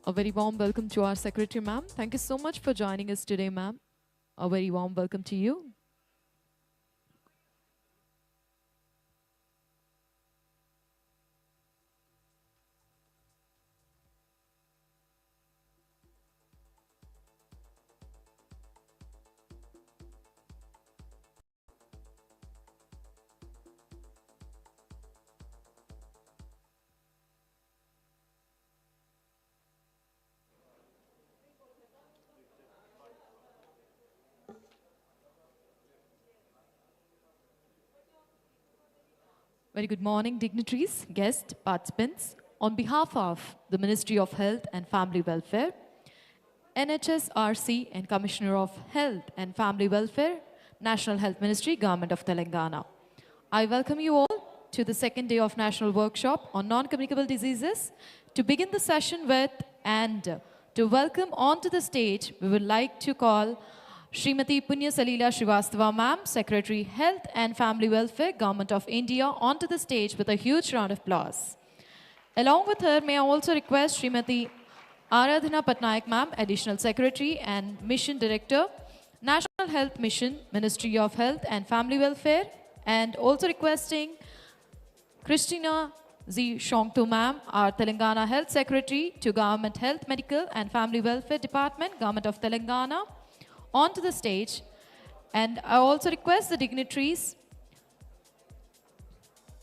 A very warm welcome to our Secretary, ma'am. Thank you so much for joining us today, ma'am. A very warm welcome to you. Very good morning, dignitaries, guests, participants. On behalf of the Ministry of Health and Family Welfare, NHSRC and Commissioner of Health and Family Welfare, National Health Ministry, Government of Telangana. I welcome you all to the second day of National Workshop on Non-Communicable Diseases. To begin the session with and to welcome onto the stage, we would like to call Srimati Punya Salila Srivastava ma'am, Secretary Health and Family Welfare, Government of India, onto the stage with a huge round of applause. Along with her, may I also request Srimati Aradhana Patnaik ma'am, Additional Secretary and Mission Director, National Health Mission, Ministry of Health and Family Welfare, and also requesting Christina Z. Shongtu ma'am, our Telangana Health Secretary to Government Health, Medical and Family Welfare Department, Government of Telangana, onto the stage. And I also request the dignitaries,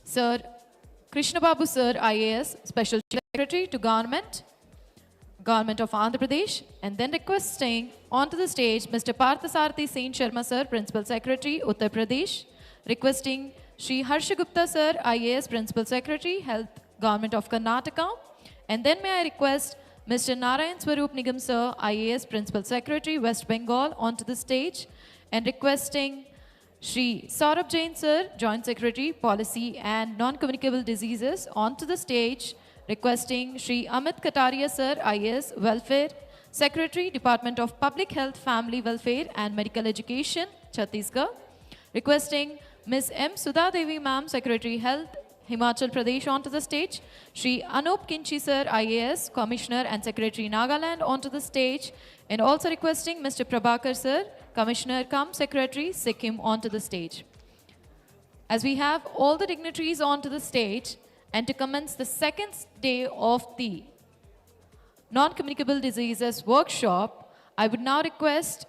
Sir Krishna Babu Sir, IAS, Special Secretary to Government of Andhra Pradesh, and then requesting onto the stage Mr. Parthasarathi Sen Sharma Sir, Principal Secretary, Uttar Pradesh, requesting Shri Harsha Gupta Sir, IAS, Principal Secretary, Health, Government of Karnataka, and then may I request Mr. Narayan Swaroop Nigam Sir, IAS, Principal Secretary, West Bengal, onto the stage, and requesting Shri Saurabh Jain Sir, Joint Secretary, Policy and Non-Communicable Diseases, onto the stage, requesting Shri Amit Kataria Sir, IAS, Welfare Secretary, Department of Public Health, Family Welfare and Medical Education, Chhattisgarh, requesting Ms. M. Sudha Devi Ma'am, Secretary Health, Himachal Pradesh, onto the stage, Shri Anup Kinchi Sir, IAS, Commissioner and Secretary, Nagaland, onto the stage, and also requesting Mr. Prabhakar Sir, Commissioner cum Secretary, Sikkim, onto the stage. As we have all the dignitaries onto the stage, and to commence the second day of the Non-Communicable Diseases Workshop, I would now request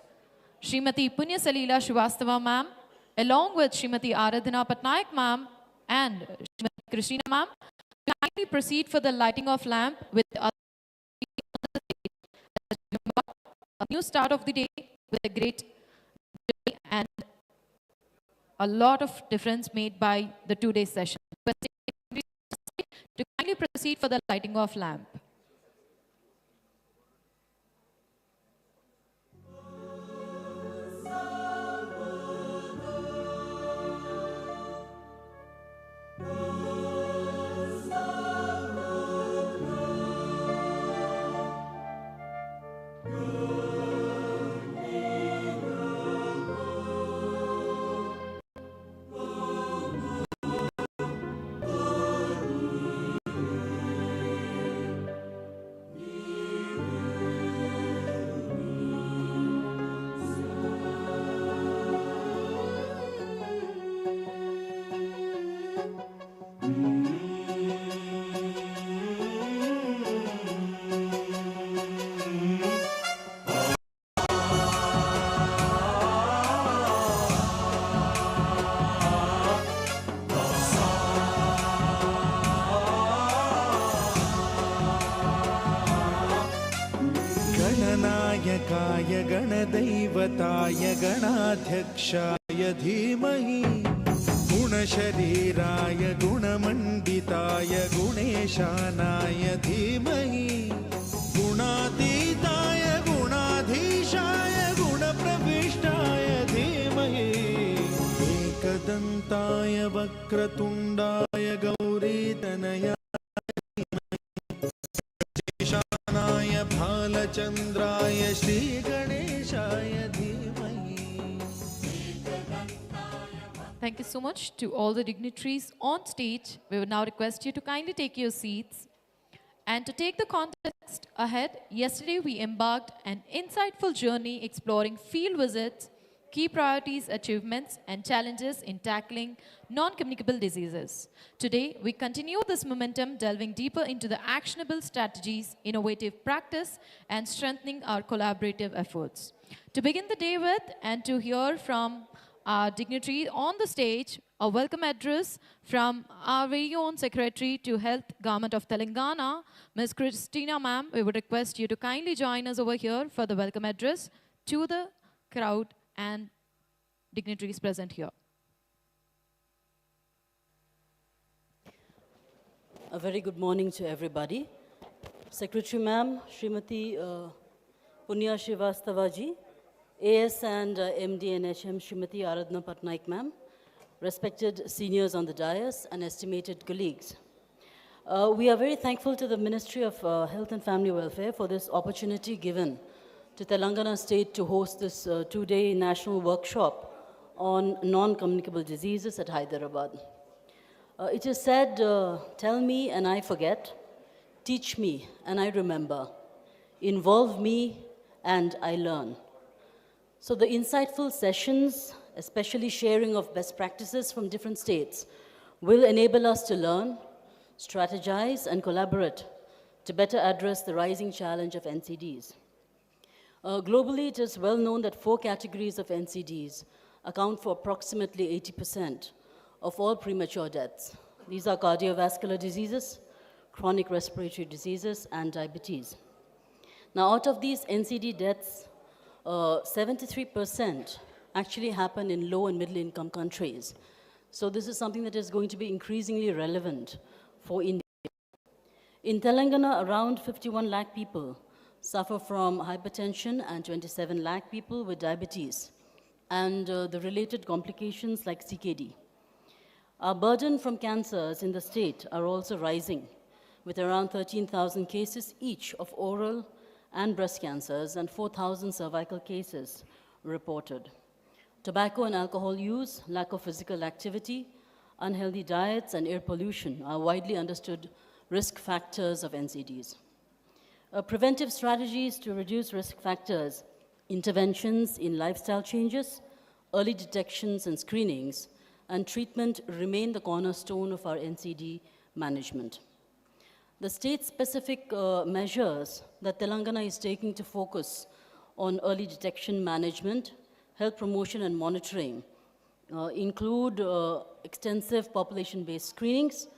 Srimati Punya Salila Srivastava ma'am, along with Srimati Aradhana Patnaik ma'am and Srimati Christina ma'am, kindly proceed for the lighting of lamp with a new start of the day with a great day and a lot of difference made by the two-day session. To kindly proceed for the lighting of lamp. गणनायकाय गणदैवताय गणाध्यक्षाय धीमहि गुणशरीराय गुणमण्डिताय गुणेशानाय धीमहि गुणातीताय गुणाधीशाय गुणप्रविष्टाय धीमहि एकदन्ताय वक्रतुण्डाय गौरीतनयाय भालचन्द्राय श्रीगणेशाय धीमहि. Thank you so much to all the dignitaries on stage. We would now request you to kindly take your seats. And to take the context ahead, yesterday we embarked an insightful journey exploring field visits, key priorities, achievements, and challenges in tackling non-communicable diseases. Today, we continue this momentum, delving deeper into the actionable strategies, innovative practice, and strengthening our collaborative efforts. To begin the day with and to hear from our dignitary on the stage, a welcome address from our very own Secretary to Health Government of Telangana, Ms. Christina ma'am. We would request you to kindly join us over here for the welcome address to the crowd and dignitaries present here. A very good morning to everybody. Secretary ma'am, Srimati Punya Srivastavaji, AS and MD and HM Srimati Aradhana Patnaik ma'am, respected seniors on the dais and estimated colleagues. We are very thankful to the Ministry of Health and Family Welfare for this opportunity given to Telangana State to host this two-day national workshop on non-communicable diseases at Hyderabad. It is said, tell me and I forget, teach me and I remember, involve me and I learn. So the insightful sessions, especially sharing of best practices from different states, will enable us to learn, strategize and collaborate to better address the rising challenge of NCDs. Globally, it is well known that 4 categories of NCDs account for approximately 80% of all premature deaths. These are cardiovascular diseases, chronic respiratory diseases, and diabetes. Now, out of these NCD deaths, 73% actually happen in low and middle income countries. So this is something that is going to be increasingly relevant for India. In Telangana, around 51 lakh people suffer from hypertension and 27 lakh people with diabetes and the related complications like CKD. Our burden from cancers in the state are also rising, with around 13,000 cases each of oral and breast cancers and 4,000 cervical cases reported. Tobacco and alcohol use, lack of physical activity, unhealthy diets, and air pollution are widely understood risk factors of NCDs. Preventive strategies to reduce risk factors, interventions in lifestyle changes, early detections and screenings, and treatment remain the cornerstone of our NCD management. The state-specific measures that Telangana is taking to focus on early detection management, health promotion and monitoring include extensive population-based screenings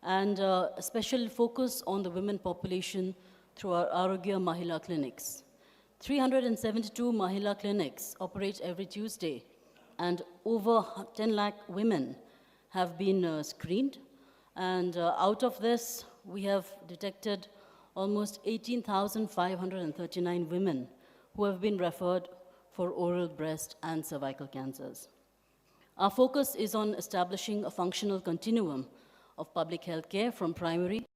and a special focus on the women population through our Arogya Mahila clinics. 372 Mahila clinics operate every Tuesday, and over 10 lakh women have been screened. And out of this, we have detected almost 18,539 women who have been referred for oral, breast, and cervical cancers. Our focus is on establishing a functional continuum of public health care from primary,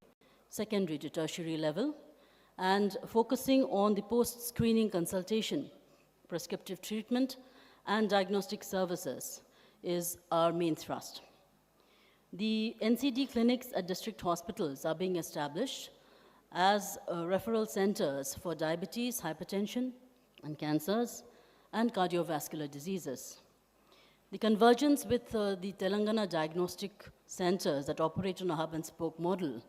secondary to tertiary level, and focusing on the post-screening consultation, prescriptive treatment, and diagnostic services is our main thrust. The NCD clinics at district hospitals are being established as referral centers for diabetes, hypertension, and cancers, and cardiovascular diseases. The convergence with the Telangana diagnostic centers that operate on a hub-and-spoke model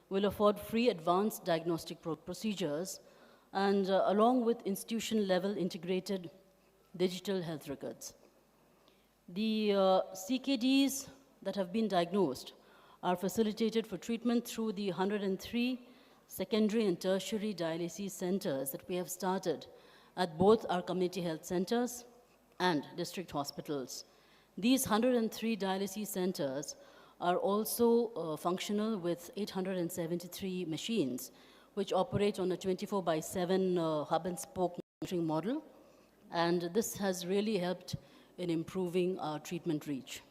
will afford free advanced diagnostic procedures and along with institution-level integrated digital health records. The CKDs that have been diagnosed are facilitated for treatment through the 103 secondary and tertiary dialysis centers that we have started at both our community health centers and district hospitals. These 103 dialysis centers are also functional with 873 machines, which operate on a 24/7 hub and spoke monitoring model. And this has really helped in improving our treatment reach.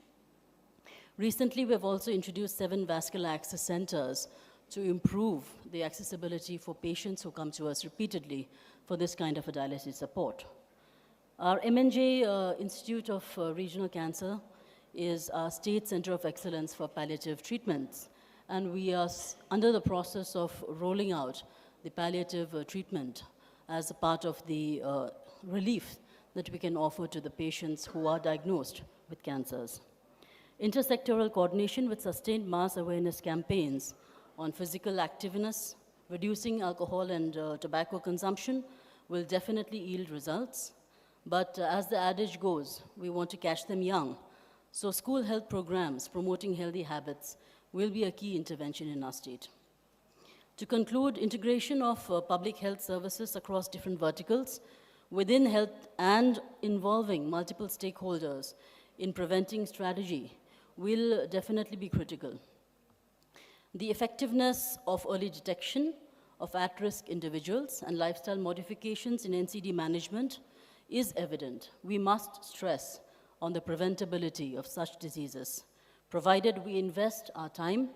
Recently, we have also introduced 7 vascular access centers to improve the accessibility for patients who come to us repeatedly for this kind of a dialysis support. Our MNJ Institute of Regional Cancer is our state center of excellence for palliative treatments. and we are under the process of rolling out the palliative treatment as a part of the relief that we can offer to the patients who are diagnosed with cancers. Intersectoral coordination with sustained mass awareness campaigns on physical activeness, reducing alcohol and tobacco consumption will definitely yield results. But as the adage goes, we want to catch them young. So school health programs promoting healthy habits will be a key intervention in our state. To conclude, integration of public health services across different verticals within health and involving multiple stakeholders in preventing strategy will definitely be critical. The effectiveness of early detection of at-risk individuals and lifestyle modifications in NCD management is evident. We must stress on the preventability of such diseases, provided we invest our time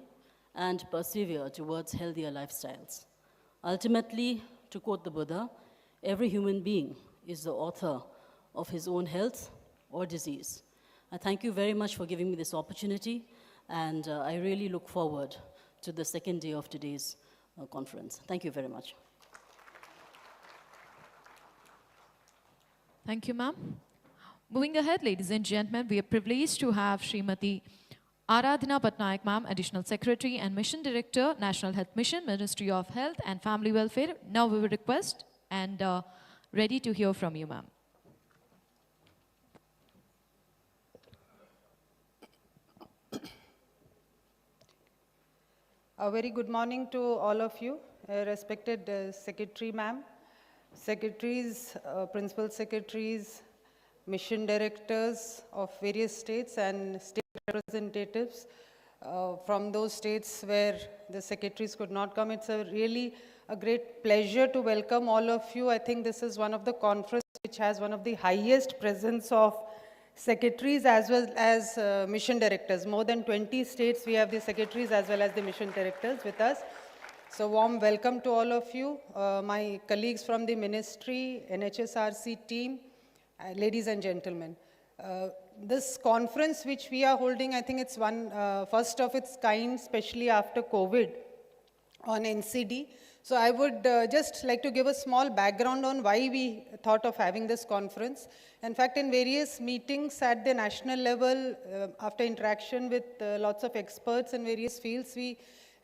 and persevere towards healthier lifestyles. Ultimately, to quote the Buddha, every human being is the author of his own health or disease. I thank you very much for giving me this opportunity, and I really look forward to the second day of today's conference. Thank you very much. Thank you, ma'am. Moving ahead, ladies and gentlemen, we are privileged to have Srimati Aradhana Patnaik, ma'am, Additional Secretary and Mission Director, National Health Mission, Ministry of Health and Family Welfare. Now we will request and ready to hear from you, ma'am. A very good morning to all of you, respected Secretary ma'am, secretaries, principal secretaries, mission directors of various states and state representatives from those states where the secretaries could not come. It's really a great pleasure to welcome all of you. I think this is one of the conferences which has one of the highest presence of secretaries as well as mission directors. More than 20 states we have the secretaries as well as the mission directors with us. So warm welcome to all of you, my colleagues from the ministry, NHSRC team, ladies and gentlemen. This conference which we are holding, I think it's one first of its kind, especially after COVID on NCD. So I would just like to give a small background on why we thought of having this conference. In fact, in various meetings at the national level, after interaction with lots of experts in various fields, we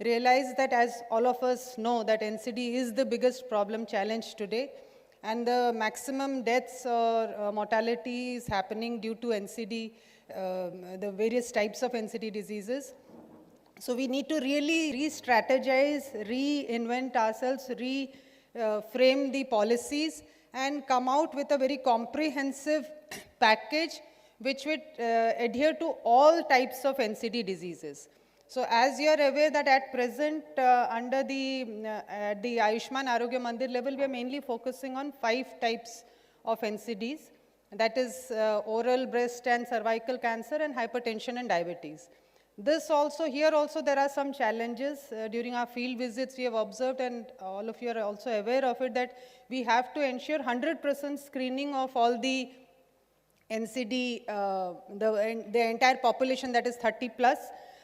realized that, as all of us know, that NCD is the biggest problem challenge today. And the maximum deaths or mortality is happening due to NCD, the various types of NCD diseases. So we need to really re-strategize, reinvent ourselves, reframe the policies and come out with a very comprehensive package which would adhere to all types of NCD diseases. So as you are aware that at present under the Ayushman Arogya Mandir level, we are mainly focusing on 5 types of NCDs. That is oral, breast and cervical cancer and hypertension and diabetes. This also, here also there are some challenges. During our field visits we have observed, and all of you are also aware of it, that we have to ensure 100% screening of all the NCD, the entire population, that is 30 plus,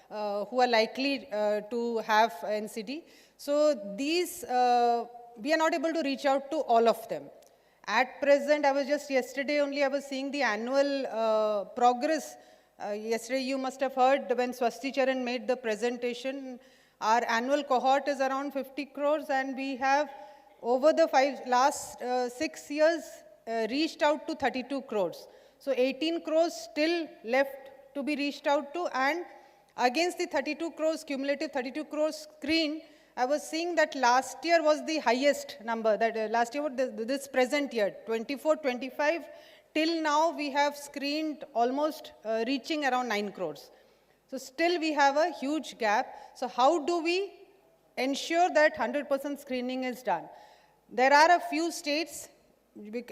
who are likely to have NCD. So these, we are not able to reach out to all of them. At present, I was just yesterday only, I was seeing the annual progress. Yesterday you must have heard when Swasti Charan made the presentation, our annual cohort is around 50 crores and we have over the last 6 years reached out to 32 crores. So 18 crores still left to be reached out to, and against the 32 crores, cumulative 32 crores screen, I was seeing that last year was the highest number, that last year, this present year, 24-25, till now we have screened almost reaching around 9 crores. So still we have a huge gap. So how do we ensure that 100% screening is done? There are a few states,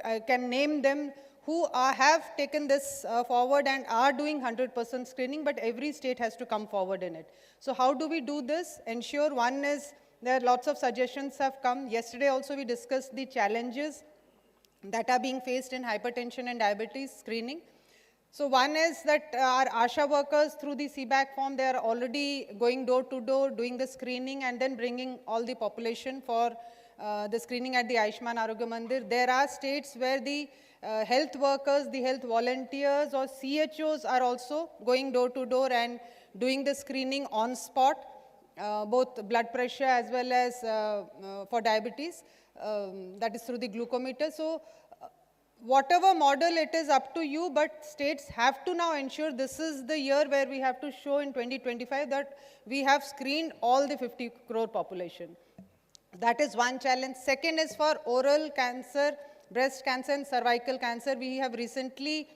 I can name them, who have taken this forward and are doing 100% screening, but every state has to come forward in it. So how do we do this? Ensure, one is, there are lots of suggestions have come. Yesterday also we discussed the challenges that are being faced in hypertension and diabetes screening. So one is that our ASHA workers through the CBAC form, they are already going door to door, doing the screening and then bringing all the population for the screening at the Ayushman Arogya Mandir. There are states where the health workers, the health volunteers or CHOs are also going door to door and doing the screening on spot, both blood pressure as well as for diabetes, that is through the glucometer. So whatever model, it is up to you, but states have to now ensure this is the year where we have to show in 2025 that we have screened all the 50 crore population. That is one challenge. Second is for oral cancer, breast cancer and cervical cancer. We have recently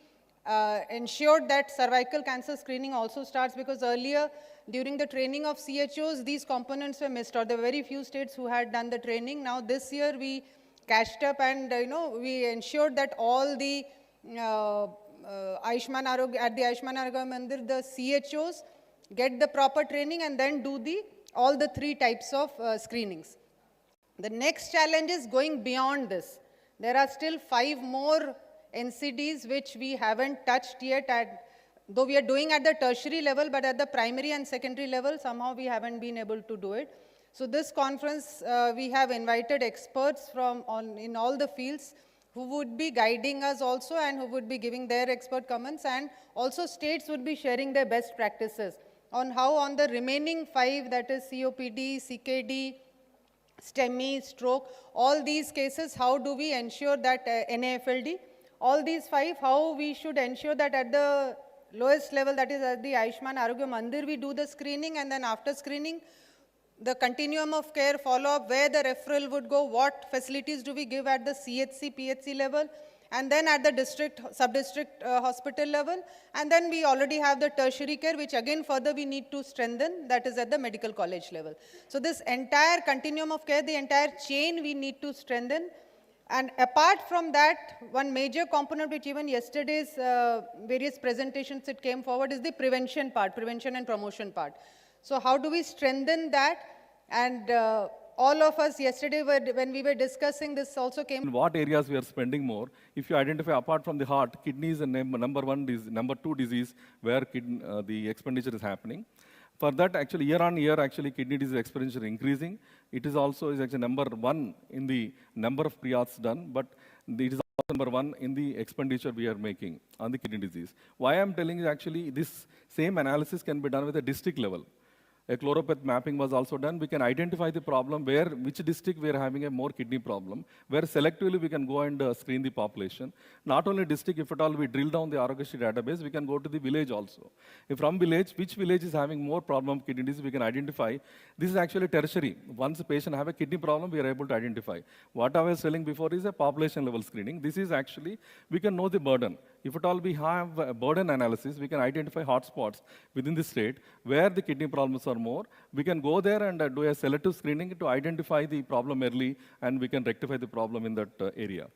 ensured that cervical cancer screening also starts, because earlier during the training of CHOs, these components were missed, or there were very few states who had done the training. Now this year we cashed up and we ensured that all the Ayushman Arogya, at the Ayushman Arogya Mandir, the CHOs get the proper training and then do all the 3 types of screenings. The next challenge is going beyond this. There are still 5 more NCDs which we haven't touched yet, though we are doing at the tertiary level, but at the primary and secondary level, somehow we haven't been able to do it. So this conference, we have invited experts in all the fields who would be guiding us also and who would be giving their expert comments, and also states would be sharing their best practices on how on the remaining 5, that is COPD, CKD, STEMI, stroke, all these cases, how do we ensure that NAFLD, all these 5, how we should ensure that at the lowest level, that is at the Ayushman Arogya Mandir, we do the screening, and then after screening, the continuum of care follow-up, where the referral would go, what facilities do we give at the CHC, PHC level, and then at the district, sub-district hospital level, and then we already have the tertiary care, which again further we need to strengthen, that is at the medical college level. So this entire continuum of care, the entire chain we need to strengthen. And apart from that, one major component which even yesterday's various presentations it came forward is the prevention part, prevention and promotion part. So how do we strengthen that? And all of us yesterday, when we were discussing this, also came. In what areas we are spending more? If you identify apart from the heart, kidney is a number 2 disease where the expenditure is happening. For that, actually, year on year, actually, kidney disease expenditure increasing. It is also actually number 1 in the number of pre-auths done, but it is also number 1 in the expenditure we are making on the kidney disease. Why I'm telling you, actually, this same analysis can be done with a district level. A chloropeth mapping was also done. We can identify the problem, which district we are having a more kidney problem, where selectively we can go and screen the population. Not only district, if at all we drill down the Arogyasri database, we can go to the village also. If from village, which village is having more problem of kidney disease, we can identify. This is actually tertiary. Once a patient have a kidney problem, we are able to identify. What I was telling before is a population level screening. This is actually, we can know the burden. If at all we have a burden analysis, we can identify hotspots within the state where the kidney problems are more. We can go there and do a selective screening to identify the problem early, and we can rectify the problem in that area.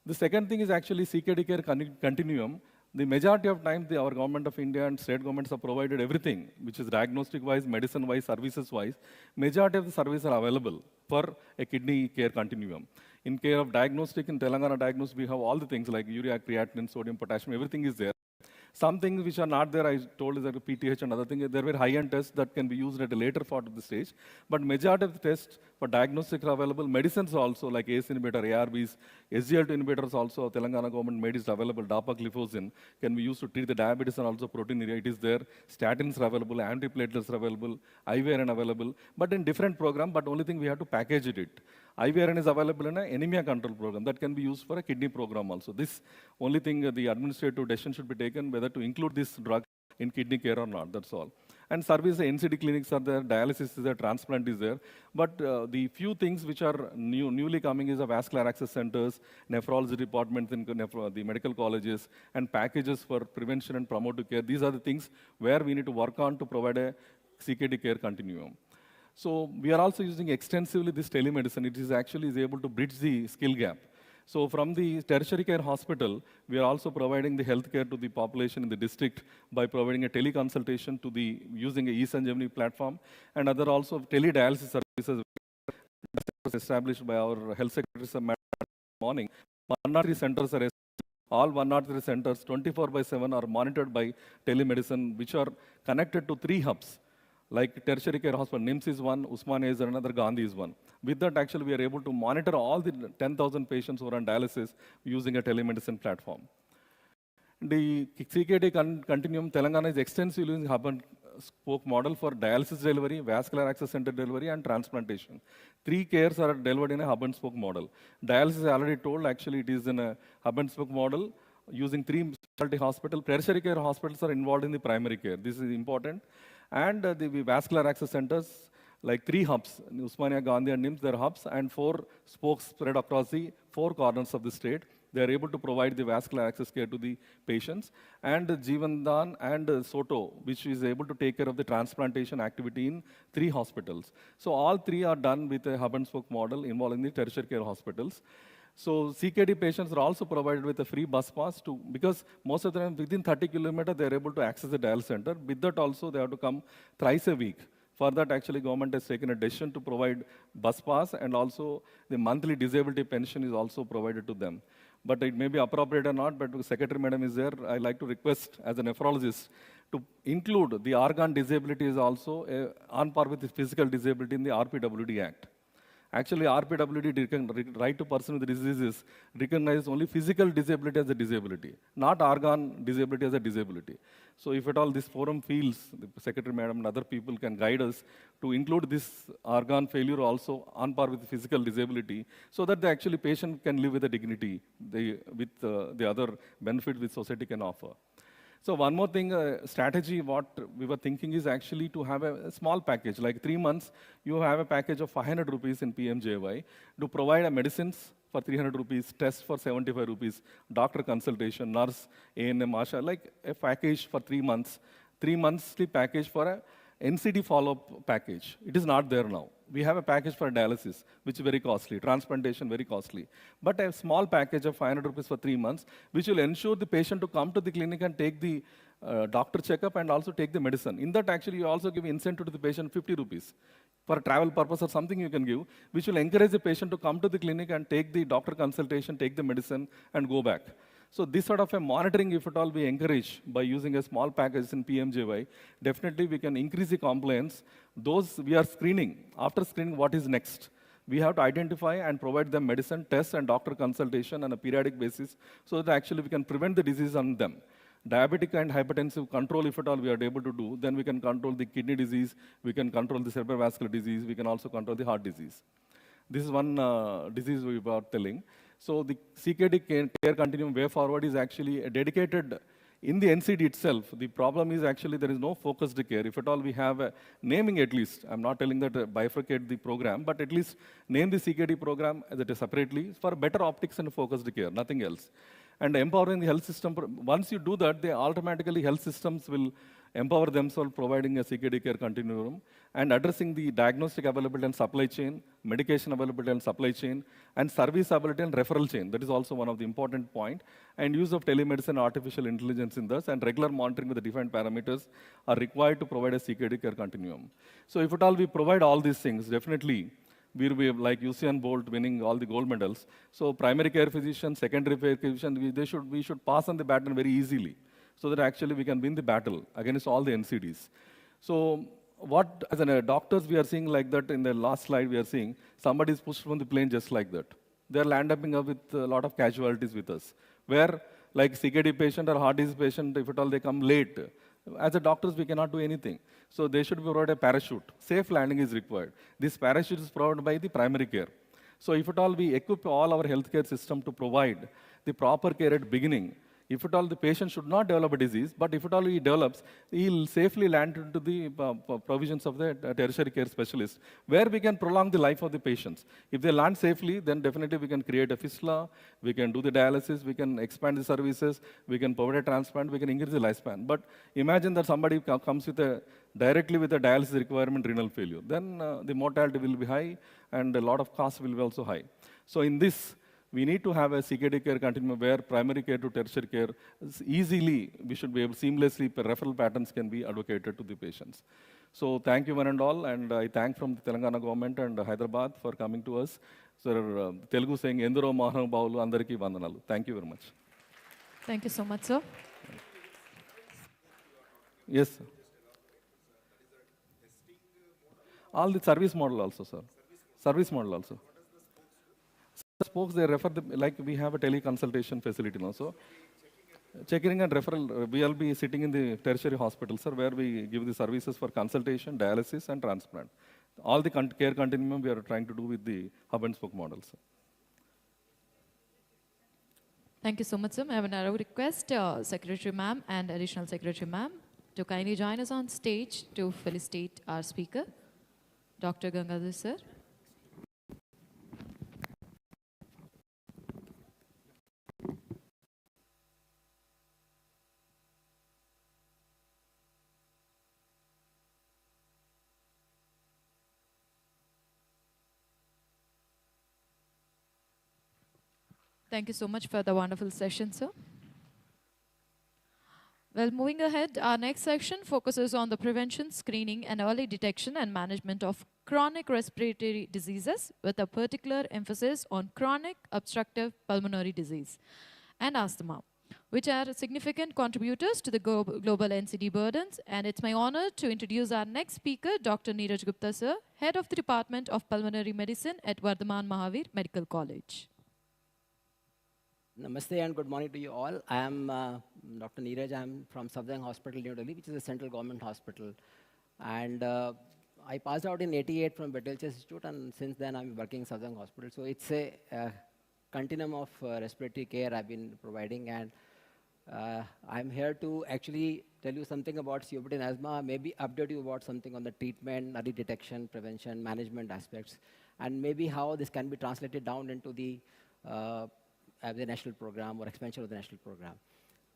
The second thing is actually CKD care continuum. The majority of times, our government of India and state governments have provided everything, which is diagnostic-wise, medicine-wise, services-wise. Majority of the services are available for a kidney care continuum. In care of diagnostic, in Telangana diagnosis, we have all the things like urea, creatinine, sodium, potassium, everything is there. Some things which are not there, I told is like PTH and other things, there were high-end tests that can be used at a later part of the stage. But majority of the tests for diagnostics are available. Medicines also, like ACE inhibitor, ARBs, SGLT inhibitors also, Telangana government made it available. Dapagliflozin can be used to treat the diabetes and also proteinuria. It is there. Statins are available, antiplatelets are available, IVRN available, but in different program, but only thing we have to package it. IVRN is available in an anemia control program that can be used for a kidney program also. This only thing the administrative decision should be taken whether to include this drug in kidney care or not, that's all. And service, NCD clinics are there, dialysis is there, transplant is there. But the few things which are newly coming is a vascular access centers, nephrology departments in the medical colleges, and packages for prevention and promotive care. These are the things where we need to work on to provide a CKD care continuum. So we are also using extensively this telemedicine. It is actually able to bridge the skill gap. So from the tertiary care hospital, we are also providing the health care to the population in the district by providing a teleconsultation to using a e-Sanjeevani platform, and other also teledialysis services established by our health secretary morning. 103 centers are All 103 centers 24/7 are monitored by telemedicine, which are connected to 3 hubs. Like tertiary care hospital, NIMS is one, Usmania is another, Gandhi is one. With that, actually, we are able to monitor all the 10,000 patients who are on dialysis using a telemedicine platform. The CKD continuum, Telangana is extensively using hub and spoke model for dialysis delivery, vascular access center delivery, and transplantation. 3 cares are delivered in a hub and spoke model. Dialysis, I already told, actually, it is in a hub and spoke model using 3 specialty hospitals. Tertiary care hospitals are involved in the primary care. This is important. And the vascular access centers, like 3 hubs, Usmania, Gandhi, and NIMS, they're hubs, and 4 spokes spread across the 4 corners of the state. They are able to provide the vascular access care to the patients. And Jeevandan and Soto, which is able to take care of the transplantation activity in 3 hospitals. So all 3 are done with a hub and spoke model involving the tertiary care hospitals. So CKD patients are also provided with a free bus pass because most of them within 30 kilometers they are able to access the dialysis center. With that also they have to come thrice a week. For that actually government has taken a decision to provide bus pass, and also the monthly disability pension is also provided to them. But it may be appropriate or not, but Secretary Madam is there. I like to request as a nephrologist to include the organ disability is also on par with the physical disability in the RPWD Act. Actually, RPWD, right to person with diseases, recognizes only physical disability as a disability, not organ disability as a disability. So if at all this forum feels, the Secretary Madam and other people can guide us to include this organ failure also on par with physical disability, so that the actually patient can live with a dignity, with the other benefits which society can offer. So one more thing, strategy, what we were thinking is actually to have a small package, like 3 months, you have a package of 500 rupees in PMJY to provide a medicines for 300 rupees, tests for 75 rupees, doctor consultation, nurse, ANM, ASHA, like a package for 3 months, 3 monthly package for a NCD follow-up package. It is not there now. We have a package for dialysis, which is very costly, transplantation very costly. But a small package of 500 rupees for 3 months, which will ensure the patient to come to the clinic and take the doctor checkup and also take the medicine. In that actually you also give incentive to the patient 50 rupees. For travel purpose or something you can give, which will encourage the patient to come to the clinic and take the doctor consultation, take the medicine and go back. So this sort of a monitoring, if at all we encourage by using a small package in PMJY, definitely we can increase the compliance. Those we are screening. After screening, what is next? We have to identify and provide them medicine, tests, and doctor consultation on a periodic basis, so that actually we can prevent the disease on them. Diabetic and hypertensive control, if at all we are able to do, then we can control the kidney disease, we can control the cerebrovascular disease, we can also control the heart disease. This is one disease we were telling. So the CKD care continuum way forward is actually a dedicated, in the NCD itself, the problem is actually there is no focused care. If at all we have a naming at least, I'm not telling that bifurcate the program, but at least name the CKD program as it is separately for better optics and focused care, nothing else. And empowering the health system, once you do that, they automatically health systems will empower themselves providing a CKD care continuum and addressing the diagnostic availability and supply chain, medication availability and supply chain, and service availability and referral chain. That is also one of the important point. And use of telemedicine, artificial intelligence in this, and regular monitoring with the defined parameters are required to provide a CKD care continuum. So if at all we provide all these things, definitely we will be like Usain Bolt winning all the gold medals. So primary care physician, secondary care physician, we should pass on the baton very easily, so that actually we can win the battle against all the NCDs. So what, as doctors, we are seeing like that in the last slide, we are seeing somebody is pushed from the plane just like that. They are landing up with a lot of casualties with us, where like CKD patient or heart disease patient, if at all they come late, as a doctors, we cannot do anything. So they should provide a parachute. Safe landing is required. This parachute is provided by the primary care. So if at all we equip all our healthcare system to provide the proper care at beginning, if at all the patient should not develop a disease, but if at all he develops, he will safely land into the provisions of the tertiary care specialist, where we can prolong the life of the patients. If they land safely, then definitely we can create a fistula, we can do the dialysis, we can expand the services, we can provide a transplant, we can increase the lifespan. But imagine that somebody comes with directly with a dialysis requirement renal failure, then the mortality will be high and a lot of costs will be also high. So in this, we need to have a CKD care continuum where primary care to tertiary care easily, we should be able seamlessly, referral patterns can be advocated to the patients. So thank you one and all, and I thank from the Telangana government and Hyderabad for coming to us. Sir, Telugu saying, Enduro Mahanubhavulu, Andariki Vandanalu. Thank you very much. Thank you so much, sir. Yes, sir. All the service model also, sir. Service model also. Spokes, they refer, like we have a teleconsultation facility now. So checking and referral, we will be sitting in the tertiary hospital, sir, where we give the services for consultation, dialysis, and transplant. All the care continuum we are trying to do with the hub and spoke model, sir. Thank you so much, sir. I have another request, Secretary Ma'am and Additional Secretary Ma'am, to kindly join us on stage to felicitate our speaker, Dr. Gangadhar, sir. Thank you so much for the wonderful session, sir. Well, moving ahead, our next section focuses on the prevention, screening, and early detection and management of chronic respiratory diseases, with a particular emphasis on chronic obstructive pulmonary disease and asthma, which are significant contributors to the global NCD burdens. And it's my honor to introduce our next speaker, Dr. Neeraj Gupta, sir, Head of the Department of Pulmonary Medicine at Vardhaman Mahavir Medical College. Namaste and good morning to you all. I am Dr. Neeraj. I am from Southern Hospital, New Delhi, which is a central government hospital. And I passed out in '88 from Battelle Institute, and since then I'm working in Southern Hospital. So it's a continuum of respiratory care I've been providing, and I'm here to actually tell you something about COPD and asthma, maybe update you about something on the treatment, early detection, prevention, management aspects, and maybe how this can be translated down into the national program or expansion of the national program.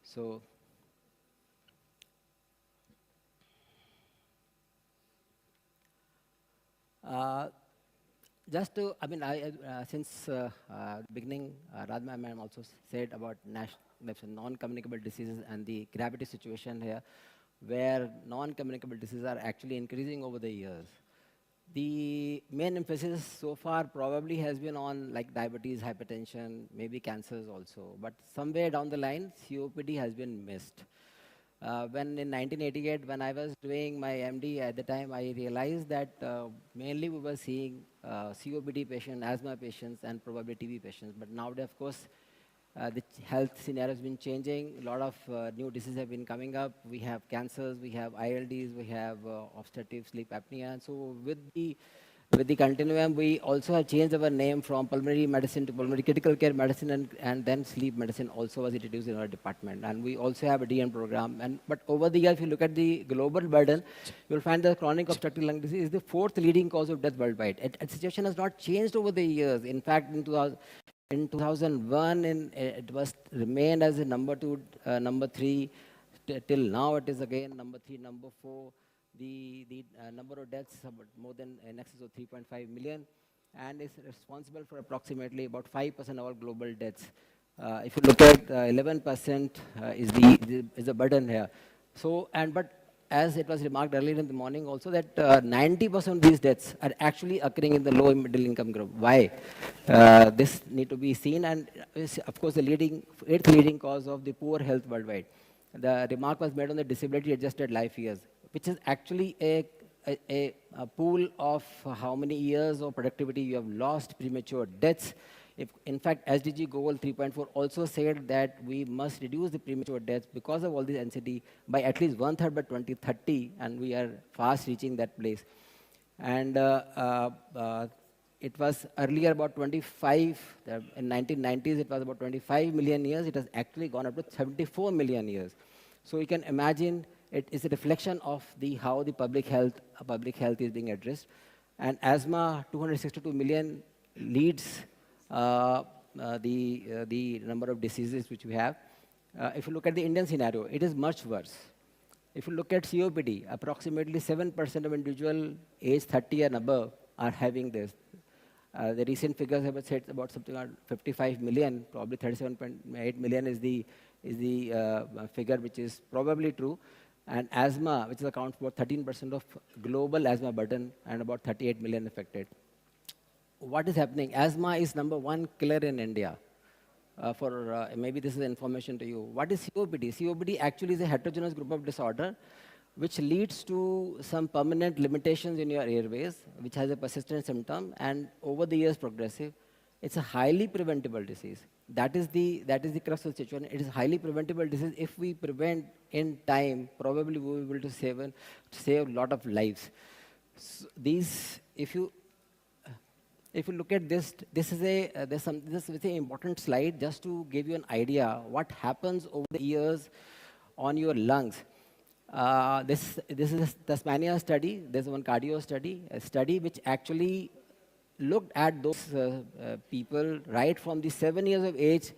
So, just to, since beginning, Radha ma'am also said about non-communicable diseases and the gravity situation here, where non-communicable diseases are actually increasing over the years. The main emphasis so far probably has been on like diabetes, hypertension, maybe cancers also. But somewhere down the line, COPD has been missed. When in 1988, when I was doing my MD at the time, I realized that mainly we were seeing COPD patients, asthma patients, and probably TB patients. But nowadays, of course, the health scenario has been changing. A lot of new diseases have been coming up. We have cancers, we have ILDs, we have obstructive sleep apnea. And so with the continuum, we also have changed our name from pulmonary medicine to pulmonary critical care medicine, and then sleep medicine also was introduced in our department. And we also have a DN program. But over the years, if you look at the global burden, you'll find that chronic obstructive lung disease is the 4th leading cause of death worldwide. The situation has not changed over the years. In fact, in 2001, it was remained as a number 2, number 3. Till now, it is again number 3, number 4. The number of deaths about more than in excess of 3.5 million, and is responsible for approximately about 5% of all global deaths. If you look at 11% is the burden here. So, but as it was remarked earlier in the morning also, that 90% of these deaths are actually occurring in the low and middle income group. Why? This need to be seen, and is of course the 8th leading cause of the poor health worldwide. The remark was made on the disability adjusted life years, which is actually a pool of how many years of productivity you have lost, premature deaths. In fact, SDG goal 3.4 also said that we must reduce the premature deaths because of all this NCD by at least 1/3 by 2030, and we are fast reaching that place. And it was earlier about 25, in 1990s it was about 25 million years. It has actually gone up to 74 million years. So you can imagine it is a reflection of how the public health is being addressed. And asthma, 262 million leads the number of diseases which we have. If you look at the Indian scenario, it is much worse. If you look at COPD, approximately 7% of individuals aged 30 and above are having this. The recent figures have said about something like 55 million, probably 37.8 million is the figure which is probably true. And asthma, which accounts for 13% of global asthma burden and about 38 million affected. What is happening? Asthma is #1 killer in India. maybe this is information to you. What is COPD? COPD actually is a heterogeneous group of disorder which leads to some permanent limitations in your airways, which has a persistent symptom, and over the years progressive. It's a highly preventable disease. That is the crux of the situation. It is highly preventable disease. If we prevent in time, probably we will be able to save a lot of lives. So if you look at this, this is an important slide just to give you an idea what happens over the years on your lungs. This is a Tasmania study. There's one cardio study, a study which actually looked at those people right from the 7 years of age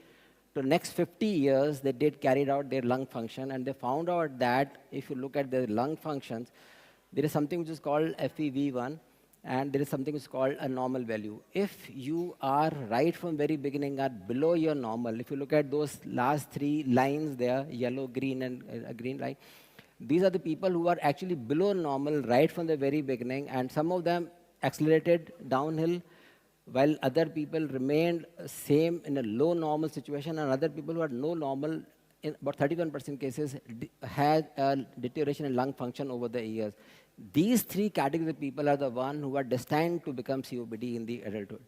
to next 50 years. They carried out their lung function, and they found out that if you look at their lung functions, there is something which is called FEV1, and there is something which is called a normal value. If you are right from very beginning are below your normal, if you look at those last three lines there, yellow, green, and green line, these are the people who are actually below normal right from the very beginning, and some of them accelerated downhill, while other people remained same in a low normal situation, and other people who had no normal, in about 31% cases, had a deterioration in lung function over the years. These three categories of people are the ones who are destined to become COPD in the adulthood.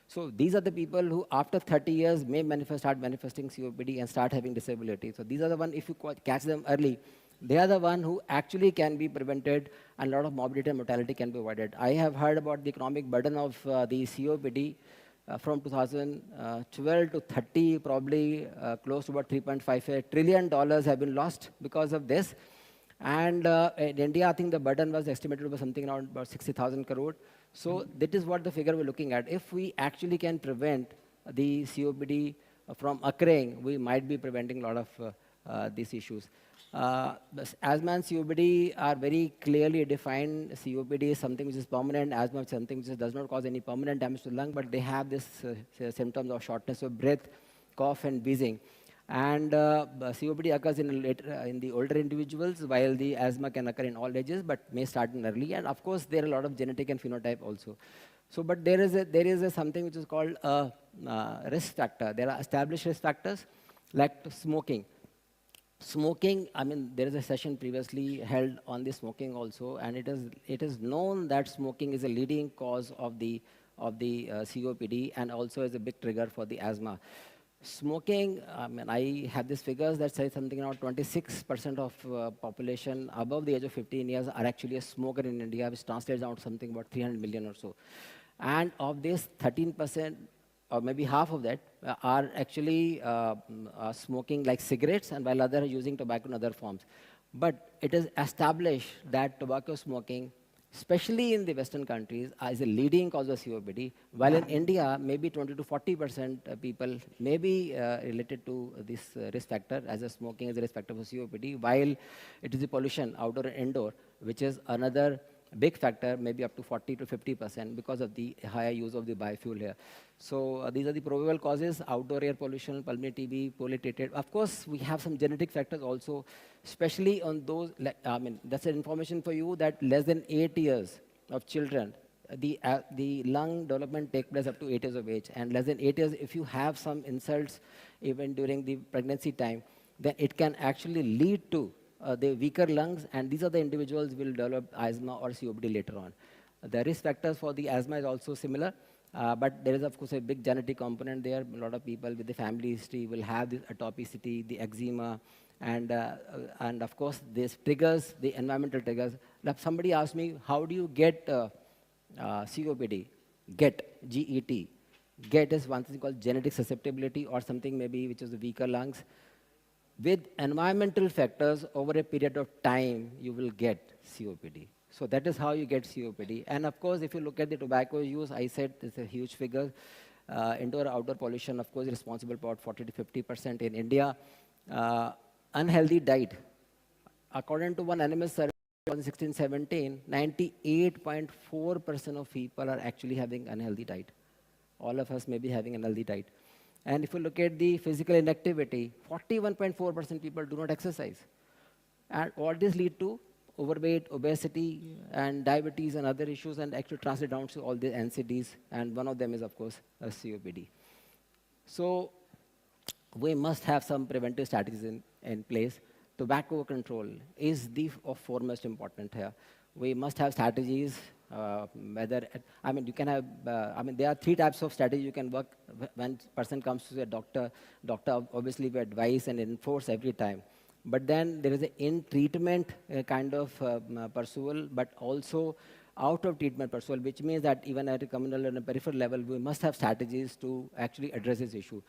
So these are the people who, after 30 years, may start manifesting COPD and start having disability. So these are the ones, if you catch them early, they are the ones who actually can be prevented, and a lot of morbidity and mortality can be avoided. I have heard about the economic burden of the COPD from 2012 to 30, probably close to about $3.5 trillion have been lost because of this. And in India, I think the burden was estimated to be something around about 60,000 crore. So that is what the figure we're looking at. If we actually can prevent the COPD from occurring, we might be preventing a lot of these issues. Asthma and COPD are very clearly defined. COPD is something which is permanent. Asthma is something which does not cause any permanent damage to the lung, but they have this symptoms of shortness of breath, cough, and wheezing. And COPD occurs in the older individuals, while the asthma can occur in all ages, but may start in early. And of course, there are a lot of genetic and phenotype also. So, but there is something which is called a risk factor. There are established risk factors like smoking. Smoking, I mean, there is a session previously held on the smoking also, and it is known that smoking is a leading cause of the COPD, and also is a big trigger for the asthma. Smoking, I mean, I have these figures that say something around 26% of population above the age of 15 years are actually a smoker in India, which translates out to something about 300 million or so. And of this, 13%, or maybe half of that, are actually smoking like cigarettes, and while others are using tobacco in other forms. But it is established that tobacco smoking, especially in the Western countries, is a leading cause of COPD, while in India, maybe 20 to 40% people may be related to this risk factor, as a smoking is a risk factor for COPD, while it is the pollution, outdoor and indoor, which is another big factor, maybe up to 40 to 50% because of the higher use of the biofuel here. So these are the probable causes: outdoor air pollution, pulmonary TB, poorly. Of course, we have some genetic factors also, especially on those, I mean, that's an information for you that less than 8 years of children, the lung development takes place up to 8 years of age. And less than 8 years, if you have some insults even during the pregnancy time, then it can actually lead to the weaker lungs, and these are the individuals will develop asthma or COPD later on. The risk factors for the asthma is also similar, but there is, of course, a big genetic component there. A lot of people with the family history will have the atopicity, the eczema, and of course, this triggers, the environmental triggers. Like somebody asked me, how do you get COPD? GET, G-E-T. GET is one thing called genetic susceptibility, or something maybe which is the weaker lungs. With environmental factors, over a period of time, you will get COPD. So that is how you get COPD. And of course, if you look at the tobacco use, I said it's a huge figure. Indoor-outdoor pollution, of course, is responsible for about 40 to 50% in India. Unhealthy diet. According to one animal survey, 2016-17, 98.4% of people are actually having unhealthy diet. All of us may be having an unhealthy diet. And if you look at the physical inactivity, 41.4% people do not exercise. And all this lead to overweight, obesity, and diabetes and other issues, and actually translate down to all the NCDs. And one of them is, of course, COPD. So we must have some preventive strategies in place. Tobacco control is the foremost important here. We must have strategies, I mean, you can have, there are three types of strategy you can work when person comes to a doctor. Doctor obviously will advise and enforce every time. But then there is an in-treatment kind of pursual, but also out-of-treatment pursual, which means that even at a communal and a peripheral level, we must have strategies to actually address this issue.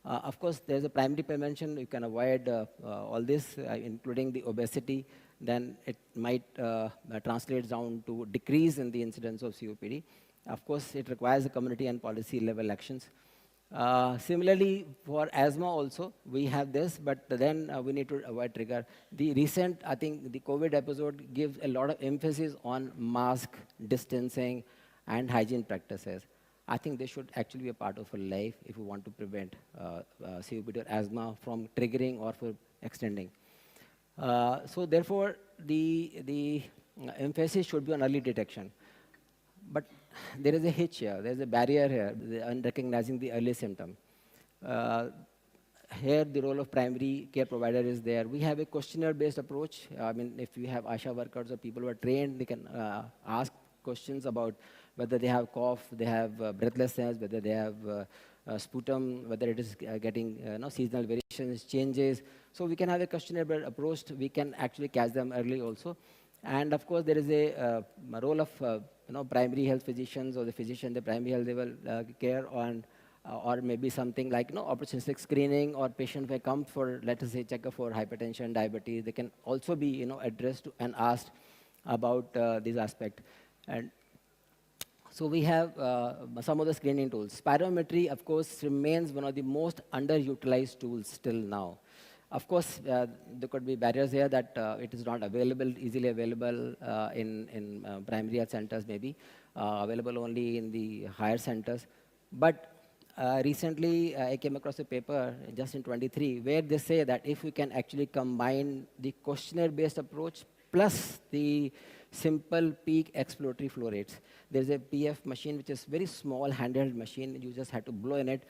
Of course, there's a primary prevention. You can avoid all this, including the obesity. Then it might translate down to decrease in the incidence of COPD. Of course, it requires a community and policy level actions. Similarly, for asthma also, we have this, but then we need to avoid trigger. The recent, I think, the COVID episode gives a lot of emphasis on mask, distancing, and hygiene practices. I think they should actually be a part of our life if we want to prevent COPD or asthma from triggering or for extending. So therefore, the emphasis should be on early detection. But there is a hitch here, there is a barrier here, on recognizing the early symptom. Here, the role of primary care provider is there. We have a questionnaire-based approach. I mean, if you have ASHA workers or people who are trained, they can ask questions about whether they have cough, they have breathlessness, whether they have sputum, whether it is getting seasonal variations, changes. So we can have a questionnaire approach. We can actually catch them early also. And of course, there is a role of primary health physicians or the physician, the primary health level care on, or maybe something like opportunistic screening, or patient may come for, let us say, checkup for hypertension, diabetes. They can also be addressed and asked about this aspect. And so we have some of the screening tools. Spirometry, of course, remains one of the most underutilized tools still now. Of course, there could be barriers here that it is not available, easily available in primary health centers, maybe available only in the higher centers. But recently, I came across a paper just in 23 where they say that if we can actually combine the questionnaire-based approach plus the simple peak exploratory flow rates. There's a PF machine, which is very small handheld machine. You just have to blow in it.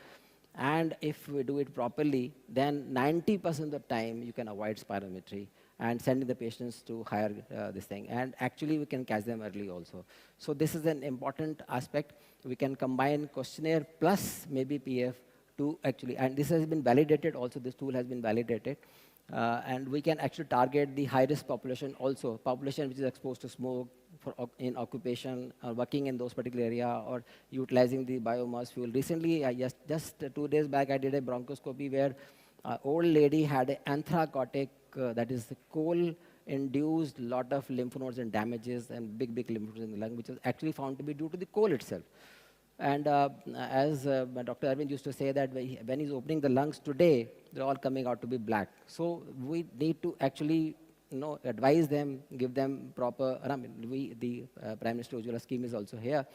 And if we do it properly, then 90% of the time you can avoid spirometry and sending the patients to higher this thing. And actually, we can catch them early also. So this is an important aspect. We can combine questionnaire plus maybe PF to actually, and this has been validated also. This tool has been validated. And we can actually target the high-risk population also, population which is exposed to smoke in occupation, working in those particular area, or utilizing the biomass fuel. Recently, just 2 days back, I did a bronchoscopy where an old lady had an anthracotic, that is the coal-induced lot of lymph nodes and damages and big lymph nodes in the lung, which was actually found to be due to the coal itself. And as Dr. Arvind used to say that when he's opening the lungs today, they're all coming out to be black. So we need to actually advise them, give them proper, the Prime Minister Ujjwala scheme is also here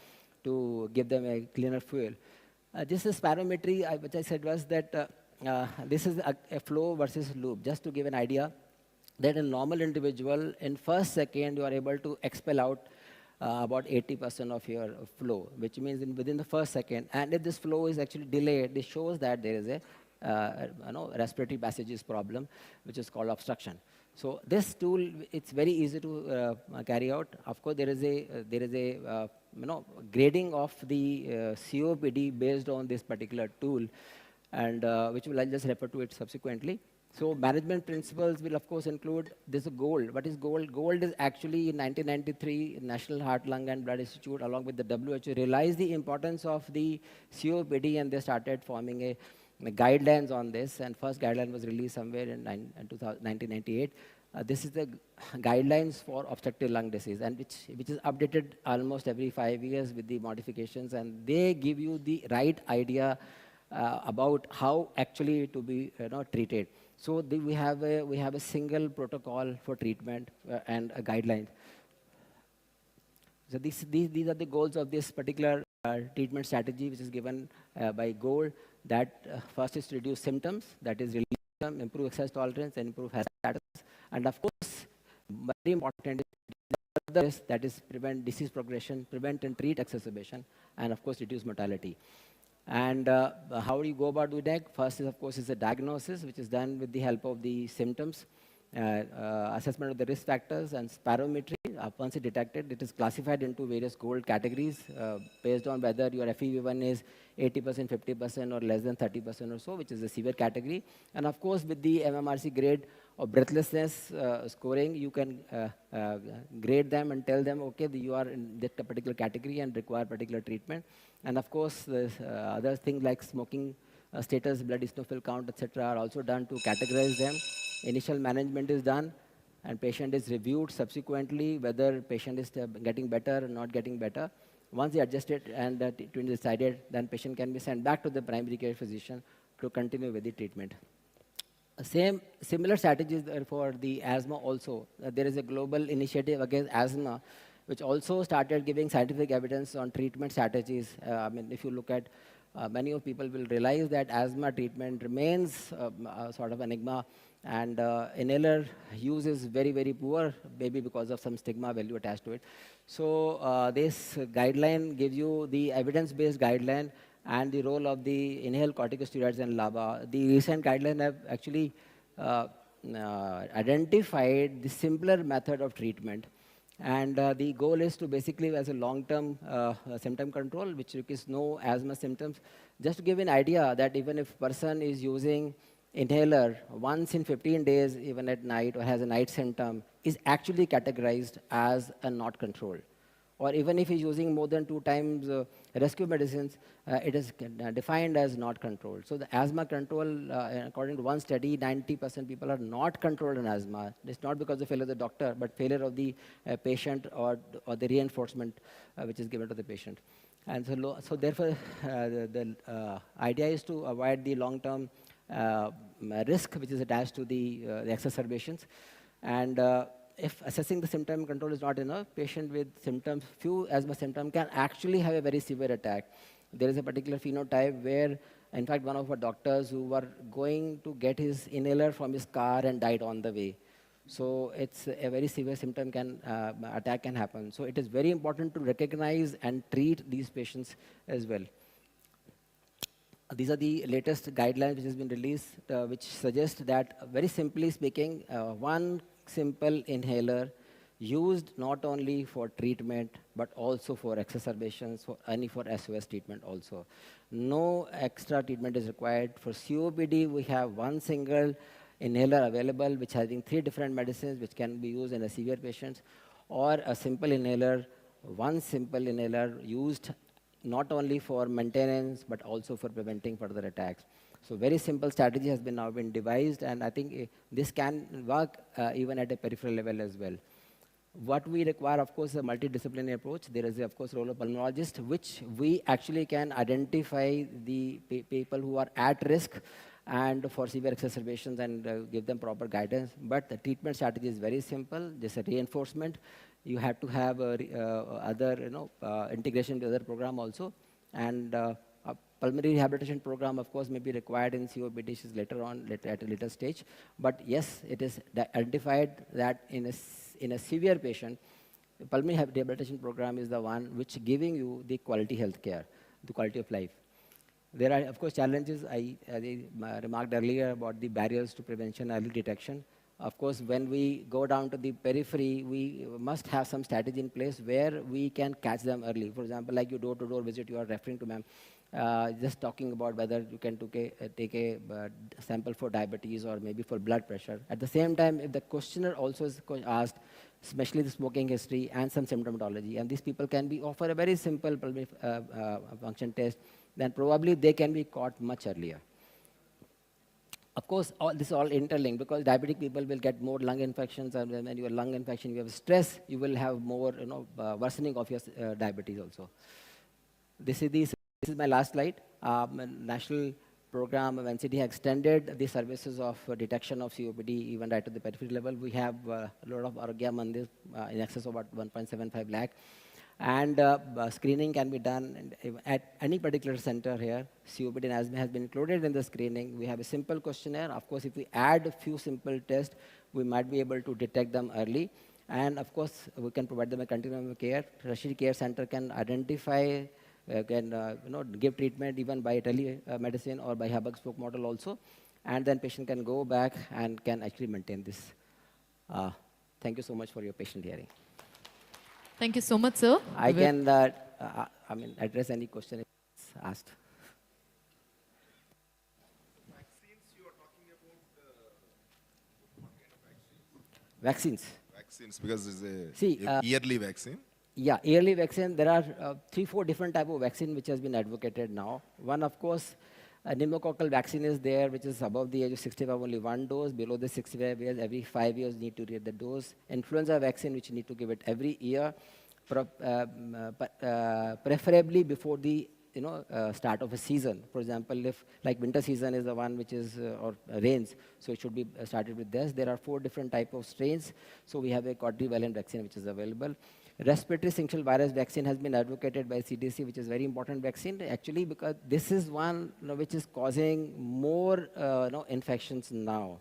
to give them a cleaner fuel. This is spirometry, which I said was that this is a flow versus loop. Just to give an idea, that a normal individual, in first second, you are able to expel out about 80% of your flow, which means within the first second. And if this flow is actually delayed, this shows that there is a respiratory passages problem, which is called obstruction. So this tool, it's very easy to carry out. Of course, there is a grading of the COPD based on this particular tool, and which I'll just refer to it subsequently. So management principles will, of course, include this GOLD. What is GOLD? GOLD is actually in 1993, National Heart, Lung and Blood Institute, along with the WHO, realized the importance of the COPD, and they started forming a guidelines on this. And first guideline was released somewhere in 1998. This is the guidelines for obstructive lung disease, and which is updated almost every 5 years with the modifications, and they give you the right idea about how actually to be treated. So we have a single protocol for treatment and a guideline. So these are the goals of this particular treatment strategy, which is given by GOLD. That first is to reduce symptoms, that is relieve them, improve exercise tolerance, and improve health status. And of course, very important is that is prevent disease progression, prevent and treat exacerbation, and of course reduce mortality. And how do you go about doing that? First is, of course, is a diagnosis, which is done with the help of the symptoms, assessment of the risk factors, and spirometry. Once it's detected, it is classified into various gold categories based on whether your FEV1 is 80%, 50%, or less than 30% or so, which is a severe category. And of course, with the MMRC grade of breathlessness scoring, you can grade them and tell them, okay, you are in that particular category and require particular treatment. And of course, other things like smoking status, blood eosinophil count, etc., are also done to categorize them. Initial management is done, and patient is reviewed subsequently whether patient is getting better or not getting better. Once they adjust it and treatment is decided, then patient can be sent back to the primary care physician to continue with the treatment. Similar strategies for the asthma also. There is a global initiative against asthma, which also started giving scientific evidence on treatment strategies. I mean, if you look at many of people will realize that asthma treatment remains sort of enigma, and inhaler use is very, very poor, maybe because of some stigma value attached to it. So this guideline gives you the evidence-based guideline and the role of the inhaled corticosteroids and LABA. The recent guidelines have actually identified the simpler method of treatment. And the goal is to basically, as a long-term symptom control, which requires no asthma symptoms. Just to give an idea that even if a person is using inhaler once in 15 days, even at night, or has a night symptom, is actually categorized as a not controlled. Or even if he's using more than 2 times rescue medicines, it is defined as not controlled. So the asthma control, according to one study, 90% people are not controlled in asthma. It's not because of failure of the doctor, but failure of the patient or the reinforcement which is given to the patient. And so therefore, the idea is to avoid the long-term risk which is attached to the exacerbations. And if assessing the symptom control is not enough, patient with symptoms, few asthma symptoms, can actually have a very severe attack. There is a particular phenotype where, in fact, one of our doctors who were going to get his inhaler from his car and died on the way. So it's a very severe symptom attack can happen. So it is very important to recognize and treat these patients as well. These are the latest guidelines which has been released, which suggest that, very simply speaking, one simple inhaler used not only for treatment, but also for exacerbations, for SOS treatment also. No extra treatment is required. For COPD, we have one single inhaler available, which having 3 different medicines, which can be used in a severe patients, or a simple inhaler, one simple inhaler used not only for maintenance, but also for preventing further attacks. So very simple strategy has now been devised, and I think this can work even at a peripheral level as well. What we require, of course, a multidisciplinary approach. There is, of course, role of pulmonologist, which we actually can identify the people who are at risk and for severe exacerbations and give them proper guidance. But the treatment strategy is very simple. Just a reinforcement. You have to have other, integration with other program also. And a pulmonary rehabilitation program, of course, may be required in COPD later on, at a later stage. But yes, it is identified that in a severe patient, the pulmonary rehabilitation program is the one which giving you the quality health care, the quality of life. There are, of course, challenges. I remarked earlier about the barriers to prevention, early detection. Of course, when we go down to the periphery, we must have some strategy in place where we can catch them early. For example, like your door-to-door visit you are referring to, ma'am, just talking about whether you can take a sample for diabetes or maybe for blood pressure. At the same time, if the questionnaire also is asked, especially the smoking history and some symptomatology, and these people can be offered a very simple pulmonary function test, then probably they can be caught much earlier. Of course, this is all interlinked, because diabetic people will get more lung infections, and when you have lung infection, you have stress, you will have more worsening of your diabetes also. This is my last slide. National program of NCD has extended the services of detection of COPD even right to the periphery level. We have a lot of Arogya Mandir in excess of about 1.75 lakh. And screening can be done at any particular center here. COPD and asthma has been included in the screening. We have a simple questionnaire. Of course, if we add a few simple tests, we might be able to detect them early. And of course, we can provide them a continuum of care. Tertiary care center can identify can give treatment even by telemedicine or by hub-and-spoke model also, and then patient can go back and can actually maintain this. Thank you so much for your patient hearing. Thank you so much, sir. I can address any question if it's asked. Vaccines. Vaccines, because it's a See, yearly vaccine. Yeah, yearly vaccine, there are 3-4 different type of vaccine which has been advocated now. One, of course, pneumococcal vaccine is there, which is above the age of 65, only 1 dose. Below the 65 years, every 5 years need to get the dose. Influenza vaccine, which you need to give it every year, preferably before the start of a season. For example, if like winter season is the one which is, or rains, so it should be started with this. There are 4 different type of strains. So we have a quadrivalent vaccine which is available. Respiratory syncytial virus vaccine has been advocated by CDC, which is very important vaccine, actually, because this is one which is causing more infections now.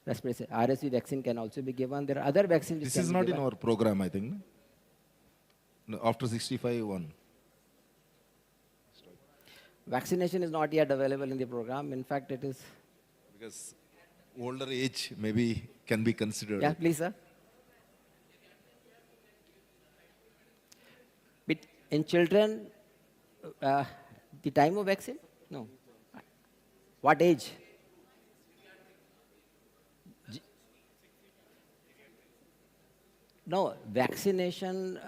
Respiratory RSV vaccine can also be given. There are other vaccines. This is not in our program, I think. No, after 65, one. Vaccination is not yet available in the program. In fact, it is. Because older age maybe can be considered. Yeah, please, sir. In children, the time of vaccine? No. What age? No, vaccination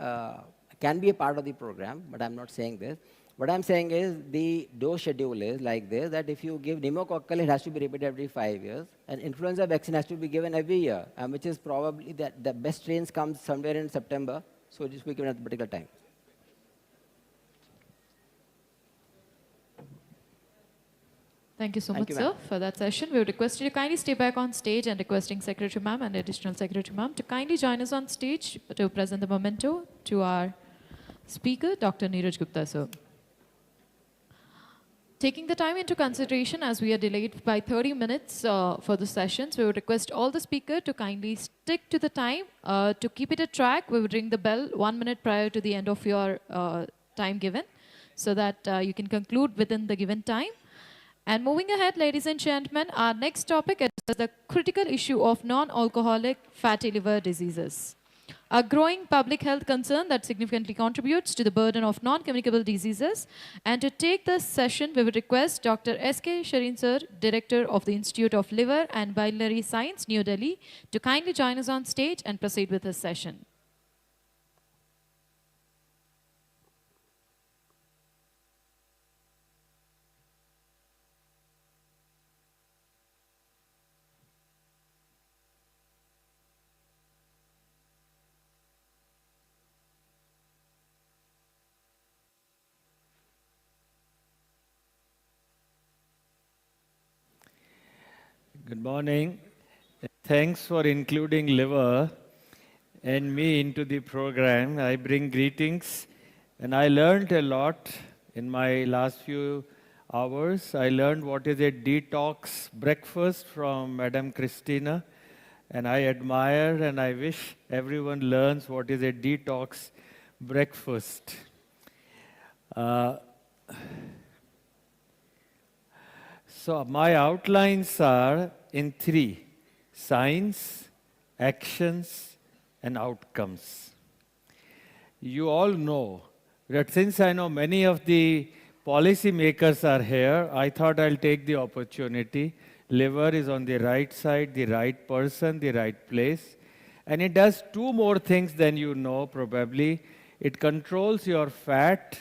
can be a part of the program, but I'm not saying this. What I'm saying is the dose schedule is like this, that if you give pneumococcal, it has to be repeated every 5 years, and influenza vaccine has to be given every year, which is probably the best strains comes somewhere in September, so it is given at a particular time. Thank you so much, sir, for that session. We would request you to kindly stay back on stage, and requesting Secretary Ma'am and Additional Secretary Ma'am to kindly join us on stage to present the memento to our speaker, Dr. Neeraj Gupta, sir. Taking the time into consideration, as we are delayed by 30 minutes for the sessions, we would request all the speakers to kindly stick to the time. To keep it a track, we would ring the bell 1 minute prior to the end of your time given, so that you can conclude within the given time. And moving ahead, ladies and gentlemen, our next topic is the critical issue of non-alcoholic fatty liver diseases, a growing public health concern that significantly contributes to the burden of non-communicable diseases. And to take this session, we would request Dr. S.K. Shareen sir, Director of the Institute of Liver and Biliary Science, New Delhi, to kindly join us on stage and proceed with this session. Good morning. Thanks for including liver and me into the program. I bring greetings, and I learned a lot in my last few hours. I learned what is a detox breakfast from Madam Christina, and I admire and I wish everyone learns what is a detox breakfast. So my outlines are in 3: science, actions, and outcomes. You all know that since I know many of the policy makers are here, I thought I'll take the opportunity. Liver is on the right side, the right person, the right place. And it does 2 more things than you know probably. It controls your fat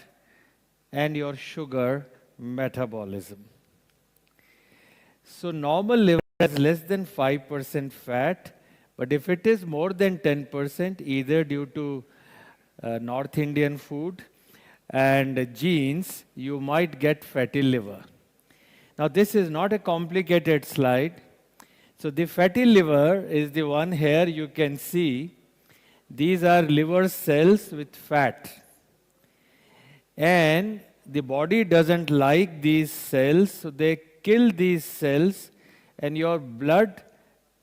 and your sugar metabolism. So normal liver has less than 5% fat, but if it is more than 10%, either due to North Indian food and genes, you might get fatty liver. Now this is not a complicated slide. So the fatty liver is the one here you can see. These are liver cells with fat. And the body doesn't like these cells, so they kill these cells, and your blood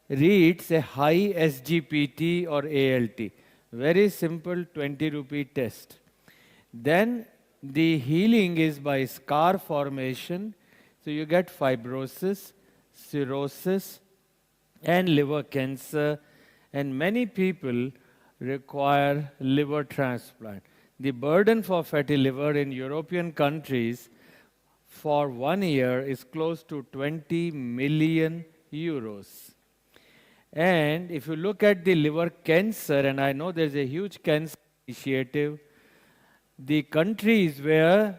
reads a high SGPT or ALT. Very simple 20 rupee test. Then the healing is by scar formation. So you get fibrosis, cirrhosis, and liver cancer, and many people require liver transplant. The burden for fatty liver in European countries for 1 year is close to 20 million euros. And if you look at the liver cancer, and I know there's a huge cancer initiative, the countries where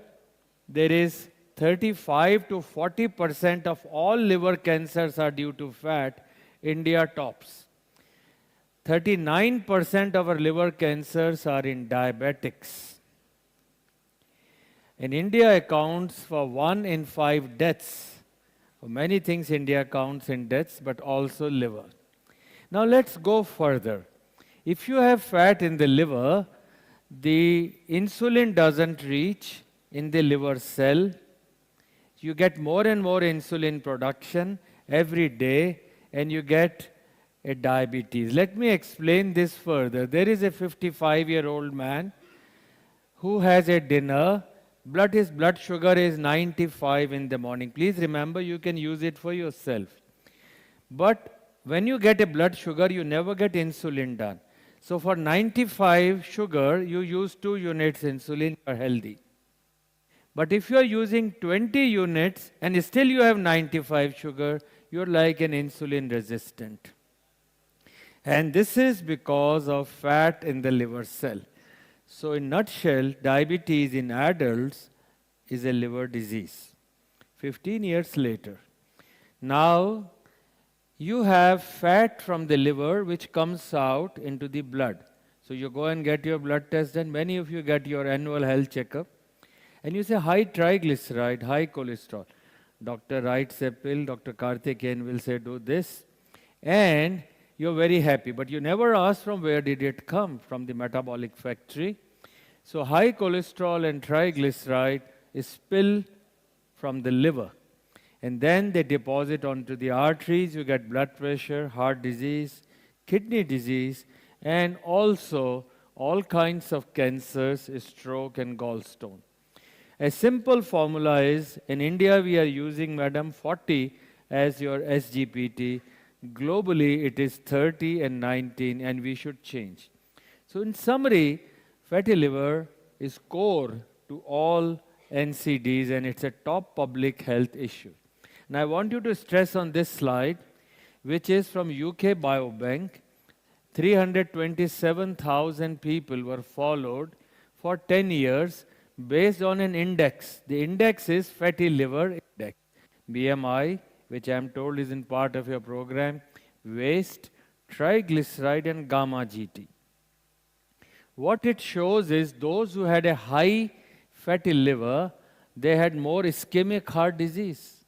there is 35 to 40% of all liver cancers are due to fat, India tops. 39% of our liver cancers are in diabetics. And India accounts for 1 in 5 deaths. For many things, India counts in deaths, but also liver. Now let's go further. If you have fat in the liver, the insulin doesn't reach in the liver cell. You get more and more insulin production every day, and you get a diabetes. Let me explain this further. There is a 55-year-old man who has a dinner. His blood sugar is 95 in the morning. Please remember, you can use it for yourself. But when you get a blood sugar, you never get insulin done. So for 95 sugar, you use 2 units insulin, you are healthy. But if you are using 20 units and still you have 95 sugar, you are like an insulin resistant. And this is because of fat in the liver cell. So in nutshell, diabetes in adults is a liver disease. 15 years later, now you have fat from the liver which comes out into the blood. So you go and get your blood test, and many of you get your annual health checkup, and you say high triglyceride, high cholesterol. Doctor writes a pill, Dr. Karthikeyan will say do this, and you're very happy, but you never ask from where did it come, from the metabolic factory. So high cholesterol and triglyceride is spill from the liver. And then they deposit onto the arteries, you get blood pressure, heart disease, kidney disease, and also all kinds of cancers, stroke and gallstone. A simple formula is, in India we are using, madam, 40 as your SGPT. Globally it is 30 and 19, and we should change. So in summary, fatty liver is core to all NCDs, and it's a top public health issue. And I want you to stress on this slide, which is from UK Biobank. 327,000 people were followed for 10 years based on an index. The index is fatty liver index, BMI, which I am told is in part of your program, waist, triglyceride, and gamma GT. What it shows is those who had a high fatty liver, they had more ischemic heart disease,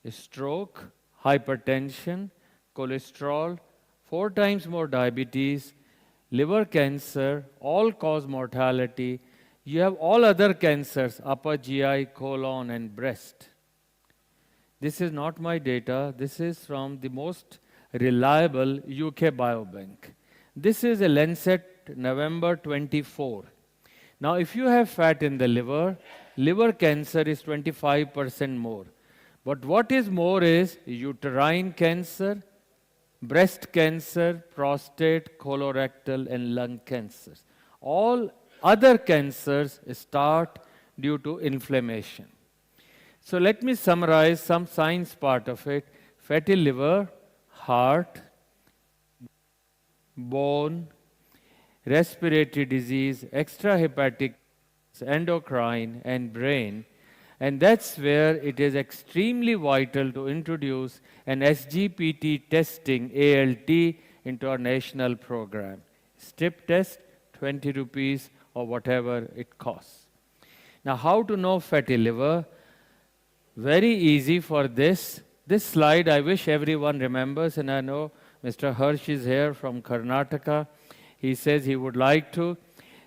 stroke, hypertension, cholesterol, 4 times more diabetes, liver cancer, all-cause mortality. You have all other cancers, upper GI, colon, and breast. This is not my data. This is from the most reliable UK Biobank. This is a Lancet, November 24. Now, if you have fat in the liver, liver cancer is 25% more. But what is more is uterine cancer, breast cancer, prostate, colorectal, and lung cancers. All other cancers start due to inflammation. So let me summarize some science part of it. Fatty liver, heart, bone, respiratory disease, extrahepatic, endocrine, and brain. And that's where it is extremely vital to introduce an SGPT testing, ALT, into our national program. Strip test, 20 rupees or whatever it costs. Now, how to know fatty liver? Very easy for this. This slide I wish everyone remembers, and I know Mr. Hirsch is here from Karnataka. He says he would like to.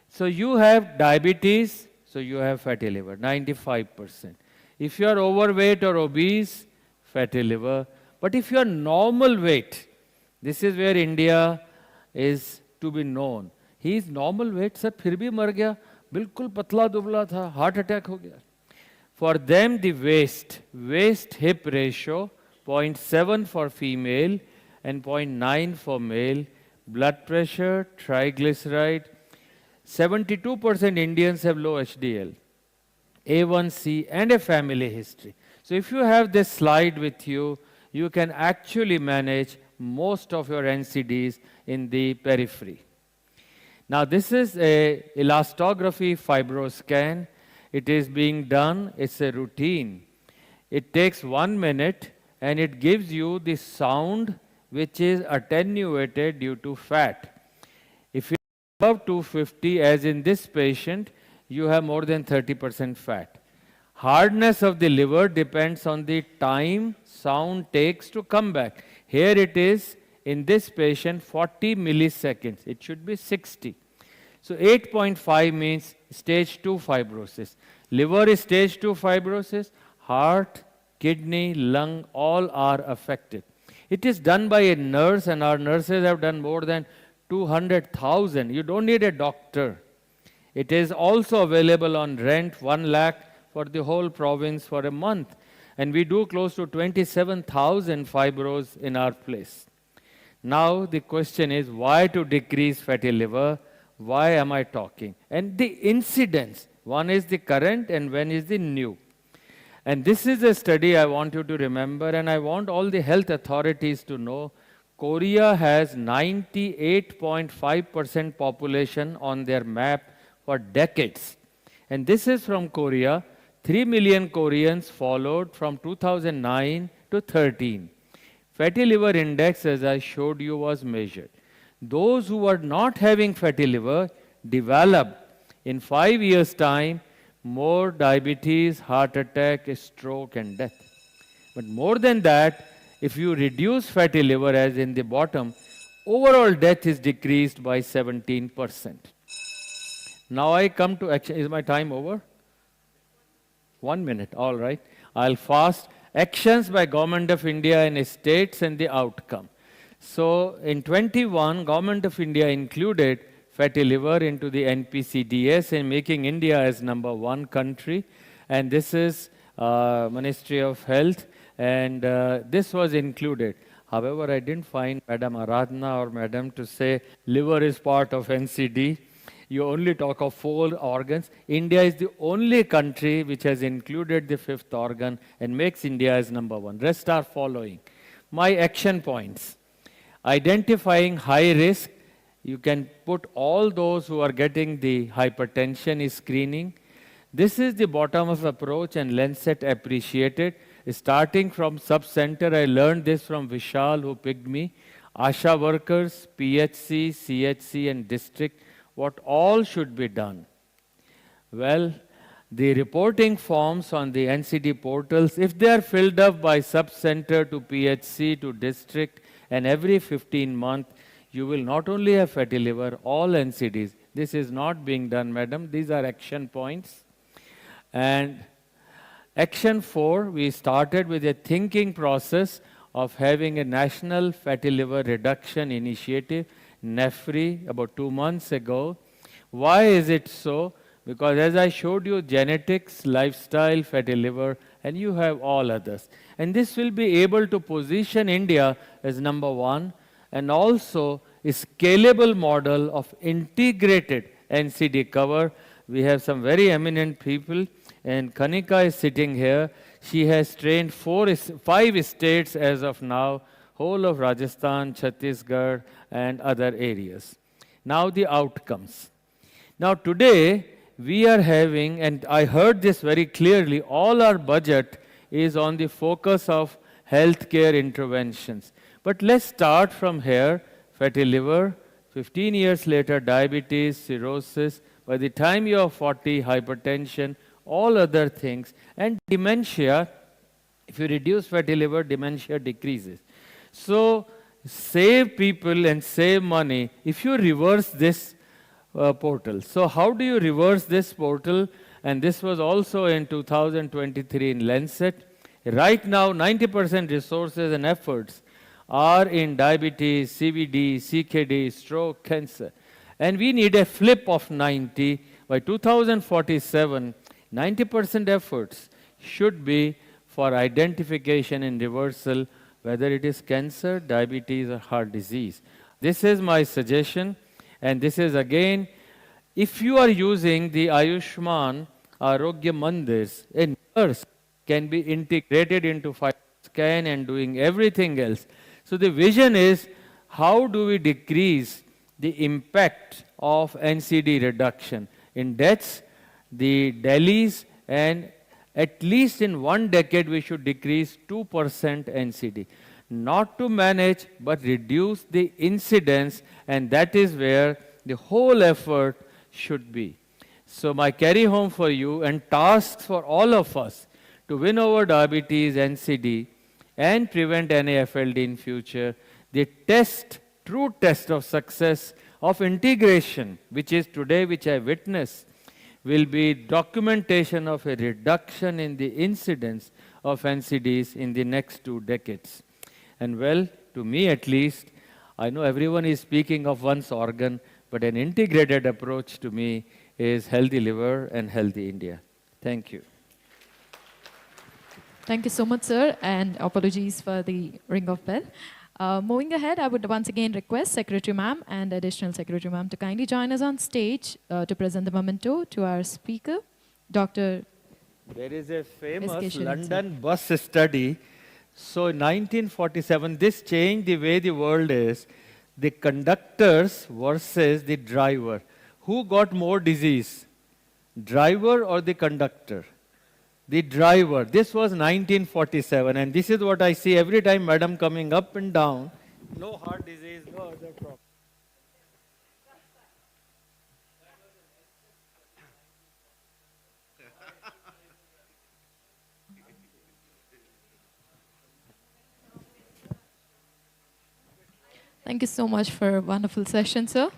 So you have diabetes, so you have fatty liver, 95%. If you are overweight or obese, fatty liver. But if you are normal weight, this is where India is to be known. He is normal weight, sir, फिर भी मर गया, बिल्कुल पतला दुबला था, heart attack हो गया. For them, the waist-hip ratio, 0.7 for female and 0.9 for male. Blood pressure, triglyceride. 72% Indians have low HDL, A1C, and a family history. So if you have this slide with you, you can actually manage most of your NCDs in the periphery. Now this is a elastography fibroscan. It is being done, it's a routine. It takes 1 minute and it gives you the sound which is attenuated due to fat. If you are above 250, as in this patient, you have more than 30% fat. Hardness of the liver depends on the time sound takes to come back. Here it is, in this patient, 40 milliseconds. It should be 60. So 8.5 means stage 2 fibrosis. Liver is stage 2 fibrosis, heart, kidney, lung, all are affected. It is done by a nurse, and our nurses have done more than 200,000. You don't need a doctor. It is also available on rent, 1 lakh for the whole province for a month. And we do close to 27,000 fibros in our place. Now the question is, why to decrease fatty liver? Why am I talking? And the incidence, one is the current and one is the new. And this is a study I want you to remember, and I want all the health authorities to know. Korea has 98.5% population on their map for decades. And this is from Korea. 3 million Koreans followed from 2009 to 13. Fatty liver index, as I showed you, was measured. Those who were not having fatty liver developed in 5 years' time more diabetes, heart attack, stroke, and death. But more than that, if you reduce fatty liver, as in the bottom, overall death is decreased by 17%. Now I come to action. Is my time over? 1 minute, all right. I'll fast. Actions by Government of India and states and the outcome. So in 21, Government of India included fatty liver into the NPCDS and making India as #1 country. And this is Ministry of Health, and this was included. However, I didn't find Madam Aradhana or Madam to say liver is part of NCD. You only talk of 4 organs. India is the only country which has included the 5th organ and makes India as #1. Rest are following. My action points. Identifying high risk. You can put all those who are getting the hypertension is screening. This is the bottom-up approach, and Lancet appreciated. Starting from sub-center, I learned this from Vishal, who picked me. ASHA workers, PHC, CHC, and district, what all should be done? Well, the reporting forms on the NCD portals, if they are filled up by sub-center to PHC to district, and every 15 months, you will not only have fatty liver, all NCDs. This is not being done, madam. These are action points. And action 4, we started with a thinking process of having a national fatty liver reduction initiative, NEFRI, about 2 months ago. Why is it so? Because as I showed you, genetics, lifestyle, fatty liver, and you have all others. And this will be able to position India as #1, and also a scalable model of integrated NCD cover. We have some very eminent people, and Kanika is sitting here. She has trained 5 states as of now, whole of Rajasthan, Chhattisgarh, and other areas. Now the outcomes. Now today, we are having, and I heard this very clearly, all our budget is on the focus of healthcare interventions. But let's start from here. Fatty liver, 15 years later, diabetes, cirrhosis. By the time you are 40, hypertension, all other things. And dementia, if you reduce fatty liver, dementia decreases. So save people and save money if you reverse this portal. So how do you reverse this portal? And this was also in 2023 in Lancet. Right now, 90% resources and efforts are in diabetes, CVD, CKD, stroke, cancer. And we need a flip of 90. by 2047, 90% efforts should be for identification and reversal, whether it is cancer, diabetes, or heart disease. This is my suggestion, and this is again, if you are using the Ayushman Arogya Mandirs, a nurse can be integrated into scan and doing everything else. So the vision is, how do we decrease the impact of NCD reduction in deaths, the Delhi's, and at least in 1 decade we should decrease 2% NCD. Not to manage, but reduce the incidence, and that is where the whole effort should be. So my carry home for you and tasks for all of us to win over diabetes, NCD, and prevent NAFLD in future, the test, true test of success of integration, which is today, which I witness, will be documentation of a reduction in the incidence of NCDs in the next 2 decades. And well, to me at least, I know everyone is speaking of one's organ, but an integrated approach to me is healthy liver and healthy India. Thank you. Thank you so much, sir, and apologies for the ring of bell. Moving ahead, I would once again request Secretary Ma'am and Additional Secretary Ma'am to kindly join us on stage to present the memento to our speaker, Dr. There is a famous Education, London bus study. So in 1947, this changed the way the world is. The conductors versus the driver. Who got more disease? Driver or the conductor? The driver. This was 1947, and this is what I see every time, madam, coming up and down. No heart disease, no other problem. Thank you so much for a wonderful session, sir.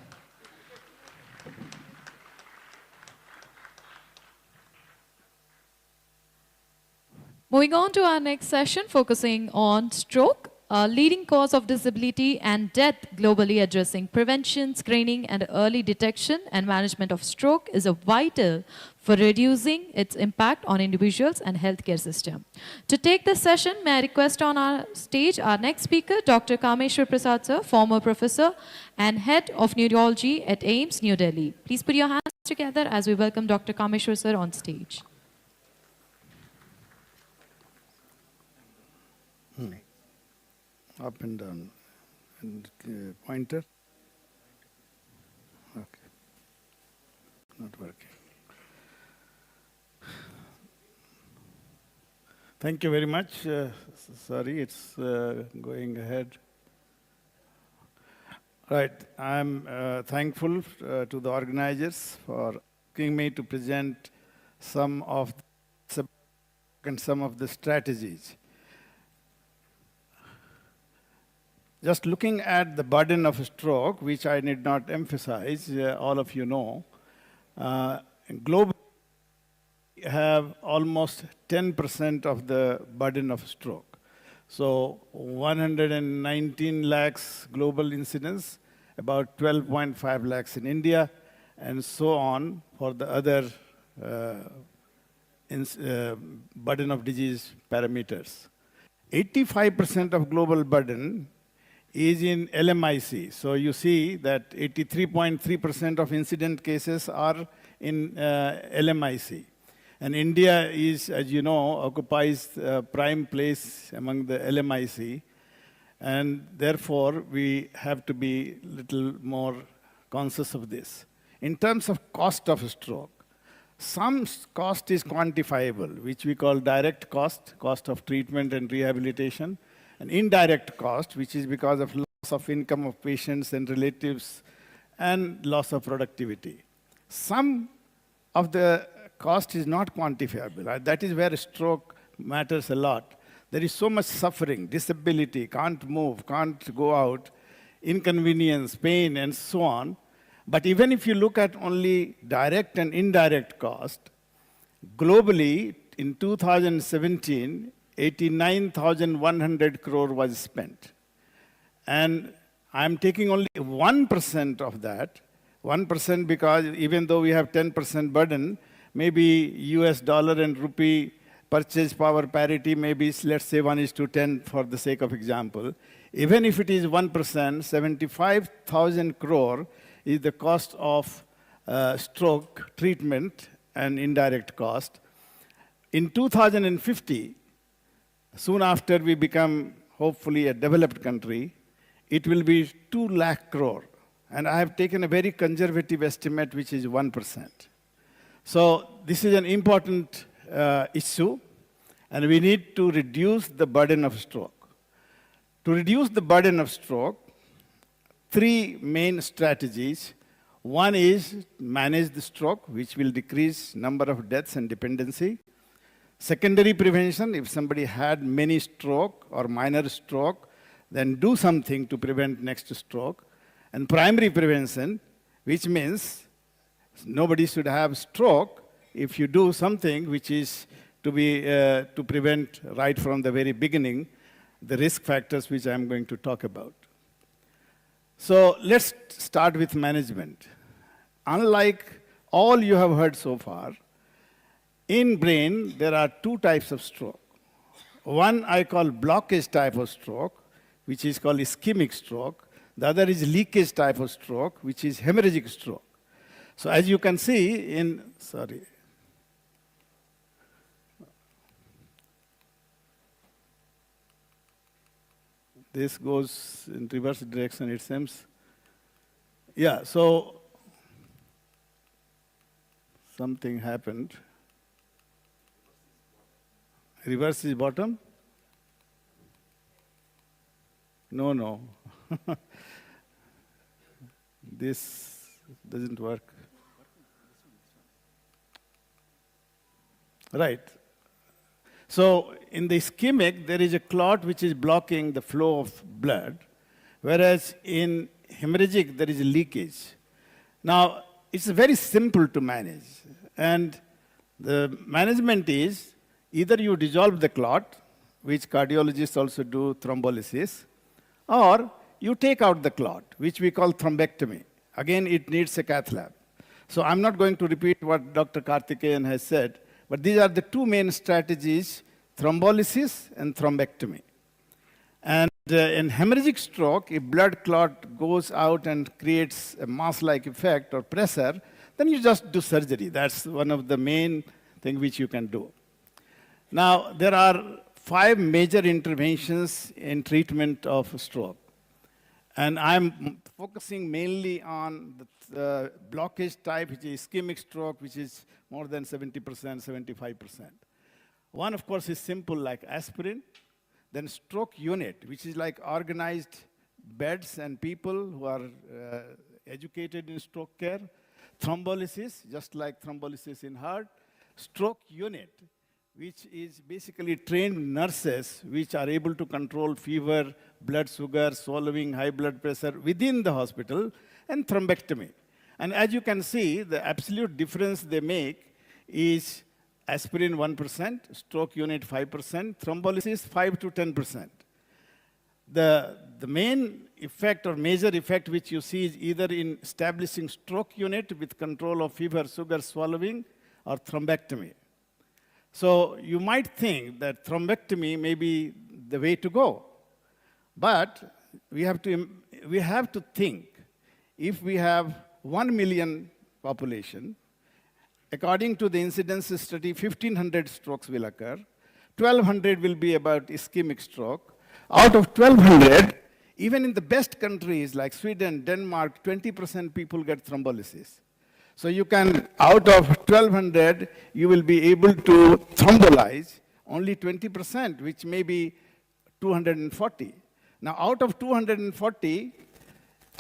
Moving on to our next session, focusing on stroke, a leading cause of disability and death globally. Addressing prevention, screening, and early detection and management of stroke is a vital for reducing its impact on individuals and healthcare system. To take this session, may I request on our stage our next speaker, Dr. Kameshwar Prasad sir, former professor and head of neurology at AIMS, New Delhi. Please put your hands together as we welcome Dr. Kameshwar sir on stage. Up and down, and pointer. Okay, not working. Thank you very much. Sorry, it's going ahead. Right, I'm thankful to the organizers for asking me to present some of the strategies. Just looking at the burden of stroke, which I need not emphasize, all of you know, globally we have almost 10% of the burden of stroke. So 119 lakhs global incidence, about 12.5 lakhs in India, and so on for the other burden of disease parameters. 85% of global burden is in LMIC. So you see that 83.3% of incident cases are in LMIC. And India is, as you know, occupies a prime place among the LMIC. And therefore, we have to be a little more conscious of this. In terms of cost of stroke, some cost is quantifiable, which we call direct cost, cost of treatment and rehabilitation. An indirect cost, which is because of loss of income of patients and relatives and loss of productivity. Some of the cost is not quantifiable. That is where stroke matters a lot. There is so much suffering, disability, can't move, can't go out, inconvenience, pain, and so on. But even if you look at only direct and indirect cost, globally in 2017, 89,100 crore was spent. And I'm taking only 1% of that, 1% because even though we have 10% burden, maybe US dollar and rupee purchase power parity maybe, let's say 1:10 for the sake of example. Even if it is 1%, 75,000 crore is the cost of stroke treatment and indirect cost. In 2050, soon after we become hopefully a developed country, it will be 2 lakh crore. And I have taken a very conservative estimate, which is 1%. So this is an important issue, and we need to reduce the burden of stroke. To reduce the burden of stroke, 3 main strategies. One is manage the stroke, which will decrease number of deaths and dependency. Secondary prevention, if somebody had many stroke or minor stroke, then do something to prevent next stroke. And primary prevention, which means nobody should have stroke if you do something which is to prevent right from the very beginning the risk factors which I'm going to talk about. So let's start with management. Unlike all you have heard so far, in brain there are 2 types of stroke. One I call blockage type of stroke, which is called ischemic stroke. The other is leakage type of stroke, which is hemorrhagic stroke. So as you can see this goes in reverse direction, it seems. Yeah, so something happened. Reverse is bottom? No. This doesn't work. Right. So in the ischemic, there is a clot which is blocking the flow of blood, whereas in hemorrhagic, there is a leakage. Now, it's very simple to manage. And the management is either you dissolve the clot, which cardiologists also do thrombolysis, or you take out the clot, which we call thrombectomy. Again, it needs a cath lab. So I'm not going to repeat what Dr. Karthikeyan has said, but these are the 2 main strategies, thrombolysis and thrombectomy. And in hemorrhagic stroke, if blood clot goes out and creates a mass-like effect or pressure, then you just do surgery. That's one of the main things which you can do. Now, there are 5 major interventions in treatment of stroke. And I'm focusing mainly on the blockage type, which is ischemic stroke, which is more than 70%, 75%. One, of course, is simple, like aspirin. Then stroke unit, which is like organized beds and people who are educated in stroke care. Thrombolysis, just like thrombolysis in heart. Stroke unit, which is basically trained nurses which are able to control fever, blood sugar, swallowing, high blood pressure within the hospital, and thrombectomy. And as you can see, the absolute difference they make is aspirin 1%, stroke unit 5%, thrombolysis 5 to 10%. The main effect or major effect which you see is either in establishing stroke unit with control of fever, sugar, swallowing, or thrombectomy. So you might think that thrombectomy may be the way to go. But we have to think, if we have 1 million population, according to the incidence study, 1,500 strokes will occur. 1,200 will be about ischemic stroke. Out of 1,200, even in the best countries like Sweden, Denmark, 20% people get thrombolysis. So you can, out of 1,200, you will be able to thrombolize only 20%, which may be 240. Now, out of 240,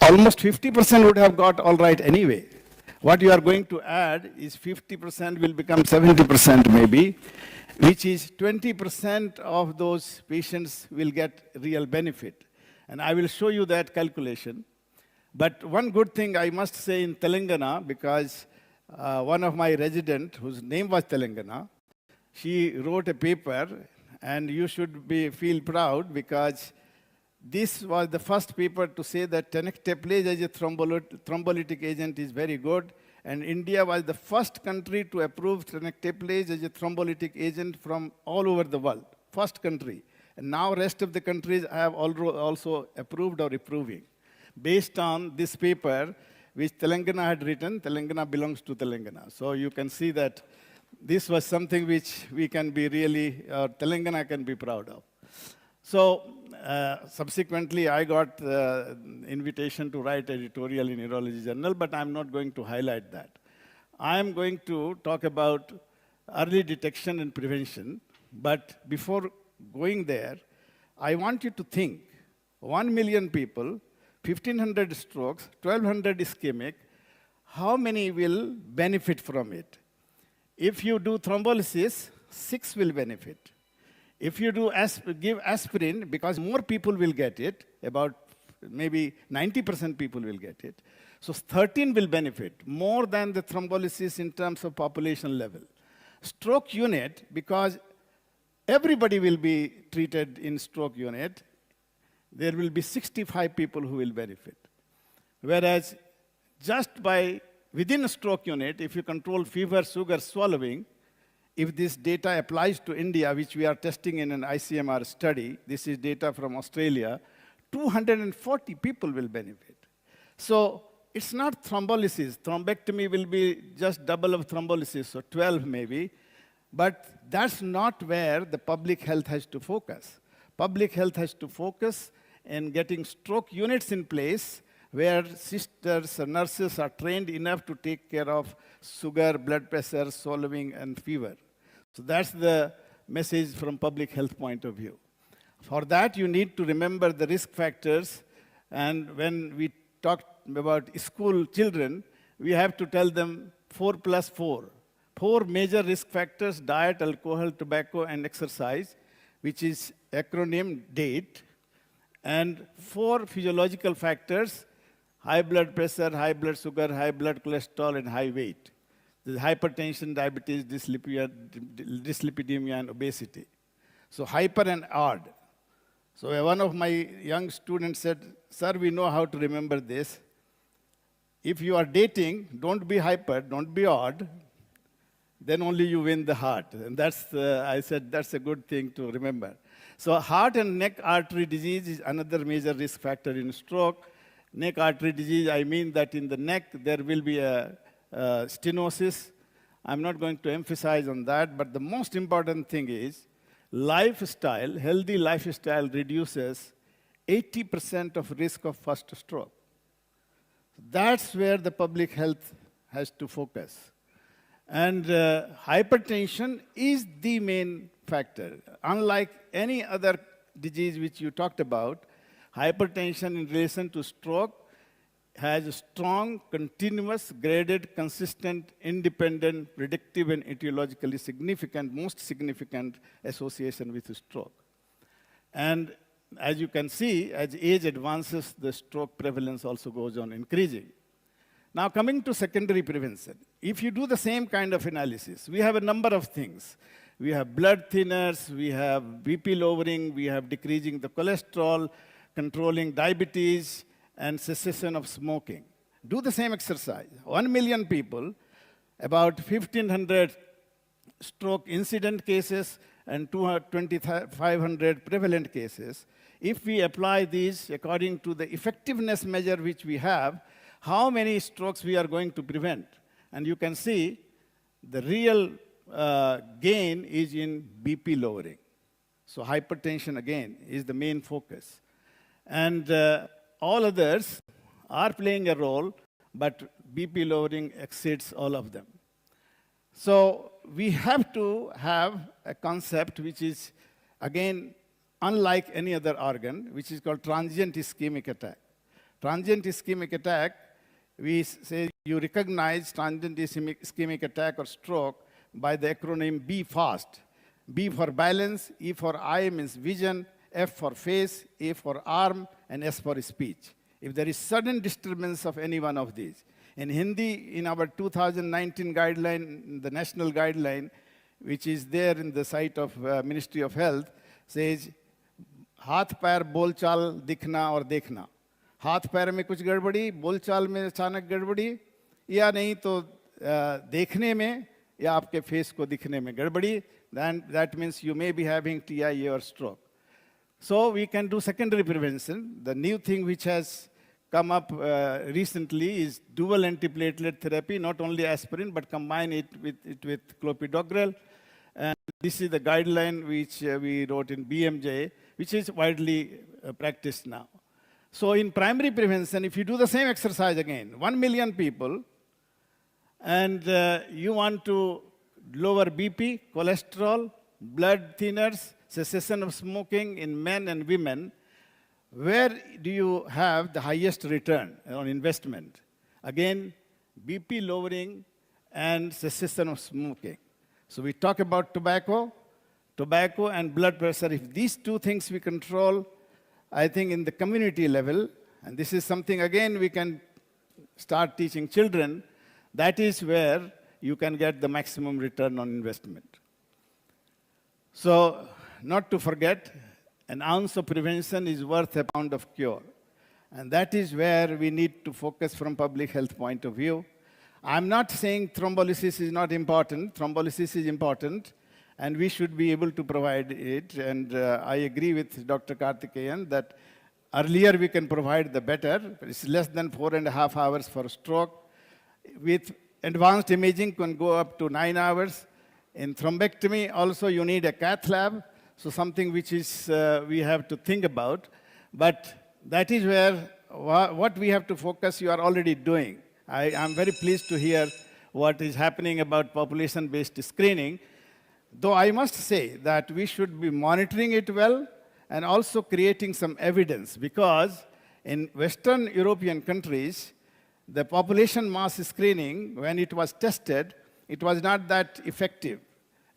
almost 50% would have got all right anyway. What you are going to add is 50% will become 70% maybe, which is 20% of those patients will get real benefit. And I will show you that calculation. But one good thing I must say in Telangana, because one of my residents, whose name was Telangana, she wrote a paper, and you should feel proud because This was the first paper to say that tenecteplase as a thrombolytic agent is very good, and India was the first country to approve tenecteplase as a thrombolytic agent from all over the world, first country. And now rest of the countries have also approved or approving. Based on this paper, which Telangana had written, Telangana belongs to Telangana. So you can see that this was something which we can be really, Telangana can be proud of. So subsequently, I got the invitation to write editorial in Neurology Journal, but I'm not going to highlight that. I'm going to talk about early detection and prevention, but before going there, I want you to think, 1 million people, 1,500 strokes, 1,200 ischemic, how many will benefit from it? If you do thrombolysis, 6 will benefit. If you do give aspirin, because more people will get it, about maybe 90% people will get it, so 13 will benefit, more than the thrombolysis in terms of population level. Stroke unit, because everybody will be treated in stroke unit, there will be 65 people who will benefit. Whereas just by within a stroke unit, if you control fever, sugar, swallowing, if this data applies to India, which we are testing in an ICMR study, this is data from Australia, 240 people will benefit. So it's not thrombolysis. Thrombectomy will be just double of thrombolysis, so 12 maybe. But that's not where the public health has to focus. Public health has to focus in getting stroke units in place where sisters and nurses are trained enough to take care of sugar, blood pressure, swallowing, and fever. So that's the message from public health point of view. For that, you need to remember the risk factors. And when we talk about school children, we have to tell them 4+4. 4 major risk factors: diet, alcohol, tobacco, and exercise, which is acronym DATE. And 4 physiological factors: high blood pressure, high blood sugar, high blood cholesterol, and high weight. There's hypertension, diabetes, dyslipidemia, and obesity. So hyper and odd. So one of my young students said, "Sir, we know how to remember this. If you are dating, don't be hyper, don't be odd. Then only you win the heart." And I said, that's a good thing to remember. So heart and neck artery disease is another major risk factor in stroke. Neck artery disease, I mean that in the neck there will be a stenosis. I'm not going to emphasize on that, but the most important thing is lifestyle, healthy lifestyle reduces 80% of risk of first stroke. That's where the public health has to focus. And hypertension is the main factor. Unlike any other disease which you talked about, hypertension in relation to stroke has a strong, continuous, graded, consistent, independent, predictive, and etiologically significant, most significant association with stroke. And as you can see, as age advances, the stroke prevalence also goes on increasing. Now, coming to secondary prevention, if you do the same kind of analysis, we have a number of things. We have blood thinners, we have BP lowering, we have decreasing the cholesterol, controlling diabetes, and cessation of smoking. Do the same exercise. 1 million people, about 1,500 stroke incident cases, and 2,500 prevalent cases. If we apply these according to the effectiveness measure which we have, how many strokes we are going to prevent. And you can see the real gain is in BP lowering. So hypertension, again, is the main focus. And all others are playing a role, but BP lowering exceeds all of them. So we have to have a concept which is, again, unlike any other organ, which is called transient ischemic attack. Transient ischemic attack, we say you recognize transient ischemic attack or stroke by the acronym B FAST. B for balance, E for eye means vision, F for face, A for arm, and S for speech. If there is sudden disturbance of any one of these. In Hindi, in our 2019 guideline, the national guideline, which is there in the site of Ministry of Health, says हाथ पैर बोलचाल दिखना और देखना, हाथ पैर में कुछ गड़बड़ी, बोलचाल में अचानक गड़बड़ी, या नहीं तो देखने में या आपके फेस को दिखने में गड़बड़ी, then that means you may be having TIA or stroke. So we can do secondary prevention. The new thing which has come up recently is dual antiplatelet therapy, not only aspirin, but combine it with clopidogrel. And this is the guideline which we wrote in BMJ, which is widely practiced now. So in primary prevention, if you do the same exercise again, 1 million people, and you want to lower BP, cholesterol, blood thinners, cessation of smoking in men and women, where do you have the highest return on investment? Again, BP lowering and cessation of smoking. So we talk about tobacco and blood pressure. If these two things we control, I think in the community level, and this is something again we can start teaching children, that is where you can get the maximum return on investment. So, not to forget, an ounce of prevention is worth a pound of cure. And that is where we need to focus from public health point of view. I'm not saying thrombolysis is not important. Thrombolysis is important, and we should be able to provide it. And I agree with Dr. Karthikeyan that earlier we can provide, the better. It's less than 4.5 hours for stroke. With advanced imaging, can go up to 9 hours. In thrombectomy, also you need a cath lab, so something which is we have to think about. But that is where what we have to focus, you are already doing. I am very pleased to hear what is happening about population-based screening, though I must say that we should be monitoring it well and also creating some evidence, because in Western European countries, the population mass screening, when it was tested, it was not that effective.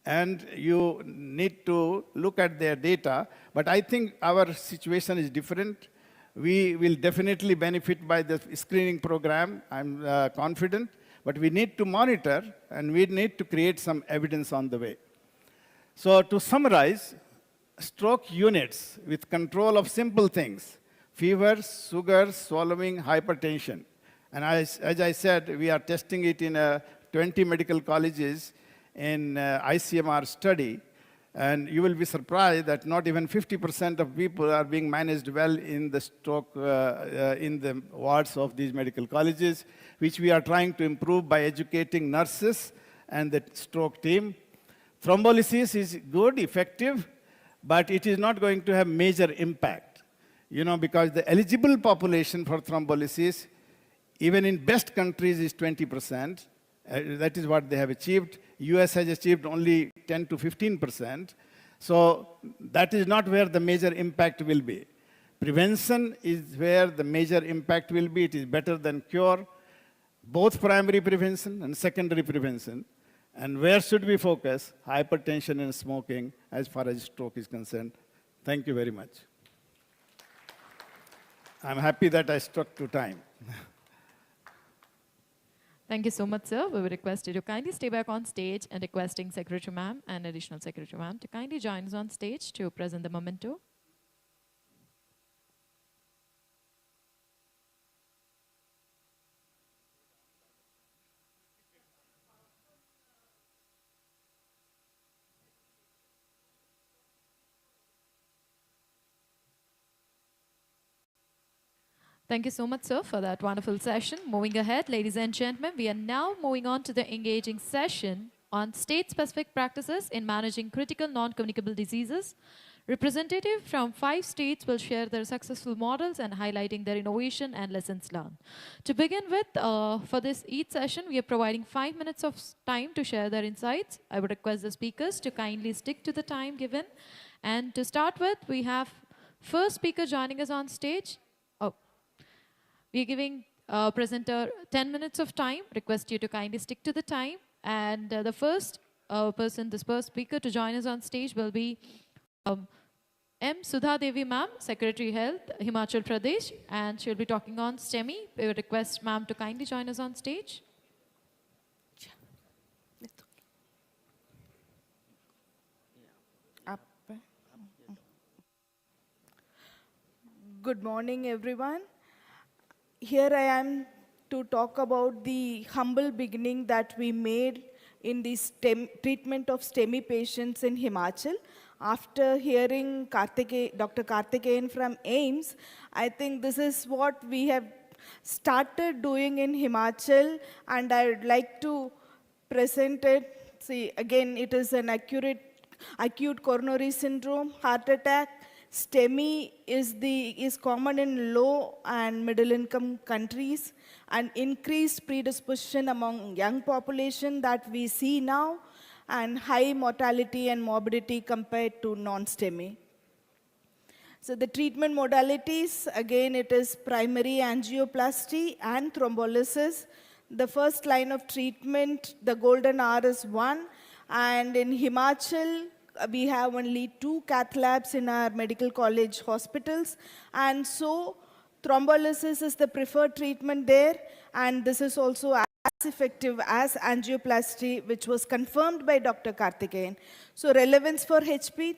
And you need to look at their data. But I think our situation is different. We will definitely benefit by the screening program, I'm confident. But we need to monitor, and we need to create some evidence on the way. So to summarize, stroke units with control of simple things: fever, sugar, swallowing, hypertension. And as I said, we are testing it in 20 medical colleges in ICMR study. And you will be surprised that not even 50% of people are being managed well in the stroke, in the wards of these medical colleges, which we are trying to improve by educating nurses and the stroke team. Thrombolysis is good, effective, but it is not going to have major impact. You know, because the eligible population for thrombolysis, even in best countries, is 20%. That is what they have achieved. US has achieved only 10 to 15%. So that is not where the major impact will be. Prevention is where the major impact will be. It is better than cure, both primary prevention and secondary prevention. And where should we focus? Hypertension and smoking, as far as stroke is concerned. Thank you very much. I'm happy that I stuck to time. Thank you so much, sir. We will request you to kindly stay back on stage, and requesting Secretary Ma'am and Additional Secretary Ma'am to kindly join us on stage to present the memento. Thank you so much, sir, for that wonderful session. Moving ahead, ladies and gentlemen, we are now moving on to the engaging session on state-specific practices in managing critical non-communicable diseases. Representatives from 5 states will share their successful models and highlighting their innovation and lessons learned. To begin with, for this each session, we are providing 5 minutes of time to share their insights. I would request the speakers to kindly stick to the time given. And to start with, we have first speaker joining us on stage. We are giving presenter 10 minutes of time. Request you to kindly stick to the time. And the first first speaker to join us on stage will be M. Sudha Devi ma'am, Secretary Health, Himachal Pradesh, and she'll be talking on STEMI. We would request ma'am to kindly join us on stage. Good morning, everyone. Here I am to talk about the humble beginning that we made in the treatment of STEMI patients in Himachal. After hearing Dr. Karthikeyan from AIMS, I think this is what we have started doing in Himachal, and I would like to present it. See, again, it is an acute coronary syndrome, heart attack. STEMI is common in low and middle income countries, and increased predisposition among young population that we see now, and high mortality and morbidity compared to non-STEMI. So the treatment modalities, again, it is primary angioplasty and thrombolysis. The first line of treatment, the golden hour is 1, and in Himachal, we have only 2 cath labs in our medical college hospitals, and so thrombolysis is the preferred treatment there, and this is also as effective as angioplasty, which was confirmed by Dr. Karthikeyan. So relevance for HP,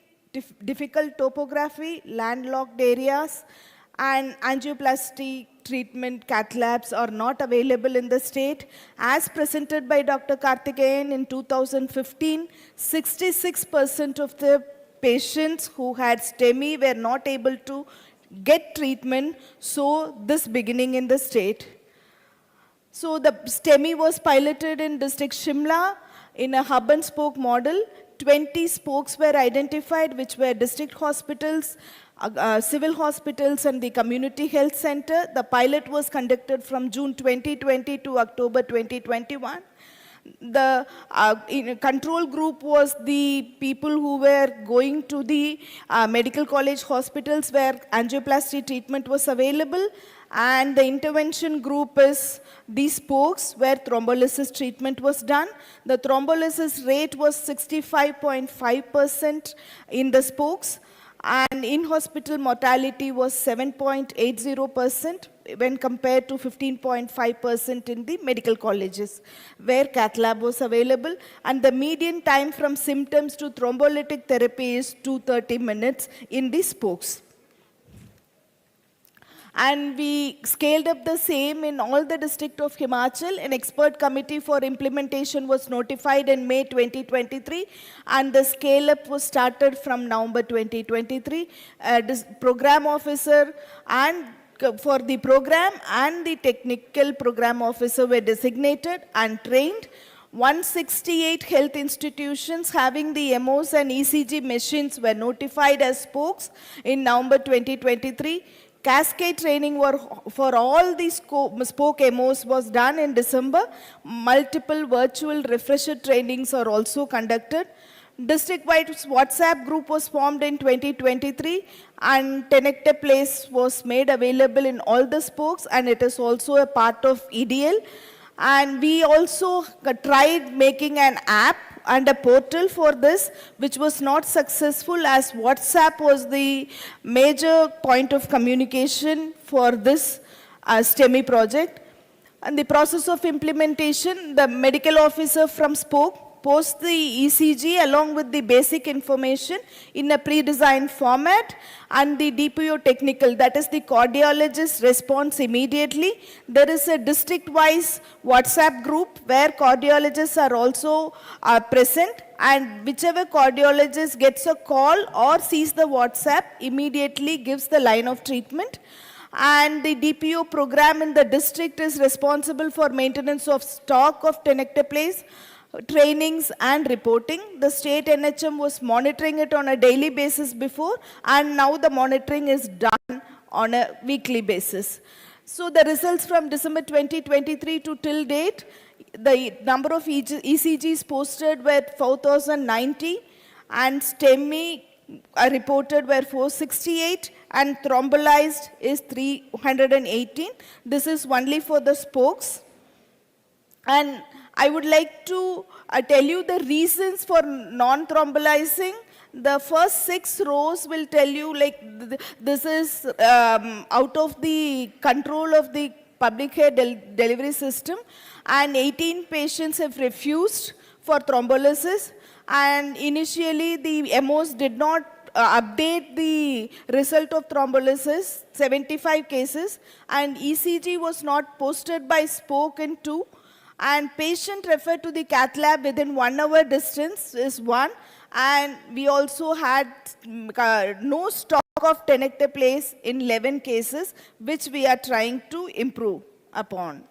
difficult topography, landlocked areas, and angioplasty treatment cath labs are not available in the state. As presented by Dr. Karthikeyan in 2015, 66% of the patients who had STEMI were not able to get treatment, so this beginning in the state. So the STEMI was piloted in district Shimla in a hub and spoke model. 20 spokes were identified, which were district hospitals, civil hospitals, and the community health center. The pilot was conducted from June 2020 to October 2021. The control group was the people who were going to the medical college hospitals where angioplasty treatment was available, and the intervention group is these spokes where thrombolysis treatment was done. The thrombolysis rate was 65.5% in the spokes, and in-hospital mortality was 7.80% when compared to 15.5% in the medical colleges where cath lab was available, and the median time from symptoms to thrombolytic therapy is 230 minutes in the spokes. And we scaled up the same in all the district of Himachal. An expert committee for implementation was notified in May 2023, and the scale-up was started from November 2023. This program officer and for the program and the technical program officer were designated and trained. 168 health institutions having the MOs and ECG machines were notified as spokes in November 2023. Cascade training for all these spoke MOs was done in December. Multiple virtual refresher trainings are also conducted. District-wide WhatsApp group was formed in 2023, and 10 hectare place was made available in all the spokes, and it is also a part of EDL. And we also tried making an app and a portal for this, which was not successful as WhatsApp was the major point of communication for this STEMI project. And the process of implementation, the medical officer from spoke post the ECG along with the basic information in a pre-designed format, and the DPO technical, that is the cardiologist, responds immediately. There is a district-wise WhatsApp group where cardiologists are also present, and whichever cardiologist gets a call or sees the WhatsApp immediately gives the line of treatment. And the DPO program in the district is responsible for maintenance of stock of 10 hectare place, trainings and reporting. The state NHM was monitoring it on a daily basis before, and now the monitoring is done on a weekly basis. So the results from December 2023 to till date, the number of ECGs posted were 4,090, and STEMI reported were 468, and thrombolized is 318. This is only for the spokes. And I would like to tell you the reasons for non-thrombolizing. The first 6 rows will tell you this is out of the control of the public care delivery system, and 18 patients have refused for thrombolysis, and initially the MOs did not update the result of thrombolysis, 75 cases, and ECG was not posted by spoke in 2, and patient referred to the cath lab within 1 hour distance is 1, and we also had no stock of tenecteplase in 11 cases, which we are trying to improve upon.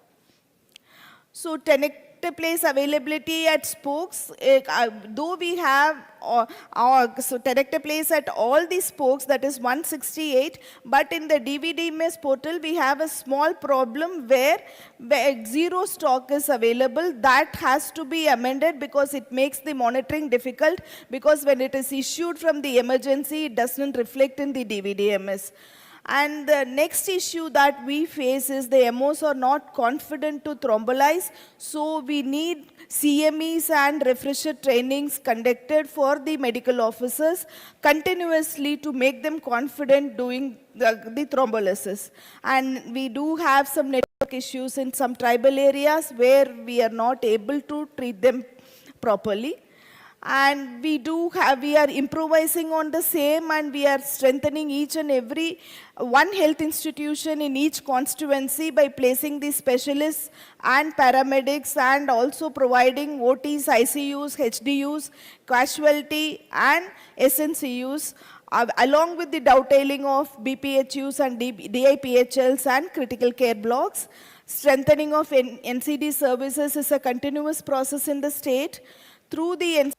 So tenecteplase availability at spokes, though we have so tenecteplase at all the spokes, that is 168, but in the DVDMS portal we have a small problem where zero stock is available. That has to be amended because it makes the monitoring difficult, because when it is issued from the emergency, it doesn't reflect in the DVDMS. And the next issue that we face is the MOs are not confident to thrombolyze, so we need CMEs and refresher trainings conducted for the medical officers continuously to make them confident doing the thrombolysis. And we do have some network issues in some tribal areas where we are not able to treat them properly. And we are improvising on the same, and we are strengthening each and every one health institution in each constituency by placing the specialists and paramedics, and also providing OTs, ICUs, HDUs, casualty and SNCUs, along with the dovetailing of BPHUs and DIPHLs and critical care blocks. Strengthening of NCD services is a continuous process in the state. Through the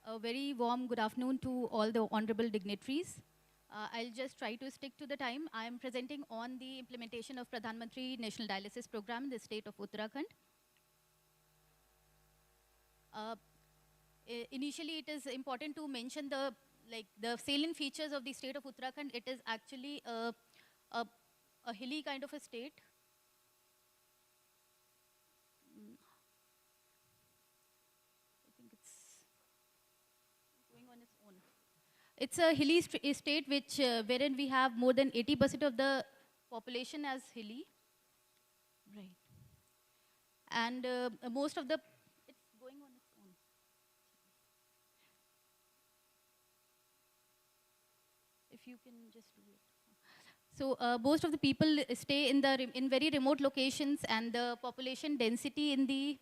A very warm good afternoon to all the honorable dignitaries. I'll just try to stick to the time. I am presenting on the implementation of Pradhan Mantri National Dialysis Program in the state of Uttarakhand. Initially, it is important to mention the salient features of the state of Uttarakhand. It is actually a hilly kind of a state. It's a hilly state which, wherein we have more than 80% of the population as hilly. Right. And most of the, it's going on its own. If you can just do it. So most of the people stay in very remote locations, and the population density in the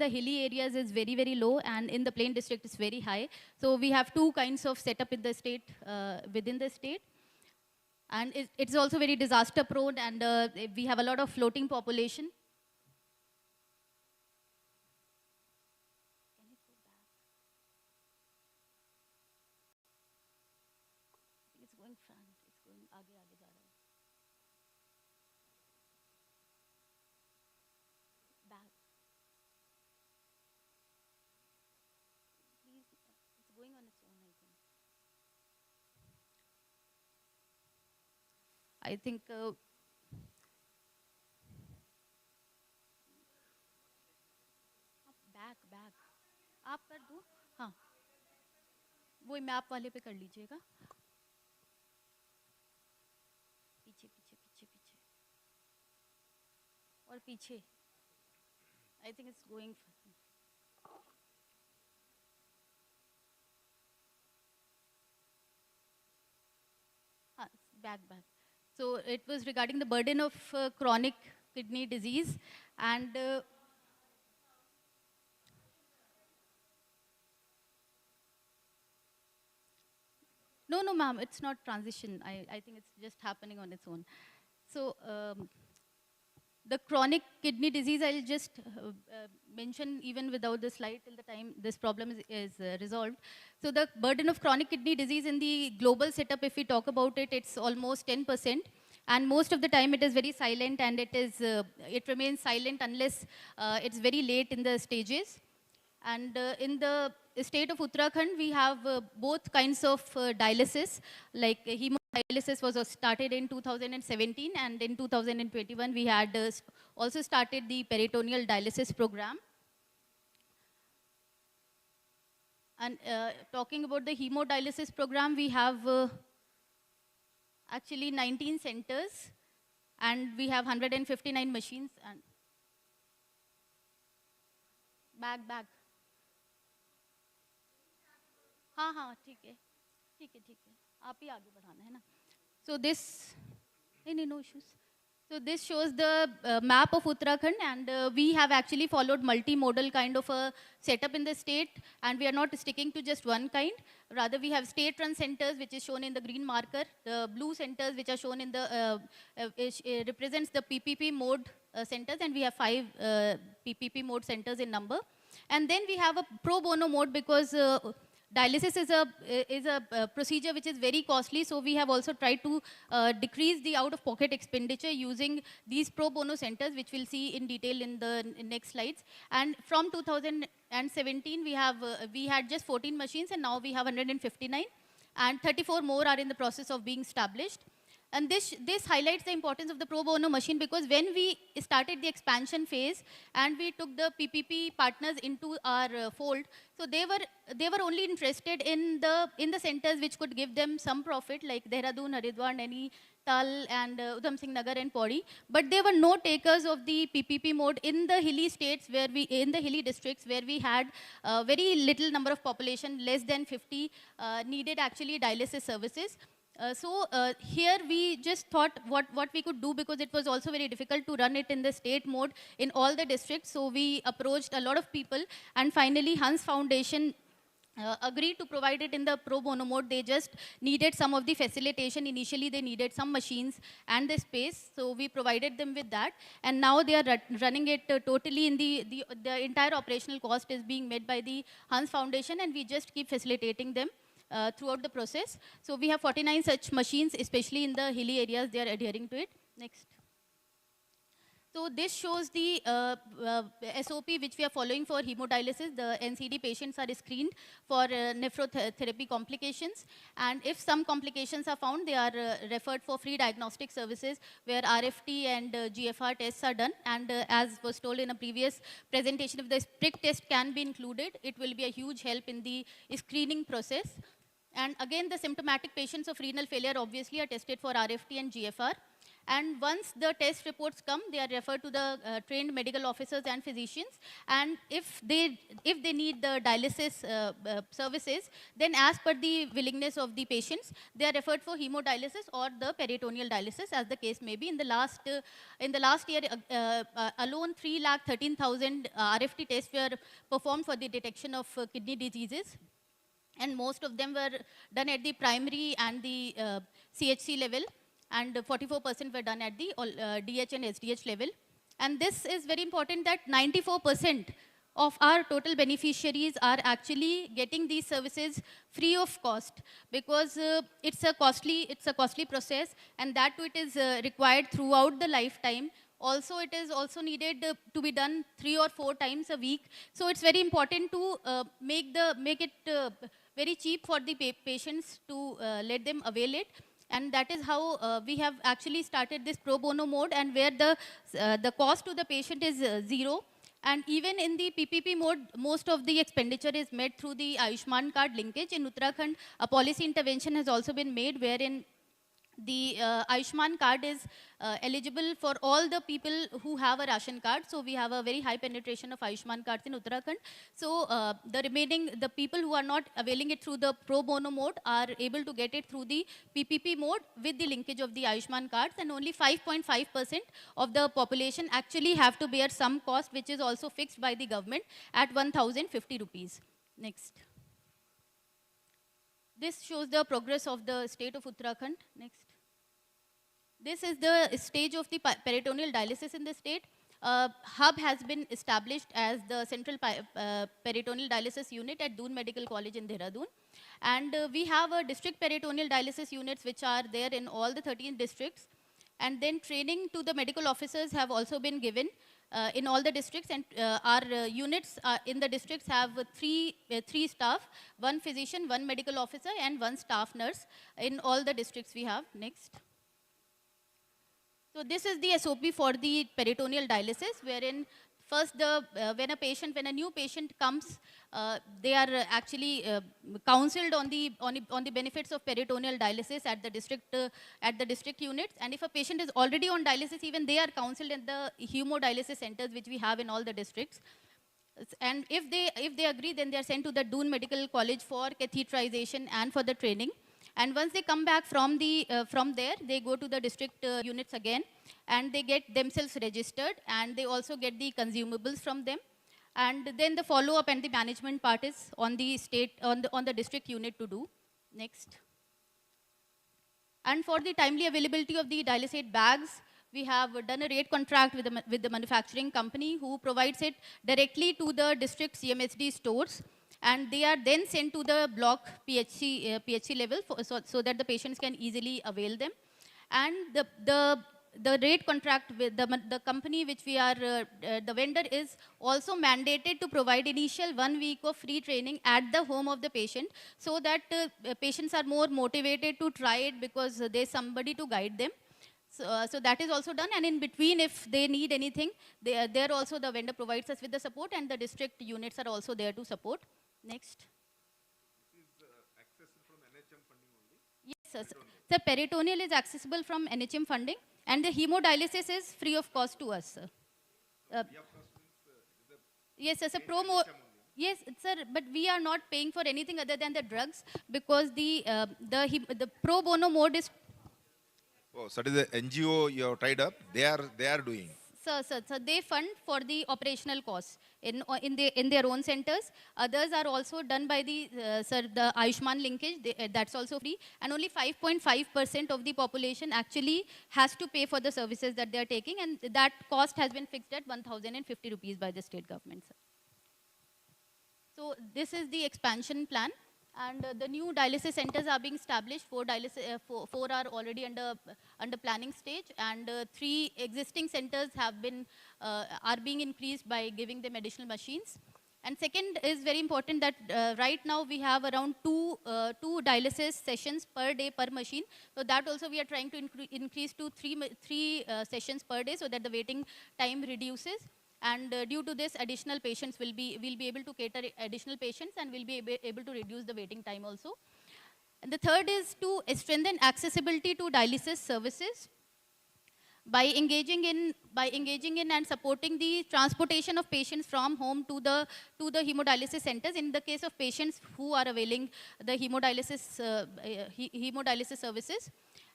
hilly areas is very, very low, and in the plain district is very high. So we have two kinds of setup in the state, within the state. And it's also very disaster prone, and we have a lot of floating population. Can it go back? I think it's going front. It's going aage ja raha hai. Back. Please, it's going on its own, I think. Back आप कर दो, हाँ वो map वाले पे कर लीजिएगा, पीछे पीछे पीछे पीछे और पीछे. I think it's going. Back. So it was regarding the burden of chronic kidney disease, and no, ma'am, it's not transition. I think it's just happening on its own. So the chronic kidney disease, I'll just mention even without the slide till the time this problem is resolved. So the burden of chronic kidney disease in the global setup, if we talk about it, it's almost 10%. And most of the time it is very silent, and it remains silent unless it's very late in the stages. And in the state of Uttarakhand, we have both kinds of dialysis, like hemodialysis hemodialysis was started in 2017, and in 2021 we had also started the peritoneal dialysis program. And talking about the hemodialysis program, we have actually 19 centers, and we have 159 machines. And bag. हाँ ठीक है आप ही आगे बढ़ाना है ना. So this no issues. So this shows the map of Uttarakhand, and we have actually followed multimodal kind of a setup in the state, and we are not sticking to just one kind. Rather, we have state-run centers, which is shown in the green marker. The blue centers, which are shown in the represents the PPP mode centers, and we have 5 PPP mode centers in number. And then we have a pro bono mode, because dialysis is a procedure which is very costly, so we have also tried to decrease the out-of-pocket expenditure using these pro bono centers, which we'll see in detail in the next slides. And from 2017, we had just 14 machines, and now we have 159, and 34 more are in the process of being established. And this highlights the importance of the pro bono machine, because when we started the expansion phase and we took the PPP partners into our fold, so they were only interested in the centers which could give them some profit, like Dehradun, Haridwar, Naini, Tal, and Udham Singh Nagar and Pauri. But there were no takers of the PPP mode in the hilly states, in the hilly districts where we had very little number of population, less than 50, needed actually dialysis services. So here we just thought what we could do, because it was also very difficult to run it in the state mode in all the districts. So we approached a lot of people, and finally Hans Foundation agreed to provide it in the pro bono mode. They just needed some of the facilitation. Initially they needed some machines and the space, so we provided them with that. And now they are running it totally in the entire operational cost is being made by the Hans Foundation, and we just keep facilitating them throughout the process. So we have 49 such machines, especially in the hilly areas. They are adhering to it. Next. So this shows the SOP which we are following for hemodialysis. The NCD patients are screened for nephrotherapy complications, and if some complications are found, they are referred for free diagnostic services where RFT and GFR tests are done. And as was told in a previous presentation, if the prick test can be included, it will be a huge help in the screening process. And again, the symptomatic patients of renal failure obviously are tested for RFT and GFR. And once the test reports come, they are referred to the trained medical officers and physicians. And if they need the dialysis services, then as per the willingness of the patients, they are referred for hemodialysis or the peritoneal dialysis, as the case may be. In the last year alone, 313,000 RFT tests were performed for the detection of kidney diseases. And most of them were done at the primary and the CHC level, and 44% were done at the DH and SDH level. And this is very important, that 94% of our total beneficiaries are actually getting these services free of cost, because it's a costly process, and that too it is required throughout the lifetime. Also, it is also needed to be done 3 or 4 times a week. So it's very important to make it very cheap for the patients to let them avail it. And that is how we have actually started this pro bono mode, and where the cost to the patient is zero. And even in the PPP mode, most of the expenditure is made through the Ayushman card linkage. In Uttarakhand, a policy intervention has also been made, wherein the Ayushman card is eligible for all the people who have a ration card. So we have a very high penetration of Ayushman cards in Uttarakhand. So the people who are not availing it through the pro bono mode are able to get it through the PPP mode with the linkage of the Ayushman cards. And only 5.5% of the population actually have to bear some cost, which is also fixed by the government at 1,050 rupees. Next. This shows the progress of the state of Uttarakhand. Next. This is the stage of the peritoneal dialysis in the state. Hub has been established as the central peritoneal dialysis unit at Doon Medical College in Dehradun. And we have a district peritoneal dialysis units which are there in all the 13 districts. And then training to the medical officers have also been given. in all the districts, and our units in the districts have three staff, one physician, one medical officer, and one staff nurse. In all the districts we have. Next. So this is the SOP for the peritoneal dialysis, wherein first when a new patient comes, they are actually counseled on the benefits of peritoneal dialysis at the district units. And if a patient is already on dialysis, even they are counseled at the hemodialysis centers which we have in all the districts. And if they agree, then they are sent to the Doon Medical College for catheterization and for the training. And once they come back from there, they go to the district units again, and they get themselves registered, and they also get the consumables from them. And then the follow-up and the management part is on the district unit to do. Next. And for the timely availability of the dialysate bags, we have done a rate contract with the manufacturing company who provides it directly to the district CMSD stores. And they are then sent to the block PHC level so that the patients can easily avail them. And the rate contract with the company which we are, the vendor is also mandated to provide initial 1 week of free training at the home of the patient, so that patients are more motivated to try it because there's somebody to guide them. So that is also done, and in between, if they need anything, there also the vendor provides us with the support, and the district units are also there to support. Next. Is accessible from NHM funding only? Yes, sir. The peritoneal is accessible from NHM funding, and the hemodialysis is free of cost to us, sir. Yes, as a promo. Yes, sir, but we are not paying for anything other than the drugs, because the pro bono mode is. Oh, so that is the NGO you have tied up. They are doing. Sir, they fund for the operational costs in their own centers. Others are also done by the Ayushman linkage. That's also free, and only 5.5% of the population actually has to pay for the services that they are taking, and that cost has been fixed at 1,050 rupees by the state government, sir. So this is the expansion plan. And the new dialysis centers are being established. Four are already under planning stage, and 3 existing centers are being increased by giving them additional machines. And second is very important that right now we have around two dialysis sessions per day per machine. So that also we are trying to increase to three sessions per day, so that the waiting time reduces. And due to this, additional patients we'll be able to cater additional patients, and we'll be able to reduce the waiting time also. And the third is to strengthen accessibility to dialysis services by engaging in and supporting the transportation of patients from home to the hemodialysis centers in the case of patients who are availing the hemodialysis services.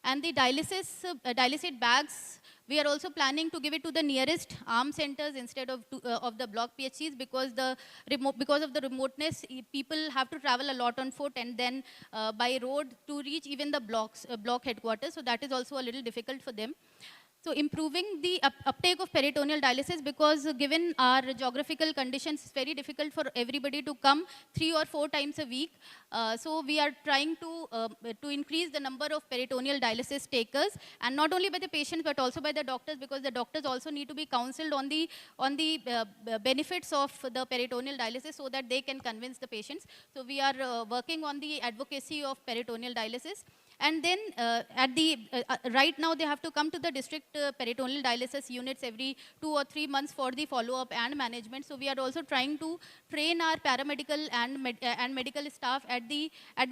And the dialysate bags, we are also planning to give it to the nearest ARM centers instead of the block PHCs, because of the remoteness, people have to travel a lot on foot and then by road to reach even the block headquarters. So that is also a little difficult for them. So improving the uptake of peritoneal dialysis, because given our geographical conditions, it's very difficult for everybody to come 3 or 4 times a week. So we are trying to increase the number of peritoneal dialysis takers, and not only by the patients but also by the doctors, because the doctors also need to be counseled on the benefits of the peritoneal dialysis, so that they can convince the patients. So we are working on the advocacy of peritoneal dialysis. And then right now they have to come to the district peritoneal dialysis units every 2 or 3 months for the follow-up and management. So we are also trying to train our paramedical and medical staff at the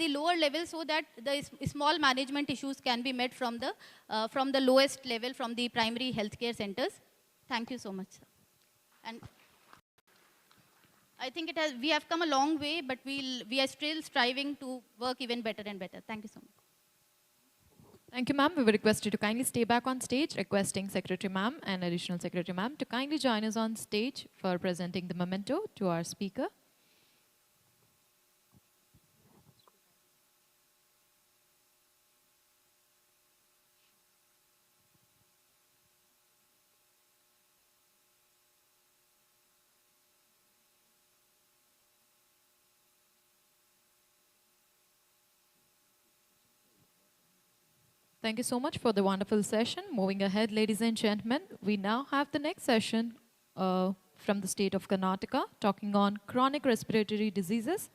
lower level, so that the small management issues can be met from the lowest level, from the primary healthcare centers. Thank you so much, sir. And I think we have come a long way, but we are still striving to work even better and better. Thank you so much. Thank you, ma'am. We would request you to kindly stay back on stage, requesting Secretary ma'am and Additional Secretary ma'am to kindly join us on stage for presenting the memento to our speaker. Thank you so much for the wonderful session. Moving ahead, ladies and gentlemen, we now have the next session from the state of Karnataka, talking on chronic respiratory diseases.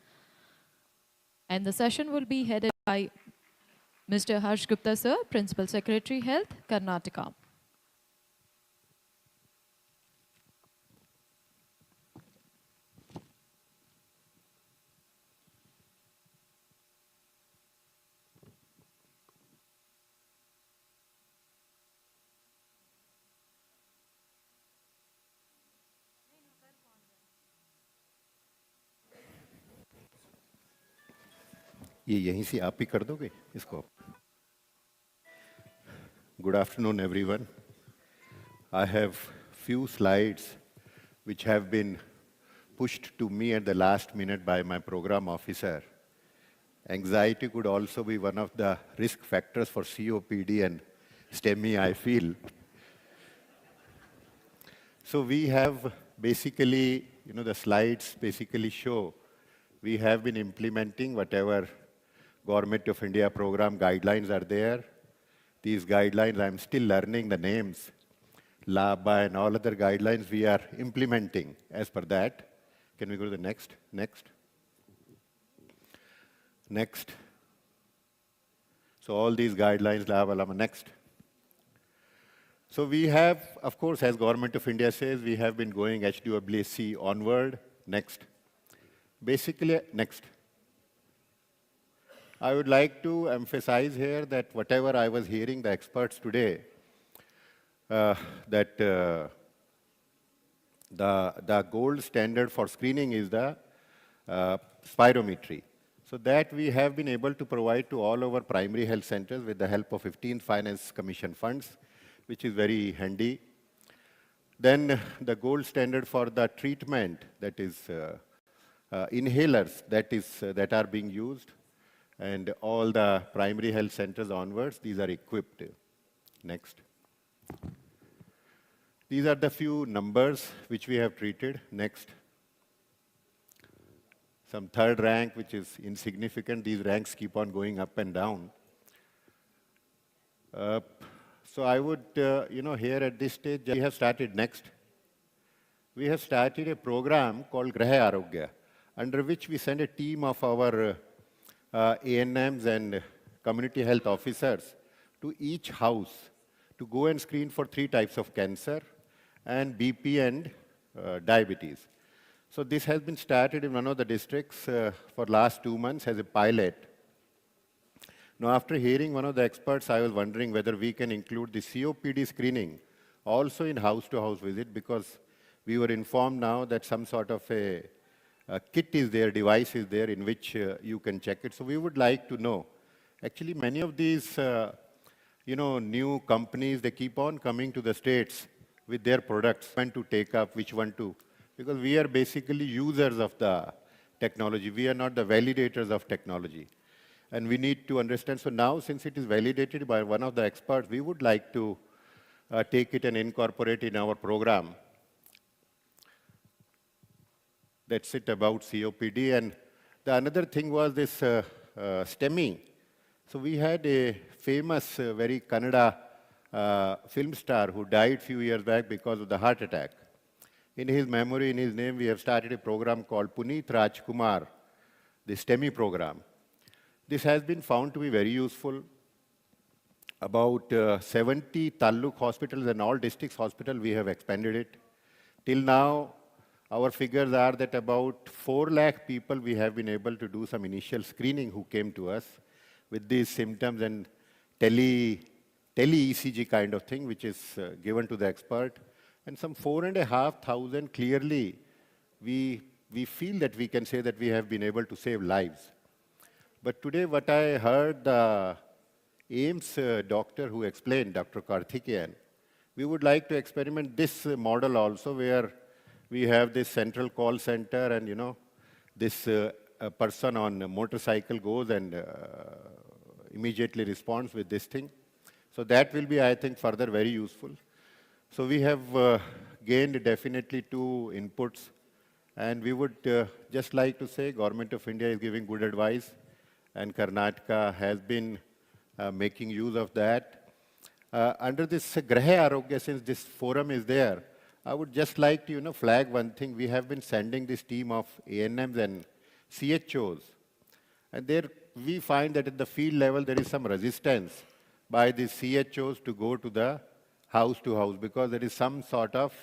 And the session will be headed by Mr. Harsh Gupta, sir, Principal Secretary, Health, Karnataka. ये यहीं से आप ही कर दोगे इसको. Good afternoon, everyone. I have few slides which have been pushed to me at the last minute by my program officer. Anxiety could also be one of the risk factors for COPD and STEMI, I feel. So we have basically, the slides basically show we have been implementing whatever Government of India program guidelines are there. These guidelines, I'm still learning the names. LABA and all other guidelines we are implementing as per that. Can we go to the next? Next. Next. So all these guidelines, LABA, LABA, next. So we have, of course, as Government of India says, we have been going HWC onward. Next. Basically, next. I would like to emphasize here that whatever I was hearing the experts today, that the gold standard for screening is the spirometry. So that we have been able to provide to all our primary health centers with the help of 15th Finance Commission funds, which is very handy. Then the gold standard for the treatment, that is inhalers, that are being used. And all the primary health centers onwards, these are equipped. Next. These are the few numbers which we have treated. Next. Some third rank, which is insignificant. These ranks keep on going up and down. So I would, here at this stage, we have started next. We have started a program called Graha Arogya, under which we send a team of our ANMs and community health officers to each house to go and screen for 3 types of cancer and BP and diabetes. So this has been started in one of the districts for last 2 months as a pilot. Now after hearing one of the experts, I was wondering whether we can include the COPD screening also in house-to-house visit, because we were informed now that some sort of a kit is there, device is there in which you can check it. So we would like to know. Actually, many of these, new companies, they keep on coming to the States with their products, when to take up, which one to. Because we are basically users of the technology. We are not the validators of technology. And we need to understand. So now, since it is validated by one of the experts, we would like to take it and incorporate it in our program. That's it about COPD. And the another thing was this STEMI. So we had a famous, very Kannada film star who died a few years back because of the heart attack. In his memory, in his name, we have started a program called Puneet Rajkumar, the STEMI program. This has been found to be very useful. About 70 Taluk hospitals and all districts hospitals, we have expanded it. Till now, our figures are that about 4 lakh people we have been able to do some initial screening who came to us with these symptoms and tele-ECG kind of thing, which is given to the expert. And some 4,500 clearly, we feel that we can say that we have been able to save lives. But today what I heard the AIMS doctor who explained, Dr. Karthikeyan, we would like to experiment this model also, where we have this central call center and, this person on a motorcycle goes and immediately responds with this thing. So that will be, I think, further very useful. So we have gained definitely 2 inputs. And we would just like to say Government of India is giving good advice. And Karnataka has been making use of that. Under this Graha Arogya, since this forum is there, I would just like to, flag one thing. We have been sending this team of ANMs and CHOs. And there we find that at the field level, there is some resistance by the CHOs to go to the house because there is some sort of,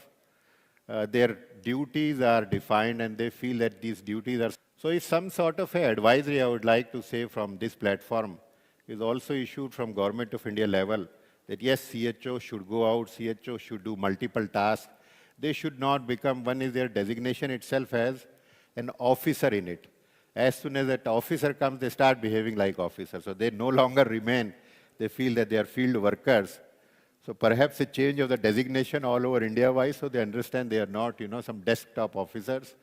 their duties are defined and they feel that these duties are. So it's some sort of advisory I would like to say from this platform is also issued from Government of India level that yes, CHO should go out, CHO should do multiple tasks. They should not become, one is their designation itself has an officer in it. As soon as that officer comes, they start behaving like officers. So they no longer remain, they feel that they are field workers. So perhaps a change of the designation all over India-wise, so they understand they are not, some desktop officers.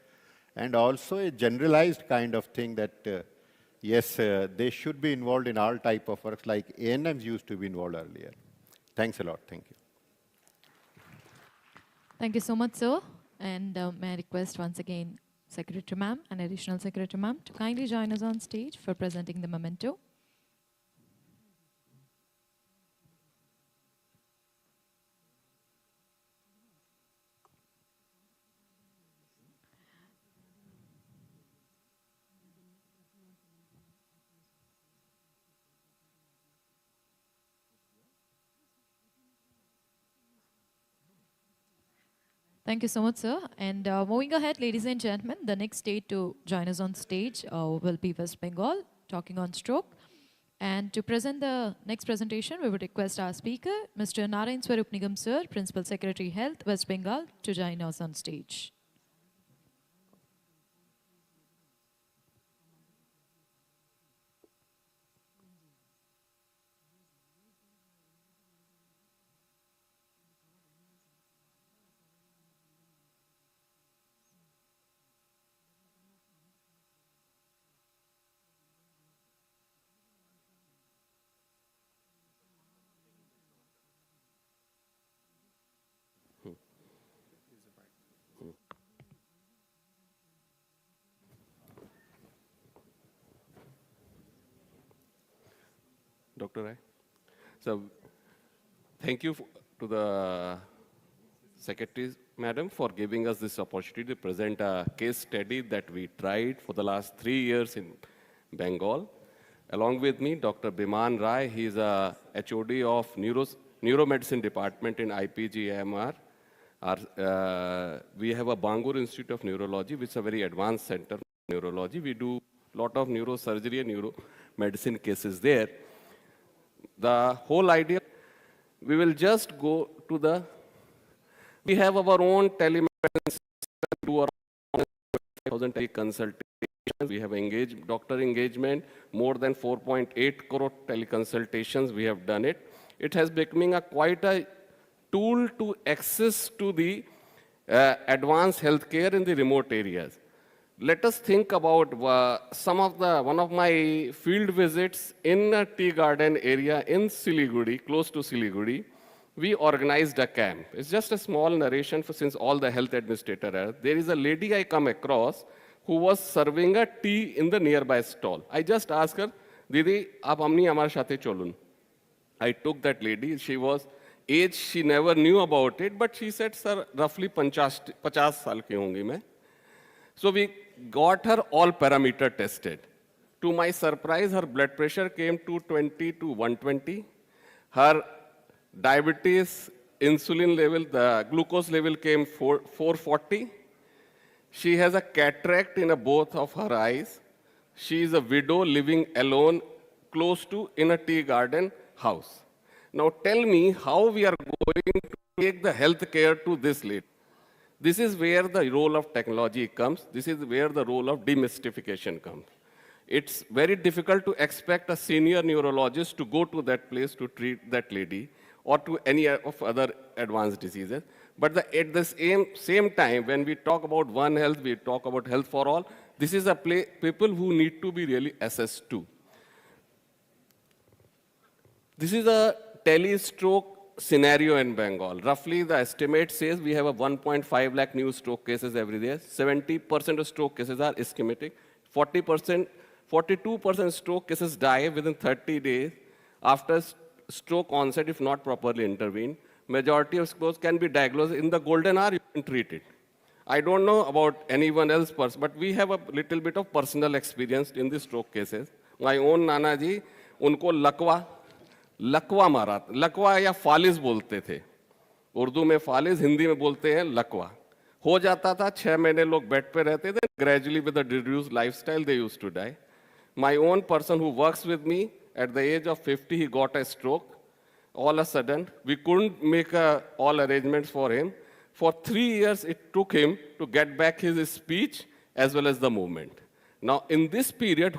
And also a generalized kind of thing that, yes, they should be involved in all type of works like ANMs used to be involved earlier. Thanks a lot. Thank you. Thank you so much, sir. And may I request once again Secretary Ma'am and Additional Secretary Ma'am to kindly join us on stage for presenting the memento. Thank you so much, sir. And moving ahead, ladies and gentlemen, the next state to join us on stage will be West Bengal, talking on stroke. And to present the next presentation, we would request our speaker, Mr. Narayan Swarup Nigam, sir, Principal Secretary Health, West Bengal, to join us on stage. Dr. Rai. So, thank you to the Secretary, Madam, for giving us this opportunity to present a case study that we tried for the last 3 years in Bengal. Along with me, Dr. Biman Rai, he is a HOD of Neuromedicine Department in IPG AMR. We have a Bangur Institute of Neurology, which is a very advanced center for neurology. We do a lot of neurosurgery and neuromedicine cases there. The whole idea, we will just go to the, we have our own telemedicine system, do around 5,000 teleconsultations. We have engaged, doctor engagement, more than 4.8 crore teleconsultations, we have done it. It has becoming quite a tool to access to the advanced healthcare in the remote areas. Let us think about one of my field visits in a tea garden area in Siliguri, close to Siliguri. We organized a camp. It's just a small narration since all the health administrators are. There is a lady I come across who was serving a tea in the nearby stall. I just asked her, Didi, aap amni amar sathe cholun. I took that lady. She was age, she never knew about it, but she said, sir, roughly 50 saal ki hongi main. So we got her all parameter tested. To my surprise, her blood pressure came 220 to 120. Her diabetes, insulin level, the glucose level came 440. She has a cataract in both of her eyes. She is a widow living alone close to in a tea garden house. Now tell me how we are going to take the health care to this lady. This is where the role of technology comes. This is where the role of demystification comes. It's very difficult to expect a senior neurologist to go to that place to treat that lady or to any of other advanced diseases. But at the same time, when we talk about One Health, we talk about health for all, this is a people who need to be really assessed too. This is a tele-stroke scenario in Bengal. Roughly, the estimate says we have a 1.5 lakh new stroke cases every day. 70% of stroke cases are ischemic. 42% stroke cases die within 30 days after stroke onset if not properly intervened. majority of sclerosis can be diagnosed in the golden hour, you can treat it. I don't know about anyone else, but we have a little bit of personal experience in the stroke cases. My own Nana ji, उनको लकवा मारा, लकवा या फालिस बोलते थे, उर्दू में फालिस, हिंदी में बोलते हैं लकवा. हो जाता था, 6 महीने लोग बेड पे रहते थे, gradually with a reduced lifestyle they used to die. My own person who works with me, at the age of 50, he got a stroke. All of a sudden, we couldn't make all arrangements for him. For 3 years, it took him to get back his speech as well as the movement. Now, in this period,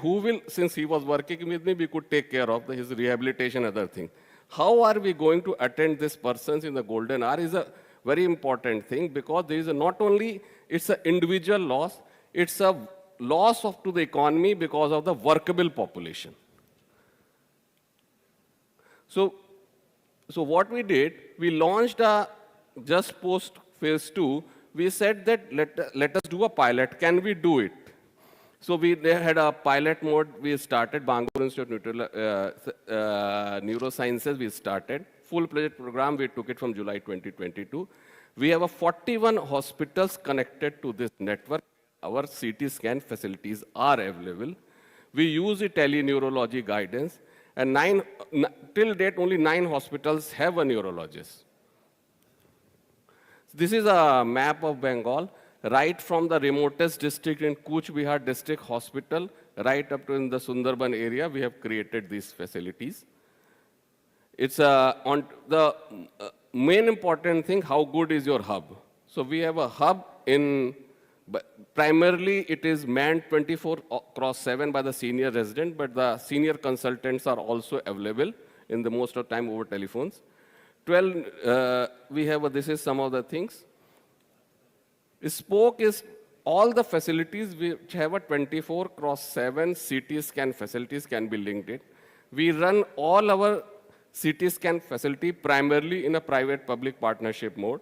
since he was working with me, we could take care of his rehabilitation, other thing. How are we going to attend this person in the golden hour is a very important thing, because there is not only, it's an individual loss, it's a loss to the economy because of the workable population. So what we did, we launched just post phase 2, we said that let us do a pilot. Can we do it? So we had a pilot mode. We started Bangalore Institute of Neurosciences. We started full-fledged program. We took it from July 2022. We have 41 hospitals connected to this network. Our CT scan facilities are available. We use the teleneurology guidance. And till date, only 9 hospitals have a neurologist. This is a map of Bengal, right from the remotest district in Kuch Bihar District Hospital, right up to in the Sundarban area, we have created these facilities. It's on the main important thing, how good is your hub? So we have a hub primarily it is manned 24/7 by the senior resident, but the senior consultants are also available in the most of the time over telephones. 12, we have, this is some of the things. Spoke is all the facilities which have a 24/7 CT scan facilities can be linked in. We run all our CT scan facility primarily in a private-public partnership mode.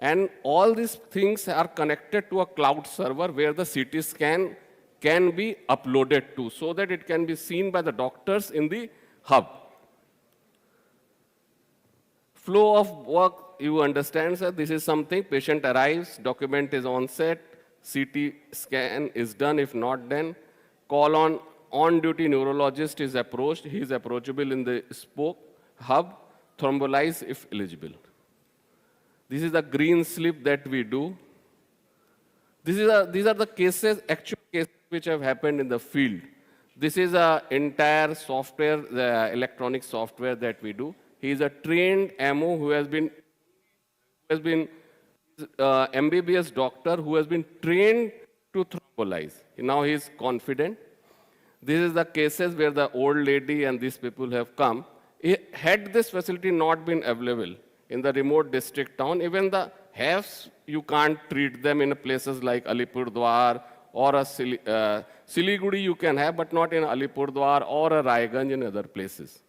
And all these things are connected to a cloud server where the CT scan can be uploaded to, so that it can be seen by the doctors in the hub. Flow of work, you understand, sir. This is something, patient arrives, document is on set, CT scan is done. If not done, call on-duty neurologist is approached. He is approachable in the spoke hub, thrombolize if eligible. This is the green slip that we do. These are the cases, actual cases which have happened in the field. This is an entire software, the electronic software that we do. He is a trained MO who has been MBBS doctor who has been trained to thrombolize. Now he is confident. This is the cases where the old lady and these people have come. Had this facility not been available in the remote district town, even the HAFs, you can't treat them in places like Alipurdwar or a Siliguri you can have, but not in Alipurdwar or a Raiganj and other places.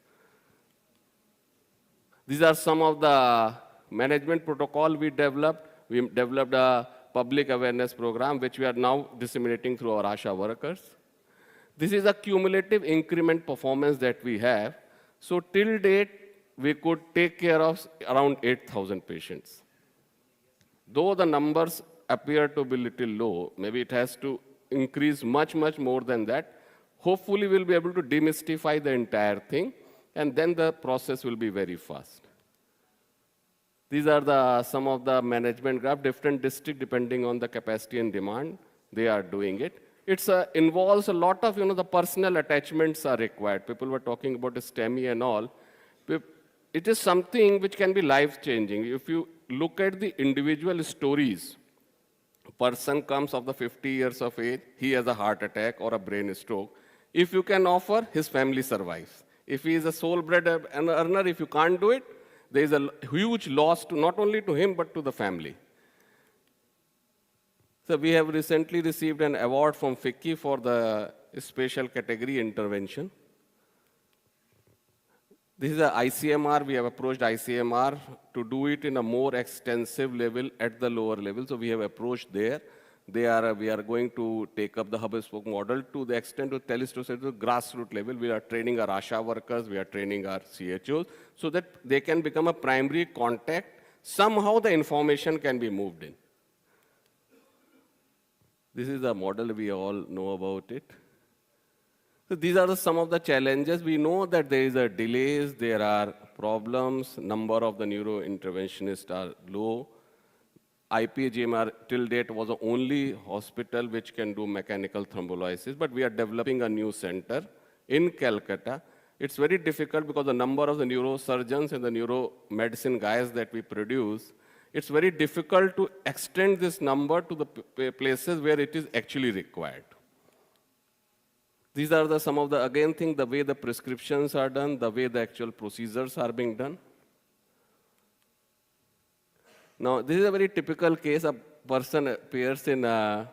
These are some of the management protocol we developed. We developed a public awareness program, which we are now disseminating through our ASHA workers. This is a cumulative increment performance that we have. So till date, we could take care of around 8,000 patients. Though the numbers appear to be little low, maybe it has to increase much, much more than that. Hopefully, we'll be able to demystify the entire thing, and then the process will be very fast. These are some of the management graph, different district depending on the capacity and demand, they are doing it. It involves a lot of, the personal attachments are required. People were talking about STEMI and all. It is something which can be life-changing. If you look at the individual stories, a person comes of the 50 years of age, he has a heart attack or a brain stroke. If you can offer, his family survives. If he is a sole bread earner, if you can't do it, there is a huge loss to not only to him, but to the family. So we have recently received an award from FICCI for the special category intervention. This is a ICMR. We have approached ICMR to do it in a more extensive level at the lower level. So we have approached there. We are going to take up the hub-and-spoke model to the extent to tell us to say the grassroots level. We are training our ASHA workers. We are training our CHOs so that they can become a primary contact somehow the information can be moved in. This is the model, we all know about it. So these are some of the challenges. We know that there is a delays, there are problems, number of the neuro-interventionists are low. IPGMR till date was the only hospital which can do mechanical thrombolysis, but we are developing a new center in Calcutta. It's very difficult because the number of the neurosurgeons and the neuromedicine guys that we produce, it's very difficult to extend this number to the places where it is actually required. These are some of the, again, things, the way the prescriptions are done, the way the actual procedures are being done. Now, this is a very typical case. A person appears in, I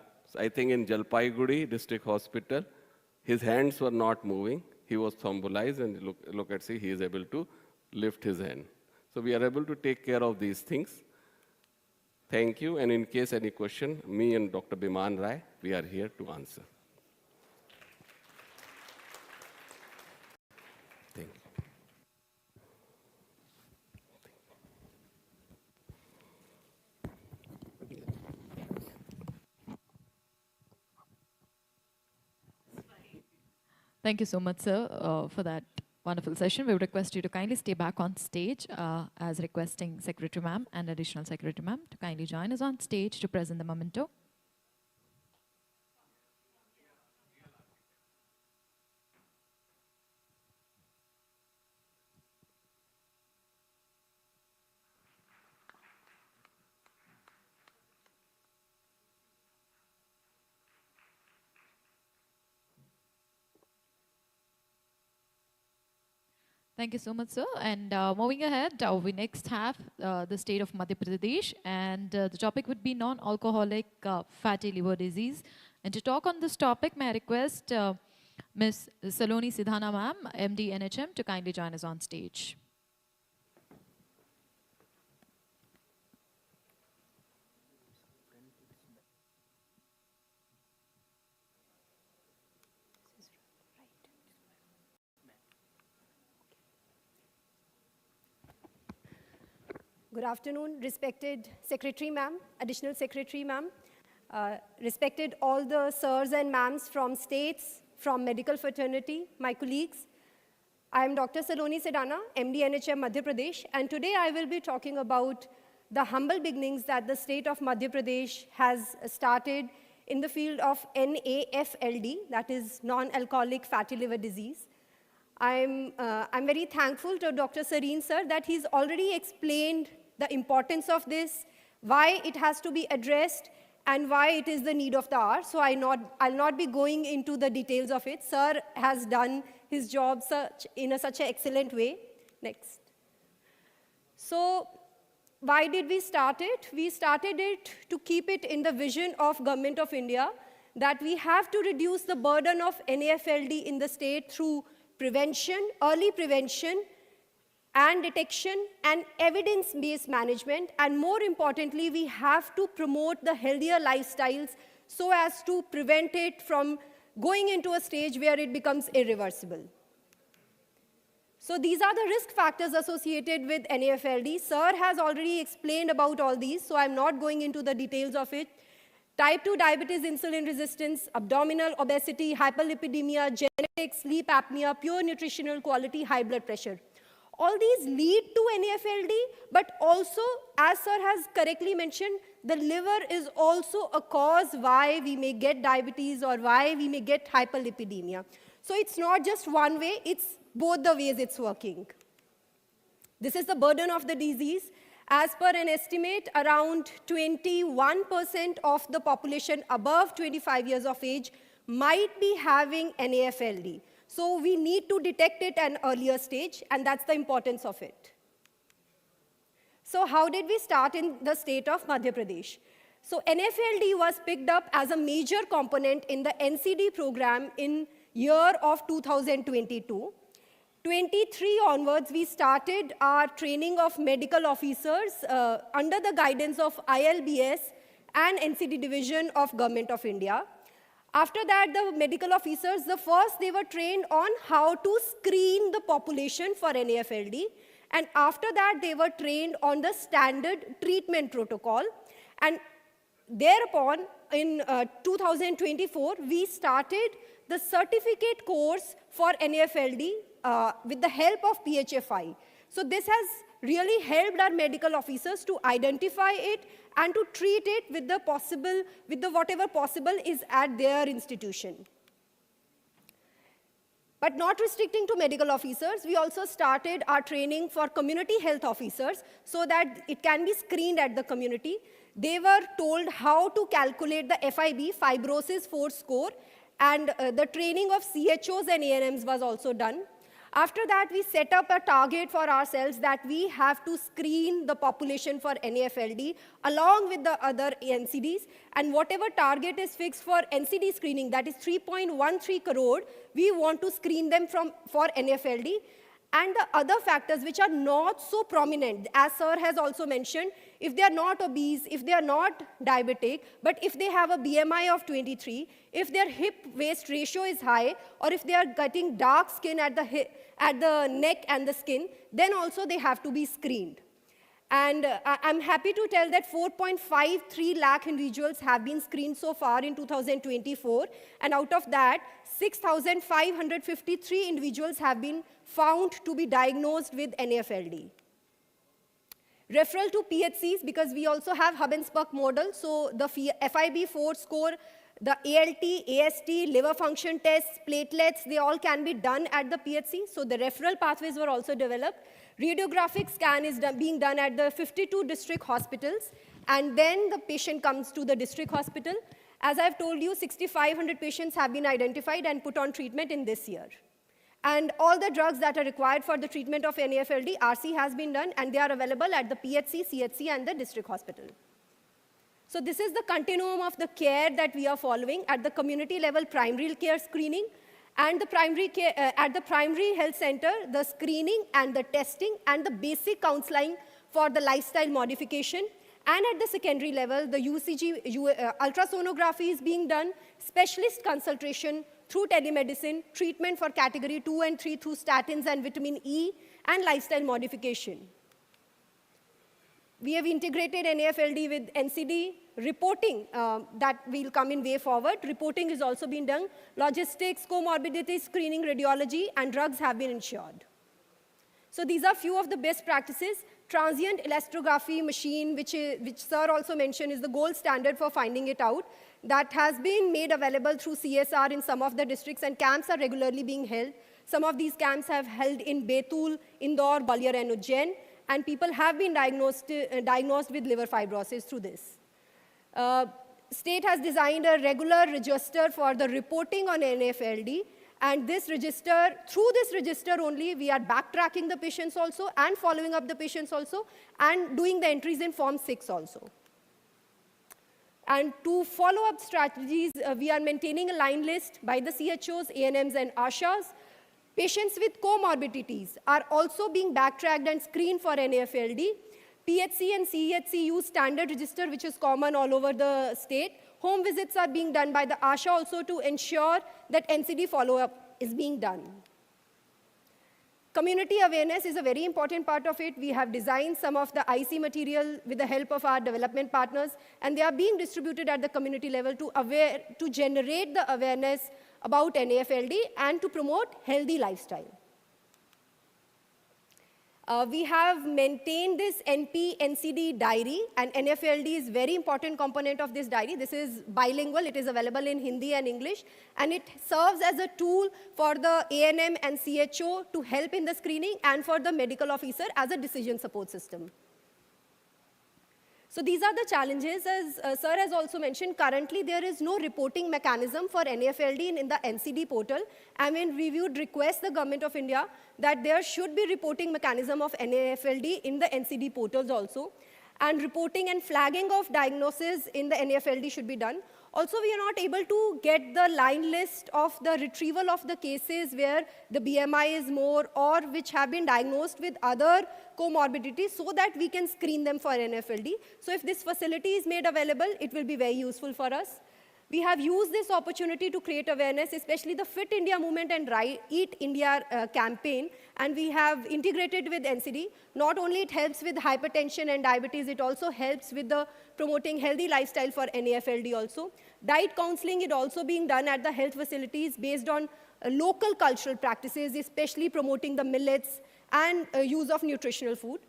think, in Jalpaiguri District Hospital. His hands were not moving. He was thrombolized, and look at, see, he is able to lift his hand. So we are able to take care of these things. Thank you, and in case any question, me and Dr. Biman Rai, we are here to answer. Thank you. Thank you so much, sir, for that wonderful session. We would request you to kindly stay back on stage as requesting Secretary Ma'am and Additional Secretary Ma'am to kindly join us on stage to present the memento. Thank you so much, sir. And moving ahead, we next have the state of Madhya Pradesh, and the topic would be non-alcoholic fatty liver disease. And to talk on this topic, may I request Ms. Saloni Sidhana ma'am, MD NHM, to kindly join us on stage. Good afternoon, respected Secretary Ma'am, Additional Secretary Ma'am, respected all the sirs and ma'ams from states, from medical fraternity, my colleagues. I am Dr. Saloni Sidhana, MD NHM Madhya Pradesh, and today I will be talking about the humble beginnings that the state of Madhya Pradesh has started in the field of NAFLD, that is non-alcoholic fatty liver disease. I'm very thankful to Dr. Sareen sir that he's already explained the importance of this, why it has to be addressed, and why it is the need of the hour. So I'll not be going into the details of it. Sir has done his job in such an excellent way. Next. So why did we start it? We started it to keep it in the vision of Government of India that we have to reduce the burden of NAFLD in the state through prevention, early prevention, and detection, and evidence-based management. And more importantly, we have to promote the healthier lifestyles so as to prevent it from going into a stage where it becomes irreversible. So these are the risk factors associated with NAFLD. Sir has already explained about all these, so I'm not going into the details of it. Type 2 diabetes, insulin resistance, abdominal obesity, hyperlipidemia, genetics, sleep apnea, poor nutritional quality, high blood pressure. All these lead to NAFLD, but also, as sir has correctly mentioned, the liver is also a cause why we may get diabetes or why we may get hyperlipidemia. So it's not just one way, it's both the ways it's working. This is the burden of the disease. As per an estimate, around 21% of the population above 25 years of age might be having NAFLD. So we need to detect it at an earlier stage, and that's the importance of it. So how did we start in the state of Madhya Pradesh? So NAFLD was picked up as a major component in the NCD program in year of 2022. 23 onwards, we started our training of medical officers under the guidance of ILBS and NCD division of Government of India. After that, the medical officers, they were trained on how to screen the population for NAFLD. And after that, they were trained on the standard treatment protocol. And thereupon, in 2024, we started the certificate course for NAFLD with the help of PHFI. So this has really helped our medical officers to identify it and to treat it with the whatever possible is at their institution. But not restricting to medical officers, we also started our training for community health officers so that it can be screened at the community. They were told how to calculate the FIB, fibrosis force score, and the training of CHOs and ANMs was also done. After that, we set up a target for ourselves that we have to screen the population for NAFLD along with the other NCDs. And whatever target is fixed for NCD screening, that is 3.13 crore, we want to screen them for NAFLD. And the other factors which are not so prominent, as sir has also mentioned, if they are not obese, if they are not diabetic, but if they have a BMI of 23, if their hip-waist ratio is high, or if they are getting dark skin at the neck and the skin, then also they have to be screened. And I'm happy to tell that 4.53 lakh individuals have been screened so far in 2024. And out of that, 6,553 individuals have been found to be diagnosed with NAFLD. Referral to PHCs, because we also have hub and spoke model. So the FIB4 score, the ALT, AST, liver function tests, platelets, they all can be done at the PHC. So the referral pathways were also developed. Radiographic scan is being done at the 52 district hospitals. And then the patient comes to the district hospital. As I've told you, 6,500 patients have been identified and put on treatment in this year. And all the drugs that are required for the treatment of NAFLD, RC has been done, and they are available at the PHC, CHC, and the district hospital. So this is the continuum of the care that we are following at the community level primary care screening, and the primary care, at the primary health center, the screening and the testing and the basic counseling for the lifestyle modification. And at the secondary level, the UCG, ultrasonography is being done, specialist consultation through telemedicine, treatment for category 2 and 3 through statins and vitamin E, and lifestyle modification. We have integrated NAFLD with NCD. Reporting, that will come in way forward. Reporting is also being done. Logistics, comorbidity screening, radiology, and drugs have been ensured. So these are few of the best practices. Transient elastography machine, which sir also mentioned, is the gold standard for finding it out. That has been made available through CSR in some of the districts, and camps are regularly being held. Some of these camps have held in Betul, Indore, Gwalior, and Ujjain, and people have been diagnosed with liver fibrosis through this. State has designed a regular register for the reporting on NAFLD, and this register, through this register only, we are backtracking the patients also, and following up the patients also, and doing the entries in Form 6 also. And to follow up strategies, we are maintaining a line list by the CHOs, ANMs, and ASHAs. Patients with comorbidities are also being backtracked and screened for NAFLD. PHC and CHC use standard register, which is common all over the state. Home visits are being done by the ASHA also to ensure that NCD follow-up is being done. Community awareness is a very important part of it. We have designed some of the IC material with the help of our development partners, and they are being distributed at the community level to generate the awareness about NAFLD and to promote healthy lifestyle. We have maintained this NP-NCD diary, and NAFLD is a very important component of this diary. This is bilingual. It is available in Hindi and English, and it serves as a tool for the ANM and CHO to help in the screening and for the medical officer as a decision support system. So these are the challenges. As sir has also mentioned, currently there is no reporting mechanism for NAFLD in the NCD portal. I mean, we would request the government of India that there should be reporting mechanism of NAFLD in the NCD portals also. And reporting and flagging of diagnosis in the NAFLD should be done. Also, we are not able to get the line list of the retrieval of the cases where the BMI is more or which have been diagnosed with other comorbidities so that we can screen them for NAFLD. So if this facility is made available, it will be very useful for us. We have used this opportunity to create awareness, especially the Fit India movement and Eat India campaign, and we have integrated with NCD. Not only it helps with hypertension and diabetes, it also helps with the promoting healthy lifestyle for NAFLD also. Diet counseling is also being done at the health facilities based on local cultural practices, especially promoting the millets and use of nutritional food.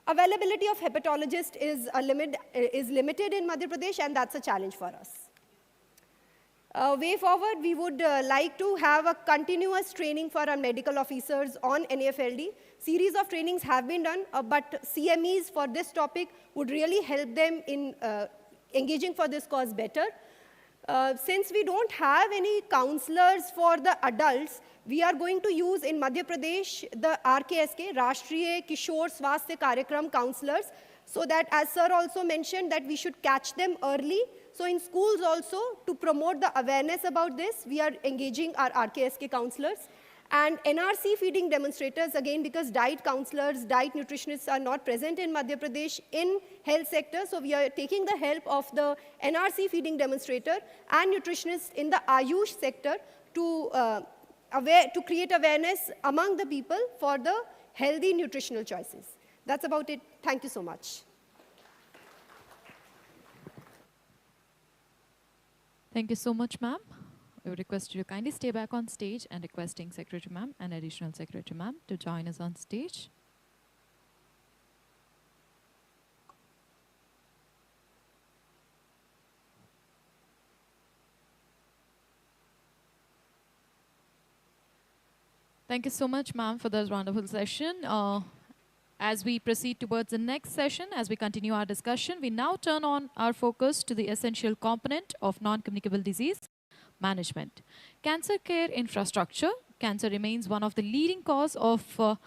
Availability of hepatologists is limited in Madhya Pradesh, and that's a challenge for us. Way forward, we would like to have a continuous training for our medical officers on NAFLD. Series of trainings have been done, but CMEs for this topic would really help them in engaging for this cause better. Since we don't have any counselors for the adults, we are going to use in Madhya Pradesh the RKSK, Rashtriya Kishore Swasthya Karyakram counselors, so that, as sir also mentioned, that we should catch them early. So in schools also, to promote the awareness about this, we are engaging our RKSK counselors. And NRC feeding demonstrators, again, because diet counselors, diet nutritionists are not present in Madhya Pradesh in health sector, so we are taking the help of the NRC feeding demonstrator and nutritionists in the Ayush sector to create awareness among the people for the healthy nutritional choices. That's about it. Thank you so much. Thank you so much, ma'am. I would request you to kindly stay back on stage and requesting Secretary ma'am and Additional Secretary ma'am to join us on stage. Thank you so much, ma'am, for this wonderful session. As we proceed towards the next session, as we continue our discussion, we now turn on our focus to the essential component of non-communicable disease management. Cancer care infrastructure. Cancer remains one of the leading cause of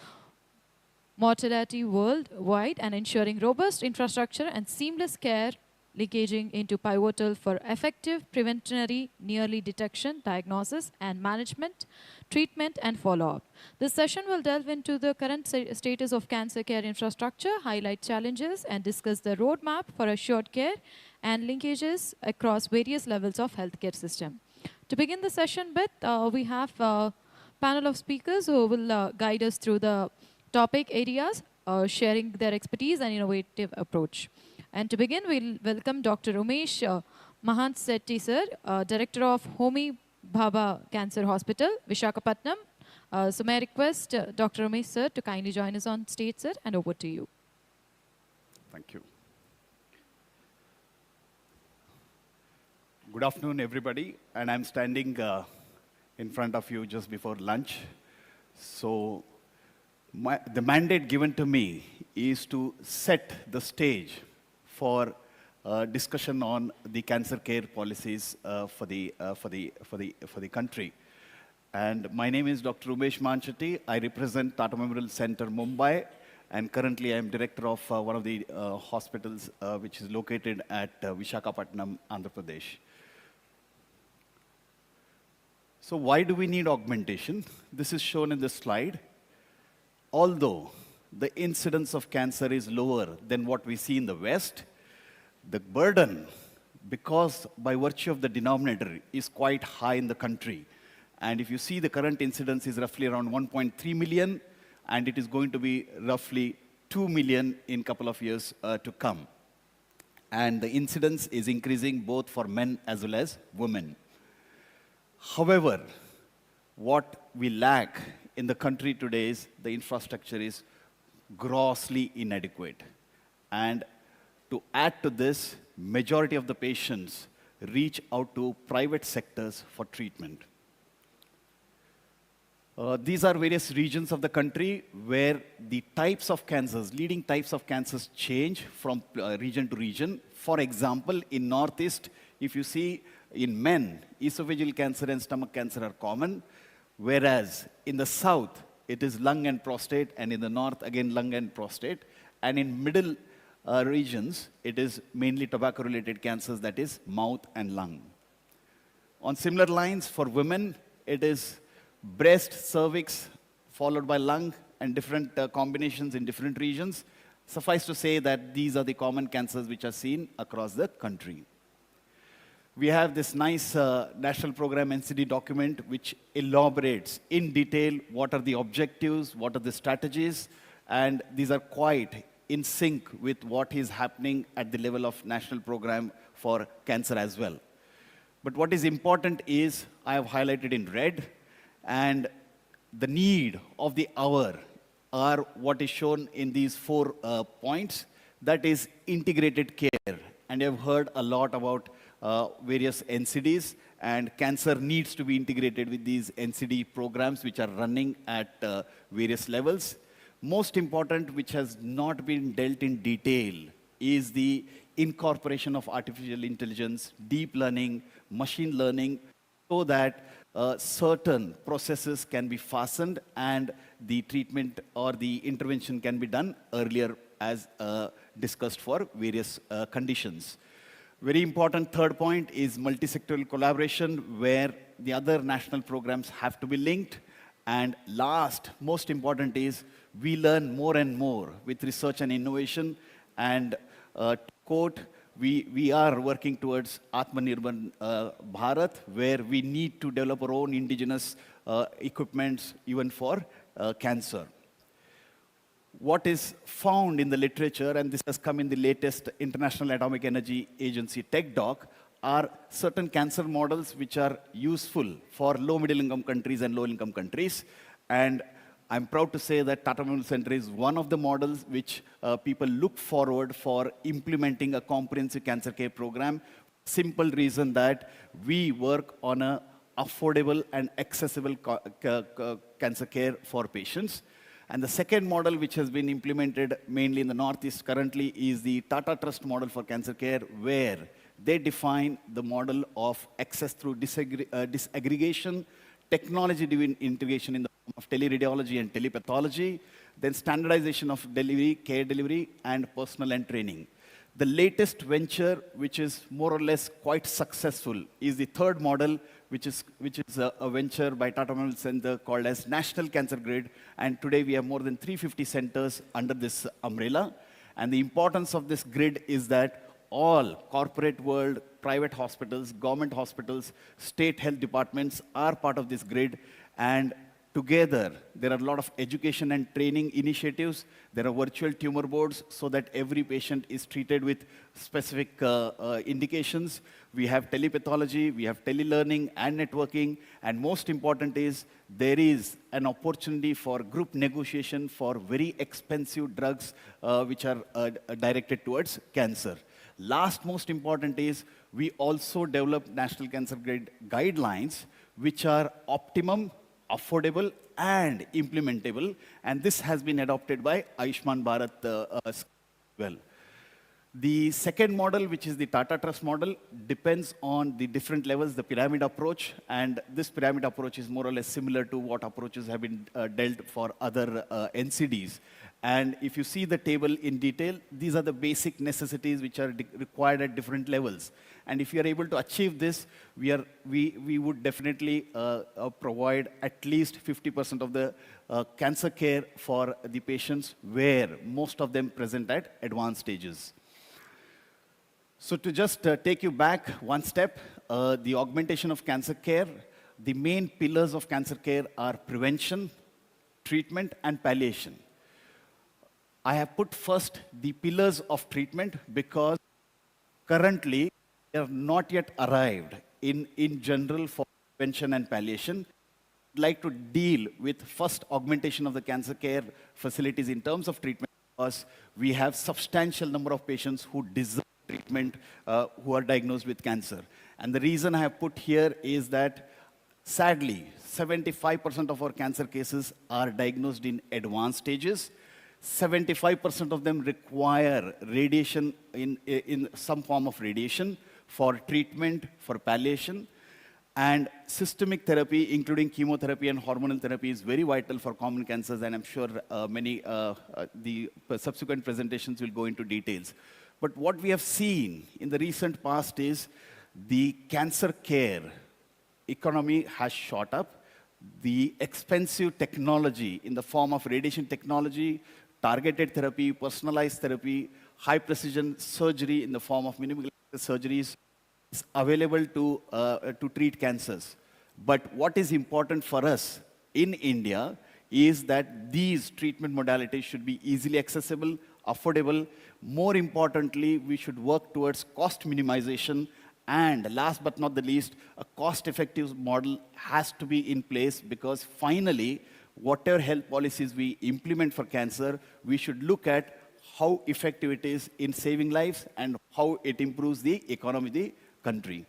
mortality worldwide, and ensuring robust infrastructure and seamless care leakaging into pivotal for effective preventative nearly detection, diagnosis and management, treatment and follow-up. This session will delve into the current status of cancer care infrastructure, highlight challenges and discuss the roadmap for assured care and linkages across various levels of healthcare system. To begin the session with, we have a panel of speakers who will guide us through the topic areas, sharing their expertise and innovative approach. And to begin, we'll welcome Dr. Umesh Mahant Sethi, sir, Director of Homi Bhabha Cancer Hospital, Visakhapatnam. So may I request Dr. Umesh, sir, to kindly join us on stage, sir, and over to you. Thank you. Good afternoon, everybody. And I'm standing in front of you just before lunch. So the mandate given to me is to set the stage for discussion on the cancer care policies for the country. And my name is Dr. Umesh Mahant Sethi. I represent Tata Memorial Center, Mumbai, and currently I am director of one of the hospitals which is located at Visakhapatnam, Andhra Pradesh. So why do we need augmentation? This is shown in this slide. Although the incidence of cancer is lower than what we see in the West, the burden, because by virtue of the denominator, is quite high in the country. And if you see, the current incidence is roughly around 1.3 million, and it is going to be roughly 2 million in a couple of years to come. And the incidence is increasing both for men as well as women. However, what we lack in the country today is the infrastructure is grossly inadequate. And to add to this, majority of the patients reach out to private sectors for treatment. These are various regions of the country where the types of cancers, leading types of cancers change from region to region. For example, in Northeast, if you see in men, esophageal cancer and stomach cancer are common, whereas in the South, it is lung and prostate, and in the North, again, lung and prostate. And in middle regions, it is mainly tobacco-related cancers, that is mouth and lung. On similar lines, for women, it is breast, cervix, followed by lung, and different combinations in different regions. Suffice to say that these are the common cancers which are seen across the country. We have this nice National Program NCD document which elaborates in detail what are the objectives, what are the strategies, and these are quite in sync with what is happening at the level of National Program for cancer as well. But what is important is, I have highlighted in red, and the need of the hour are what is shown in these 4 points. That is integrated care. And you've heard a lot about various NCDs, and cancer needs to be integrated with these NCD programs which are running at various levels. Most important, which has not been dealt in detail, is the incorporation of artificial intelligence, deep learning, machine learning, so that certain processes can be fastened and the treatment or the intervention can be done earlier as discussed for various conditions. Very important third point is multi-sectoral collaboration, where the other national programs have to be linked. And last, most important is we learn more and more with research and innovation. And to quote, we are working towards Atmanirbhar Bharat, where we need to develop our own indigenous equipments even for cancer. What is found in the literature, and this has come in the latest International Atomic Energy Agency tech doc, are certain cancer models which are useful for low-middle income countries and low-income countries. And I'm proud to say that Tata Memorial Center is one of the models which people look forward for implementing a comprehensive cancer care program. Simple reason that we work on a affordable and accessible cancer care for patients. And the second model which has been implemented mainly in the Northeast currently is the Tata Trust model for cancer care, where they define the model of access through disaggregation, technology-driven integration in the form of teleradiology and telepathology, then standardization of delivery, care delivery, and personnel and training. The latest venture, which is more or less quite successful, is the third model, which is a venture by Tata Memorial Center called as National Cancer Grid. And today we have more than 350 centers under this umbrella. And the importance of this grid is that all corporate world, private hospitals, government hospitals, state health departments are part of this grid. And together, there are a lot of education and training initiatives. There are virtual tumor boards so that every patient is treated with specific indications. We have telepathology, we have telelearning and networking. And most important is there is an opportunity for group negotiation for very expensive drugs which are directed towards cancer. Last most important is we also develop National Cancer Grid guidelines which are optimum, affordable, and implementable, and this has been adopted by Ayushman Bharat as well. The second model, which is the Tata Trust model, depends on the different levels, the pyramid approach, and this pyramid approach is more or less similar to what approaches have been dealt for other NCDs. And if you see the table in detail, these are the basic necessities which are required at different levels. And if you are able to achieve this, we would definitely provide at least 50% of the cancer care for the patients, where most of them present at advanced stages. So to just take you back one step, the augmentation of cancer care, the main pillars of cancer care are prevention, treatment, and palliation. I have put first the pillars of treatment because currently they have not yet arrived in general for prevention and palliation. I'd like to deal with first augmentation of the cancer care facilities in terms of treatment, because we have substantial number of patients who deserve treatment who are diagnosed with cancer. And the reason I have put here is that sadly 75% of our cancer cases are diagnosed in advanced stages. 75% of them require radiation in some form of radiation for treatment, for palliation. And systemic therapy, including chemotherapy and hormonal therapy, is very vital for common cancers, and I'm sure the subsequent presentations will go into details. But what we have seen in the recent past is the cancer care economy has shot up. The expensive technology in the form of radiation technology, targeted therapy, personalized therapy, high precision surgery in the form of minimal surgeries, available to treat cancers. But what is important for us in India is that these treatment modalities should be easily accessible, affordable. More importantly, we should work towards cost minimization. And last but not the least, a cost-effective model has to be in place, because finally, whatever health policies we implement for cancer, we should look at how effective it is in saving lives and how it improves the economy of the country.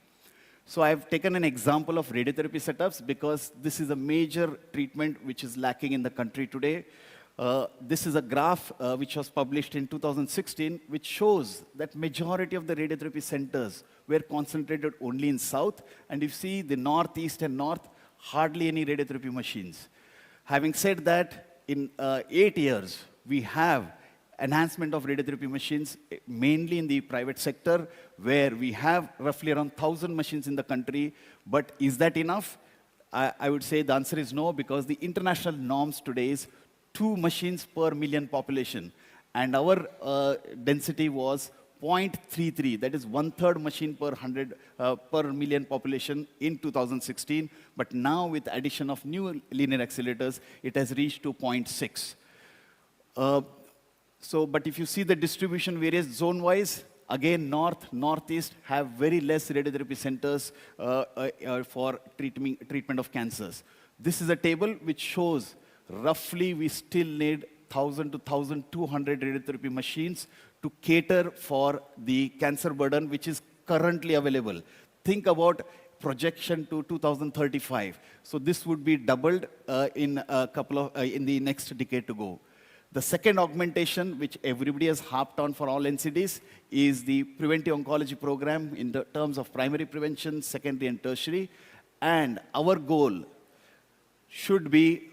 So I've taken an example of radiotherapy setups because this is a major treatment which is lacking in the country today. This is a graph which was published in 2016, which shows that majority of the radiotherapy centers were concentrated only in South. And you see the North, East, and North, hardly any radiotherapy machines. Having said that, in 8 years, we have enhancement of radiotherapy machines, mainly in the private sector, where we have roughly around 1,000 machines in the country. But is that enough? I would say the answer is no, because the international norms today is 2 machines per million population. And our density was 0.33, that is 1/3 machine per million population in 2016. But now with the addition of new linear accelerators, it has reached to 0.6. But if you see the distribution various zone-wise, again, North, Northeast have very less radiotherapy centers for treatment of cancers. This is a table which shows roughly we still need 1,000 to 1,200 radiotherapy machines to cater for the cancer burden which is currently available. Think about projection to 2035. So this would be doubled in the next decade to go. The second augmentation, which everybody has harped on for all NCDs, is the preventive oncology program in the terms of primary prevention, secondary, and tertiary. And our goal should be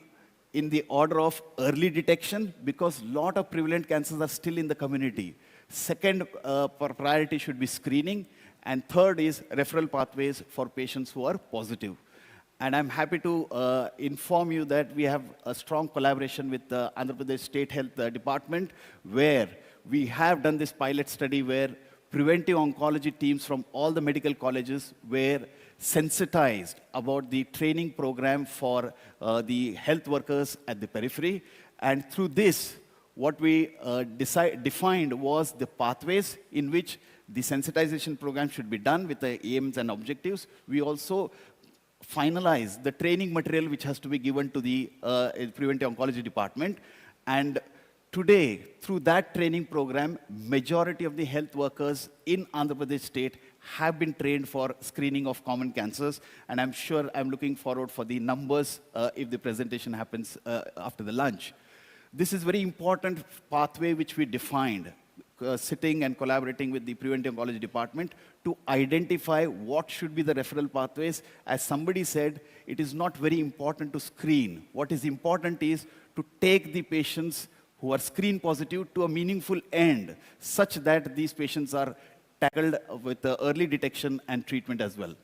in the order of early detection, because a lot of prevalent cancers are still in the community. Second priority should be screening. And third is referral pathways for patients who are positive. And I'm happy to inform you that we have a strong collaboration with the Andhra Pradesh State Health Department, where we have done this pilot study where preventive oncology teams from all the medical colleges were sensitized about the training program for the health workers at the periphery. And through this, what we defined was the pathways in which the sensitization program should be done with the aims and objectives. We also finalize the training material which has to be given to the preventive oncology department. And today, through that training program, majority of the health workers in Andhra Pradesh state have been trained for screening of common cancers. And I'm sure I'm looking forward for the numbers if the presentation happens after the lunch. This is very important pathway which we defined, sitting and collaborating with the preventive oncology department to identify what should be the referral pathways. As somebody said, it is not very important to screen. What is important is to take the patients who are screen positive to a meaningful end, such that these patients are tackled with early detection and treatment as well.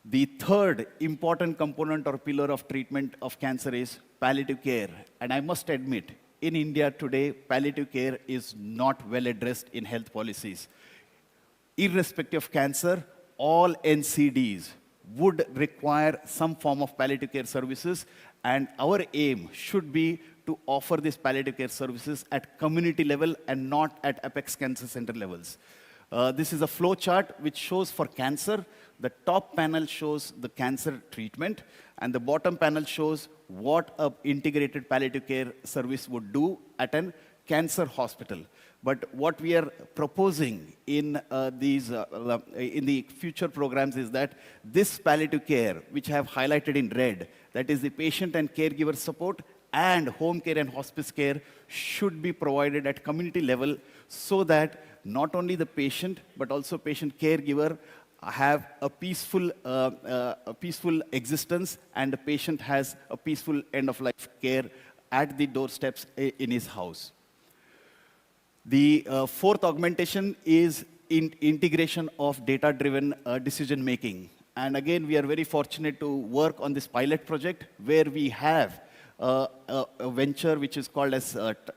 The third important component or pillar of treatment of cancer is palliative care. And I must admit, in India today, palliative care is not well addressed in health policies. Irrespective of cancer, all NCDs would require some form of palliative care services, and our aim should be to offer these palliative care services at community level and not at Apex Cancer Center levels. This is a flow chart which shows for cancer. The top panel shows the cancer treatment, and the bottom panel shows what an integrated palliative care service would do at a cancer hospital. But what we are proposing in the future programs is that this palliative care, which I have highlighted in red, that is the patient and caregiver support and home care and hospice care, should be provided at community level, so that not only the patient, but also patient caregiver have a peaceful existence, and the patient has a peaceful end-of-life care at the doorsteps in his house. The fourth augmentation is integration of data-driven decision-making. And again, we are very fortunate to work on this pilot project where we have a venture which is called as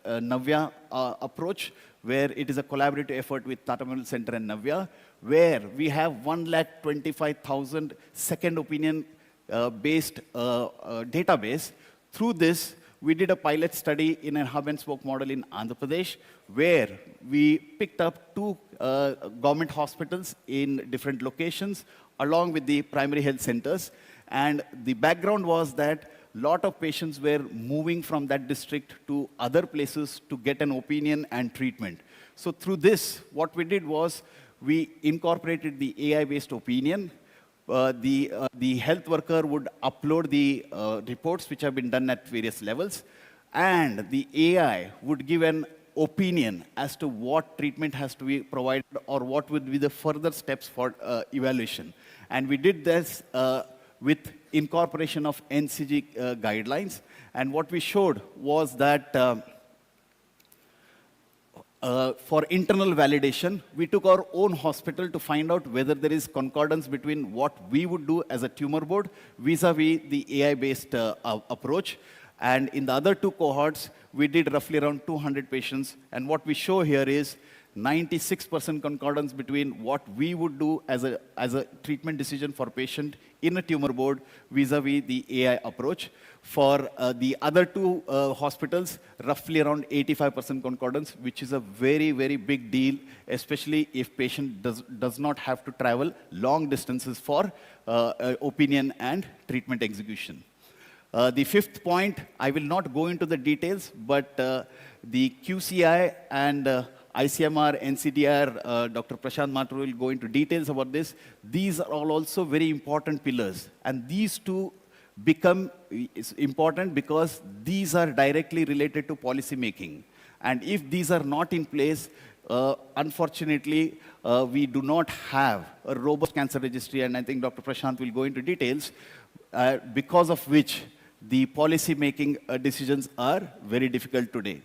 Navya approach, where it is a collaborative effort with Tata Memorial Center and Navya, where we have 125,000 second opinion based database. Through this, we did a pilot study in a hub and spoke model in Andhra Pradesh, where we picked up 2 government hospitals in different locations, along with the primary health centers. And the background was that a lot of patients were moving from that district to other places to get an opinion and treatment. So through this, what we did was we incorporated the AI-based opinion. The health worker would upload the reports which have been done at various levels, and the AI would give an opinion as to what treatment has to be provided or what would be the further steps for evaluation. And we did this with incorporation of NCG guidelines. And what we showed was that for internal validation, we took our own hospital to find out whether there is concordance between what we would do as a tumor board vis-a-vis the AI-based approach. And in the other 2 cohorts, we did roughly around 200 patients. And what we show here is 96% concordance between what we would do as a treatment decision for patient in a tumor board vis-a-vis the AI approach. For the other 2 hospitals, roughly around 85% concordance, which is a very, very big deal, especially if patient does not have to travel long distances for opinion and treatment execution. The 5th point, I will not go into the details, but the QCI and ICMR, NCDR, Dr. Prashant Mathur will go into details about this. These are all also very important pillars. And these 2 become important because these are directly related to policy making. And if these are not in place, unfortunately, we do not have a robust cancer registry, and I think Dr. Prashant will go into details, because of which the policy making decisions are very difficult today.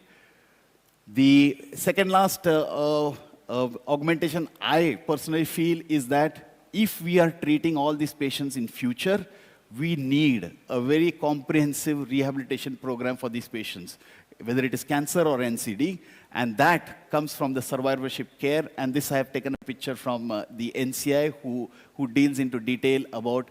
The second last augmentation I personally feel is that if we are treating all these patients in future, we need a very comprehensive rehabilitation program for these patients, whether it is cancer or NCD, and that comes from the survivorship care. And this I have taken a picture from the NCI, who deals into detail about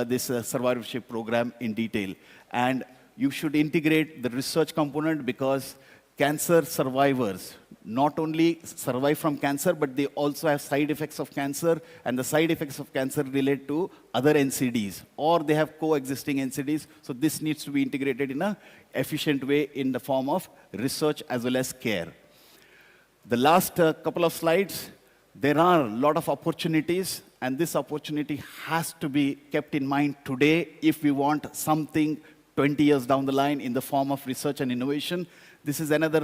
this survivorship program in detail. And you should integrate the research component, because cancer survivors not only survive from cancer, but they also have side effects of cancer, and the side effects of cancer relate to other NCDs, or they have coexisting NCDs. So this needs to be integrated in an efficient way in the form of research as well as care. The last couple of slides, there are a lot of opportunities, and this opportunity has to be kept in mind today if we want something 20 years down the line in the form of research and innovation. This is another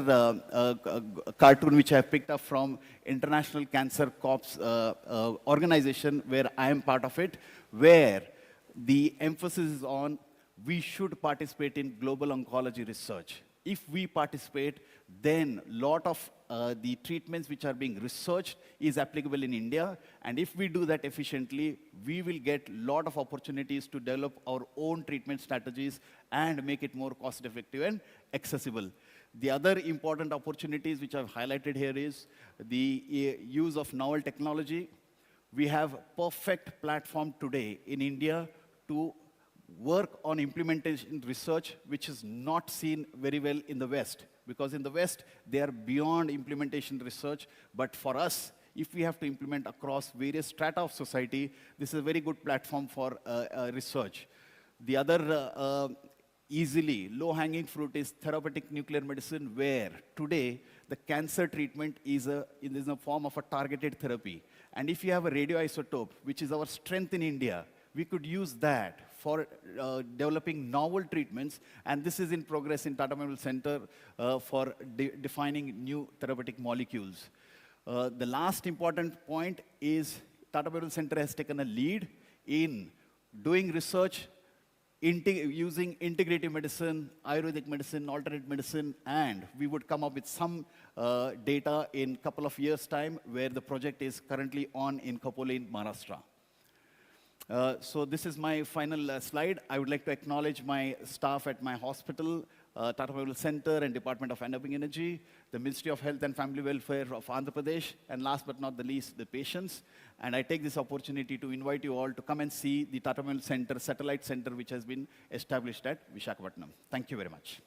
cartoon which I have picked up from International Cancer Corps organization, where I am part of it, where the emphasis is on we should participate in global oncology research. If we participate, then a lot of the treatments which are being researched is applicable in India. And if we do that efficiently, we will get a lot of opportunities to develop our own treatment strategies and make it more cost-effective and accessible. The other important opportunities which I've highlighted here is the use of novel technology. We have a perfect platform today in India to work on implementation research, which is not seen very well in the West. Because in the West, they are beyond implementation research. But for us, if we have to implement across various strata of society, this is a very good platform for research. The other easily low-hanging fruit is therapeutic nuclear medicine, where today the cancer treatment is in the form of a targeted therapy. And if you have a radioisotope, which is our strength in India, we could use that for developing novel treatments. And this is in progress in Tata Memorial Center for defining new therapeutic molecules. The last important point is Tata Memorial Center has taken a lead in doing research using integrative medicine, Ayurvedic medicine, alternate medicine, and we would come up with some data in a couple of years' time, where the project is currently on in Khopoli in Maharashtra. So this is my final slide. I would like to acknowledge my staff at my hospital, Tata Memorial Center and Department of Atomic Energy, the Ministry of Health and Family Welfare of Andhra Pradesh, and last but not the least, the patients. And I take this opportunity to invite you all to come and see the Tata Memorial Center, Satellite Center, which has been established at Visakhapatnam. Thank you very much.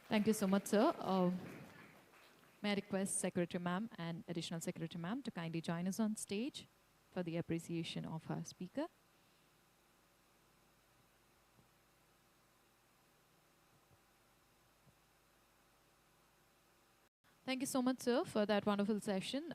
Thank you so much, sir. May I request Secretary Ma'am and Additional Secretary Ma'am to kindly join us on stage for the appreciation of our speaker. Thank you so much, sir, for that wonderful session.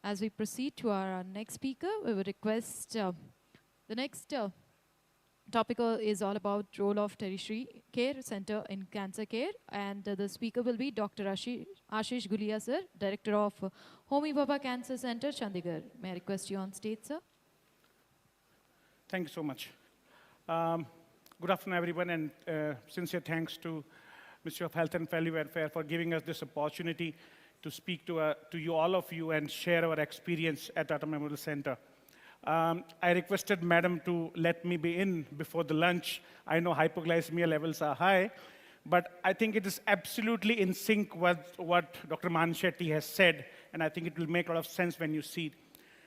As we proceed to our next speaker, we would request the next topic is all about role of tertiary care center in cancer care, and the speaker will be Dr. Ashish Gulia, sir, Director of Homi Bhabha Cancer Center, Chandigarh. May I request you on stage, sir? Thank you so much. Good afternoon, everyone, and sincere thanks to Ministry of Health and Family Welfare for giving us this opportunity to speak to you, all of you, and share our experience at Tata Memorial Center. I requested Madam to let me be in before the lunch. I know hypoglycemia levels are high, but I think it is absolutely in sync with what Dr. Man Shetty has said, and I think it will make a lot of sense when you see it.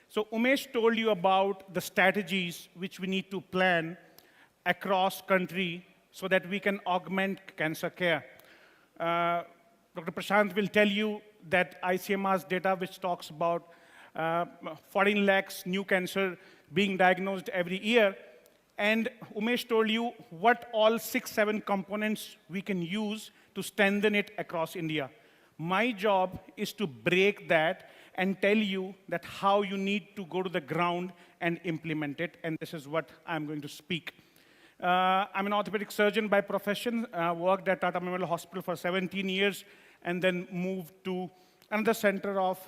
So Umesh told you about the strategies which we need to plan across country so that we can augment cancer care. Dr. Prashant will tell you that ICMR's data, which talks about 14 lakhs new cancer being diagnosed every year. And Umesh told you what all 6-7 components we can use to strengthen it across India. My job is to break that and tell you that how you need to go to the ground and implement it. And this is what I'm going to speak. I'm an orthopedic surgeon by profession, worked at Tata Memorial Hospital for 17 years, and then moved to another center of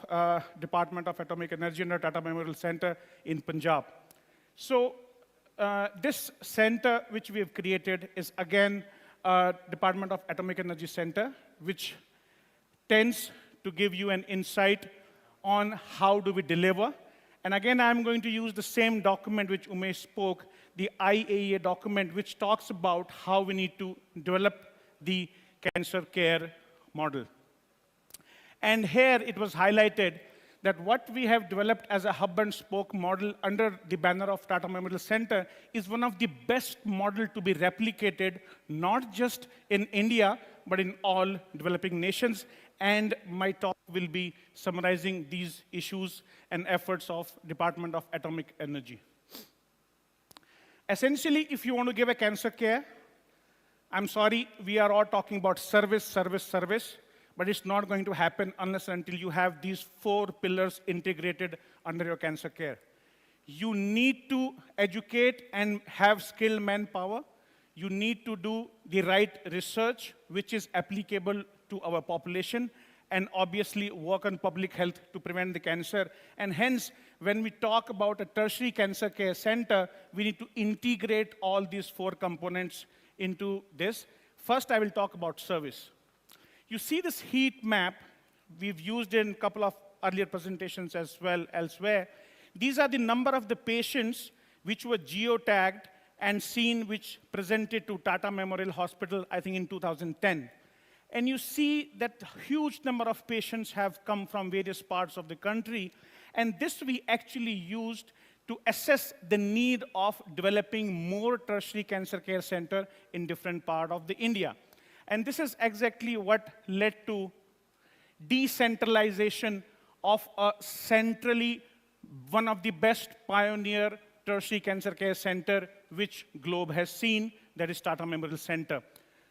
Department of Atomic Energy under Tata Memorial Center in Punjab. So this center which we have created is again a Department of Atomic Energy Center, which tends to give you an insight on how do we deliver. And again, I'm going to use the same document which Umesh spoke, the IAEA document, which talks about how we need to develop the cancer care model. And here it was highlighted that what we have developed as a hub and spoke model under the banner of Tata Memorial Center is one of the best model to be replicated, not just in India, but in all developing nations. And my talk will be summarizing these issues and efforts of Department of Atomic Energy. Essentially, if you want to give a cancer care, I'm sorry, we are all talking about service, service, service, but it's not going to happen unless and until you have these 4 pillars integrated under your cancer care. You need to educate and have skilled manpower. You need to do the right research, which is applicable to our population, and obviously work on public health to prevent the cancer. And hence, when we talk about a tertiary cancer care center, we need to integrate all these 4 components into this. First, I will talk about service. You see this heat map we've used in a couple of earlier presentations as well elsewhere. These are the number of the patients which were geotagged and seen, which presented to Tata Memorial Hospital, I think in 2010. And you see that huge number of patients have come from various parts of the country. And this we actually used to assess the need of developing more tertiary cancer care center in different parts of the India. And this is exactly what led to decentralization of a centrally one of the best pioneer tertiary cancer care center which globe has seen, that is Tata Memorial Center.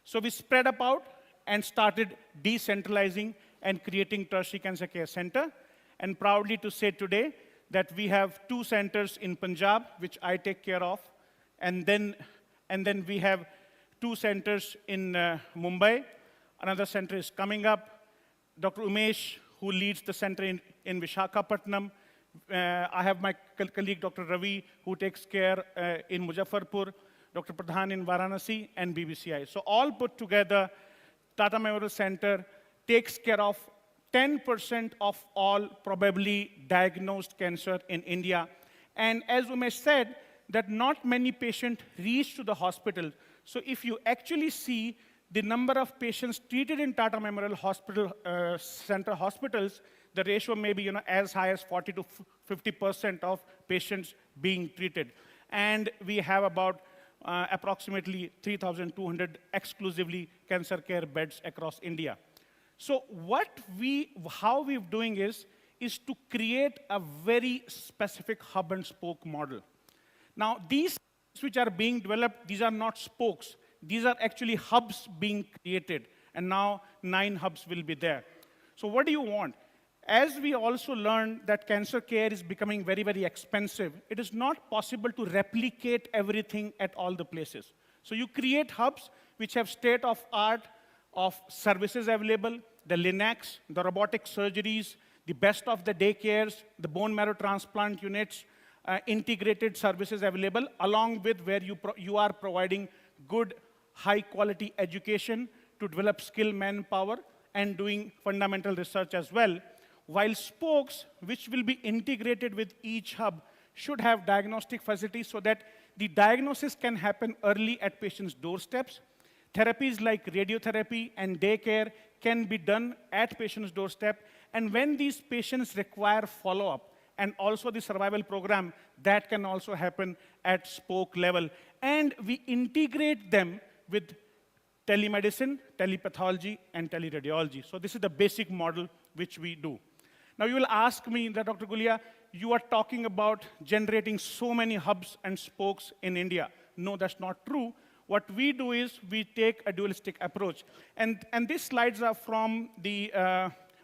So we spread about and started decentralizing and creating tertiary cancer care center. And proudly to say today that we have 2 centers in Punjab, which I take care of. And then we have 2 centers in Mumbai. Another center is coming up. Dr. Umesh, who leads the center in Visakhapatnam. I have my colleague, Dr. Ravi, who takes care in Muzaffarpur, Dr. Pradhan in Varanasi, and BBCI. So all put together, Tata Memorial Center takes care of 10% of all probably diagnosed cancer in India. And as Umesh said, that not many patients reach to the hospital. So if you actually see the number of patients treated in Tata Memorial Hospital, Center hospitals, the ratio may be as high as 40 to 50% of patients being treated. And we have about approximately 3,200 exclusively cancer care beds across India. So how we're doing is to create a very specific hub and spoke model. Now, these which are being developed, these are not spokes. These are actually hubs being created. And now 9 hubs will be there. So what do you want? As we also learned that cancer care is becoming very, very expensive, it is not possible to replicate everything at all the places. So you create hubs which have state-of-art of services available, the linacs, the robotic surgeries, the best of the daycares, the bone marrow transplant units, integrated services available, along with where you are providing good, high-quality education to develop skilled manpower and doing fundamental research as well. While spokes, which will be integrated with each hub, should have diagnostic facilities so that the diagnosis can happen early at patients' doorsteps. Therapies like radiotherapy and daycare can be done at patients' doorstep. And when these patients require follow-up, and also the survival program, that can also happen at spoke level. And we integrate them with telemedicine, telepathology, and teleradiology. So this is the basic model which we do. Now you will ask me that, Dr. Gulia, you are talking about generating so many hubs and spokes in India. No, that's not true. What we do is we take a dualistic approach. And these slides are from the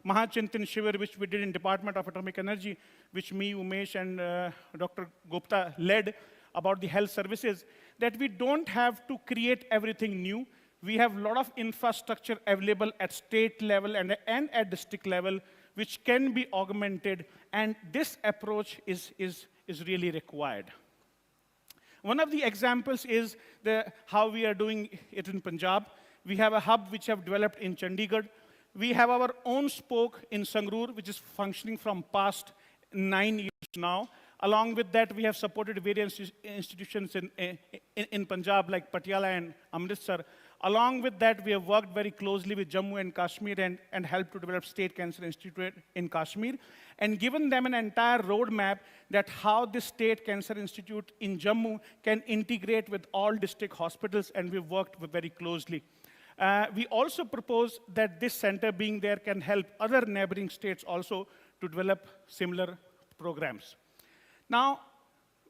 Mahachintan Shivir, which we did in Department of Atomic Energy, which me, Umesh, and Dr. Gupta led about the health services, that we don't have to create everything new. We have a lot of infrastructure available at state level and at district level, which can be augmented, and this approach is really required. One of the examples is how we are doing it in Punjab. We have a hub which have developed in Chandigarh. We have our own spoke in Sangrur, which is functioning from past 9 years now. Along with that, we have supported various institutions in Punjab, like Patiala and Amritsar. Along with that, we have worked very closely with Jammu and Kashmir and helped to develop State Cancer Institute in Kashmir, and given them an entire roadmap that how the State Cancer Institute in Jammu can integrate with all district hospitals, and we've worked very closely. We also propose that this center being there can help other neighboring states also to develop similar programs. Now,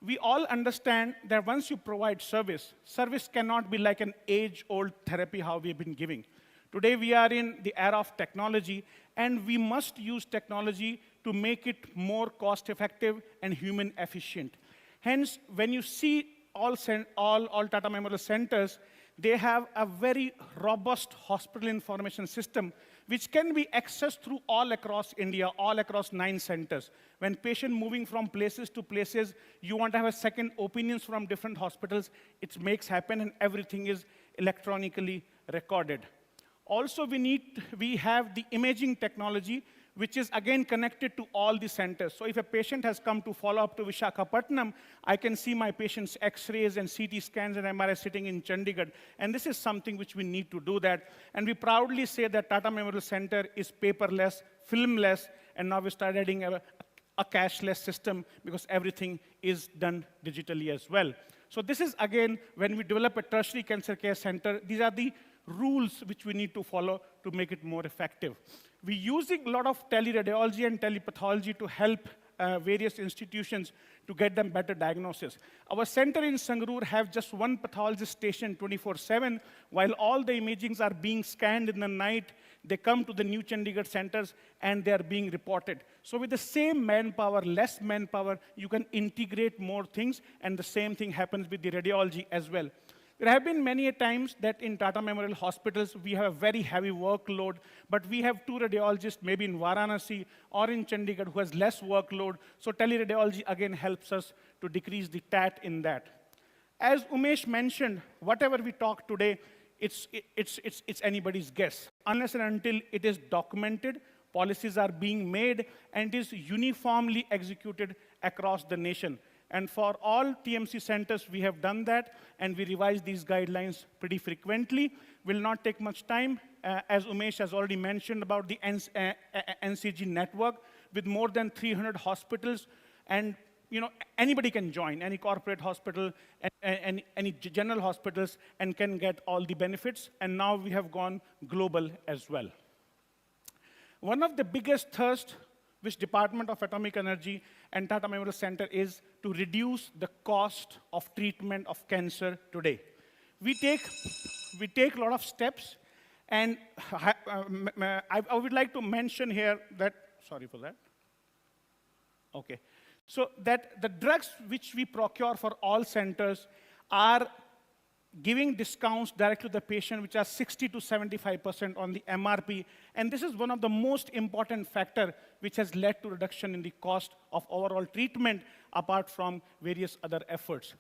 we all understand that once you provide service, service cannot be like an age-old therapy how we've been giving. Today, we are in the era of technology, and we must use technology to make it more cost-effective and human efficient. Hence, when you see all Tata Memorial Centers, they have a very robust hospital information system which can be accessed through all across India, all across 9 centers. When patient moving from places to places, you want to have a second opinions from different hospitals, it makes happen, and everything is electronically recorded. Also, we have the imaging technology, which is again connected to all the centers. So if a patient has come to follow up to Visakhapatnam, I can see my patient's X-rays and CT scans and MRI sitting in Chandigarh. And this is something which we need to do that. And we proudly say that Tata Memorial Center is paperless, filmless, and now we start adding a cashless system because everything is done digitally as well. So this is, again, when we develop a tertiary cancer care center, these are the rules which we need to follow to make it more effective. We're using a lot of teleradiology and telepathology to help various institutions to get them better diagnosis. Our center in Sangrur have just one pathologist station 24/7, while all the imagings are being scanned in the night. They come to the New Chandigarh centers and they are being reported. So with the same manpower, less manpower, you can integrate more things, and the same thing happens with the radiology as well. There have been many times that in Tata Memorial Hospitals, we have a very heavy workload, but we have 2 radiologists, maybe in Varanasi or in Chandigarh, who has less workload. So teleradiology again helps us to decrease the TAT in that. As Umesh mentioned, whatever we talk today, it's anybody's guess. Unless and until it is documented, policies are being made, and is uniformly executed across the nation. And for all TMC centers, we have done that, and we revise these guidelines pretty frequently. Will not take much time. As Umesh has already mentioned about the NCG network, with more than 300 hospitals, and anybody can join, any corporate hospital, and any general hospitals, and can get all the benefits. And now we have gone global as well. One of the biggest thirsts which Department of Atomic Energy and Tata Memorial Center is to reduce the cost of treatment of cancer today. We take a lot of steps, and I would like to mention here that, sorry for that. Okay. So that the drugs which we procure for all centers are giving discounts direct to the patient, which are 60 to 75% on the MRP. And this is one of the most important factor which has led to reduction in the cost of overall treatment, apart from various other efforts.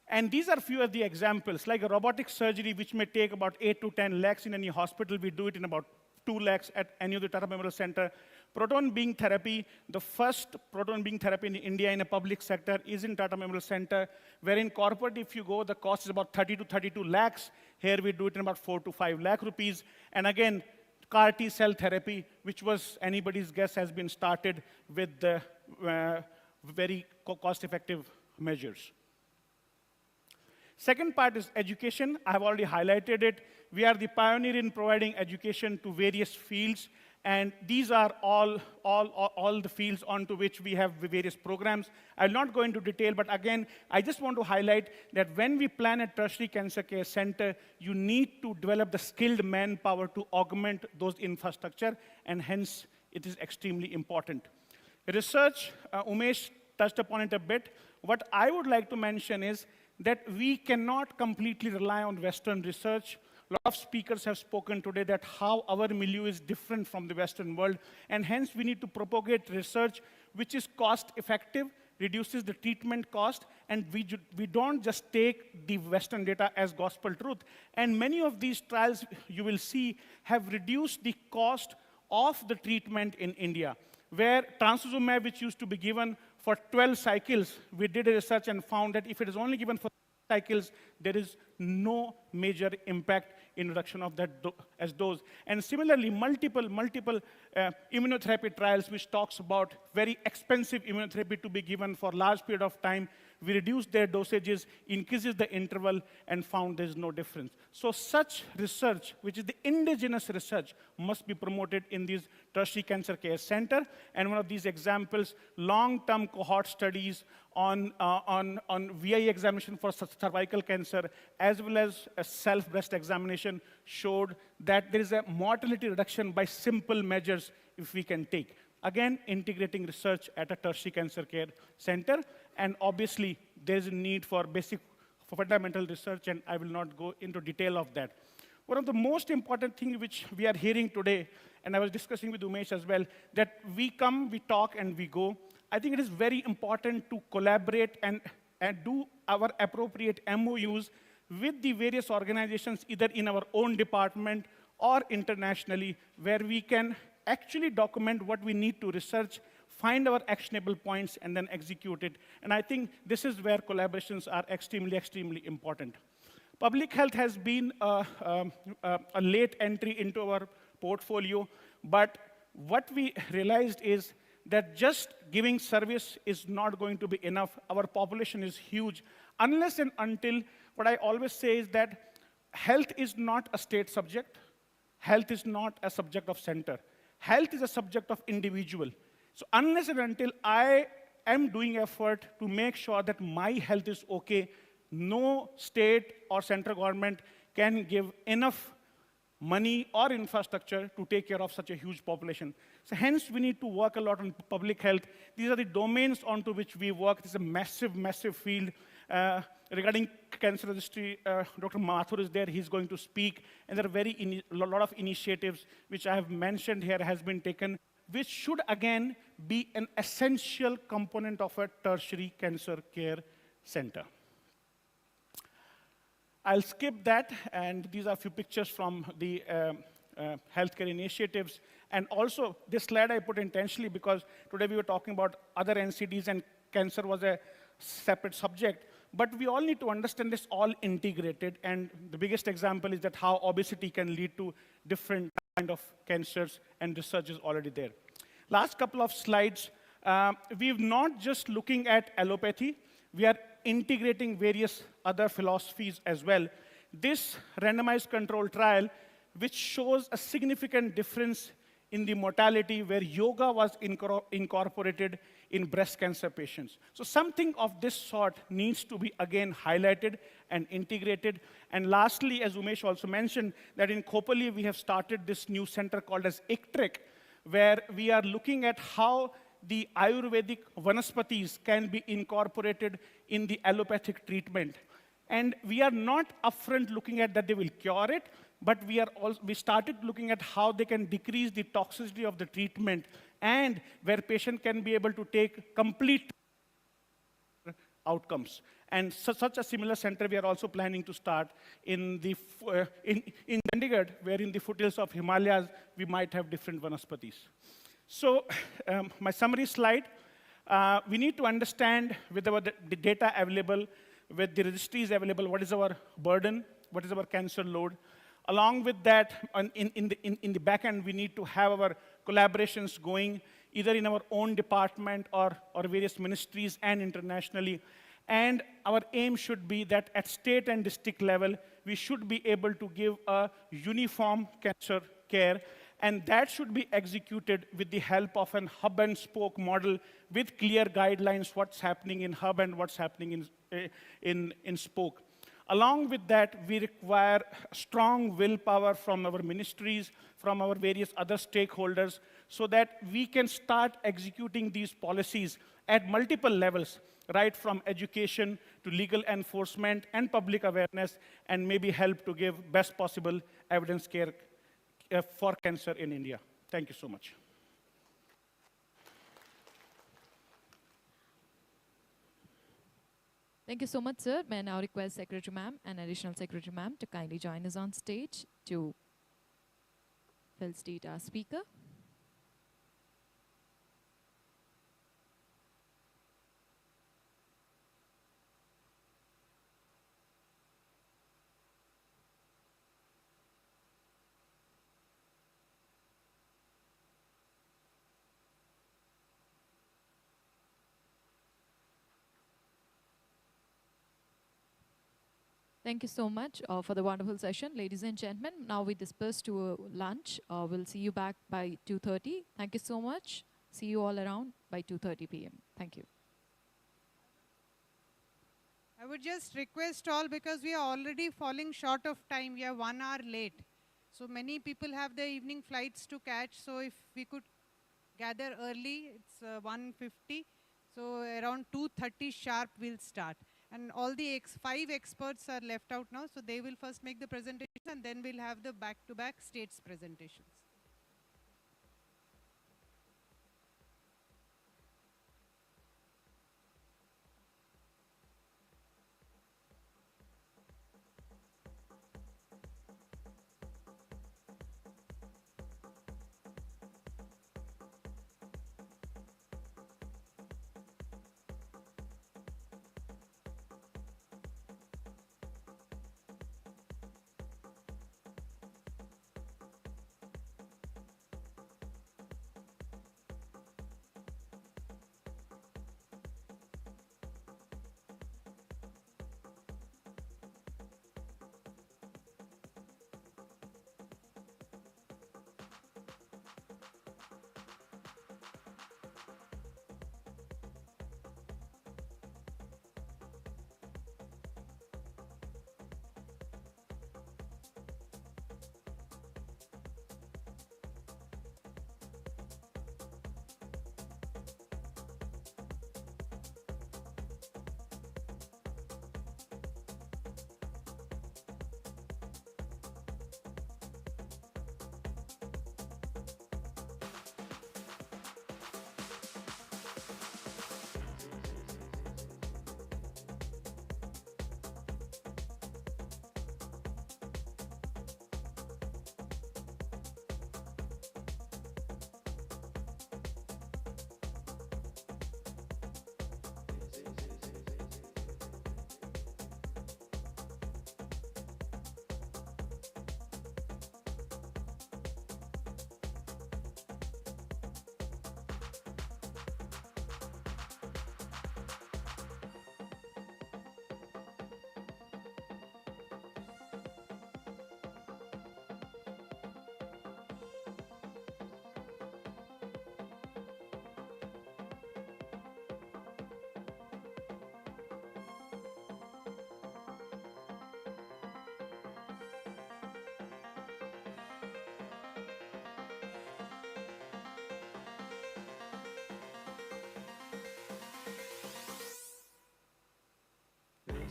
And these are few of the examples, like a robotic surgery, which may take about 8 to 10 lakhs in any hospital. We do it in about 2 lakhs at any of the Tata Memorial Center. Proton beam therapy, the first proton beam therapy in India in a public sector is in Tata Memorial Center, where in corporate, if you go, the cost is about 30 to 32 lakhs. Here we do it in about 4 to 5 lakh rupees. And again, CAR T cell therapy, which was anybody's guess, has been started with the very cost-effective measures. Second part is education. I have already highlighted it. We are the pioneer in providing education to various fields, and these are all the fields onto which we have various programs. I'll not go into detail, but again, I just want to highlight that when we plan a tertiary cancer care center, you need to develop the skilled manpower to augment those infrastructure, and hence it is extremely important. Research, Umesh touched upon it a bit. What I would like to mention is that we cannot completely rely on Western research. A lot of speakers have spoken today that how our milieu is different from the Western world, and hence we need to propagate research which is cost-effective, reduces the treatment cost, and we don't just take the Western data as gospel truth. And many of these trials, you will see, have reduced the cost of the treatment in India, where trastuzumab, which used to be given for 12 cycles, we did a research and found that if it is only given for cycles, there is no major impact in reduction of that as dose. And similarly, multiple immunotherapy trials, which talks about very expensive immunotherapy to be given for large period of time, we reduced their dosages, increases the interval, and found there's no difference. So such research, which is the indigenous research, must be promoted in these tertiary cancer care center. And one of these examples, long-term cohort studies on VI examination for cervical cancer, as well as a self-breast examination, showed that there is a mortality reduction by simple measures if we can take. Again, integrating research at a tertiary cancer care center. And obviously, there's a need for basic fundamental research, and I will not go into detail of that. One of the most important things which we are hearing today, and I was discussing with Umesh as well, that we come, we talk, and we go. I think it is very important to collaborate and do our appropriate MOUs with the various organizations, either in our own department or internationally, where we can actually document what we need to research, find our actionable points, and then execute it. And I think this is where collaborations are extremely, extremely important. Public health has been a late entry into our portfolio, but what we realized is that just giving service is not going to be enough. Our population is huge. Unless and until, what I always say is that health is not a state subject. Health is not a subject of center. Health is a subject of individual. So unless and until I am doing effort to make sure that my health is okay. No state or central government can give enough money or infrastructure to take care of such a huge population. So hence, we need to work a lot on public health. These are the domains onto which we work. This is a massive, massive field. Regarding cancer registry, Dr. Mathur is there. He's going to speak. And there are a lot of initiatives which I have mentioned here has been taken, which should, again, be an essential component of a tertiary cancer care center. I'll skip that, and these are a few pictures from the healthcare initiatives. And also, this slide I put intentionally because today we were talking about other NCDs and cancer was a separate subject. But we all need to understand this all integrated, and the biggest example is that how obesity can lead to different kind of cancers, and research is already there. Last couple of slides, we're not just looking at allopathy, we are integrating various other philosophies as well. This randomized control trial, which shows a significant difference in the mortality where yoga was incorporated in breast cancer patients. So something of this sort needs to be, again, highlighted and integrated. And lastly, as Umesh also mentioned, that in Khopoli, we have started this new center called as ICTRIC, where we are looking at how the Ayurvedic vanaspatis can be incorporated in the allopathic treatment. And we are not upfront looking at that they will cure it, but we started looking at how they can decrease the toxicity of the treatment and where patient can be able to take complete outcomes. And such a similar center we are also planning to start in Chandigarh, where in the foothills of Himalayas, we might have different vanaspatis. So my summary slide, we need to understand with the data available, with the registries available, what is our burden, what is our cancer load. Along with that, in the back end, we need to have our collaborations going, either in our own department or various ministries and internationally. And our aim should be that at state and district level, we should be able to give a uniform cancer care. And that should be executed with the help of an hub and spoke model with clear guidelines, what's happening in hub and what's happening in spoke. Along with that, we require strong willpower from our ministries, from our various other stakeholders, so that we can start executing these policies at multiple levels, right from education to legal enforcement and public awareness, and maybe help to give best possible evidence care for cancer in India. Thank you so much. Thank you so much, sir. May I now request Secretary Ma'am and Additional Secretary Ma'am to kindly join us on stage to felicitate our speaker. Thank you so much for the wonderful session. Ladies and gentlemen, now we disperse to lunch. We'll see you back by 2:30. Thank you so much. See you all around by 2:30 p.m. Thank you. I would just request all, because we are already falling short of time. We are 1 hour late. So many people have their evening flights to catch. So if we could gather early, it's 1:50. So around 2:30 sharp we'll start. And all the 5 experts are left out now, so they will first make the presentation, and then we'll have the back-to-back states presentations.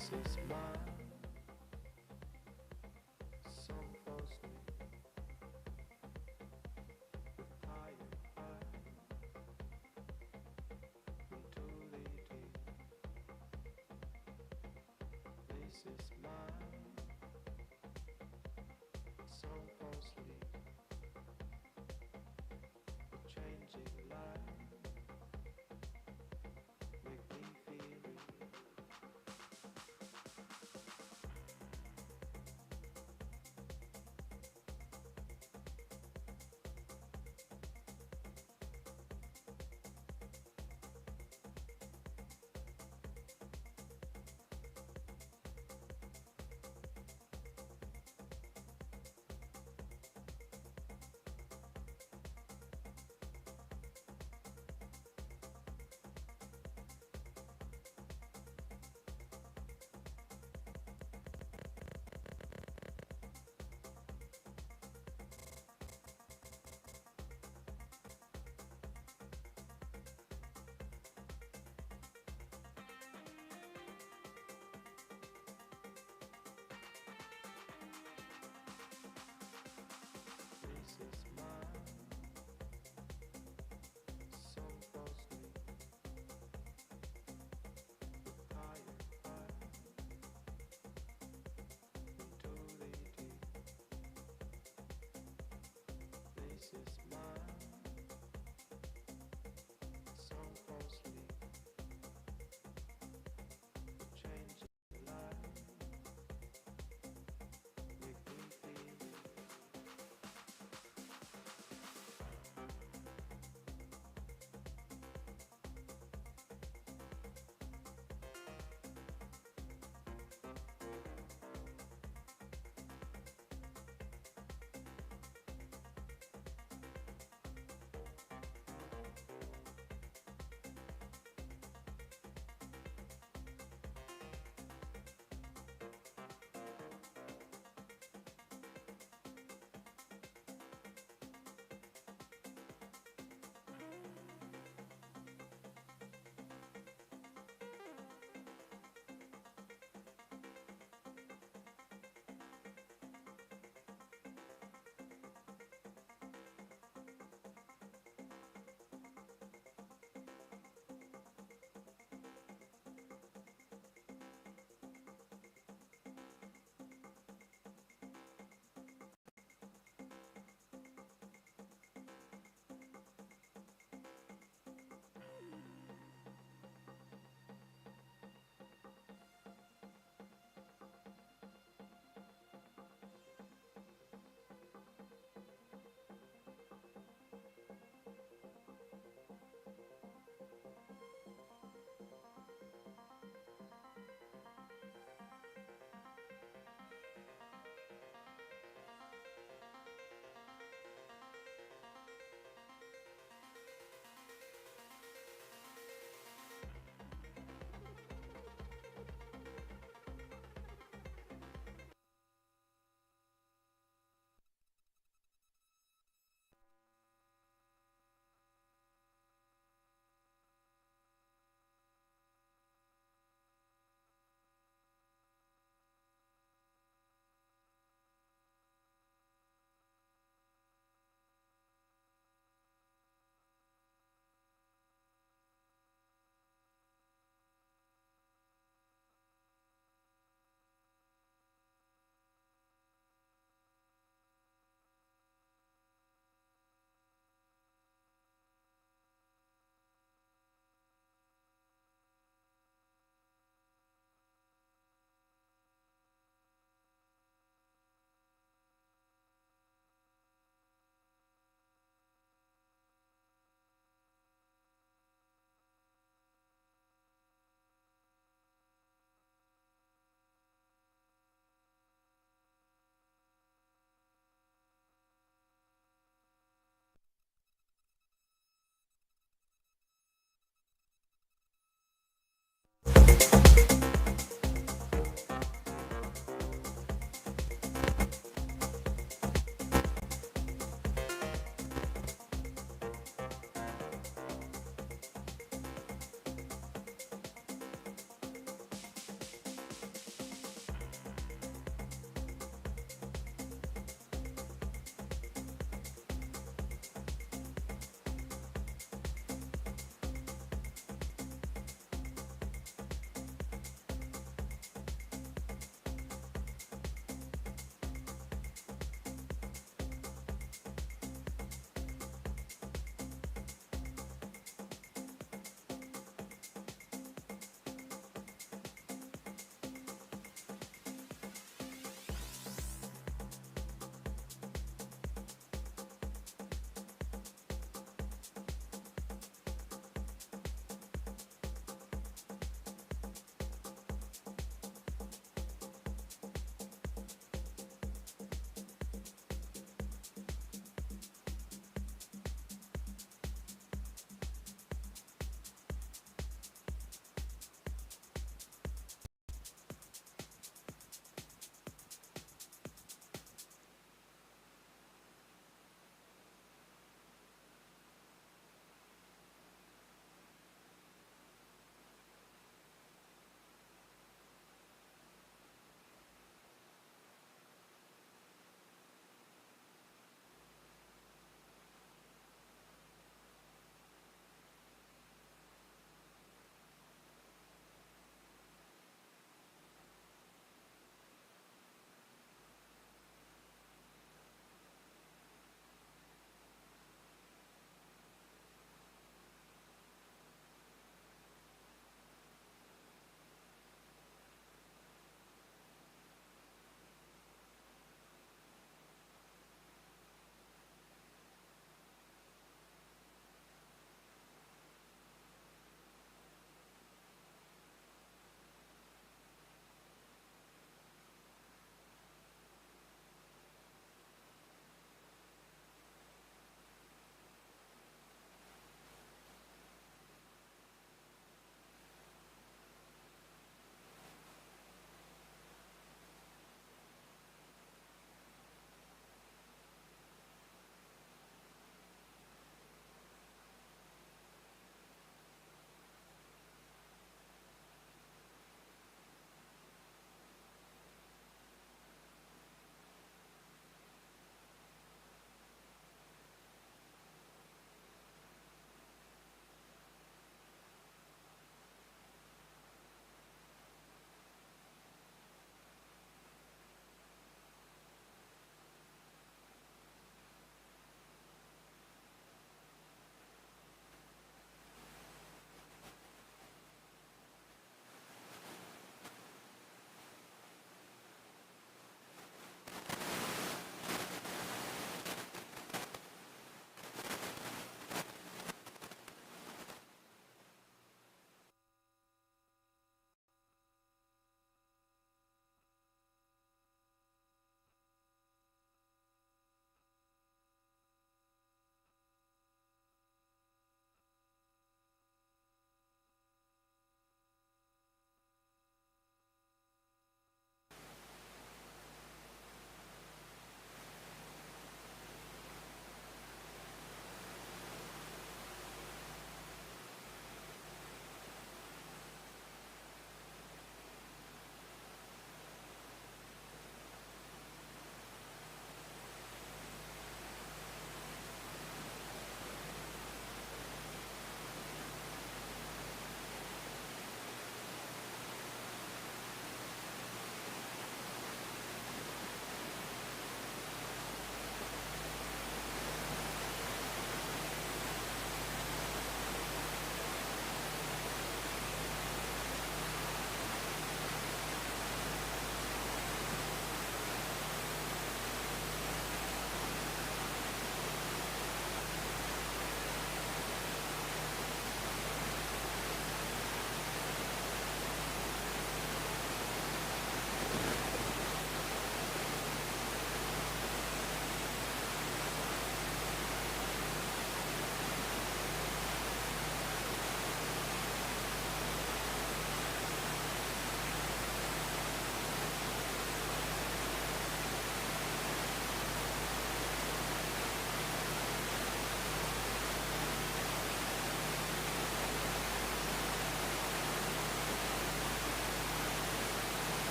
Faces smile, some fall asleep with tired eyes into the deep. Faces smile, some fall asleep with changing light. Make me feel real. Faces smile, some fall asleep with tired eyes into the deep. Faces smile, some fall asleep with changing light. Make me feel it.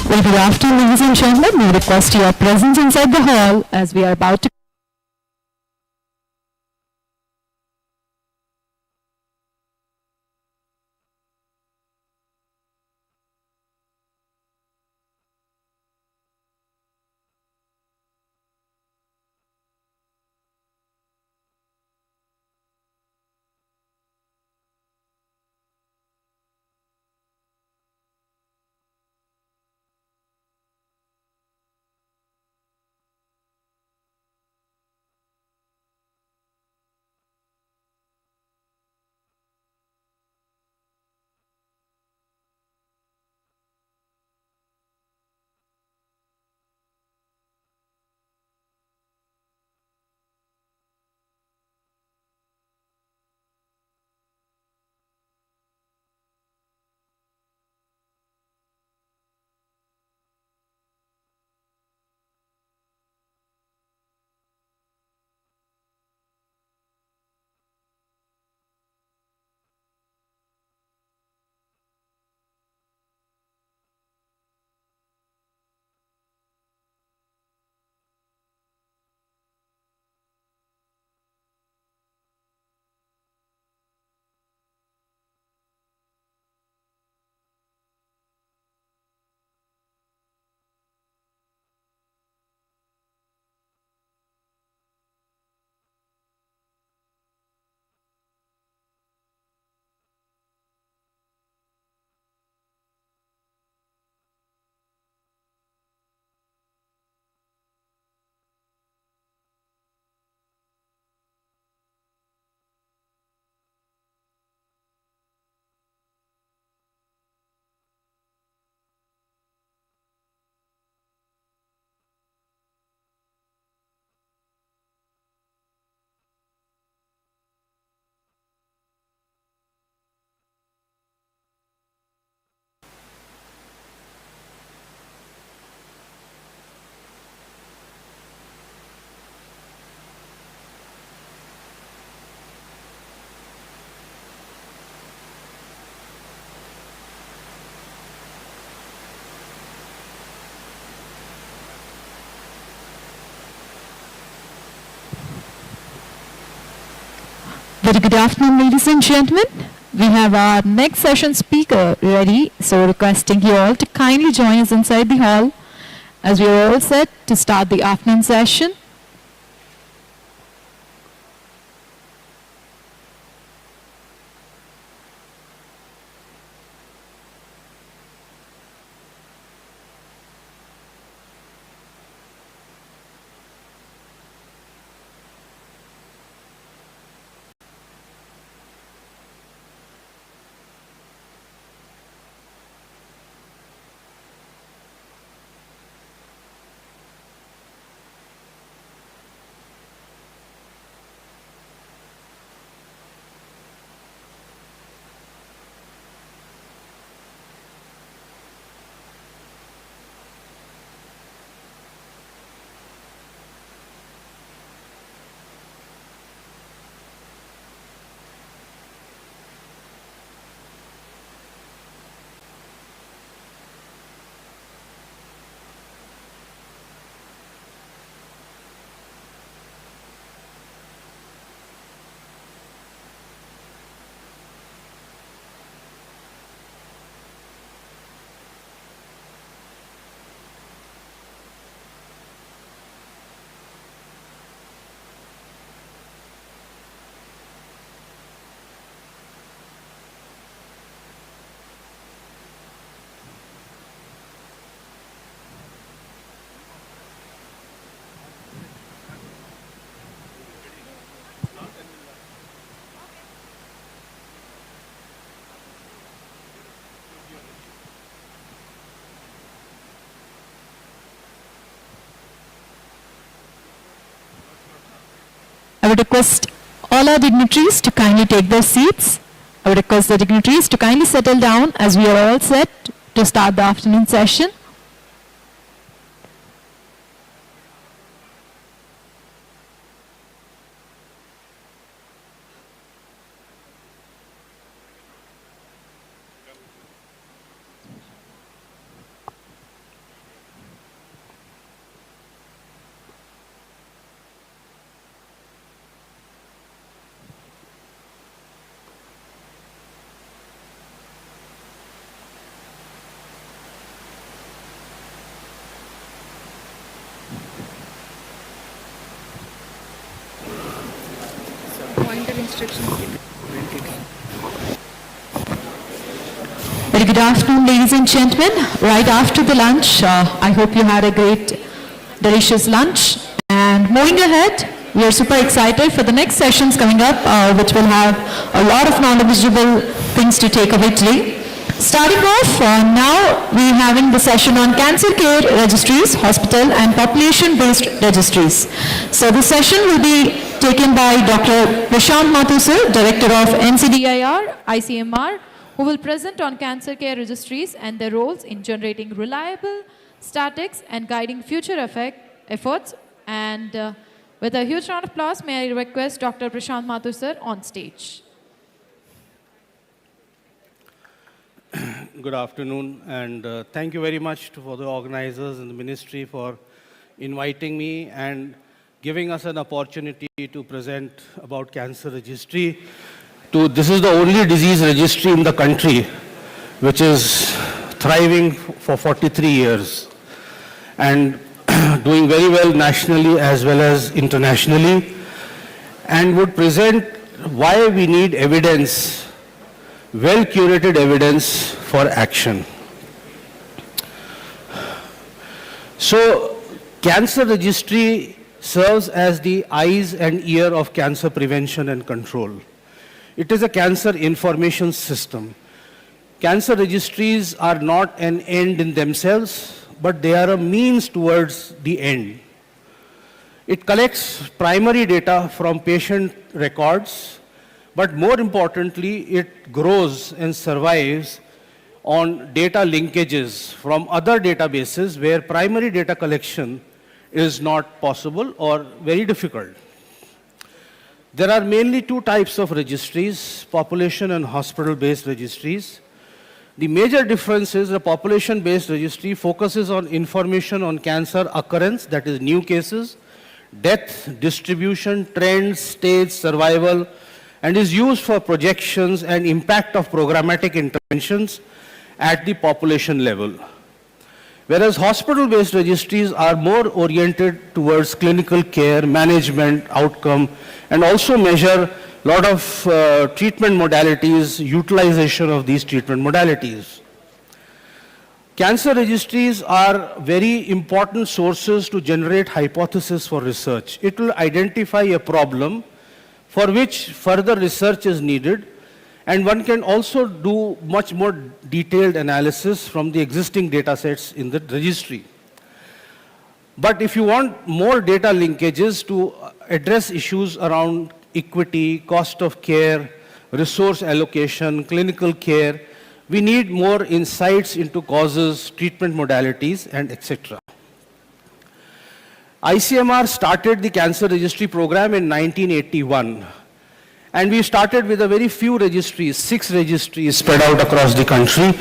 Well, good afternoon, ladies and gentlemen. We request your presence inside the hall as we are about to Very good afternoon, ladies and gentlemen. We have our next session speaker ready, so requesting you all to kindly join us inside the hall as we are all set to start the afternoon session. I would request all our dignitaries to kindly take their seats. I would request the dignitaries to kindly settle down as we are all set to start the afternoon session. pointer instructions given. Very good afternoon, ladies and gentlemen. Right after the lunch, I hope you had a great, delicious lunch. And moving ahead, we are super excited for the next sessions coming up, which will have a lot of knowledgeable things to take away today. Starting off, now we're having the session on cancer care registries, hospital and population-based registries. So the session will be taken by Dr. Prashant Mathur sir, Director of NCDIR, ICMR, who will present on cancer care registries and their roles in generating reliable statistics and guiding future efforts. And with a huge round of applause, may I request Dr. Prashant Mathur sir on stage. Good afternoon, and thank you very much for the organizers and the ministry for inviting me and giving us an opportunity to present about cancer registry. This is the only disease registry in the country which is thriving for 43 years and doing very well nationally as well as internationally, and would present why we need evidence, well-curated evidence for action. So, cancer registry serves as the eyes and ear of cancer prevention and control. It is a cancer information system. Cancer registries are not an end in themselves, but they are a means towards the end. It collects primary data from patient records, but more importantly, it grows and survives on data linkages from other databases where primary data collection is not possible or very difficult. There are mainly two types of registries, population and hospital-based registries. The major difference is the population-based registry focuses on information on cancer occurrence, that is new cases, death, distribution, trends, stage, survival, and is used for projections and impact of programmatic interventions at the population level. Whereas hospital-based registries are more oriented towards clinical care, management, outcome, and also measure a lot of treatment modalities, utilization of these treatment modalities. Cancer registries are very important sources to generate hypotheses for research. It will identify a problem for which further research is needed, and one can also do much more detailed analysis from the existing data sets in the registry. But if you want more data linkages to address issues around equity, cost of care, resource allocation, clinical care, we need more insights into causes, treatment modalities, and etc. ICMR started the cancer registry program in 1981. And we started with a very few registries, 6 registries spread out across the country.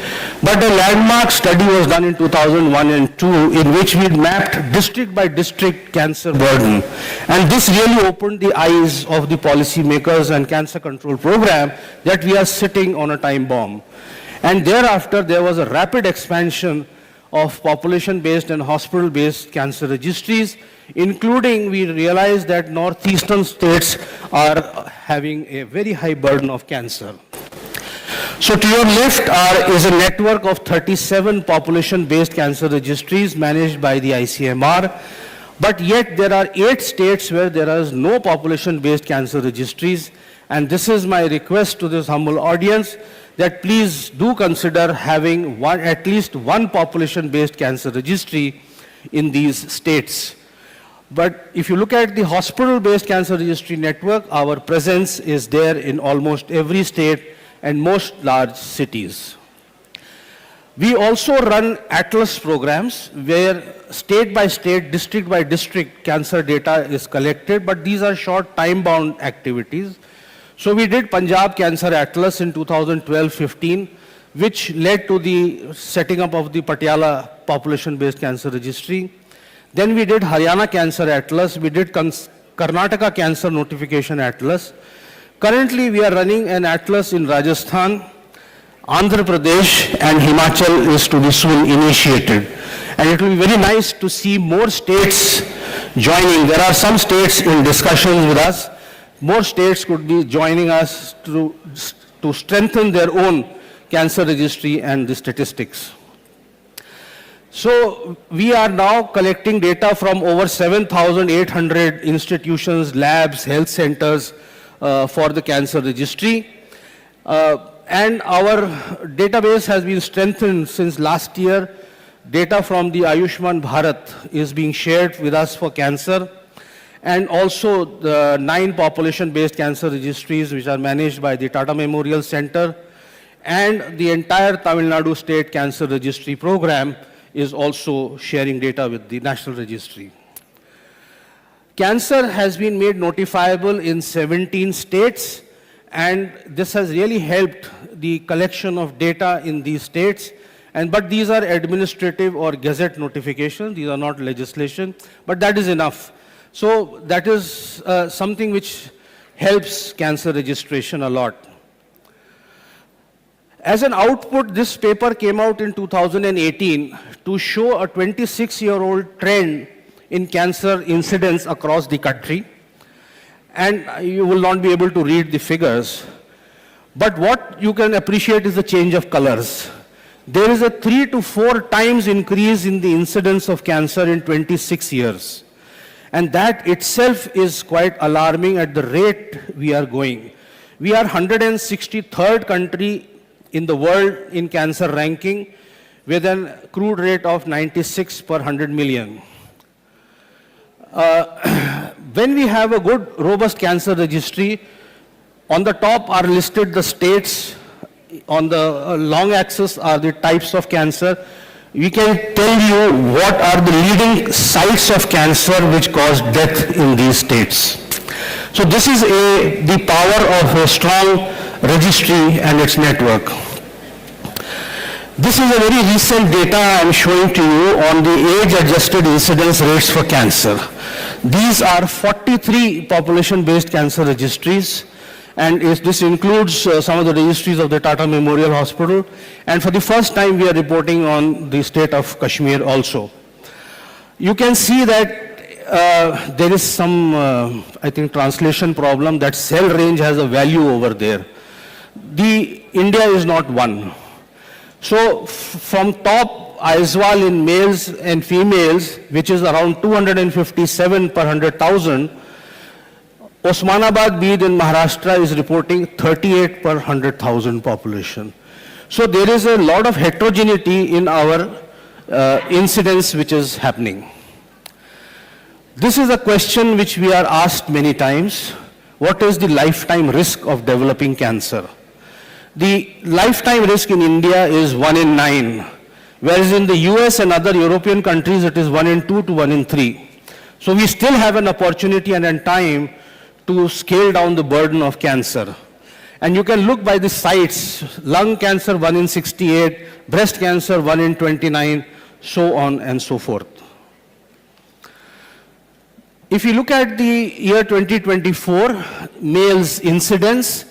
But a landmark study was done in 2001 and 2 in which we mapped district by district cancer burden. And this really opened the eyes of the policymakers and cancer control program that we are sitting on a time bomb. And thereafter, there was a rapid expansion of population-based and hospital-based cancer registries, including we realized that northeastern states are having a very high burden of cancer. So to your left is a network of 37 population-based cancer registries managed by the ICMR, but yet there are 8 states where there is no population-based cancer registries, and this is my request to this humble audience that please do consider having at least one population-based cancer registry in these states. But if you look at the hospital-based cancer registry network, our presence is there in almost every state and most large cities. We also run Atlas programs where state by state, district by district cancer data is collected, but these are short time-bound activities. So we did Punjab Cancer Atlas in 2012-15, which led to the setting up of the Patiala population-based cancer registry. Then we did Haryana Cancer Atlas, we did Karnataka Cancer Notification Atlas. Currently, we are running an atlas in Rajasthan, Andhra Pradesh, and Himachal is to be soon initiated. And it will be very nice to see more states joining. There are some states in discussions with us. more states could be joining us to strengthen their own cancer registry and the statistics. So we are now collecting data from over 7,800 institutions, labs, health centers for the cancer registry. And our database has been strengthened since last year. Data from the Ayushman Bharat is being shared with us for cancer. And also the 9 population-based cancer registries which are managed by the Tata Memorial Center, and the entire Tamil Nadu State Cancer Registry Program is also sharing data with the National Registry. Cancer has been made notifiable in 17 states, and this has really helped the collection of data in these states. But these are administrative or gazette notifications, these are not legislation, but that is enough. So that is something which helps cancer registration a lot. As an output, this paper came out in 2018 to show a 26-year-old trend in cancer incidence across the country. And you will not be able to read the figures. But what you can appreciate is the change of colors. There is a 3 to 4 times increase in the incidence of cancer in 26 years. And that itself is quite alarming at the rate we are going. We are 163rd country in the world in cancer ranking with a crude rate of 96 per 100 million. When we have a good, robust cancer registry, on the top are listed the states, on the long axis are the types of cancer. We can tell you what are the leading sites of cancer which cause death in these states. So this is the power of a strong registry and its network. This is a very recent data I am showing to you on the age-adjusted incidence rates for cancer. These are 43 population-based cancer registries, and this includes some of the registries of the Tata Memorial Hospital. And for the first time, we are reporting on the state of Kashmir also. You can see that there is some, I think, translation problem, that cell range has a value over there. India is not one. So from top, Aizawl in males and females, which is around 257 per 100,000, Osmanabad Beed in Maharashtra is reporting 38 per 100,000 population. So there is a lot of heterogeneity in our incidence which is happening. This is a question which we are asked many times. What is the lifetime risk of developing cancer? The lifetime risk in India is 1 in 9, whereas in the US and other European countries it is 1 in 2 to 1 in 3. So we still have an opportunity and a time to scale down the burden of cancer. And you can look by the sites: lung cancer 1 in 68, breast cancer 1 in 29, so on and so forth. If you look at the year 2024, males incidence,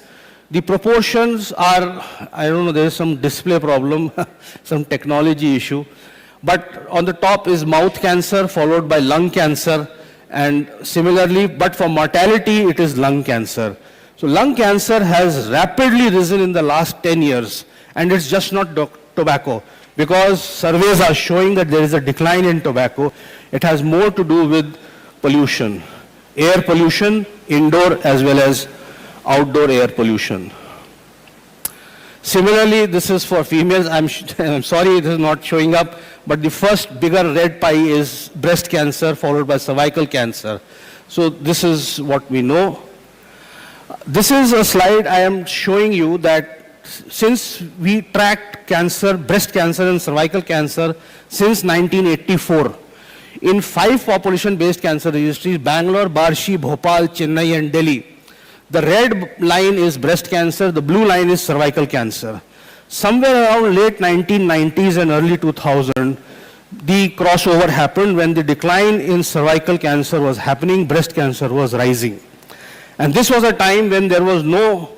the proportions are, I don't know, there is some display problem, some technology issue. But on the top is mouth cancer, followed by lung cancer, and similarly, but for mortality, it is lung cancer. So lung cancer has rapidly risen in the last 10 years, and it's just not tobacco, because surveys are showing that there is a decline in tobacco. It has more to do with pollution, air pollution, indoor as well as outdoor air pollution. Similarly, this is for females. I'm sorry it is not showing up, but the first bigger red pie is breast cancer, followed by cervical cancer. So this is what we know. This is a slide I am showing you that since we tracked cancer, breast cancer and cervical cancer since 1984, in 5 population-based cancer registries, Bangalore, Barshi, Bhopal, Chennai and Delhi, the red line is breast cancer, the blue line is cervical cancer. Somewhere around late 1990s and early 2000, the crossover happened. When the decline in cervical cancer was happening, breast cancer was rising. And this was a time when there was no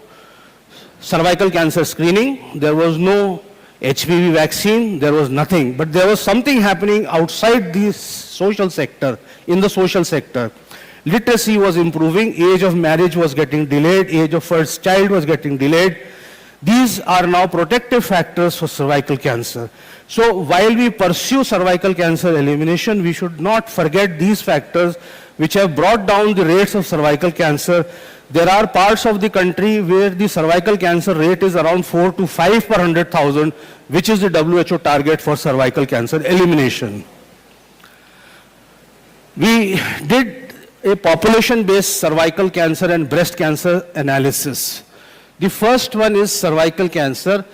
cervical cancer screening, there was no HPV vaccine, there was nothing. But there was something happening outside the social sector, in the social sector. Literacy was improving, age of marriage was getting delayed, age of first child was getting delayed. These are now protective factors for cervical cancer. So while we pursue cervical cancer elimination, we should not forget these factors which have brought down the rates of cervical cancer. There are parts of the country where the cervical cancer rate is around 4 to 5 per 100,000, which is the WHO target for cervical cancer elimination. We did a population-based cervical cancer and breast cancer analysis. The first one is cervical cancer.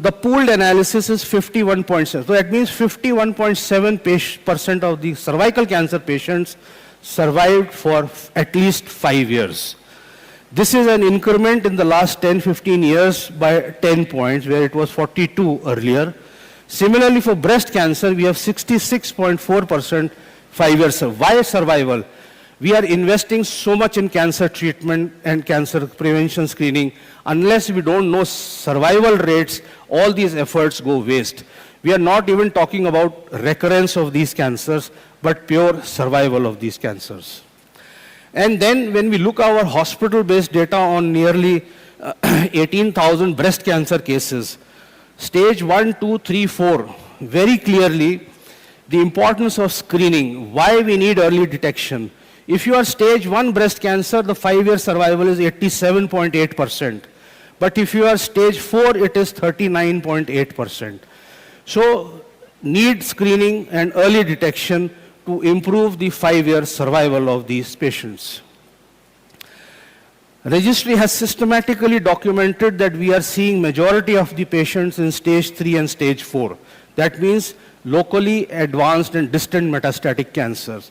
The pooled analysis is 51.7. So that means 51.7% of the cervical cancer patients survived for at least 5 years. This is an increment in the last 10-15 years by 10 points, where it was 42 earlier. Similarly, for breast cancer, we have 66.4% 5-year survival. Why survival? We are investing so much in cancer treatment and cancer prevention screening. Unless we don't know survival rates, all these efforts go waste. We are not even talking about recurrence of these cancers, but pure survival of these cancers. And then when we look at our hospital-based data on nearly 18,000 breast cancer cases, stage 1, 2, 3, 4, very clearly the importance of screening, why we need early detection. If you are stage 1 breast cancer, the 5-year survival is 87.8%. But if you are stage 4, it is 39.8%. So need screening and early detection to improve the 5-year survival of these patients. Registry has systematically documented that we are seeing majority of the patients in stage 3 and stage 4. That means locally advanced and distant metastatic cancers.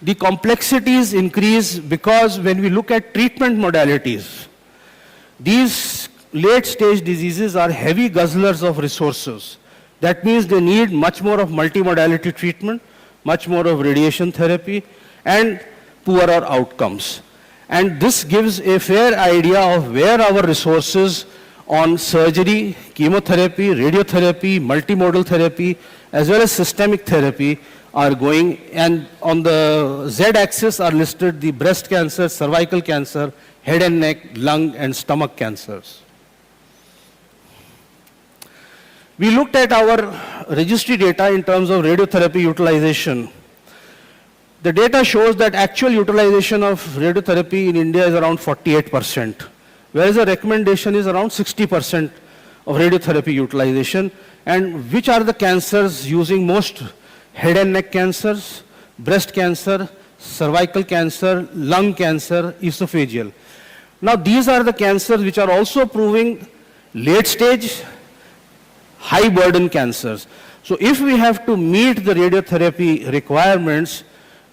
The complexities increase because when we look at treatment modalities, these late-stage diseases are heavy guzzlers of resources. That means they need much more of multimodality treatment, much more of radiation therapy, and poorer outcomes. And this gives a fair idea of where our resources on surgery, chemotherapy, radiotherapy, multimodal therapy, as well as systemic therapy are going. And on the Z-axis are listed the breast cancer, cervical cancer, head and neck, lung, and stomach cancers. We looked at our registry data in terms of radiotherapy utilization. The data shows that actual utilization of radiotherapy in India is around 48%, whereas the recommendation is around 60% of radiotherapy utilization. And which are the cancers using most? Head and neck cancers, breast cancer, cervical cancer, lung cancer, esophageal. Now these are the cancers which are also proving late stage, high burden cancers. So if we have to meet the radiotherapy requirements,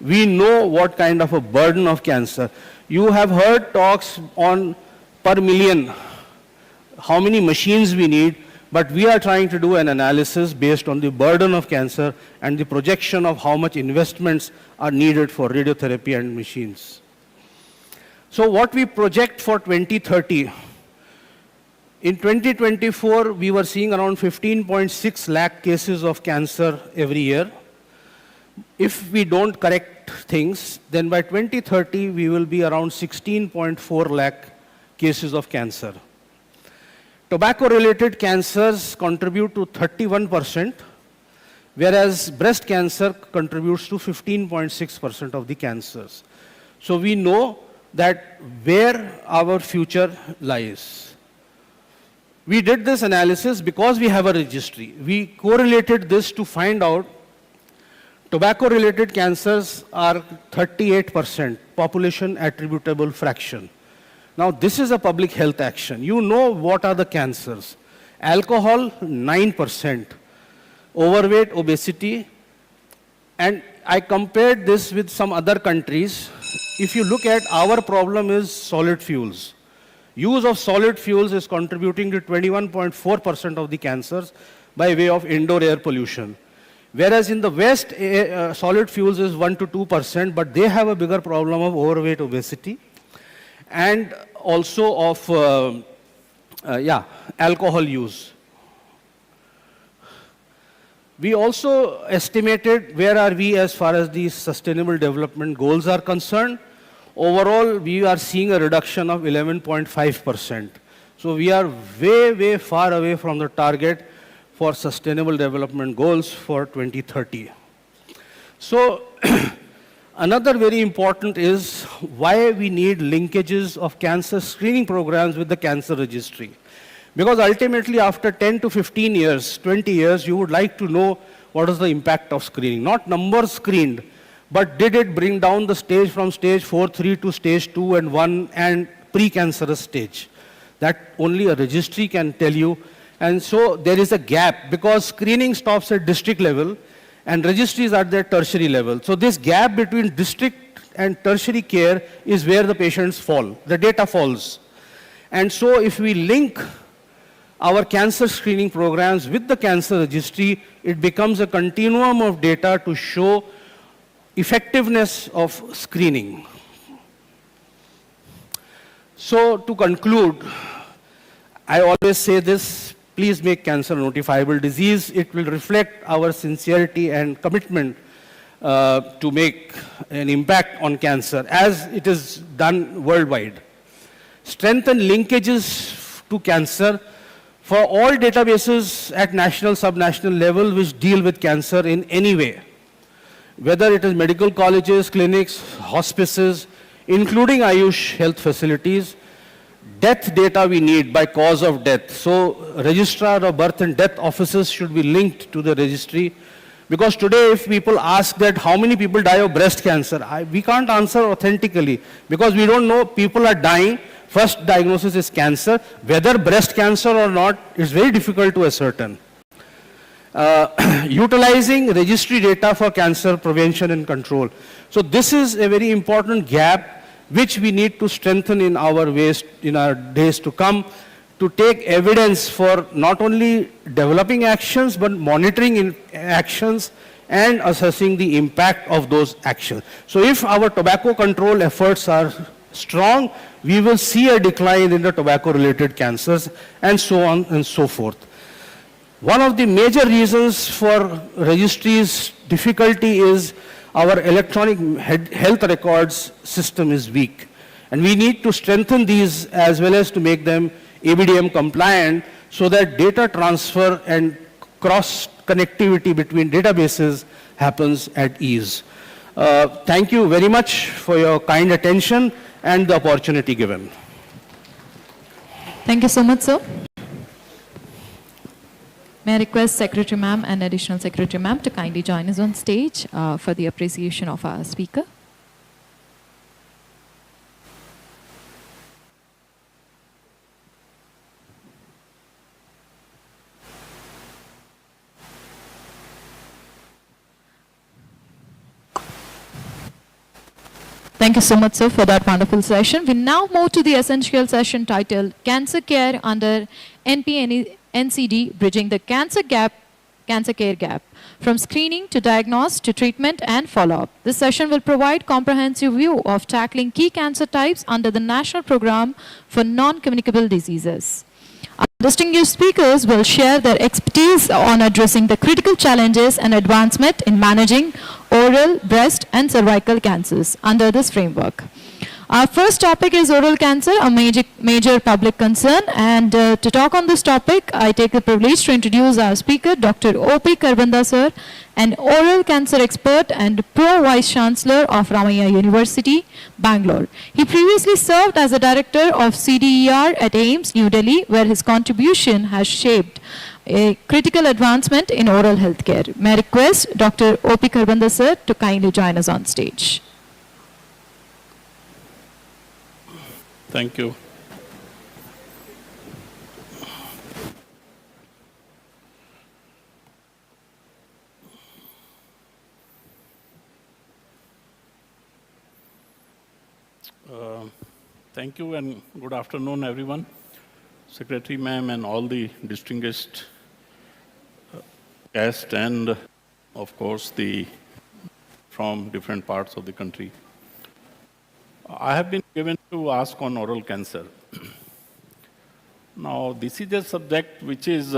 we know what kind of a burden of cancer. You have heard talks on per million, how many machines we need, but we are trying to do an analysis based on the burden of cancer and the projection of how much investments are needed for radiotherapy and machines. So what we project for 2030, in 2024, we were seeing around 15.6 lakh cases of cancer every year. If we don't correct things, then by 2030, we will be around 16.4 lakh cases of cancer. Tobacco-related cancers contribute to 31%, whereas breast cancer contributes to 15.6% of the cancers. So we know that where our future lies. We did this analysis because we have a registry. We correlated this to find out tobacco-related cancers are 38% population attributable fraction. Now this is a public health action. You know what are the cancers. Alcohol, 9%. Overweight, obesity. And I compared this with some other countries. If you look at our problem is solid fuels. Use of solid fuels is contributing to 21.4% of the cancers by way of indoor air pollution. Whereas in the West, solid fuels is 1 to 2%, but they have a bigger problem of overweight, obesity, and also of alcohol use. We also estimated where are we as far as the sustainable development goals are concerned. overall we are seeing a reduction of 11.5%. So we are way, way far away from the target for Sustainable Development Goals for 2030. So another very important is why we need linkages of cancer screening programs with the cancer registry. Because ultimately after 10 to 15 years, 20 years, you would like to know what is the impact of screening. Not numbers screened, but did it bring down the stage from stage 4-3 to stage 2 and 1 and pre-cancerous stage. That only a registry can tell you. And so there is a gap because screening stops at district level and registries are at their tertiary level. So this gap between district and tertiary care is where the patients fall, the data falls. And so if we link our cancer screening programs with the cancer registry, it becomes a continuum of data to show effectiveness of screening. So to conclude, I always say this, please make cancer a notifiable disease. It will reflect our sincerity and commitment to make an impact on cancer as it is done worldwide. Strengthen linkages to cancer for all databases at national, subnational level which deal with cancer in any way, whether it is medical colleges, clinics, hospices, including Ayush health facilities. Death data we need by cause of death. So registrar of birth and death offices should be linked to the registry. Because today if people ask that how many people die of breast cancer, we can't answer authentically because we don't know people are dying. First diagnosis is cancer. Whether breast cancer or not is very difficult to ascertain. Utilizing registry data for cancer prevention and control. So this is a very important gap which we need to strengthen in our ways, in our days to come, to take evidence for not only developing actions, but monitoring actions and assessing the impact of those actions. So if our tobacco control efforts are strong, we will see a decline in the tobacco-related cancers and so on and so forth. One of the major reasons for registries' difficulty is our electronic health records system is weak. And we need to strengthen these as well as to make them ABDM compliant so that data transfer and cross connectivity between databases happens at ease. Thank you very much for your kind attention and the opportunity given. Thank you so much, sir. May I request Secretary Ma'am and Additional Secretary Ma'am to kindly join us on stage for the appreciation of our speaker. Thank you so much, sir, for that wonderful session. We now move to the essential session titled Cancer Care under NCD, Bridging the Cancer Care Gap, from screening to diagnosis to treatment and follow-up. This session will provide comprehensive view of tackling key cancer types under the National Program for Non-Communicable Diseases. Our distinguished speakers will share their expertise on addressing the critical challenges and advancement in managing oral, breast, and cervical cancers under this framework. Our first topic is oral cancer, a major public concern. And to talk on this topic, I take the privilege to introduce our speaker, Dr. O.P. Karbanda sir, an oral cancer expert and Pro-Vice Chancellor of Ramaiah University, Bangalore. He previously served as a Director of CDER at AIIMS, New Delhi, where his contribution has shaped a critical advancement in oral health care. May I request Dr. O.P. Karbanda sir to kindly join us on stage. Thank you. Thank you and good afternoon, everyone. Secretary Ma'am and all the distinguished guests and, of course, from different parts of the country. I have been given to ask on oral cancer. Now, this is a subject which is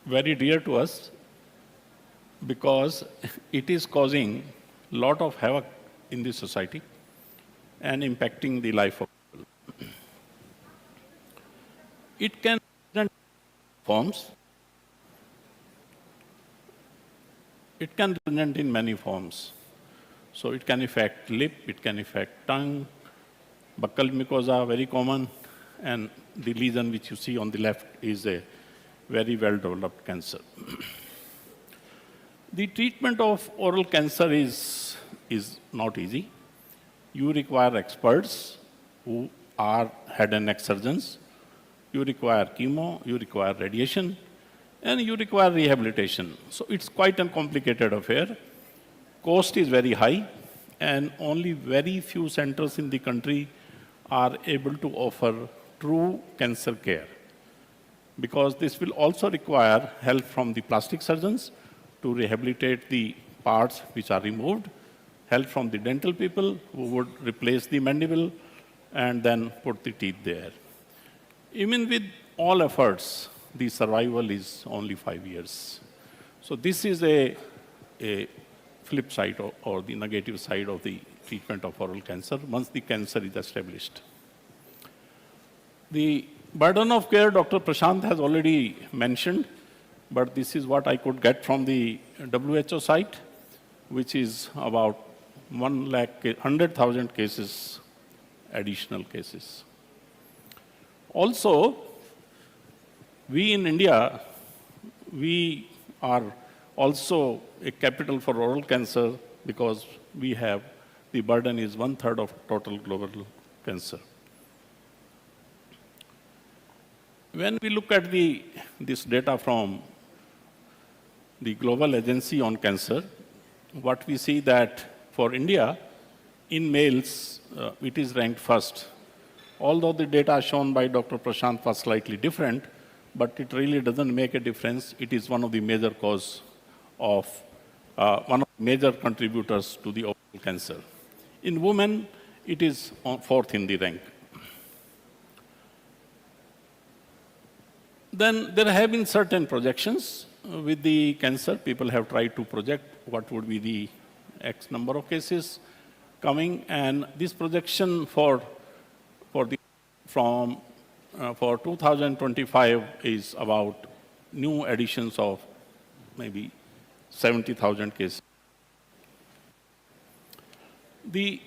very dear to us because it is causing a lot of havoc in the society. and impacting the life of people. It can present forms. It can present in many forms. So it can affect lip, it can affect tongue, buccal mucosa, very common, and the lesion which you see on the left is a very well-developed cancer. The treatment of oral cancer is not easy. You require experts who are head and neck surgeons. You require chemo, you require radiation, and you require rehabilitation. So it's quite a complicated affair. Cost is very high, and only very few centers in the country are able to offer true cancer care. Because this will also require help from the plastic surgeons to rehabilitate the parts which are removed, help from the dental people who would replace the mandible and then put the teeth there. Even with all efforts, the survival is only 5 years. So this is a flip side or the negative side of the treatment of oral cancer once the cancer is established. The burden of care, Dr. Prashant has already mentioned, but this is what I could get from the WHO site, which is about 100,000 cases, additional cases. Also, we in India, we are also a capital for oral cancer because we have, the burden is 1/3 of total global cancer. When we look at this data from the Global Agency on Cancer, what we see that for India, in males, it is ranked first. Although the data shown by Dr. Prashant was slightly different, but it really doesn't make a difference. It is one of the major cause of, one of the major contributors to the oral cancer. In women, it is fourth in the rank. Then there have been certain projections with the cancer. People have tried to project what would be the X number of cases coming, and this projection for 2025 is about new additions of maybe 70,000 cases. The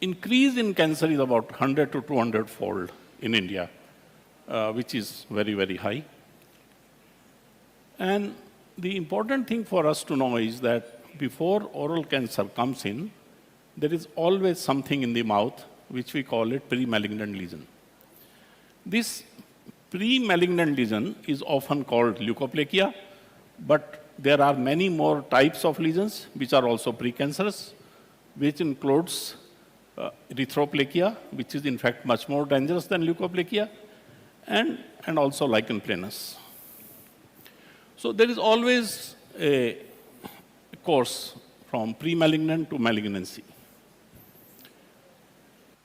increase in cancer is about 100 to 200-fold in India, which is very, very high. And the important thing for us to know is that before oral cancer comes in, there is always something in the mouth, which we call it pre-malignant lesion. This pre-malignant lesion is often called leukoplakia, but there are many more types of lesions which are also precancerous, which includes erythroplakia, which is in fact much more dangerous than leukoplakia, and also lichen planus. So there is always a course from pre-malignant to malignancy.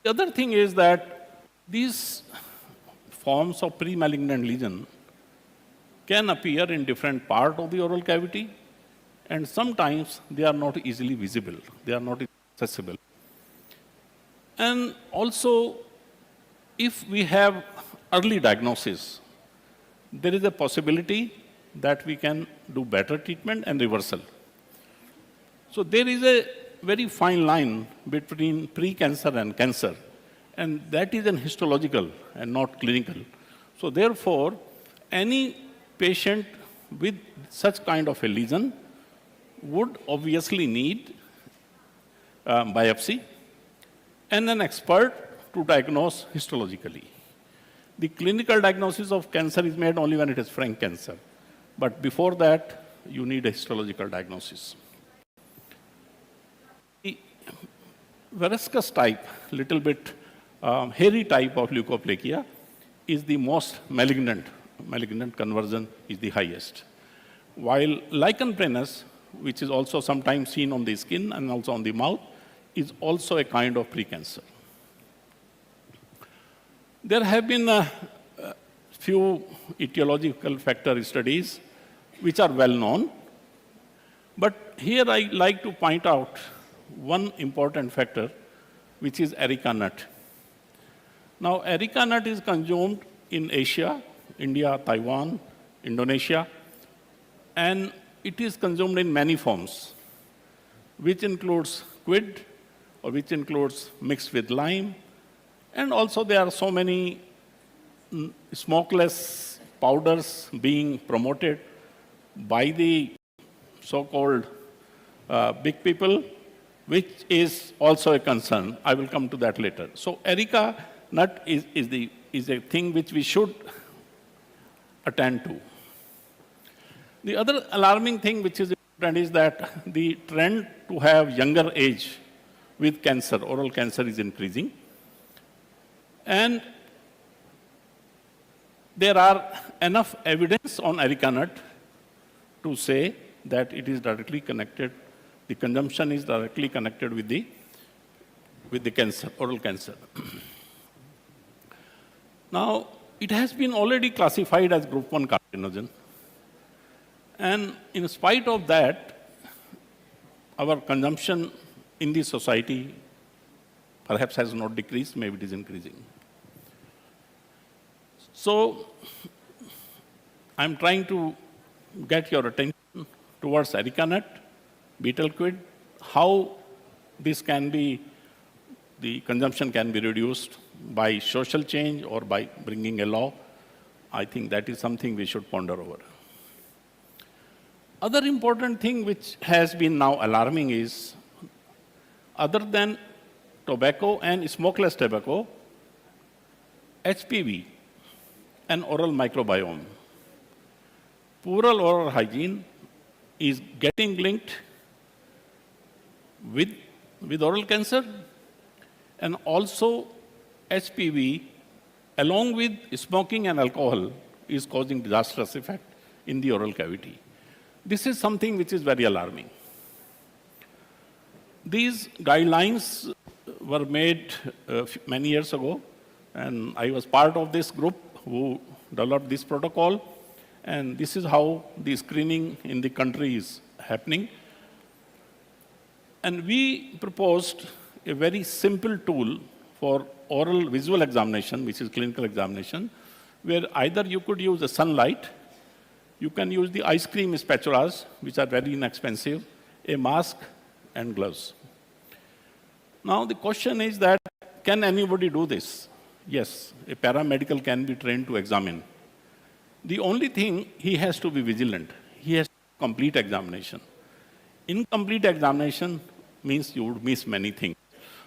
The other thing is that these forms of pre-malignant lesion can appear in different parts of the oral cavity, and sometimes they are not easily visible. They are not accessible. And also, if we have early diagnosis, there is a possibility that we can do better treatment and reversal. So there is a very fine line between pre-cancer and cancer, and that is an histological and not clinical. So therefore, any patient with such kind of a lesion would obviously need biopsy and an expert to diagnose histologically. The clinical diagnosis of cancer is made only when it is frank cancer. But before that, you need a histological diagnosis. The verrucous type, little bit hairy type of leukoplakia, is the most malignant. Malignant conversion is the highest. While lichen planus, which is also sometimes seen on the skin and also on the mouth, is also a kind of precancer. There have been a few etiological factor studies which are well known, but here I like to point out one important factor, which is areca nut. Now, areca nut is consumed in Asia, India, Taiwan, Indonesia, and it is consumed in many forms, which includes quid, or which includes mixed with lime, and also there are so many smokeless powders being promoted by the so-called big people, which is also a concern. I will come to that later. So areca nut is a thing which we should attend to. The other alarming thing which is important is that the trend to have younger age with cancer, oral cancer, is increasing. And there are enough evidence on areca nut to say that it is directly connected, the consumption is directly connected with the cancer, oral cancer. Now, it has been already classified as group 1 carcinogen. And in spite of that, our consumption in the society perhaps has not decreased, maybe it is increasing. So, I'm trying to get your attention towards areca nut, betel quid, how this can be, the consumption can be reduced by social change or by bringing a law. I think that is something we should ponder over. Other important thing which has been now alarming is, other than tobacco and smokeless tobacco, HPV and oral microbiome, poor oral hygiene is getting linked with oral cancer, and also HPV, along with smoking and alcohol, is causing disastrous effect in the oral cavity. This is something which is very alarming. These guidelines were made many years ago, and I was part of this group who developed this protocol, and this is how the screening in the country is happening. And we proposed a very simple tool for oral visual examination, which is clinical examination, where either you could use the sunlight, you can use the ice cream spatulas, which are very inexpensive, a mask, and gloves. Now, the question is that, can anybody do this? Yes, a paramedical can be trained to examine. The only thing, he has to be vigilant. He has to complete examination. Incomplete examination means you would miss many things.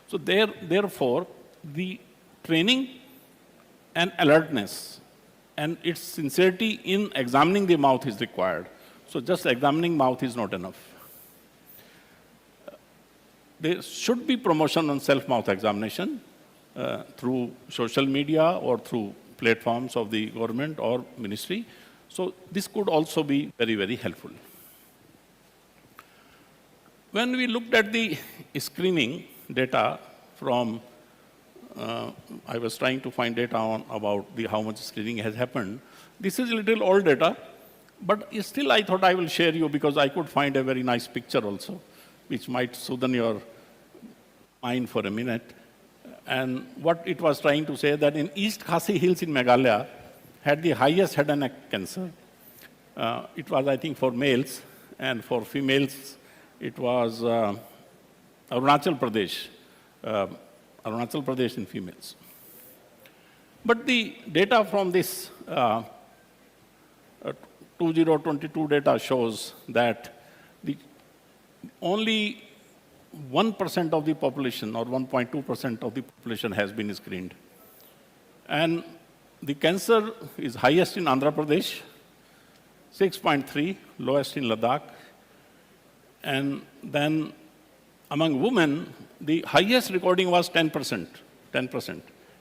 So therefore, the training and alertness and its sincerity in examining the mouth is required. So just examining mouth is not enough. There should be promotion on self-mouth examination through social media or through platforms of the government or ministry. So this could also be very, very helpful. When we looked at the screening data from, I was trying to find data on about how much screening has happened. This is a little old data, but still I thought I will share you because I could find a very nice picture also, which might soothe your mind for a minute. And what it was trying to say that in East Khasi Hills in Meghalaya had the highest head and neck cancer. It was, I think, for males, and for females, it was Arunachal Pradesh. Arunachal Pradesh in females. But the data from this 2022 data shows that only 1% of the population or 1.2% of the population has been screened. And the cancer is highest in Andhra Pradesh, 6.3, lowest in Ladakh. And then among women, the highest recording was 10%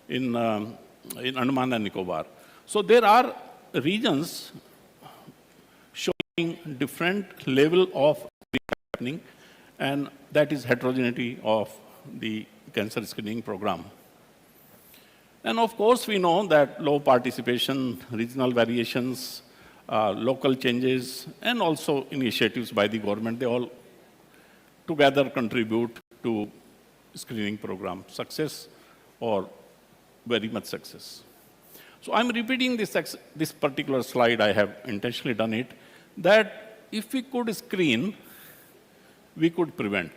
in Andaman and Nicobar. So there are regions showing different level of happening, and that is heterogeneity of the cancer screening program. And of course, we know that low participation, regional variations, local changes, and also initiatives by the government, they all together contribute to screening program, success or very much success. So I'm repeating this particular slide, I have intentionally done it, that if we could screen, we could prevent.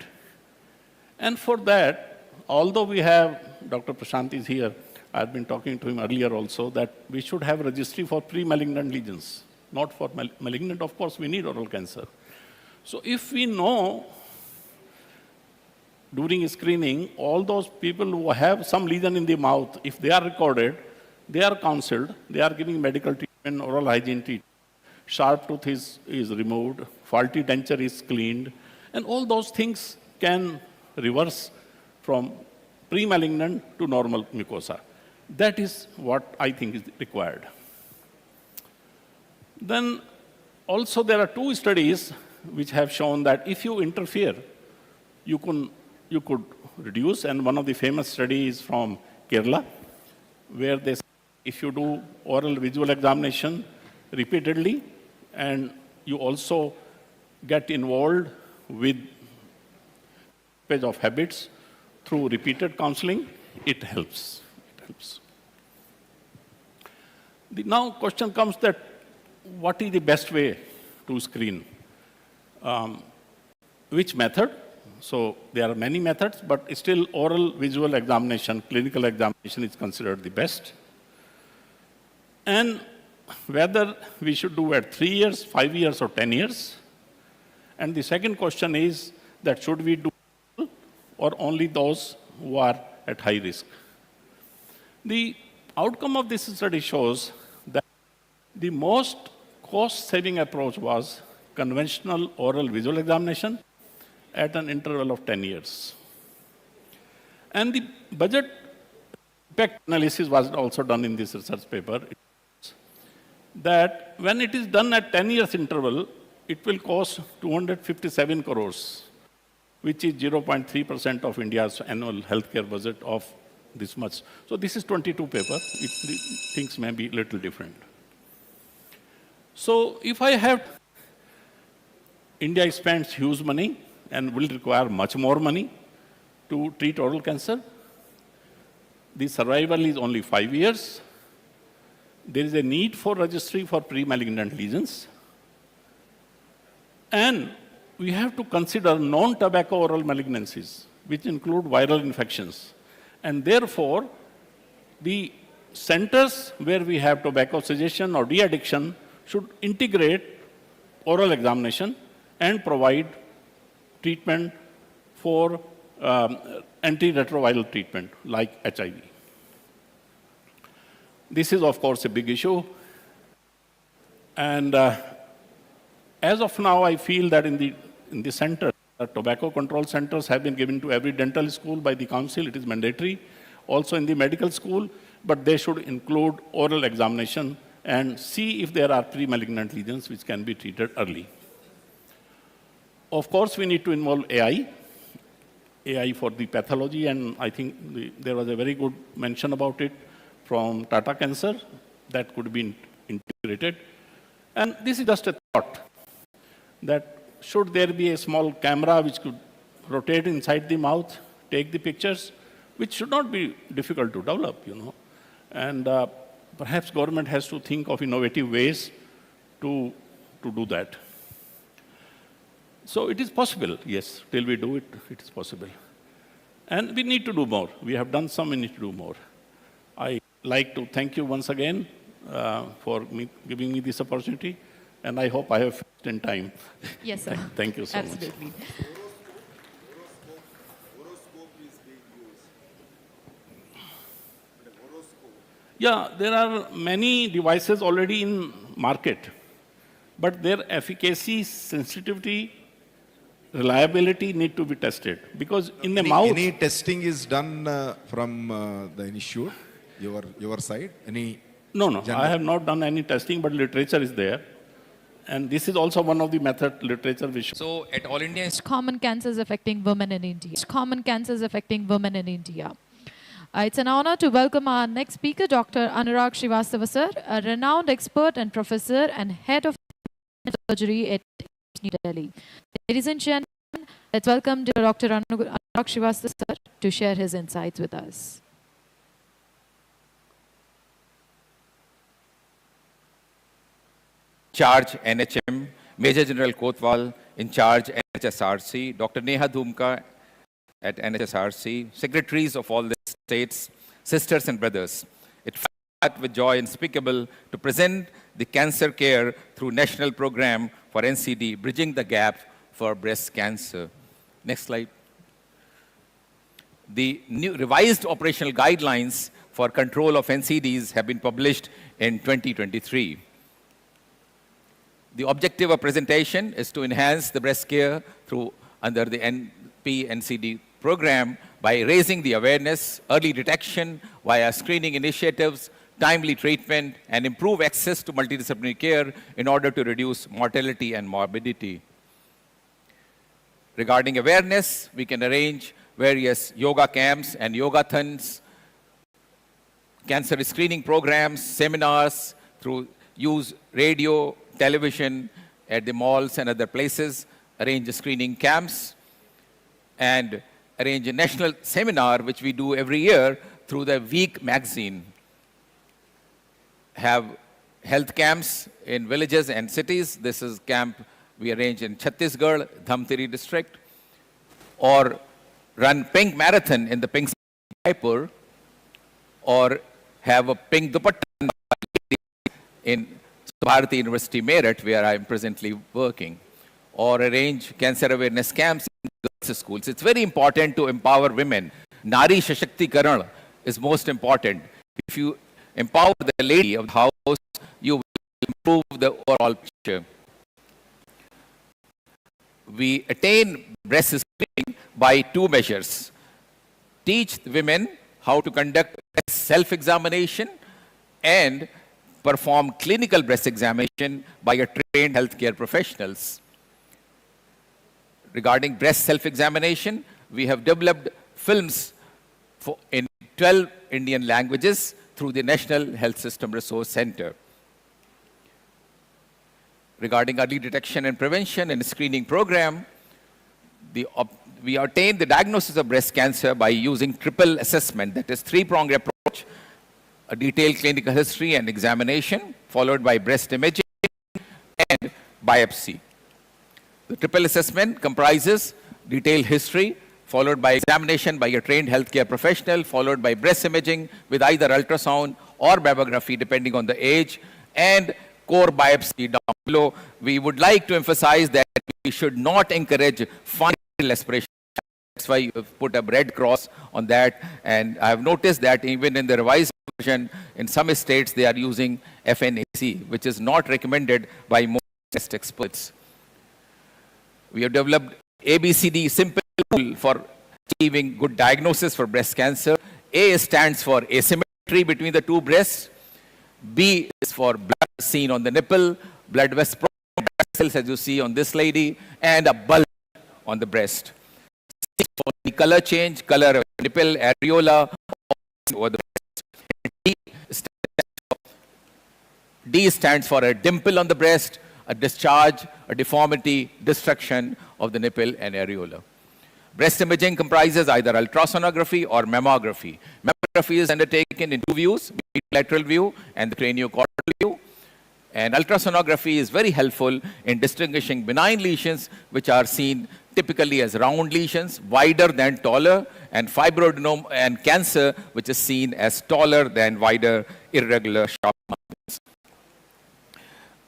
And for that, although we have, Dr. Prashant is here, I've been talking to him earlier also, that we should have a registry for pre-malignant lesions, not for malignant. Of course, we need oral cancer. So if we know during screening, all those people who have some lesion in the mouth, if they are recorded, they are counseled, they are giving medical treatment, oral hygiene treatment, sharp tooth is removed, faulty denture is cleaned, and all those things can reverse from pre-malignant to normal mucosa. That is what I think is required. Then also there are 2 studies which have shown that if you interfere, you could reduce, and one of the famous studies from Kerala, where they say if you do oral visual examination repeatedly, and you also get involved with change of habits through repeated counseling, it helps. It helps. The now question comes that what is the best way to screen? Which method? So there are many methods, but still oral visual examination, clinical examination is considered the best. And whether we should do at 3 years, 5 years, or 10 years. And the second question is that should we do or only those who are at high risk? The outcome of this study shows that the most cost-saving approach was conventional oral visual examination at an interval of 10 years. And the budget impact analysis was also done in this research paper, that when it is done at 10 years interval, it will cost 257 crores, which is 0.3% of India's annual healthcare budget of this much. So this is 22 paper. Things may be a little different. So if I have, India spends huge money and will require much more money to treat oral cancer. The survival is only 5 years. There is a need for registry for pre-malignant lesions. And we have to consider non-tobacco oral malignancies, which include viral infections. And therefore, the centers where we have tobacco cessation or de-addiction should integrate oral examination and provide treatment for antiretroviral treatment like HIV. This is, of course, a big issue. And as of now, I feel that in the center, tobacco control centers have been given to every dental school by the council. It is mandatory. Also in the medical school, but they should include oral examination and see if there are pre-malignant lesions which can be treated early. Of course, we need to involve AI for the pathology, and I think there was a very good mention about it from Tata Cancer that could be integrated. And this is just a thought that should there be a small camera which could rotate inside the mouth, take the pictures, which should not be difficult to develop, you know. And perhaps government has to think of innovative ways to do that. So it is possible, yes, till we do it, it is possible. And we need to do more. We have done some, we need to do more. I like to thank you once again for giving me this opportunity, and I hope I have finished in time. Yes, sir. Thank you so Absolutely. much. Yeah, there are many devices already in market, but their efficacy, sensitivity, reliability need to be tested. Because in the mouth... Any testing is done from the institute, your side? Any? No, I have not done any testing, but literature is there. And this is also one of the method literature which... So at All India... Common cancers affecting women in India. Common cancers affecting women in India. It's an honor to welcome our next speaker, Dr. Anurag Srivastava sir, a renowned expert and professor and head of surgery at New Delhi. Ladies and gentlemen, Let's welcome Dr. Anurag Srivastava sir to share his insights with us. Charge NHM, Major General Kotwal, in charge NHSRC, Dr. Neha Dhumka at NHSRC, secretaries of all the states, sisters and brothers. It fills with joy unspeakable to present the cancer care through National Program for NCD, Bridging the Gap for Breast Cancer. Next slide. The new revised operational guidelines for control of NCDs have been published in 2023. The objective of presentation is to enhance the breast care through under the NP-NCD program by raising the awareness, early detection via screening initiatives, timely treatment, and improve access to multidisciplinary care in order to reduce mortality and morbidity. Regarding awareness, we can arrange various yoga camps and yogathons, cancer screening programs, seminars, through use radio, television at the malls and other places, arrange screening camps, and arrange a national seminar, which we do every year through the Week magazine. Have health camps in villages and cities. This is camp we arrange in Chhattisgarh, Dhamtiri district, or run pink marathon in the pink Jaipur, or have a pink dupatta in Bharati University Meerut, where I am presently working, or arrange cancer awareness camps in girls' schools. It's very important to empower women. Nari Shashakti is most important. If you empower the lady of the house, you will improve the overall picture. We attain breast screening by two measures. Teach women how to conduct self-examination and perform clinical breast examination by a trained healthcare professionals. Regarding breast self-examination, we have developed films in 12 Indian languages through the National Health System Resource Center. Regarding early detection and prevention and screening program, we attain the diagnosis of breast cancer by using triple assessment, that is three-pronged approach, a detailed clinical history and examination, followed by breast imaging and biopsy. The triple assessment comprises detailed history, followed by examination by a trained healthcare professional, followed by breast imaging with either ultrasound or mammography, depending on the age, and core biopsy down below. We would like to emphasize that we should not encourage final aspiration. That's why you've put a red cross on that. And I've noticed that even in the revised version, in some states, they are using FNAC, which is not recommended by most test experts. We have developed ABCD simple tool for achieving good diagnosis for breast cancer. A stands for asymmetry between the two breasts. B is for blood seen on the nipple, blood vessels as you see on this lady, and a bulb on the breast. C for the color change, color of nipple, areola, over the breast. D stands for a dimple on the breast, a discharge, a deformity, destruction of the nipple and areola. Breast imaging comprises either ultrasonography or mammography. Mammography is undertaken in two views, the lateral view and the craniocortical view. And ultrasonography is very helpful in distinguishing benign lesions, which are seen typically as round lesions, wider than taller, and fibroadenoma and cancer, which is seen as taller than wider, irregular, sharp margins.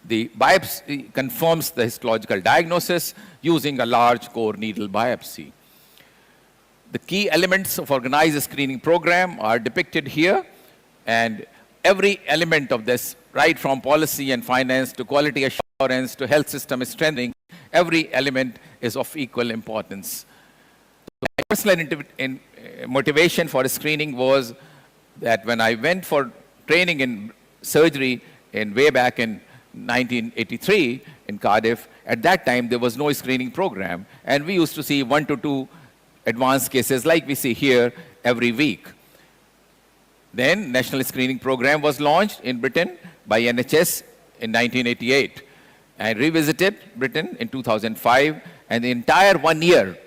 The biopsy confirms the histological diagnosis using a large core needle biopsy. The key elements of organized screening program are depicted here, and every element of this, right from policy and finance to quality assurance to health system strengthening, every element is of equal importance. My personal motivation for screening was that when I went for training in surgery way back in 1983 in Cardiff, at that time there was no screening program, and we used to see 1 to 2 advanced cases like we see here every week. Then national screening program was launched in Britain by NHS in 1988 and revisited Britain in 2005, And the entire 1 year,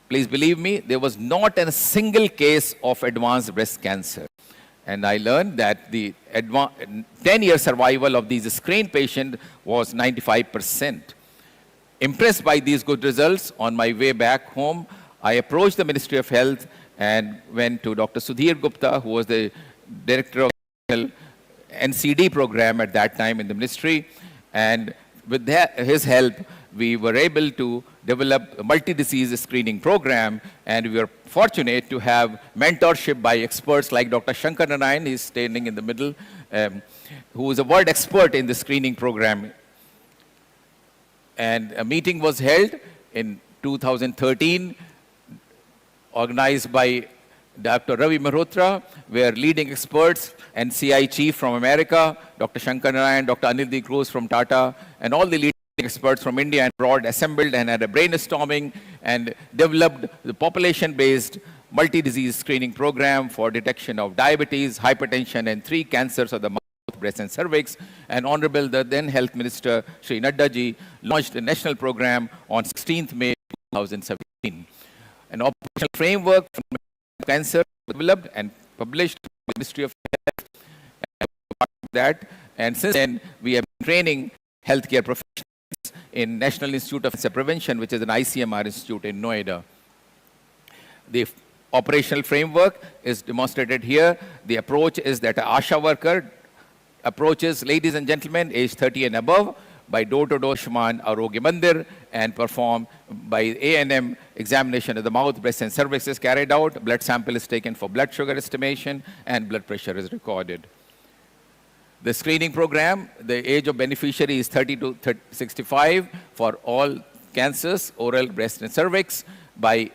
please believe me, there was not a single case of advanced breast cancer. And I learned that the 10-year survival of these screened patients was 95%. Impressed by these good results, on my way back home, I approached the Ministry of Health and went to Dr. Sudhir Gupta, who was the director of the NCD program at that time in the ministry. And with his help, we were able to develop a multi-disease screening program, and we were fortunate to have mentorship by experts like Dr. Shankar Narayan, he's standing in the middle, who is a world expert in the screening program. And a meeting was held in 2013, organized by Dr. Ravi Malhotra, where leading experts and CI chief from America, Dr. Shankar Narayan, Dr. Anil D. Cruz from Tata, and all the leading experts from India and abroad assembled and had a brainstorming and developed the population-based multi-disease screening program for detection of diabetes, hypertension, and 3 cancers of the mouth, breast, and cervix. And Honorable the then Health Minister, Shri Nadda ji, launched a national program on 16th May 2017. An operational framework for cancer developed and published by the Ministry of Health. And since then, we have been training healthcare professionals in National Institute of Cancer Prevention, which is an ICMR institute in Noida. The operational framework is demonstrated here. The approach is that an ASHA worker approaches ladies and gentlemen aged 30 and above by door-to-door Shman Arogya Mandir and perform by A&M examination of the mouth, breast, and cervix is carried out. Blood sample is taken for blood sugar estimation, and blood pressure is recorded. The screening program, the age of beneficiary is 30 to 65 for all cancers, oral, breast, and cervix, by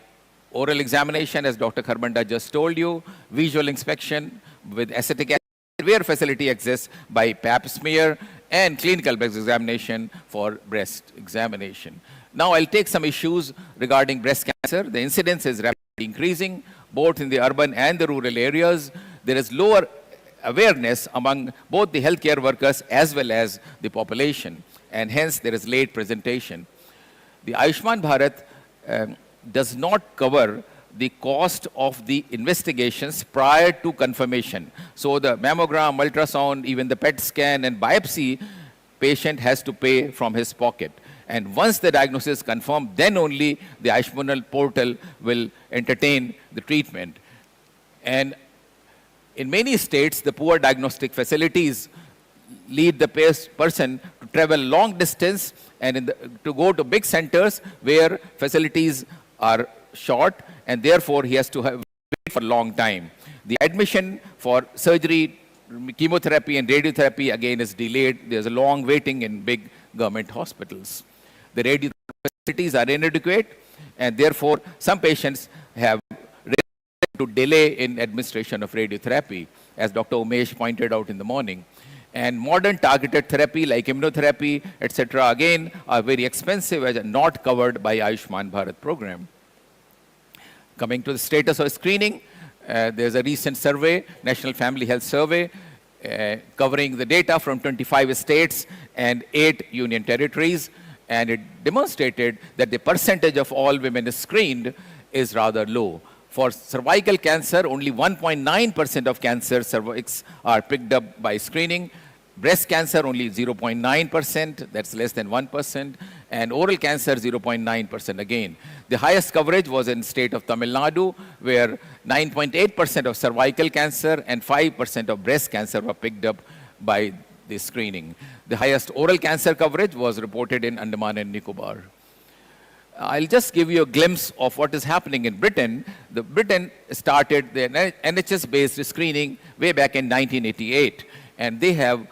oral examination, as Dr. Kharbanda just told you, visual inspection with acetic acid, where facility exists, by pap smear, and clinical breast examination for breast examination. Now I'll take some issues regarding breast cancer. The incidence is rapidly increasing, both in the urban and the rural areas. There is lower awareness among both the healthcare workers as well as the population, and hence there is late presentation. The Ayushman Bharat does not cover the cost of the investigations prior to confirmation. So the mammogram, ultrasound, even the PET scan and biopsy, patient has to pay from his pocket. And once the diagnosis is confirmed, then only the Ayushman portal will entertain the treatment. And in many states, the poor diagnostic facilities lead the person to travel long distance and to go to big centers where facilities are short, and therefore he has to wait for a long time. The admission for surgery, chemotherapy, and radiotherapy again is delayed. There's a long waiting in big government hospitals. The radiotherapy facilities are inadequate, and therefore some patients have to delay in administration of radiotherapy, as Dr. Umesh pointed out in the morning. And modern targeted therapy like immunotherapy, etc., again, are very expensive and are not covered by Ayushman Bharat program. Coming to the status of screening, there's a recent survey, National Family Health Survey, covering the data from 25 states and 8 union territories, and it demonstrated that the percentage of all women screened is rather low. For cervical cancer, only 1.9% of cancer cervix are picked up by screening. Breast cancer, only 0.9%, that's less than 1%, and oral cancer, 0.9% again. The highest coverage was in state of Tamil Nadu, where 9.8% of cervical cancer and 5% of breast cancer were picked up by the screening. The highest oral cancer coverage was reported in Andaman and Nicobar. I'll just give you a glimpse of what is happening in Britain. Britain started the NHS-based screening way back in 1988, and they have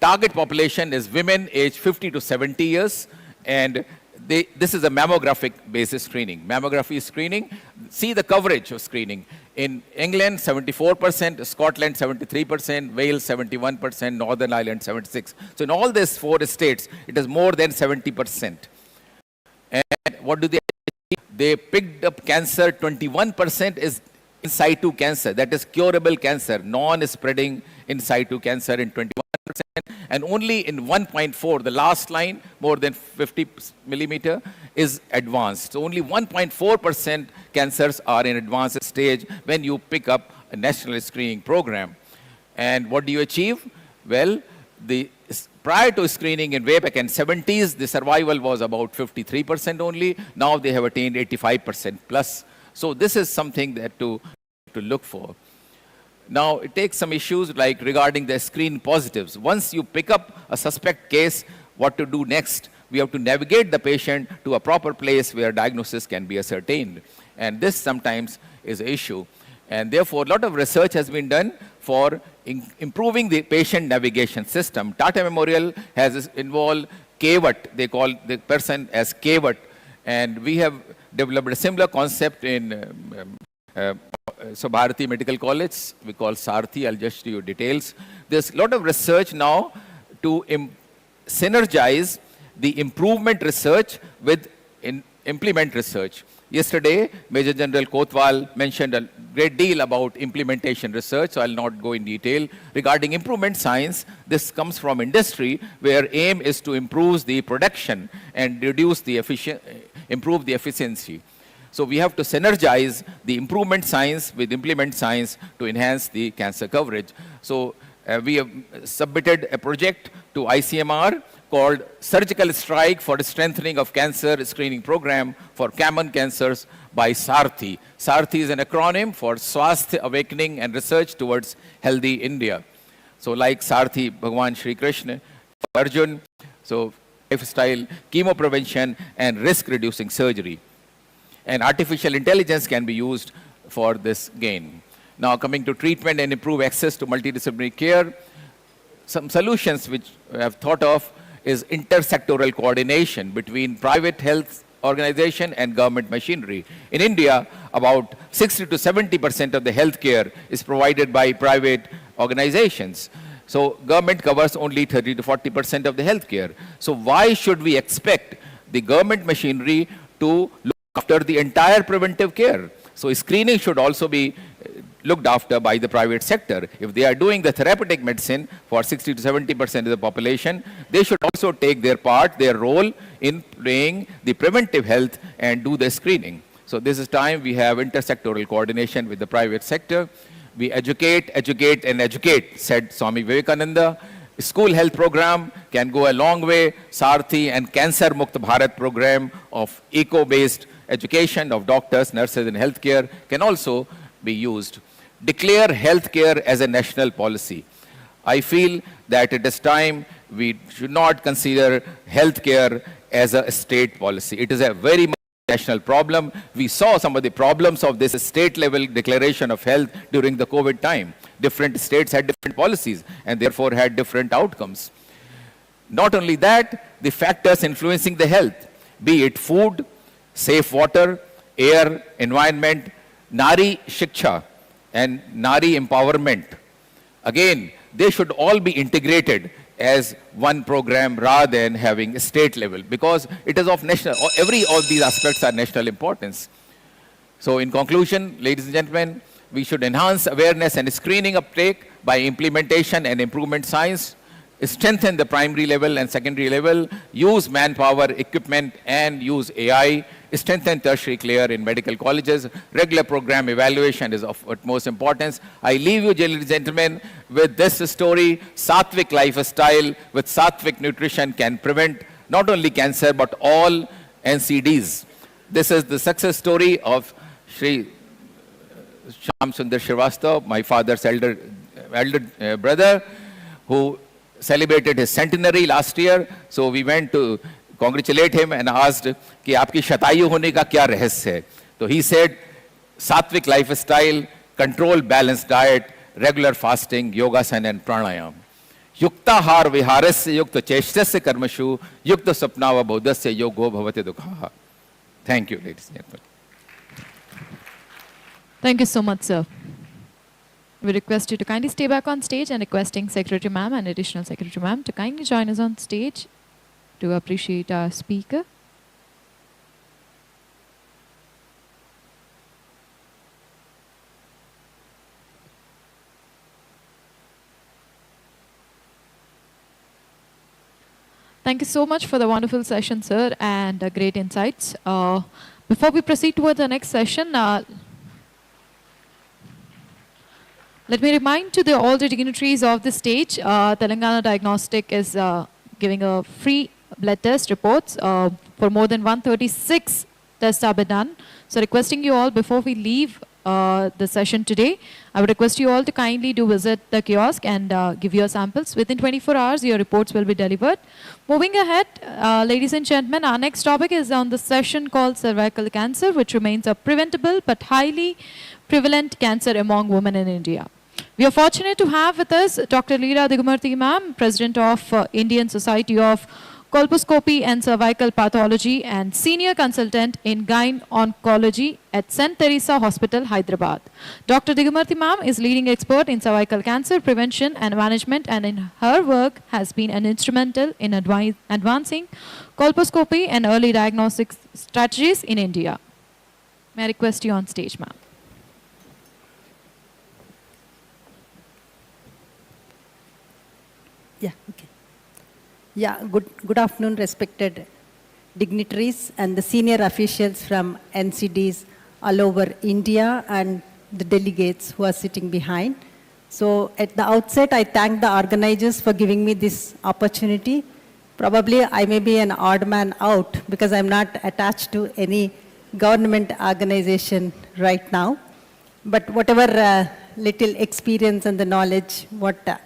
target population is women aged 50 to 70 years, and this is a mammographic-based screening. Mammography screening, see the coverage of screening. In England, 74%, Scotland, 73%, Wales, 71%, Northern Ireland, 76%. So in all these 4 states, it is more than 70%. And what do they achieve? They picked up cancer, 21% is in situ cancer, that is curable cancer, non-spreading in situ cancer in 21%, and only in 1.4, the last line, more than 50 millimeter, is advanced. So only 1.4% cancers are in advanced stage when you pick up a national screening program. And what do you achieve? Well, prior to screening in way back in 70s, the survival was about 53% only. Now they have attained 85% plus. So this is something that to look for. Now, it takes some issues like regarding the screen positives. Once you pick up a suspect case, what to do next? We have to navigate the patient to a proper place where diagnosis can be ascertained. And this sometimes is an issue. And therefore, a lot of research has been done for improving the patient navigation system. Tata Memorial has involved KVAT. They call the person as KVAT. And we have developed a similar concept in Bharati Medical College. We call Sarthi. I'll just show you details. There's a lot of research now to synergize the improvement research with implement research. Yesterday, Major General Kotwal mentioned a great deal about implementation research, so I'll not go in detail. Regarding improvement science, this comes from industry, where aim is to improve the production and reduce the improve the efficiency. So we have to synergize the improvement science with implement science to enhance the cancer coverage. So we have submitted a project to ICMR called Surgical Strike for the Strengthening of Cancer Screening Program for Common Cancers by Sarthi. Sarthi is an acronym for Swasthya Awakening and Research Towards Healthy India. So like Sarthi, Bhagwan Shri Krishna, Arjun, so lifestyle, chemo prevention, and risk-reducing surgery. And artificial intelligence can be used for this gain. Now coming to treatment and improve access to multidisciplinary care, some solutions which I have thought of is intersectoral coordination between private health organization and government machinery. In India, about 60 to 70% of the healthcare is provided by private organizations. So government covers only 30 to 40% of the healthcare. So why should we expect the government machinery to look after the entire preventive care? So screening should also be looked after by the private sector. If they are doing the therapeutic medicine for 60 to 70% of the population, they should also take their part, their role in playing the preventive health and do the screening. So this is time we have intersectoral coordination with the private sector. We educate, educate, and educate, said Swami Vivekananda. School health program can go a long way. Sarthi and Cancer Mukt Bharat program of eco-based education of doctors, nurses, and healthcare can also be used. Declare healthcare as a national policy. I feel that it is time we should not consider healthcare as a state policy. It is a very much national problem. We saw some of the problems of this state-level declaration of health during the COVID time. Different states had different policies and therefore had different outcomes. Not only that, the factors influencing the health, be it food, safe water, air, environment, Nari Shiksha, and Nari empowerment. Again, they should all be integrated as one program rather than having a state level, because it is of national, every of these aspects are national importance. So in conclusion, ladies and gentlemen, we should enhance awareness and screening uptake by implementation and improvement science, strengthen the primary level and secondary level, use manpower, equipment, and use AI, strengthen tertiary care in medical colleges. Regular program evaluation is of utmost importance. I leave you, ladies and gentlemen, with this story. Sattvic lifestyle with Sattvic nutrition can prevent not only cancer, but all NCDs. This is the success story of Sri Shyam Sundar Srivastava, my father's elder brother, who celebrated his centenary last year. So we went to congratulate him and asked कि आपकी शतायु होने का क्या रहस्य है? So he said, Sattvic lifestyle, controlled balanced diet, regular fasting, yogasana and pranayam. Yuktahar viharasya yukta cheshtasya karmashu yukta sapnava bodhasya yogo bhavate dukhaha. Thank you, ladies and gentlemen. Thank you so much, sir. We request you to kindly stay back on stage, and requesting Secretary Ma'am and Additional Secretary Ma'am to kindly join us on stage to appreciate our speaker. Thank you so much for the wonderful session, sir, and great insights. Before we proceed toward the next session, let me remind to all the dignitaries of the stage, Telangana Diagnostic is giving a free blood test reports for more than 136 tests have been done. So requesting you all before we leave the session today, I would request you all to kindly do visit the kiosk and give your samples. Within 24 hours, your reports will be delivered. Moving ahead, ladies and gentlemen, our next topic is on the session called cervical cancer, which remains a preventable but highly prevalent cancer among women in India. We are fortunate to have with us Dr. Leela Digumurthy ma'am, President of Indian Society of Colposcopy and Cervical Pathology and Senior Consultant in Gyne Oncology at St. Teresa Hospital, Hyderabad. Dr. Digumurthy ma'am is leading expert in cervical cancer prevention and management, and in her work has been an instrumental in advancing colposcopy and early diagnostic strategies in India. May I request you on stage, ma'am. Yeah, okay. Yeah, good afternoon, respected dignitaries and the senior officials from NCDs all over India and the delegates who are sitting behind. So at the outset, I thank the organizers for giving me this opportunity. Probably I may be an odd man out because I'm not attached to any government organization right now. But whatever little experience and the knowledge, what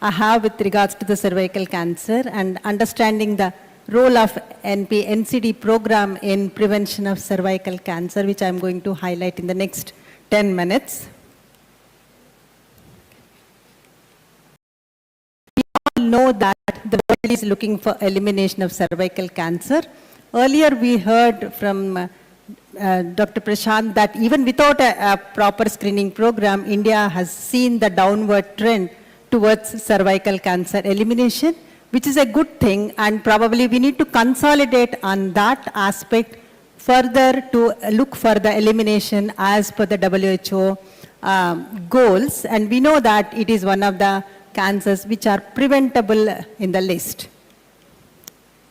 I have with regards to the cervical cancer and understanding the role of NCD program in prevention of cervical cancer, which I'm going to highlight in the next 10 minutes. We all know that the world is looking for elimination of cervical cancer. Earlier we heard from Dr. Prashant that even without a proper screening program, India has seen the downward trend towards cervical cancer elimination, which is a good thing, and probably we need to consolidate on that aspect further to look for the elimination as per the WHO goals. And we know that it is one of the cancers which are preventable in the list.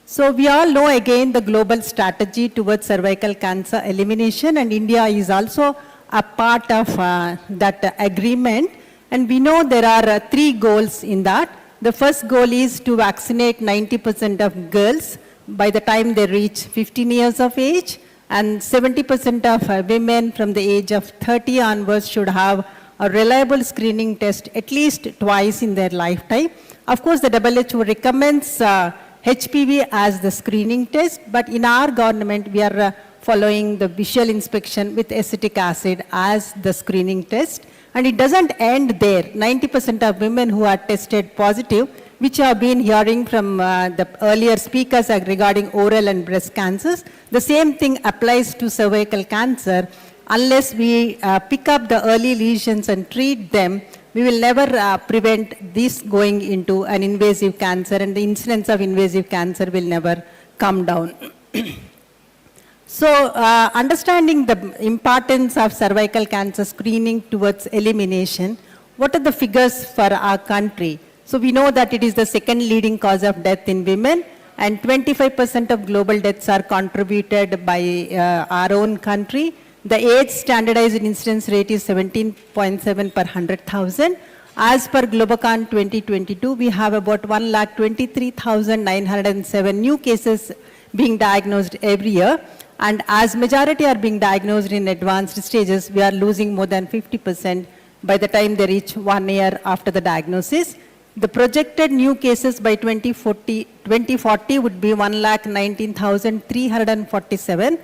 So we all know again the global strategy towards cervical cancer elimination, and India is also a part of that agreement. And we know there are 3 goals in that. The first goal is to vaccinate 90% of girls by the time they reach 15 years of age, and 70% of women from the age of 30 onwards should have a reliable screening test at least twice in their lifetime. Of course, the WHO recommends HPV as the screening test, but in our government, we are following the visual inspection with acetic acid as the screening test. And it doesn't end there. 90% of women who are tested positive, which have been hearing from the earlier speakers regarding oral and breast cancers, the same thing applies to cervical cancer. Unless we pick up the early lesions and treat them, we will never prevent this going into an invasive cancer, and the incidence of invasive cancer will never come down. So understanding the importance of cervical cancer screening towards elimination, what are the figures for our country? So we know that it is the second leading cause of death in women, and 25% of global deaths are contributed by our own country. The age standardized incidence rate is 17.7 per 100,000. As per Globocon 2022, we have about 1,23,907 new cases being diagnosed every year. And as majority are being diagnosed in advanced stages, we are losing more than 50% by the time they reach 1 year after the diagnosis. The projected new cases by 2040 would be 1,19,347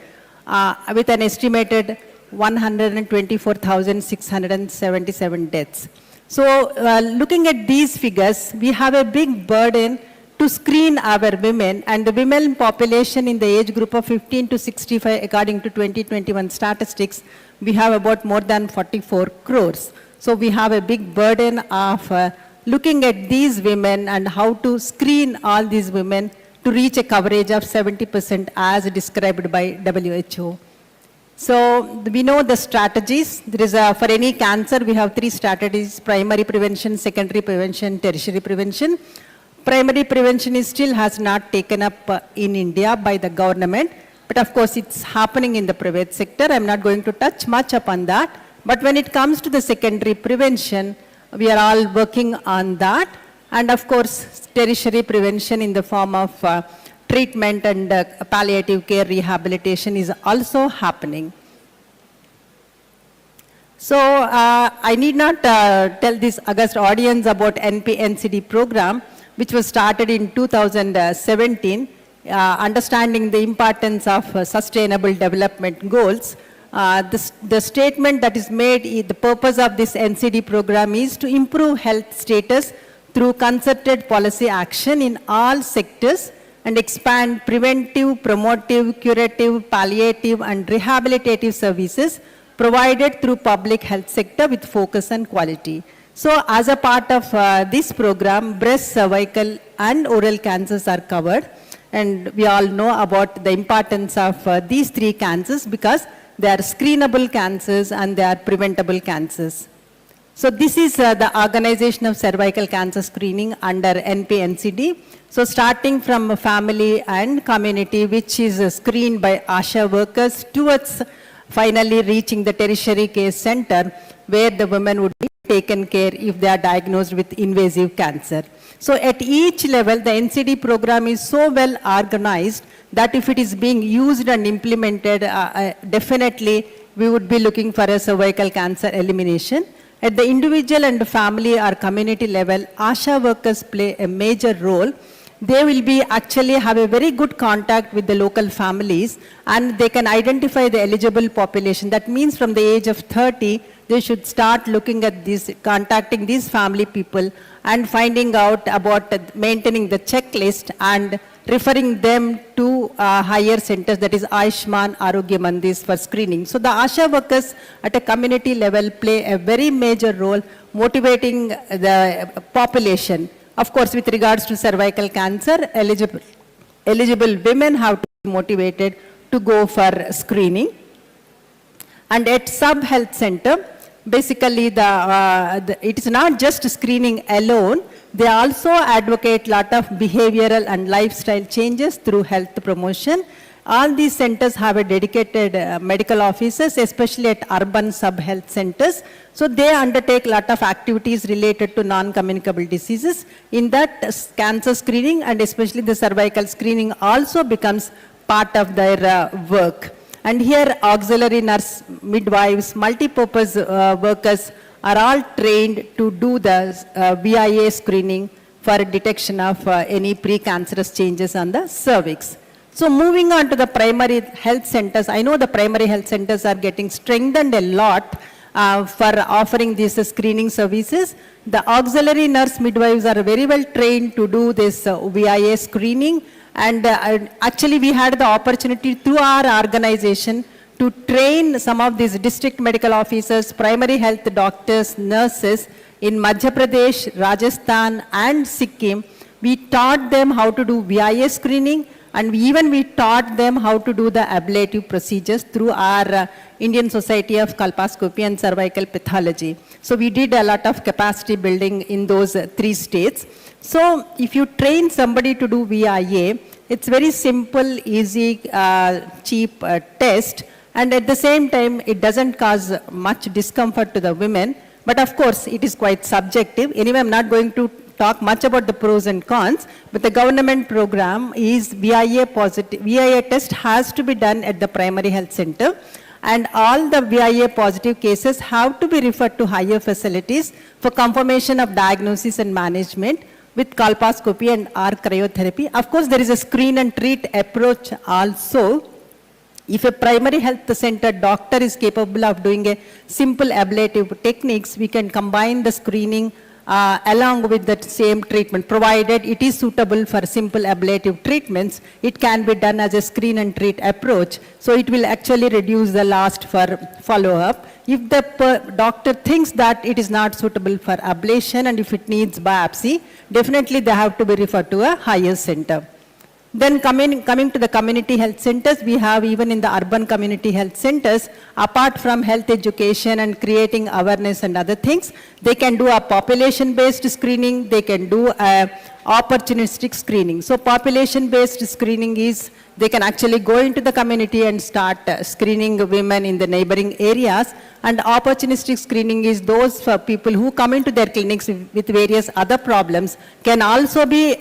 with an estimated 124,677 deaths. So looking at these figures, we have a big burden to screen our women, and the women population in the age group of 15 to 65, according to 2021 statistics, we have about more than 44 crores. So we have a big burden of looking at these women and how to screen all these women to reach a coverage of 70% as described by WHO. So we know the strategies. There is for any cancer, we have 3 strategies: primary prevention, secondary prevention, tertiary prevention. Primary prevention is still has not taken up in India by the government, but of course it's happening in the private sector. I'm not going to touch much upon that. But when it comes to the secondary prevention, we are all working on that. And of course, tertiary prevention in the form of treatment and palliative care rehabilitation is also happening. So I need not tell this august audience about NP-NCD program, which was started in 2017, understanding the importance of sustainable development goals. The statement that is made, the purpose of this NCD program is to improve health status through concerted policy action in all sectors and expand preventive, promotive, curative, palliative and rehabilitative services provided through public health sector with focus on quality. So as a part of this program, breast, cervical and oral cancers are covered. And we all know about the importance of these three cancers because they are screenable cancers and they are preventable cancers. So this is the organization of cervical cancer screening under NP-NCD. So starting from family and community, which is screened by ASHA workers towards finally reaching the tertiary care center where the women would be taken care if they are diagnosed with invasive cancer. So at each level, the NCD program is so well organized that if it is being used and implemented, definitely we would be looking for a cervical cancer elimination. At the individual and family or community level, ASHA workers play a major role. They will be actually have a very good contact with the local families and they can identify the eligible population. That means from the age of 30, they should start looking at this, contacting these family people and finding out about maintaining the checklist and referring them to higher centers, that is Ayushman Arogya Mandis for screening. So the ASHA workers at a community level play a very major role motivating the population. Of course, with regards to cervical cancer, eligible women have to be motivated to go for screening. And at sub-health center, basically it is not just screening alone, they also advocate a lot of behavioral and lifestyle changes through health promotion. All these centers have a dedicated medical officers, especially at urban sub-health centers. So they undertake a lot of activities related to non-communicable diseases. In that, cancer screening and especially the cervical screening also becomes part of their work. And here auxiliary nurse, midwives, multi-purpose workers are all trained to do the VIA screening for detection of any precancerous changes on the cervix. So moving on to the primary health centers, I know the primary health centers are getting strengthened a lot for offering these screening services. The auxiliary nurse midwives are very well trained to do this VIA screening. And actually we had the opportunity through our organization to train some of these district medical officers, primary health doctors, nurses in Madhya Pradesh, Rajasthan and Sikkim. We taught them how to do VIA screening and we taught them how to do the ablative procedures through our Indian Society of Colposcopy and Cervical Pathology. So we did a lot of capacity building in those 3 states. So if you train somebody to do VIA, it's very simple, easy, cheap test. And at the same time, it doesn't cause much discomfort to the women. But of course, it is quite subjective. Anyway, I'm not going to talk much about the pros and cons, but the government program is VIA positive. VIA test has to be done at the primary health center. And all the VIA positive cases have to be referred to higher facilities for confirmation of diagnosis and management with colposcopy and or cryotherapy. Of course, there is a screen and treat approach also. If a primary health center doctor is capable of doing a simple ablative techniques, we can combine the screening along with that same treatment, provided it is suitable for simple ablative treatments. It can be done as a screen and treat approach. So it will actually reduce the last for follow-up. If the doctor thinks that it is not suitable for ablation and if it needs biopsy, definitely they have to be referred to a higher center. Then coming to the community health centers, we have even in the urban community health centers, apart from health education and creating awareness and other things, they can do a population-based screening, they can do a opportunistic screening. So population-based screening is, they can actually go into the community and start screening women in the neighboring areas. And opportunistic screening is those for people who come into their clinics with various other problems can also be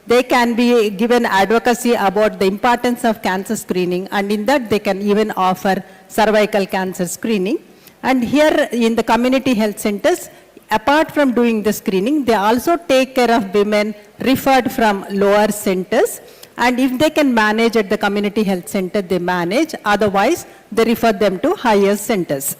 they can be given advocacy about the importance of cancer screening, and in that they can even offer cervical cancer screening. And here in the community health centers, apart from doing the screening, they also take care of women referred from lower centers. And if they can manage at the community health center, they manage. Otherwise, they refer them to higher centers.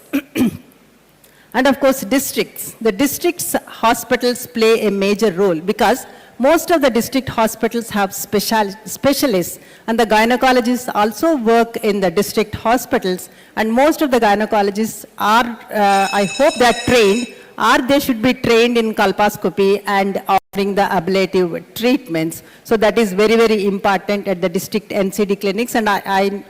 And of course, districts. The districts hospitals play a major role because most of the district hospitals have specialists, and the gynecologists also work in the district hospitals. And most of the gynecologists are, I hope they are trained, or they should be trained in colposcopy and offering the ablative treatments. So that is very, very important at the district NCD clinics. And I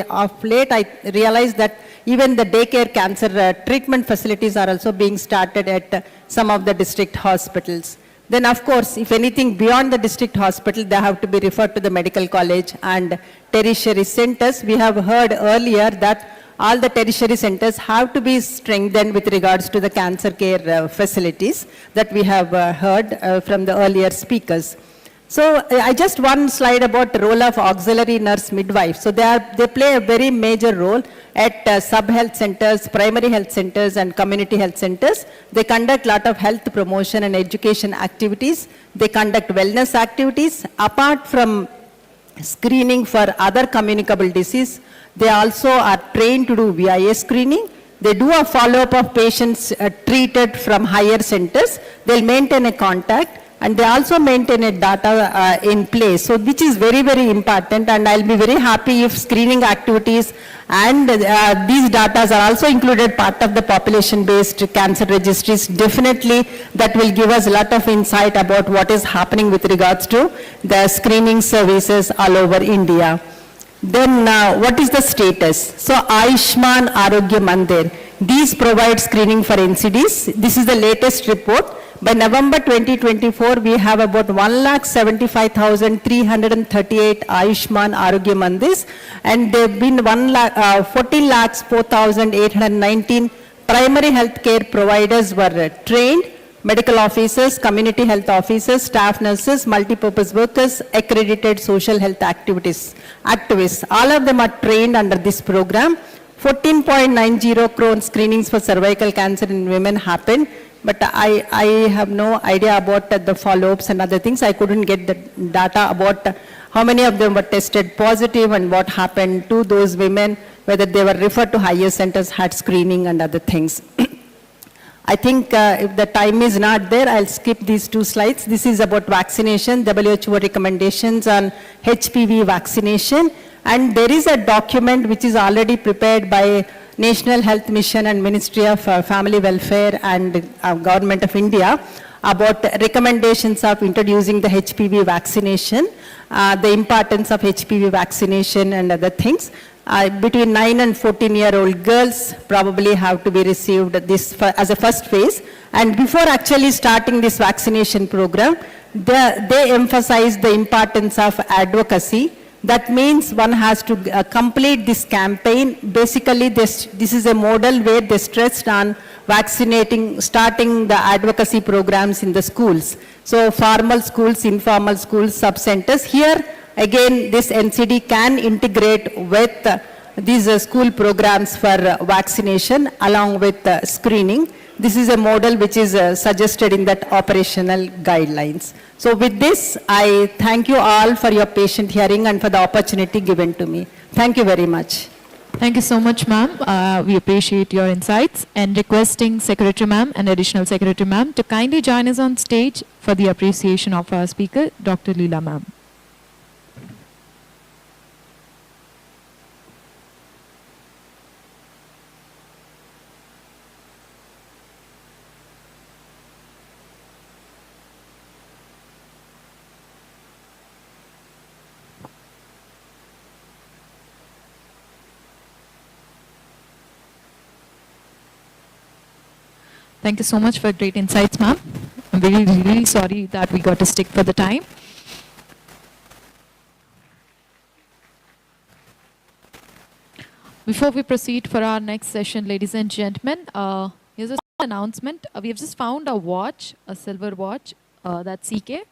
of late, I realized that even the daycare cancer treatment facilities are also being started at some of the district hospitals. Then of course, if anything beyond the district hospital, they have to be referred to the medical college and tertiary centers. We have heard earlier that all the tertiary centers have to be strengthened with regards to the cancer care facilities that we have heard from the earlier speakers. So I just one slide about the role of auxiliary nurse midwife. So they play a very major role at sub-health centers, primary health centers and community health centers. They conduct a lot of health promotion and education activities. They conduct wellness activities. Apart from screening for other communicable disease, they also are trained to do VIA screening. They do a follow-up of patients treated from higher centers. They'll maintain a contact. And they also maintain a data in place, so which is very, very important. And I'll be very happy if screening activities and these data are also included part of the population-based cancer registries. Definitely, that will give us a lot of insight about what is happening with regards to the screening services all over India. Then what is the status? So Ayushman Arogya Mandir, these provide screening for NCDs. This is the latest report. By November 2024, we have about 1,75,338 Ayushman Arogya Mandirs, and there have been 14,04,819 primary health care providers were trained, medical officers, community health officers, staff nurses, multipurpose workers, accredited social health activists. All of them are trained under this program. 14.90 crore screenings for cervical cancer in women happened. But I have no idea about the follow-ups and other things. I couldn't get the data about how many of them were tested positive and what happened to those women, whether they were referred to higher centers, had screening and other things. I think if the time is not there, I'll skip these two slides. This is about vaccination, WHO recommendations on HPV vaccination. And there is a document which is already prepared by National Health Mission and Ministry of Family Welfare and Government of India about recommendations of introducing the HPV vaccination, the importance of HPV vaccination and other things. Between 9 and 14-year-old girls probably have to be received this as a first phase. And before actually starting this vaccination program, they emphasize the importance of advocacy. That means one has to complete this campaign. Basically, this is a model where they stressed on vaccinating, starting the advocacy programs in the schools. So formal schools, informal schools, sub-centers. Here, again, this NCD can integrate with these school programs for vaccination along with screening. This is a model which is suggested in that operational guidelines. So with this, I thank you all for your patient hearing and for the opportunity given to me. Thank you very much. Thank you so much, ma'am. We appreciate your insights, and requesting Secretary ma'am and Additional Secretary ma'am to kindly join us on stage for the appreciation of our speaker, Dr. Leela ma'am. Thank you so much for great insights, ma'am. I'm really, really sorry that we got to stick for the time. Before we proceed for our next session, ladies and gentlemen, here's a announcement. We have just found a watch, a silver watch, that's CK.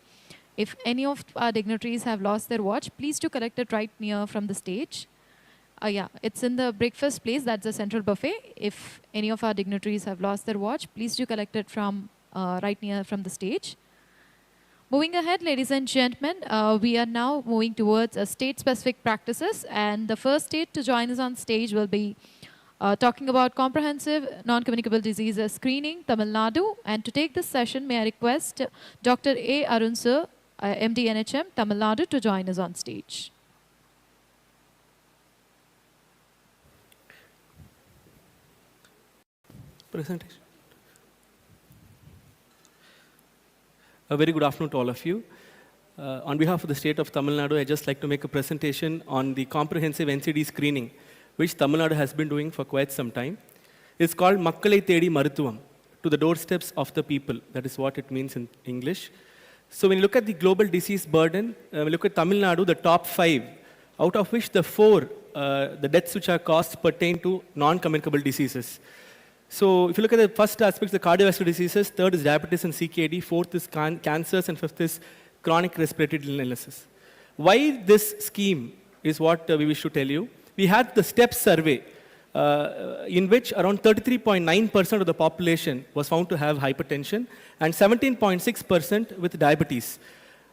If any of our dignitaries have lost their watch, please do collect it right near from the stage. Yeah, it's in the breakfast place, that's the central buffet. If any of our dignitaries have lost their watch, please do collect it from right near from the stage. Moving ahead, ladies and gentlemen, we are now moving towards state-specific practices, and the first state to join us on stage will be talking about comprehensive non-communicable diseases screening, Tamil Nadu. And to take this session, may I request Dr. A. Arun Sir, MD NHM, Tamil Nadu, to join us on stage. Presentation. A very good afternoon to all of you. On behalf of the state of Tamil Nadu, I'd just like to make a presentation on the comprehensive NCD screening, which Tamil Nadu has been doing for quite some time. It's called Makkalai Thedi Maruthuvam, to the doorsteps of the people. That is what it means in English. So when you look at the global disease burden, we look at Tamil Nadu, the top 5, out of which the 4, the deaths which are caused pertain to non-communicable diseases. So if you look at the first aspect, the cardiovascular diseases, third is diabetes and CKD, fourth is cancers, and fifth is chronic respiratory illnesses. Why this scheme is what we wish to tell you. We had the STEP survey, in which around 33.9% of the population was found to have hypertension and 17.6% with diabetes.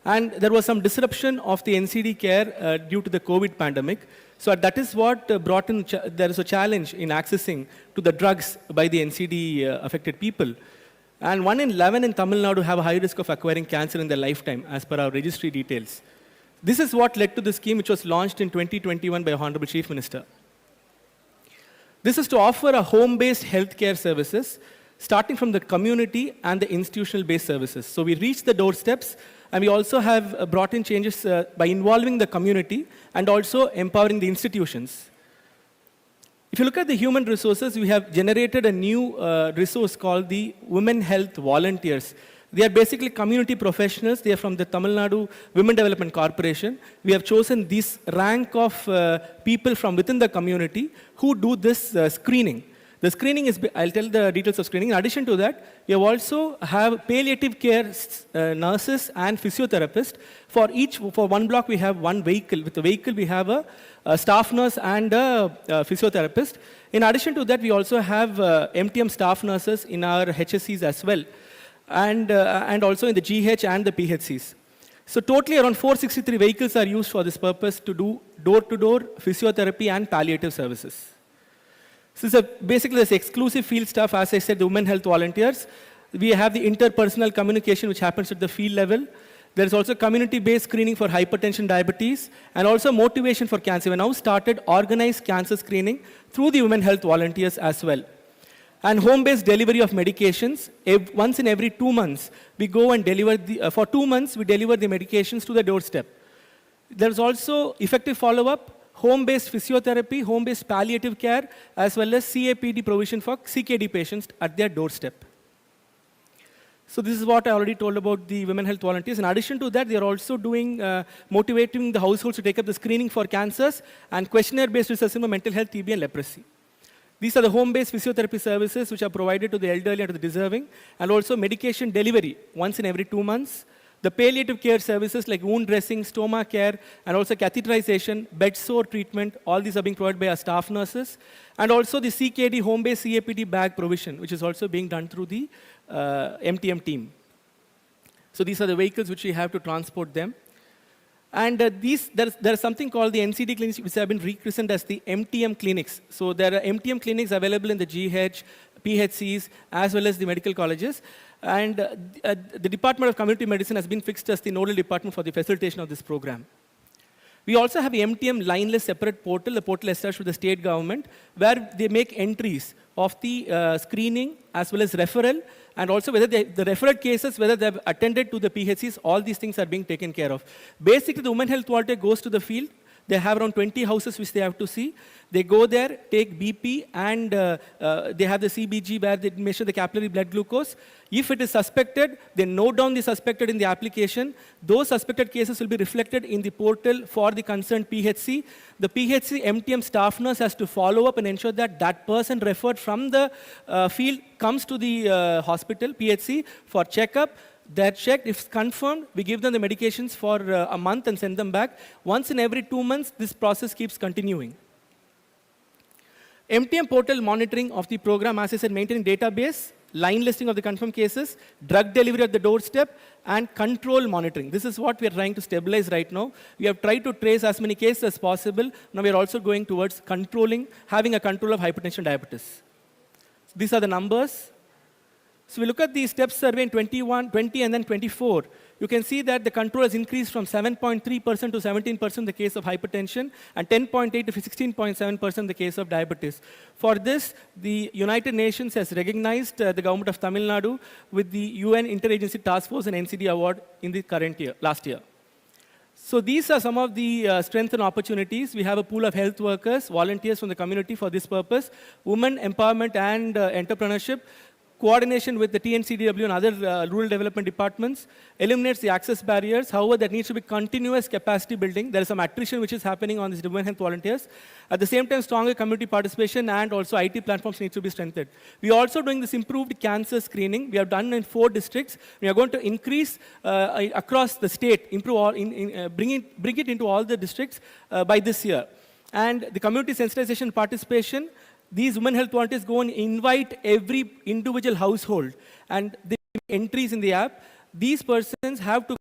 And there was some disruption of the NCD care due to the COVID pandemic. So that is what brought in, there is a challenge in accessing to the drugs by the NCD affected people. And 1 in 11 in Tamil Nadu have a high risk of acquiring cancer in their lifetime, as per our registry details. This is what led to the scheme, which was launched in 2021 by Honorable Chief Minister. This is to offer a home-based healthcare services, starting from the community and the institutional-based services. So we reach the doorsteps, and we also have brought in changes by involving the community and also empowering the institutions. If you look at the human resources, we have generated a new resource called the Women Health Volunteers. They are basically community professionals. They are from the Tamil Nadu Women Development Corporation. We have chosen this rank of people from within the community who do this screening. The screening is, I'll tell the details of screening. In addition to that, we have also have palliative care nurses and physiotherapists. For one block, we have one vehicle. With the vehicle, we have a staff nurse and a physiotherapist. In addition to that, we also have MTM staff nurses in our HSCs as well, and also in the GH and the PHCs. So totally around 463 vehicles are used for this purpose to do door-to-door physiotherapy and palliative services. So this is basically this exclusive field staff, as I said, the women health volunteers. We have the interpersonal communication, which happens at the field level. There is also community-based screening for hypertension, diabetes, and also motivation for cancer. We now started organized cancer screening through the women health volunteers as well. And home-based delivery of medications. Once in every 2 months, we go and deliver for 2 months, we deliver the medications to the doorstep. There's also effective follow-up, home-based physiotherapy, home-based palliative care, as well as CAPD provision for CKD patients at their doorstep. So this is what I already told about the women health volunteers. In addition to that, they are also doing, motivating the households to take up the screening for cancers and questionnaire-based assessment of mental health, TB, and leprosy. These are the home-based physiotherapy services which are provided to the elderly and to the deserving, and also medication delivery once in every 2 months. The palliative care services like wound dressing, stoma care, and also catheterization, bed sore treatment, all these are being provided by our staff nurses. And also the CKD home-based CAPD bag provision, which is also being done through the MTM team. So these are the vehicles which we have to transport them. And there is something called the NCD clinics, which have been rechristened as the MTM clinics. So there are MTM clinics available in the GH, PHCs, as well as the medical colleges. And the Department of Community Medicine has been fixed as the nodal department for the facilitation of this program. We also have the MTM lineless separate portal, the portal established with the state government, where they make entries of the screening as well as referral, and also whether the referred cases, whether they've attended to the PHCs, all these things are being taken care of. Basically, the women health volunteer goes to the field, They have around 20 houses which they have to see. They go there, take BP, and they have the CBG where they measure the capillary blood glucose. If it is suspected, they note down the suspected in the application. Those suspected cases will be reflected in the portal for the concerned PHC. The PHC MTM staff nurse has to follow up and ensure that that person referred from the field comes to the hospital, PHC, for checkup. They're checked. If it's confirmed, we give them the medications for a month and send them back. Once in every 2 months, this process keeps continuing. MTM portal monitoring of the program, as I said, maintaining database, line listing of the confirmed cases, drug delivery at the doorstep, and control monitoring. This is what we are trying to stabilize right now. We have tried to trace as many cases as possible. Now we are also going towards controlling, having a control of hypertension, diabetes. These are the numbers. So we look at the STEP survey in 21, 20, and then 24. You can see that the control has increased from 7.3% to 17% in the case of hypertension, and 10.8 to 16.7% in the case of diabetes. For this, the United Nations has recognized the government of Tamil Nadu with the UN Interagency Task Force and NCD Award in the current year, last year. So these are some of the strengths and opportunities. We have a pool of health workers, volunteers from the community for this purpose, women empowerment and entrepreneurship, coordination with the TNCDW and other rural development departments, eliminates the access barriers. However, there needs to be continuous capacity building. There is some attrition which is happening on these women health volunteers. At the same time, stronger community participation and also IT platforms need to be strengthened. We are also doing this improved cancer screening. We have done in 4 districts. We are going to increase across the state, improve all, bring it into all the districts by this year. And the community sensitization participation, these women health volunteers go and invite every individual household, and they make entries in the app. These persons have to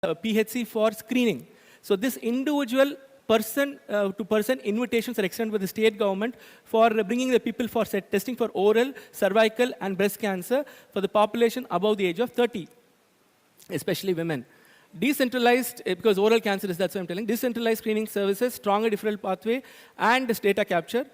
PHC for screening. So this individual person-to-person invitations are extended by the state government for bringing the people for testing for oral, cervical, and breast cancer for the population above the age of 30, especially women. Decentralized, because oral cancer is, that's what I'm telling, decentralized screening services, stronger referral pathway, and this data capture.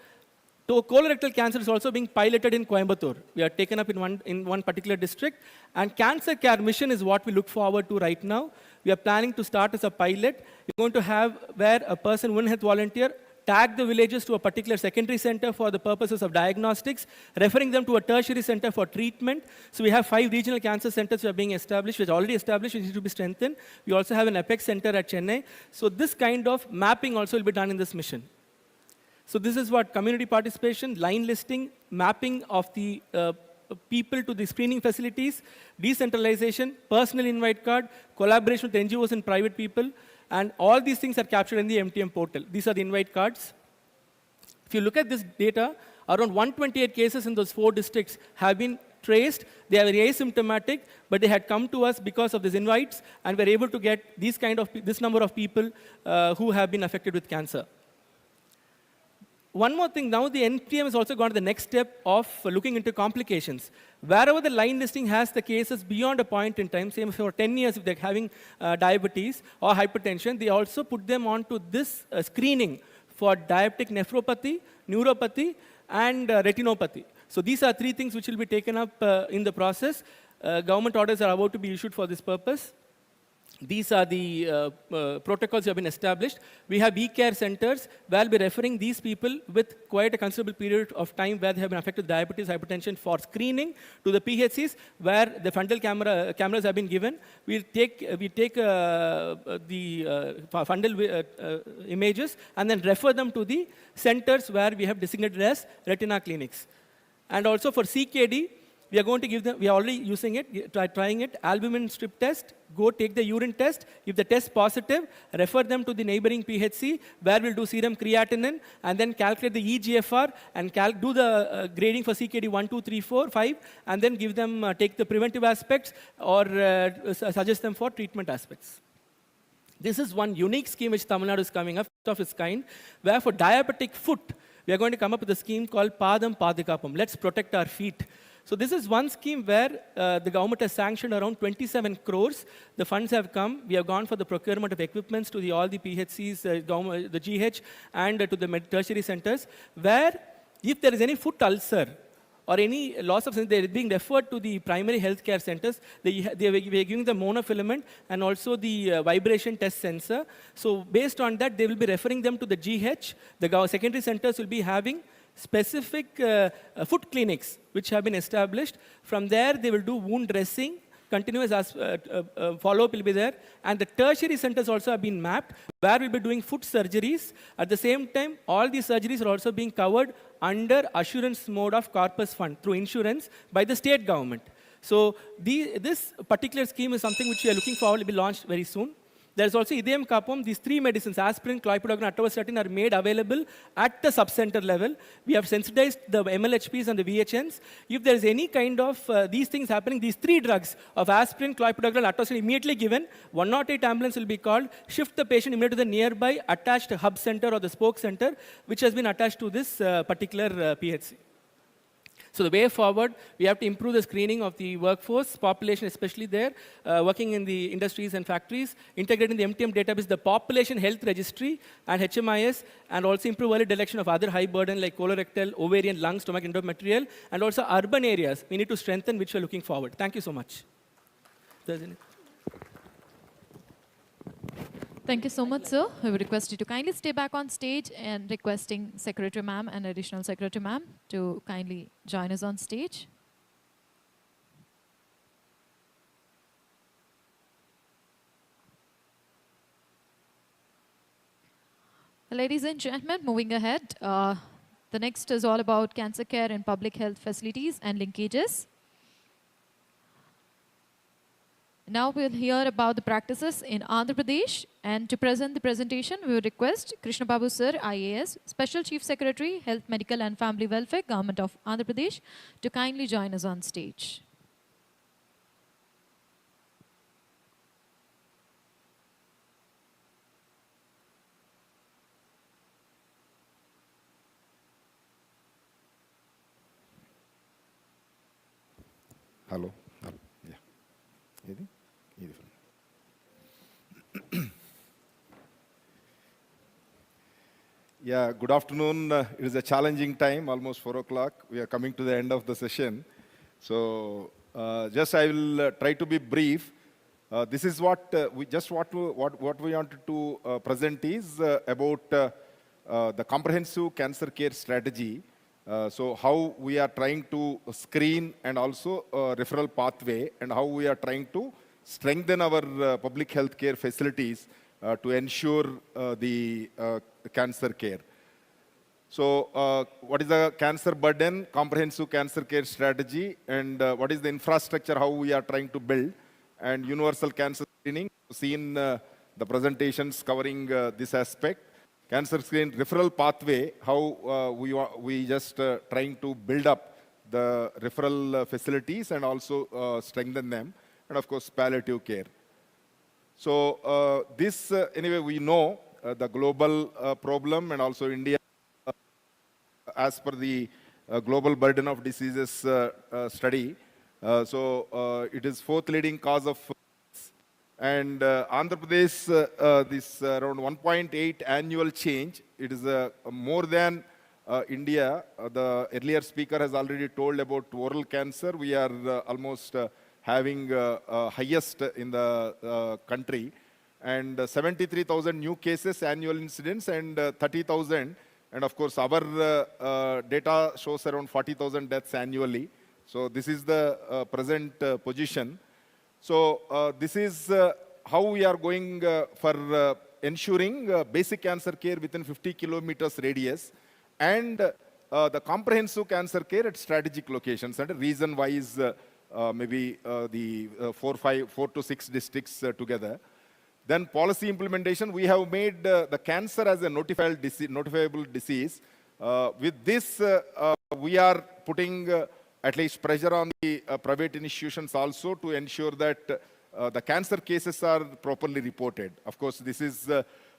So colorectal cancer is also being piloted in Coimbatore. We are taken up in one particular district. And cancer care mission is what we look forward to right now. We are planning to start as a pilot. We're going to have where a person, one health volunteer, tag the villages to a particular secondary center for the purposes of diagnostics, referring them to a tertiary center for treatment. So we have 5 regional cancer centers which are being established, which are already established, which need to be strengthened. We also have an Apex center at Chennai. So this kind of mapping also will be done in this mission. So this is what community participation, line listing, mapping of the people to the screening facilities, decentralization, personal invite card, collaboration with NGOs and private people, and all these things are captured in the MTM portal. These are the invite cards. If you look at this data, around 128 cases in those 4 districts have been traced. They are very asymptomatic, but they had come to us because of these invites, and we're able to get this number of people who have been affected with cancer. One more thing, now the NTM has also gone to the next step of looking into complications. Wherever the line listing has the cases beyond a point in time, say for 10 years if they're having diabetes or hypertension, they also put them onto this screening for diabetic nephropathy, neuropathy, and retinopathy. So these are 3 things which will be taken up in the process. Government orders are about to be issued for this purpose. These are the protocols that have been established. We have e-care centers where we'll be referring these people with quite a considerable period of time where they have been affected with diabetes, hypertension for screening to the PHCs where the frontal cameras have been given. We take the frontal images and then refer them to the centers where we have designated as retina clinics. And also for CKD, we are going to give them, we are already using it, trying it, albumin strip test, go take the urine test. If the test positive, refer them to the neighboring PHC where we'll do serum creatinine and then calculate the eGFR and do the grading for CKD 1, 2, 3, 4, 5 and then give them, take the preventive aspects or suggest them for treatment aspects. This is one unique scheme which Tamil Nadu is coming up of its kind, where for diabetic foot, we are going to come up with a scheme called Padam Padikapam. Let's protect our feet. So this is one scheme where the government has sanctioned around 27 crores. The funds have come. We have gone for the procurement of equipments to all the PHCs, the GH, and to the tertiary centers, where if there is any foot ulcer or any loss of sense, they're being referred to the primary healthcare centers. We're giving the monofilament and also the vibration test sensor. So based on that, they will be referring them to the GH. The secondary centers will be having specific foot clinics which have been established. From there, they will do wound dressing. Continuous follow-up will be there. And the tertiary centers also have been mapped, where we'll be doing foot surgeries. At the same time, all these surgeries are also being covered under assurance mode of corpus fund through insurance by the state government. So this particular scheme is something which we are looking forward to be launched very soon. There's also Idem Kapom. These three medicines, aspirin, clopidogrel, atorvastatin, are made available at the sub-center level. We have sensitized the MLHPs and the VHNs. If there is any kind of these things happening, these three drugs of aspirin, clopidogrel, atorvastatin immediately given, 108 ambulance will be called, shift the patient immediately to the nearby attached hub center or the spoke center, which has been attached to this particular PHC. So the way forward, we have to improve the screening of the workforce, population especially there, working in the industries and factories, integrating the MTM database, the population health registry and HMIS, and also improve early detection of other high burden like colorectal, ovarian, lung, stomach, endometrial, and also urban areas we need to strengthen, which we're looking forward. Thank you so much. Thank you so much, sir. I would request you to kindly stay back on stage and requesting Secretary Ma'am and Additional Secretary Ma'am to kindly join us on stage. Ladies and gentlemen, moving ahead, the next is all about cancer care in public health facilities and linkages. Now we'll hear about the practices in Andhra Pradesh, and to present the presentation, we would request Krishna Babu Sir, IAS, Special Chief Secretary, Health, Medical and Family Welfare, Government of Andhra Pradesh, to kindly join us on stage. Hello. Yeah. Yeah, good afternoon. It is a challenging time, almost 4 o'clock. We are coming to the end of the session. So just I will try to be brief. This is what we wanted to present is about the comprehensive cancer care strategy. So how we are trying to screen and also referral pathway, and how we are trying to strengthen our public health care facilities to ensure the cancer care. So what is the cancer burden, comprehensive cancer care strategy, and what is the infrastructure, how we are trying to build, and universal cancer screening. Seen the presentations covering this aspect. Cancer screen referral pathway, how we just trying to build up the referral facilities and also strengthen them, and of course palliative care. So this, anyway, we know the global problem, and also India, as per the global burden of diseases study. So it is 4th leading cause of, and Andhra Pradesh, this around 1.8 annual change. It is more than India. The earlier speaker has already told about oral cancer. We are almost having highest in the country, and 73,000 new cases, annual incidents, and 30,000. And of course, our data shows around 40,000 deaths annually. So this is the present position. So this is how we are going for ensuring basic cancer care within 50 kilometers radius, and the comprehensive cancer care at strategic locations, and region-wise, maybe the 4 to 6 districts together. Then policy implementation, we have made the cancer as a notifiable disease. With this, we are putting at least pressure on the private institutions also to ensure that the cancer cases are properly reported. Of course, this is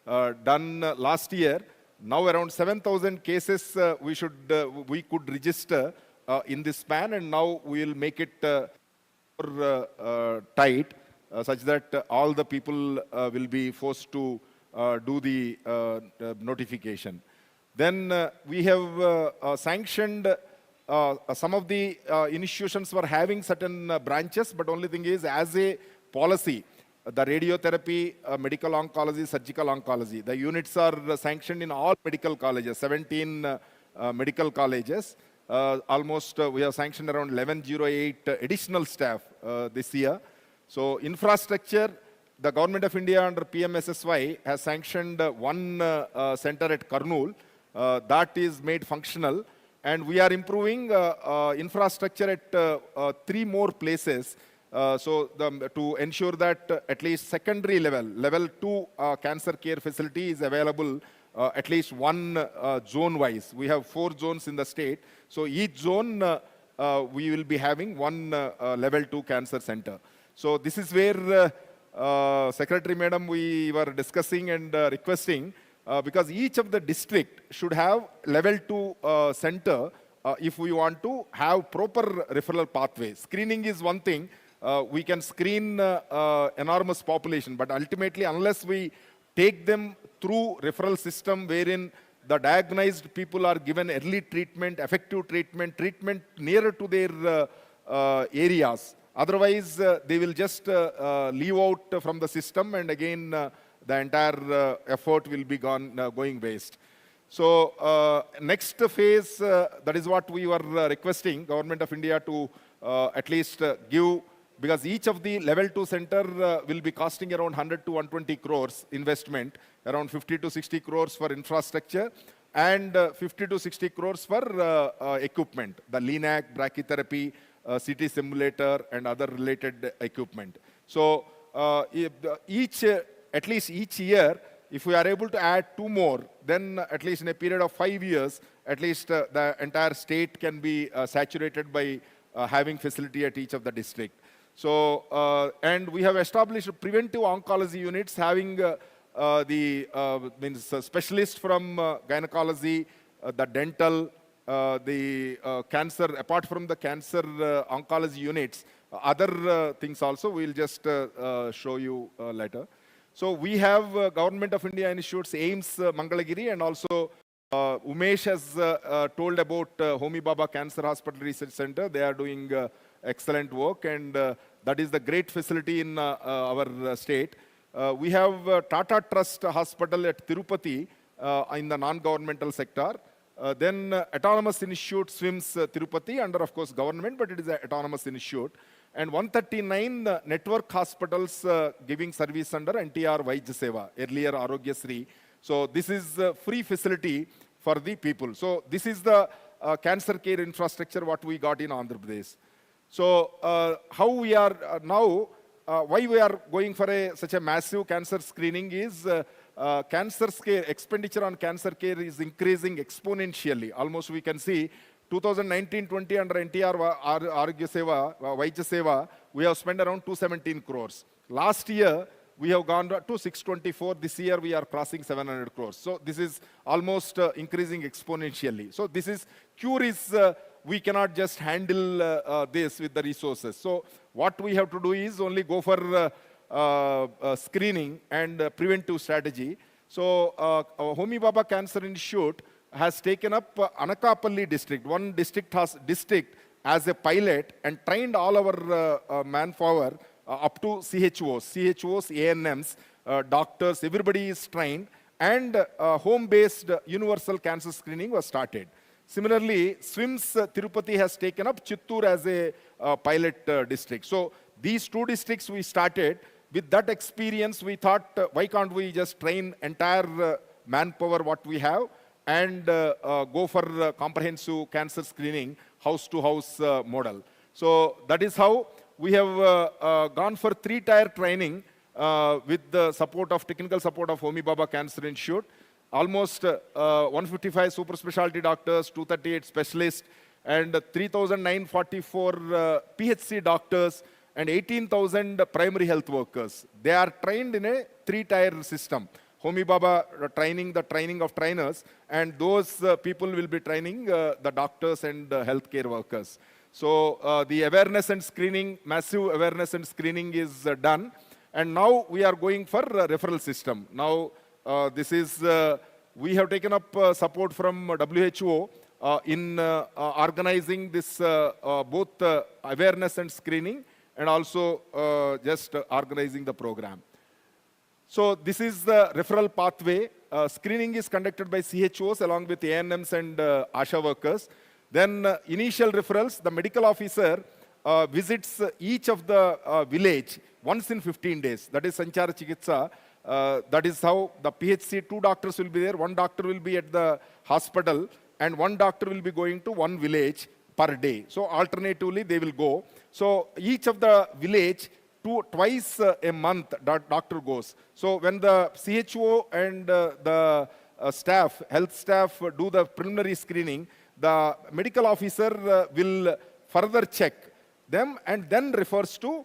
done last year. Now around 7,000 cases we could register in this span, and now we will make it more tight, such that all the people will be forced to do the notification. Then we have sanctioned some of the institutions were having certain branches, but only thing is, as a policy, the radiotherapy, medical oncology, surgical oncology, the units are sanctioned in all medical colleges, 17 medical colleges. Almost we have sanctioned around 1108 additional staff this year. So infrastructure, the Government of India under PMSSY has sanctioned one center at Kurnool. That is made functional. And we are improving infrastructure at 3 more places. To ensure that at least secondary level 2 cancer care facility is available at least one zone-wise. We have 4 zones in the state. So each zone we will be having one level 2 cancer center. So this is where Secretary Madam we were discussing and requesting because each of the district should have level 2 center if we want to have proper referral pathway. Screening is one thing. We can screen enormous population, but ultimately, unless we take them through referral system wherein the diagnosed people are given early treatment, effective treatment, treatment nearer to their areas. Otherwise, they will just leave out from the system, and again, the entire effort will be going waste. So next phase, that is what we were requesting Government of India to at least give. Because each of the level 2 center will be costing around 100 to 120 crores investment, around 50 to 60 crores for infrastructure, and 50 to 60 crores for equipment, the LINAC, brachytherapy, CT simulator, and other related equipment. So at least each year, if we are able to add 2 more, then at least in a period of 5 years, at least the entire state can be saturated by having facility at each of the district. So, and we have established preventive oncology units having specialists from gynecology, the dental, the cancer, apart from the cancer oncology units, other things also we'll just show you later. So we have Government of India institutes, AIMS Mangalagiri, and also Umesh has told about Homi Baba Cancer Hospital Research Center. They are doing excellent work, and that is the great facility in our state. We have Tata Trust Hospital at Tirupati in the non-governmental sector. Then Autonomous Institute swims Tirupati under, of course, government, but it is an autonomous institute. And 139 network hospitals giving service under NTR Vaidya Seva, earlier Arogya Sri. So this is a free facility for the people. So this is the cancer care infrastructure what we got in Andhra Pradesh. So how we are now, why we are going for such a massive cancer screening is cancer care, expenditure on cancer care is increasing exponentially. Almost we can see 2019-20 under NTR Arogya Seva, Vaidya Seva, we have spent around 217 crores. Last year, we have gone to 624. This year, we are crossing 700 crores. So this is almost increasing exponentially. So this is, cure is, we cannot just handle this with the resources. So what we have to do is only go for screening and preventive strategy. So Homi Baba Cancer Institute has taken up Anakapalli district, one district as a pilot, and trained all our manpower up to CHOs, ANMs, doctors, everybody is trained, and home-based universal cancer screening was started. Similarly, SWIMS Tirupati has taken up Chittoor as a pilot district. So these 2 districts we started. With that experience, we thought, why can't we just train entire manpower what we have and go for comprehensive cancer screening, house-to-house model. So that is how we have gone for 3-tier training with the support of, technical support of Homi Baba Cancer Institute. Almost 155 super specialty doctors, 238 specialists, and 3,944 PHC doctors, and 18,000 primary health workers. They are trained in a 3-tier system. Homi Baba training, the training of trainers, and those people will be training the doctors and healthcare workers. So the awareness and screening, massive awareness and screening is done. And now we are going for referral system. Now this is, we have taken up support from WHO. in organizing this both awareness and screening, and also just organizing the program. So this is the referral pathway. Screening is conducted by CHOs along with ANMs and ASHA workers. Then initial referrals, the medical officer visits each of the village once in 15 days. That is Sanchara Chikitsa. That is how the PHC, 2 doctors will be there. 1 doctor will be at the hospital, and 1 doctor will be going to 1 village per day. So alternatively, they will go. So each of the village, twice a month, doctor goes. So when the CHO and the staff, health staff do the preliminary screening, the medical officer will further check them and then refers to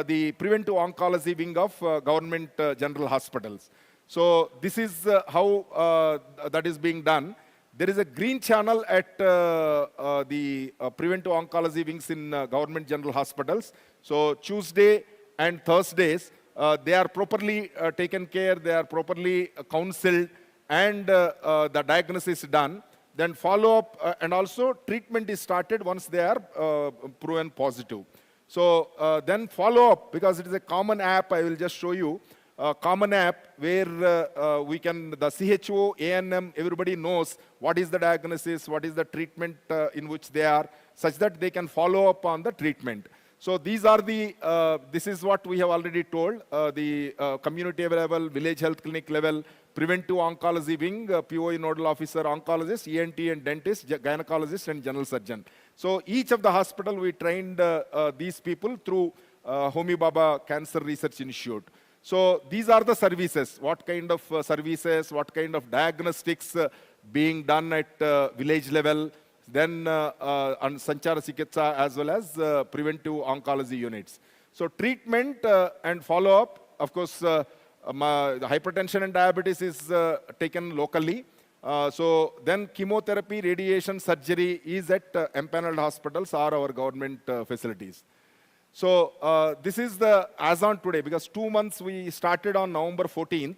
the preventive oncology wing of government general hospitals. So this is how that is being done. There is a green channel at the preventive oncology wings in government general hospitals. So Tuesday and Thursdays, they are properly taken care, they are properly counseled, and the diagnosis is done. Then follow-up and also treatment is started once they are proven positive. So then follow-up, because it is a common app, I will just show you. Common app where we can, the CHO, ANM, everybody knows what is the diagnosis, what is the treatment in which they are, such that they can follow up on the treatment. So these are the, this is what we have already told, the community level, village health clinic level, preventive oncology wing, POE nodal officer, oncologist, ENT and dentist, gynecologist and general surgeon. So each of the hospital we trained these people through Homi Baba Cancer Research Institute. So these are the services, what kind of services, what kind of diagnostics being done at village level, then on Sanchara Chikitsa as well as preventive oncology units. So treatment and follow-up, of course, the hypertension and diabetes is taken locally. So then chemotherapy, radiation, surgery is at empaneled hospitals or our government facilities. So this is the as on today, because 2 months we started on November 14th.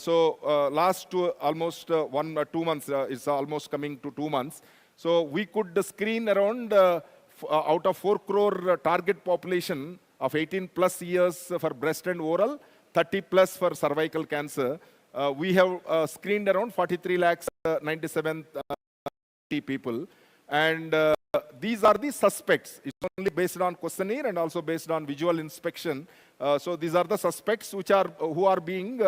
So last almost 1 or 2 months is almost coming to 2 months. So we could screen around out of 4 crore target population of 18 plus years for breast and oral, 30 plus for cervical cancer. We have screened around 43 lakhs 97 people. And these are the suspects. It's only based on questionnaire and also based on visual inspection. So these are the suspects which are who are being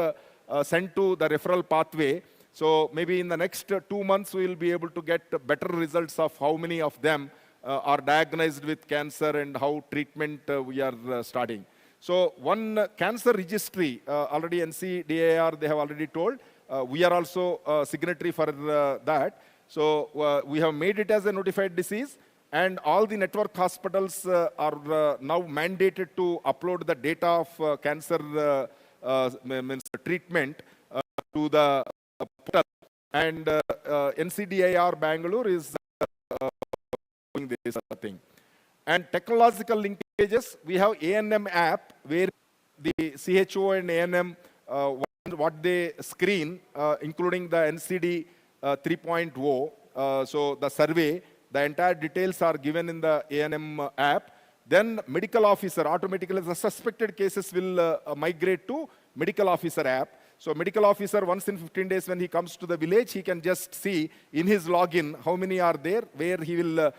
sent to the referral pathway. So maybe in the next 2 months, we will be able to get better results of how many of them are diagnosed with cancer and how treatment we are starting. So one cancer registry, already NCDAR, they have already told. We are also signatory for that. So we have made it as a notified disease, and all the network hospitals are now mandated to upload the data of cancer treatment to the portal. And NCDIR Bangalore is doing this thing. And technological linkages, we have ANM app where the CHO and ANM, what they screen, including the NCD 3.0, so the survey, the entire details are given in the ANM app. Then medical officer, automatically the suspected cases will migrate to medical officer app. So medical officer, once in 15 days when he comes to the village, he can just see in his login how many are there, where he will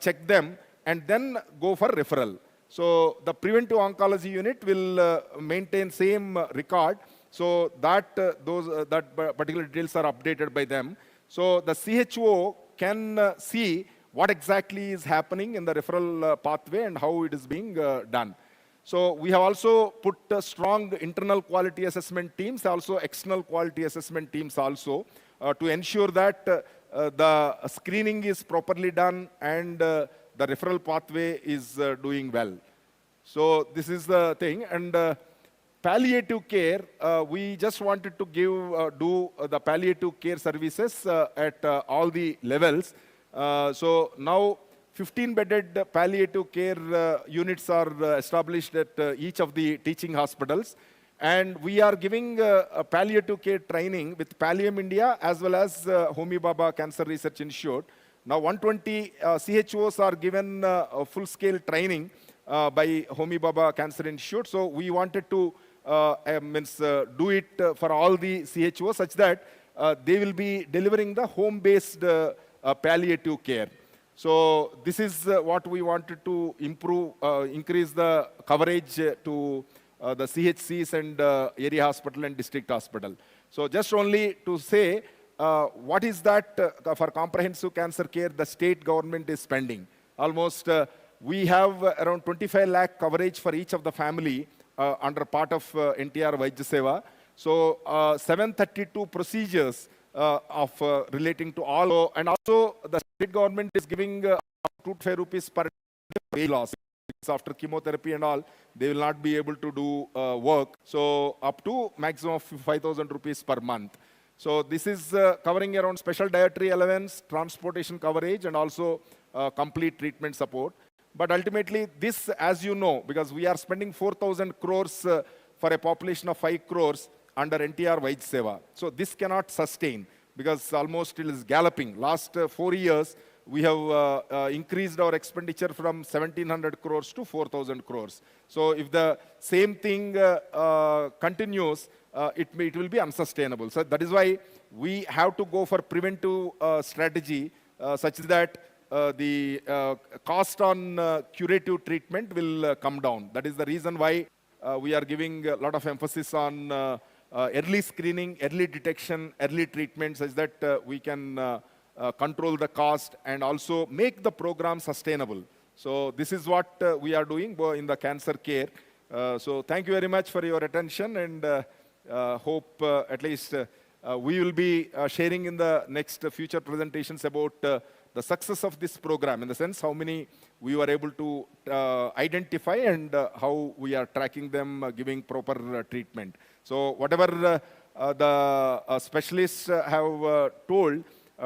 check them, and then go for referral. So the preventive oncology unit will maintain same record, so that that particular details are updated by them. So the CHO can see what exactly is happening in the referral pathway and how it is being done. So we have also put strong internal quality assessment teams, also external quality assessment teams also, to ensure that the screening is properly done and the referral pathway is doing well. So this is the thing. And palliative care, we just wanted to do the palliative care services at all the levels. So now 15-bedded palliative care units are established at each of the teaching hospitals. And we are giving palliative care training with Pallium India as well as Homi Baba Cancer Research Institute. Now 120 CHOs are given full-scale training by Homi Bhabha Cancer Institute. So we wanted to do it for all the CHOs such that they will be delivering the home-based palliative care. So this is what we wanted to improve, increase the coverage to the CHCs and area hospital and district hospital. So just only to say, what is that for comprehensive cancer care the state government is spending? Almost we have around 25 lakh coverage for each of the family under part of NTR Vaidya Seva. So 732 procedures of relating to all, and also the state government is giving 225 rupees per day loss. After chemotherapy and all, they will not be able to do work. So up to maximum of 5,000 rupees per month. So this is covering around special dietary allowance, transportation coverage, and also complete treatment support. But ultimately, this, as you know, because we are spending 4,000 crores for a population of 5 crores under NTR Vaidya Seva. So this cannot sustain because almost it is galloping. Last 4 years, we have increased our expenditure from 1,700 crores to 4,000 crores. So if the same thing continues, it will be unsustainable. So that is why we have to go for preventive strategy such that the cost on curative treatment will come down. That is the reason why we are giving a lot of emphasis on early screening, early detection, early treatment such that we can control the cost and also make the program sustainable. So this is what we are doing in the cancer care. So thank you very much for your attention, and hope at least we will be sharing in the next future presentations about the success of this program, in the sense how many we were able to identify and how we are tracking them, giving proper treatment. So whatever the specialists have told,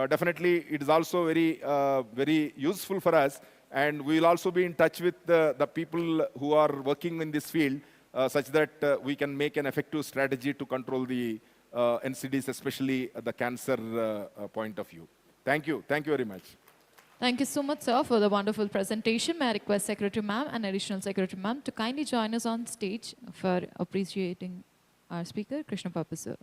definitely it is also very useful for us, and we will also be in touch with the people who are working in this field such that we can make an effective strategy to control the NCDs, especially the cancer point of view. Thank you. Thank you very much. Thank you so much, sir, for the wonderful presentation. May I request Secretary Ma'am and Additional Secretary Ma'am to kindly join us on stage for appreciating our speaker, Krishna Babu sir.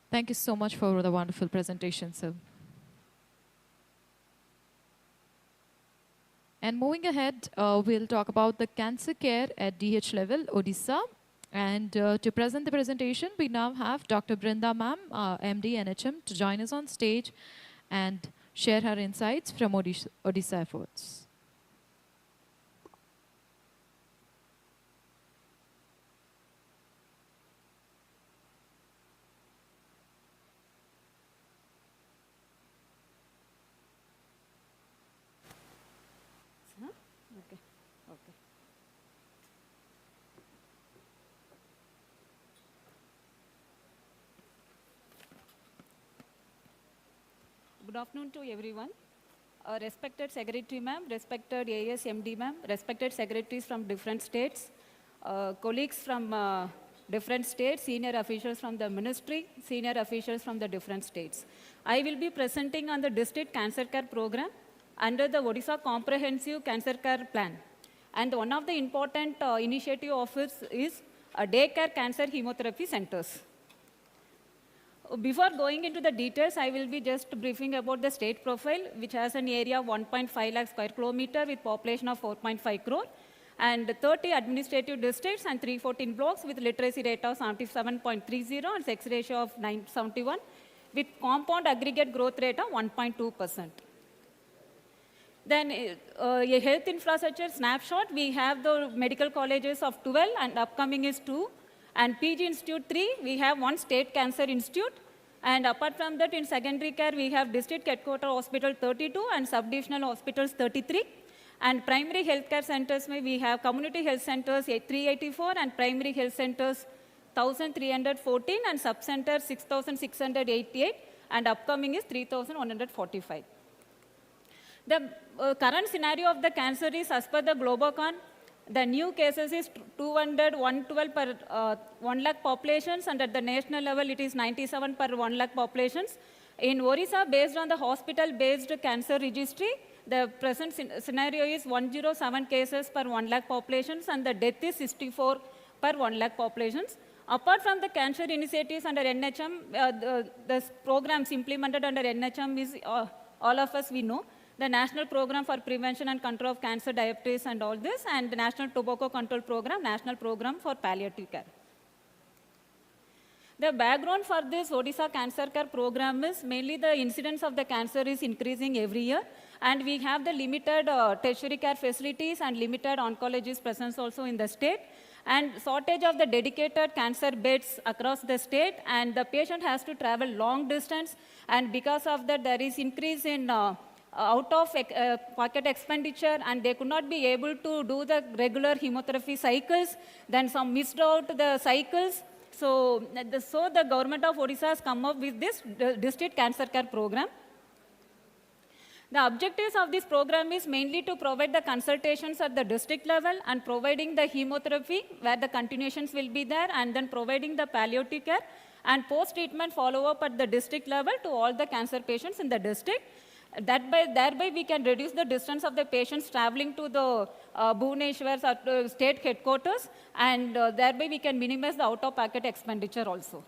Thank you so much for the wonderful presentation, sir. And moving ahead, we'll talk about the cancer care at DH level, Odisha. And to present the presentation, we now have Dr. Brinda Ma'am, MD NHM, to join us on stage and share her insights from Odisha efforts. Good afternoon to everyone. Respected Secretary Ma'am, respected AS MD Ma'am, respected secretaries from different states, colleagues from different states, senior officials from the ministry, senior officials from the different states. I will be presenting on the district cancer care program under the Odisha Comprehensive Cancer Care Plan. And one of the important initiative of it is daycare cancer chemotherapy centers. Before going into the details, I will be just briefing about the state profile, which has an area of 1.5 lakh square kilometer with population of 4.5 crore, and 30 administrative districts and 314 blocks with literacy rate of 77.30 and sex ratio of 971, with compound aggregate growth rate of 1.2%. Then a health infrastructure snapshot, we have the medical colleges of 12 and upcoming is 2. And PG Institute 3, we have 1 state cancer institute. And apart from that, in secondary care, we have district headquarter hospital 32 and subdivisional hospitals 33. And primary healthcare centers, we have community health centers 384 and primary health centers 1,314 and sub-centers 6,688. and upcoming is 3,145. The current scenario of the cancer is, as per the Globocon, the new cases is 112 per 1 lakh populations, and at the national level it is 97 per 1 lakh populations. In Orissa, based on the hospital-based cancer registry, the present scenario is 107 cases per 1 lakh populations, and the death is 64 per 1 lakh populations. Apart from the cancer initiatives under NHM, the programs implemented under NHM is, all of us we know, the National Program for Prevention and Control of Cancer, Diabetes and all this, and the National Tobacco Control Program, National Program for Palliative Care. The background for this Odisha Cancer Care Program is mainly the incidence of the cancer is increasing every year, and we have the limited tertiary care facilities and limited oncologist presence also in the state, and shortage of the dedicated cancer beds across the state, and the patient has to travel long distance, and because of that there is increase in out-of-pocket expenditure, and they could not be able to do the regular chemotherapy cycles, then some missed out the cycles. So the government of Odisha has come up with this district cancer care program. The objectives of this program is mainly to provide the consultations at the district level and providing the chemotherapy where the continuations will be there, and then providing the palliative care and post-treatment follow-up at the district level to all the cancer patients in the district. Thereby we can reduce the distance of the patients traveling to the Bhubaneswar state headquarters, and thereby we can minimize the out-of-pocket expenditure also.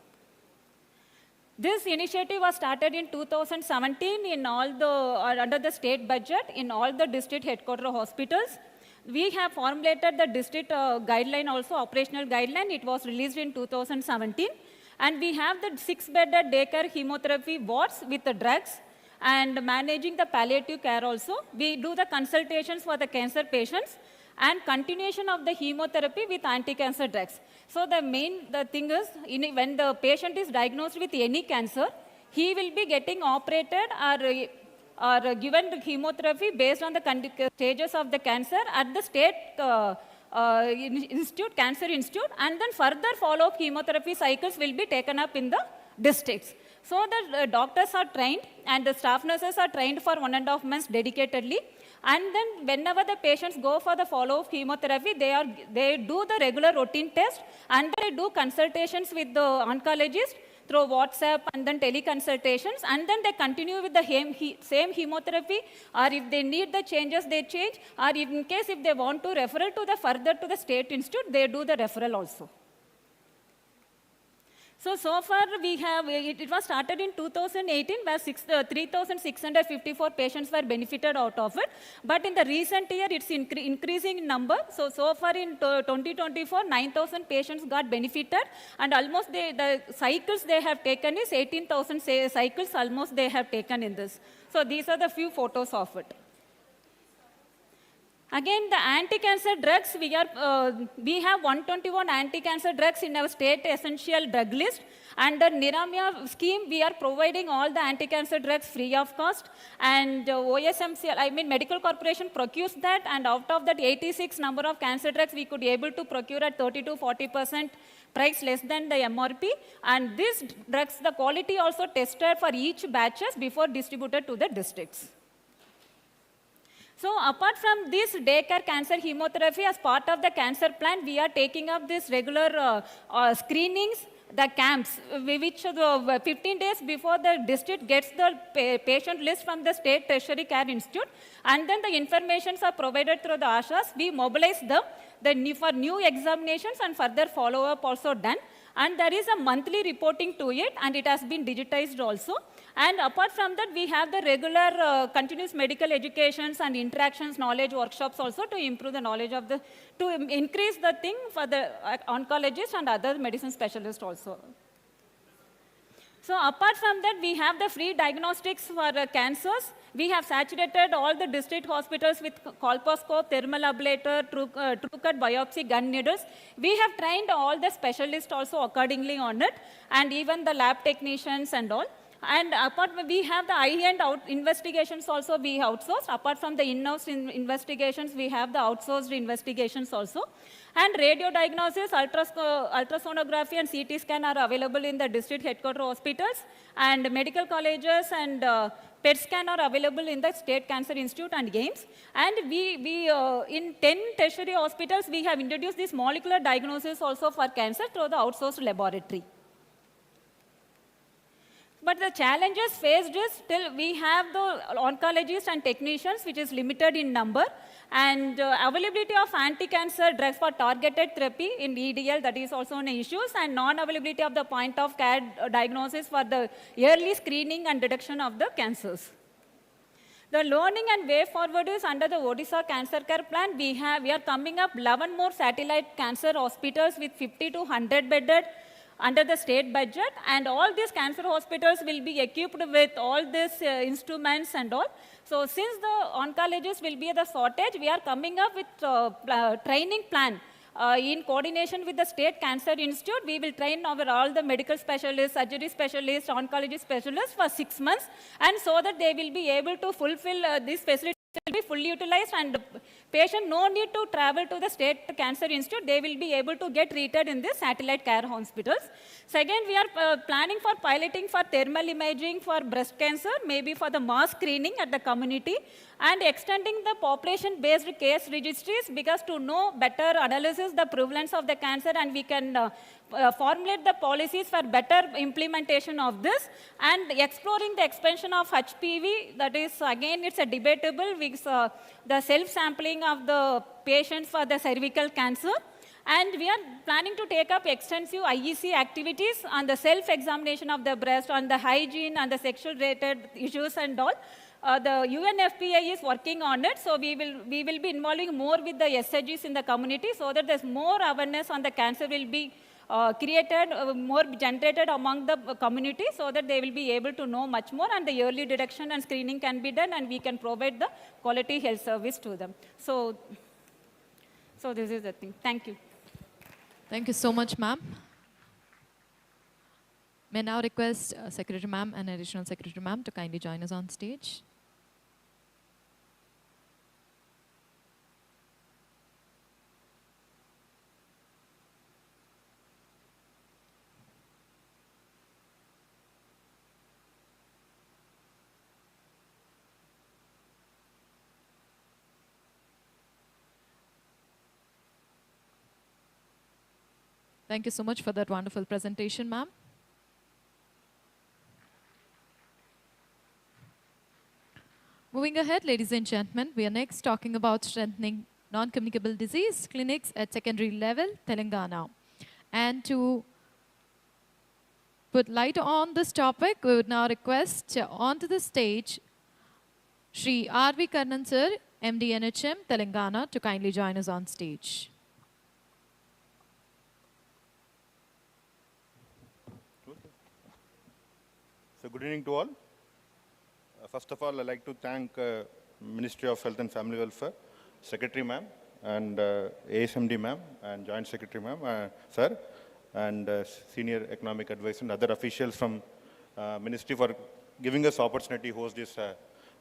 This initiative was started in 2017 in all the, under the state budget in all the district headquarter hospitals. We have formulated the district guideline also, operational guideline. It was released in 2017. And we have the 6-bedded daycare chemotherapy wards with the drugs, and managing the palliative care also. We do the consultations for the cancer patients and continuation of the chemotherapy with anti-cancer drugs. So the thing is, when the patient is diagnosed with any cancer, he will be getting operated or given the chemotherapy based on the stages of the cancer at the state institute, cancer institute, and then further follow-up chemotherapy cycles will be taken up in the districts. So the doctors are trained and the staff nurses are trained for 1.5 months dedicatedly. And then whenever the patients go for the follow-up chemotherapy, they do the regular routine test, and they do consultations with the oncologist through WhatsApp and then teleconsultations, and then they continue with the same chemotherapy, or if they need the changes, they change, or in case if they want to referral to the further to the state institute, they do the referral also. So far we have, it was started in 2018 where 3,654 patients were benefited out of it. But in the recent year, it's increasing in number. So far in 2024, 9,000 patients got benefited, and almost the cycles they have taken is 18,000 cycles almost they have taken in this. So these are the few photos of it. Again, the anti-cancer drugs, we have 121 anti-cancer drugs in our state essential drug list. Under Niramya scheme, we are providing all the anti-cancer drugs free of cost. And OSMCL, Medical Corporation procures that, and out of that 86 number of cancer drugs, we could be able to procure at 30 to 40% price less than the MRP. And these drugs, the quality also tested for each batches before distributed to the districts. So apart from this daycare cancer chemotherapy, as part of the cancer plan, we are taking up this regular screenings, the camps, which 15 days before the district gets the patient list from the State Tertiary Care Institute, and then the informations are provided through the ASHAs. We mobilize them for new examinations and further follow-up also done. And there is a monthly reporting to it, and it has been digitized also. And apart from that, we have the regular continuous medical educations and interactions, knowledge workshops also to improve the knowledge of to increase the thing for the oncologists and other medicine specialists also. So apart from that, we have the free diagnostics for cancers. We have saturated all the district hospitals with colposcope, thermal ablator, true-cut biopsy, gun needles. We have trained all the specialists also accordingly on it, and even the lab technicians and all. And apart, we have the high-end investigations also we outsourced. Apart from the in-house investigations, we have the outsourced investigations also. And radio diagnosis, ultrasonography, and CT scan are available in the district headquarter hospitals. And medical colleges and PET scan are available in the State Cancer Institute and AIMS. And we in 10 tertiary hospitals, we have introduced this molecular diagnosis also for cancer through the outsourced laboratory. But the challenges faced is still we have the oncologists and technicians, which is limited in number, and availability of anti-cancer drugs for targeted therapy in EDL, that is also an issue, and non-availability of the point of care diagnosis for the early screening and detection of the cancers. The learning and way forward is under the Odisha Cancer Care Plan. We are coming up 11 more satellite cancer hospitals with 50 to 100 bedded under the state budget, and all these cancer hospitals will be equipped with all these instruments and all. So since the oncologists will be the shortage, we are coming up with training plan. In coordination with the State Cancer Institute, we will train over all the medical specialists, surgery specialists, oncology specialists for 6 months, and so that they will be able to fulfill these facilities will be fully utilized, and patient no need to travel to the State Cancer Institute. They will be able to get treated in the satellite care hospitals. Second, we are planning for piloting for thermal imaging for breast cancer, maybe for the mass screening at the community, and extending the population-based case registries, because to know better analysis the prevalence of the cancer, and we can formulate the policies for better implementation of this, and exploring the expansion of HPV. That is, again, it's a debatable, because the self-sampling of the patients for the cervical cancer. And we are planning to take up extensive IEC activities on the self-examination of the breast, on the hygiene, and the sexual-related issues and all. The UNFPA is working on it, so we will be involving more with the SHGs in the community, so that there's more awareness on the cancer will be created, more generated among the community, so that they will be able to know much more, and the early detection and screening can be done, and we can provide the quality health service to them. So this is the thing. Thank you. Thank you so much, ma'am. May I now request Secretary ma'am and Additional Secretary ma'am to kindly join us on stage. Thank you so much for that wonderful presentation, ma'am. Moving ahead, ladies and gentlemen, we are next talking about strengthening non-communicable disease clinics at secondary level, Telangana. And to put light on this topic, we would now request onto the stage Shri R.V. Karnan sir, MD NHM, Telangana, to kindly join us on stage. So good evening to all. First of all, I'd like to thank Ministry of Health and Family Welfare, Secretary ma'am, and ASMD ma'am, and Joint Secretary ma'am, sir, and Senior Economic Advisor and other officials from Ministry for giving us opportunity to host this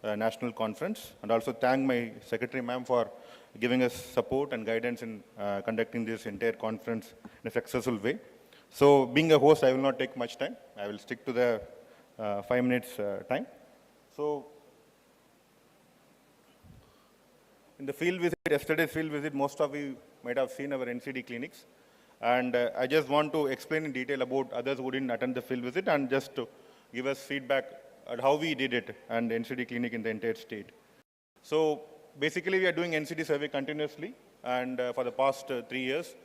national conference. And also thank my Secretary ma'am for giving us support and guidance in conducting this entire conference in a successful way. So being a host, I will not take much time. I will stick to the 5 minutes time. So, in the field visit, yesterday's field visit, most of you might have seen our NCD clinics. And I just want to explain in detail about others who didn't attend the field visit, and just to give us feedback on how we did it and NCD clinic in the entire state. So, basically, we are doing NCD survey continuously, and for the past 3 years.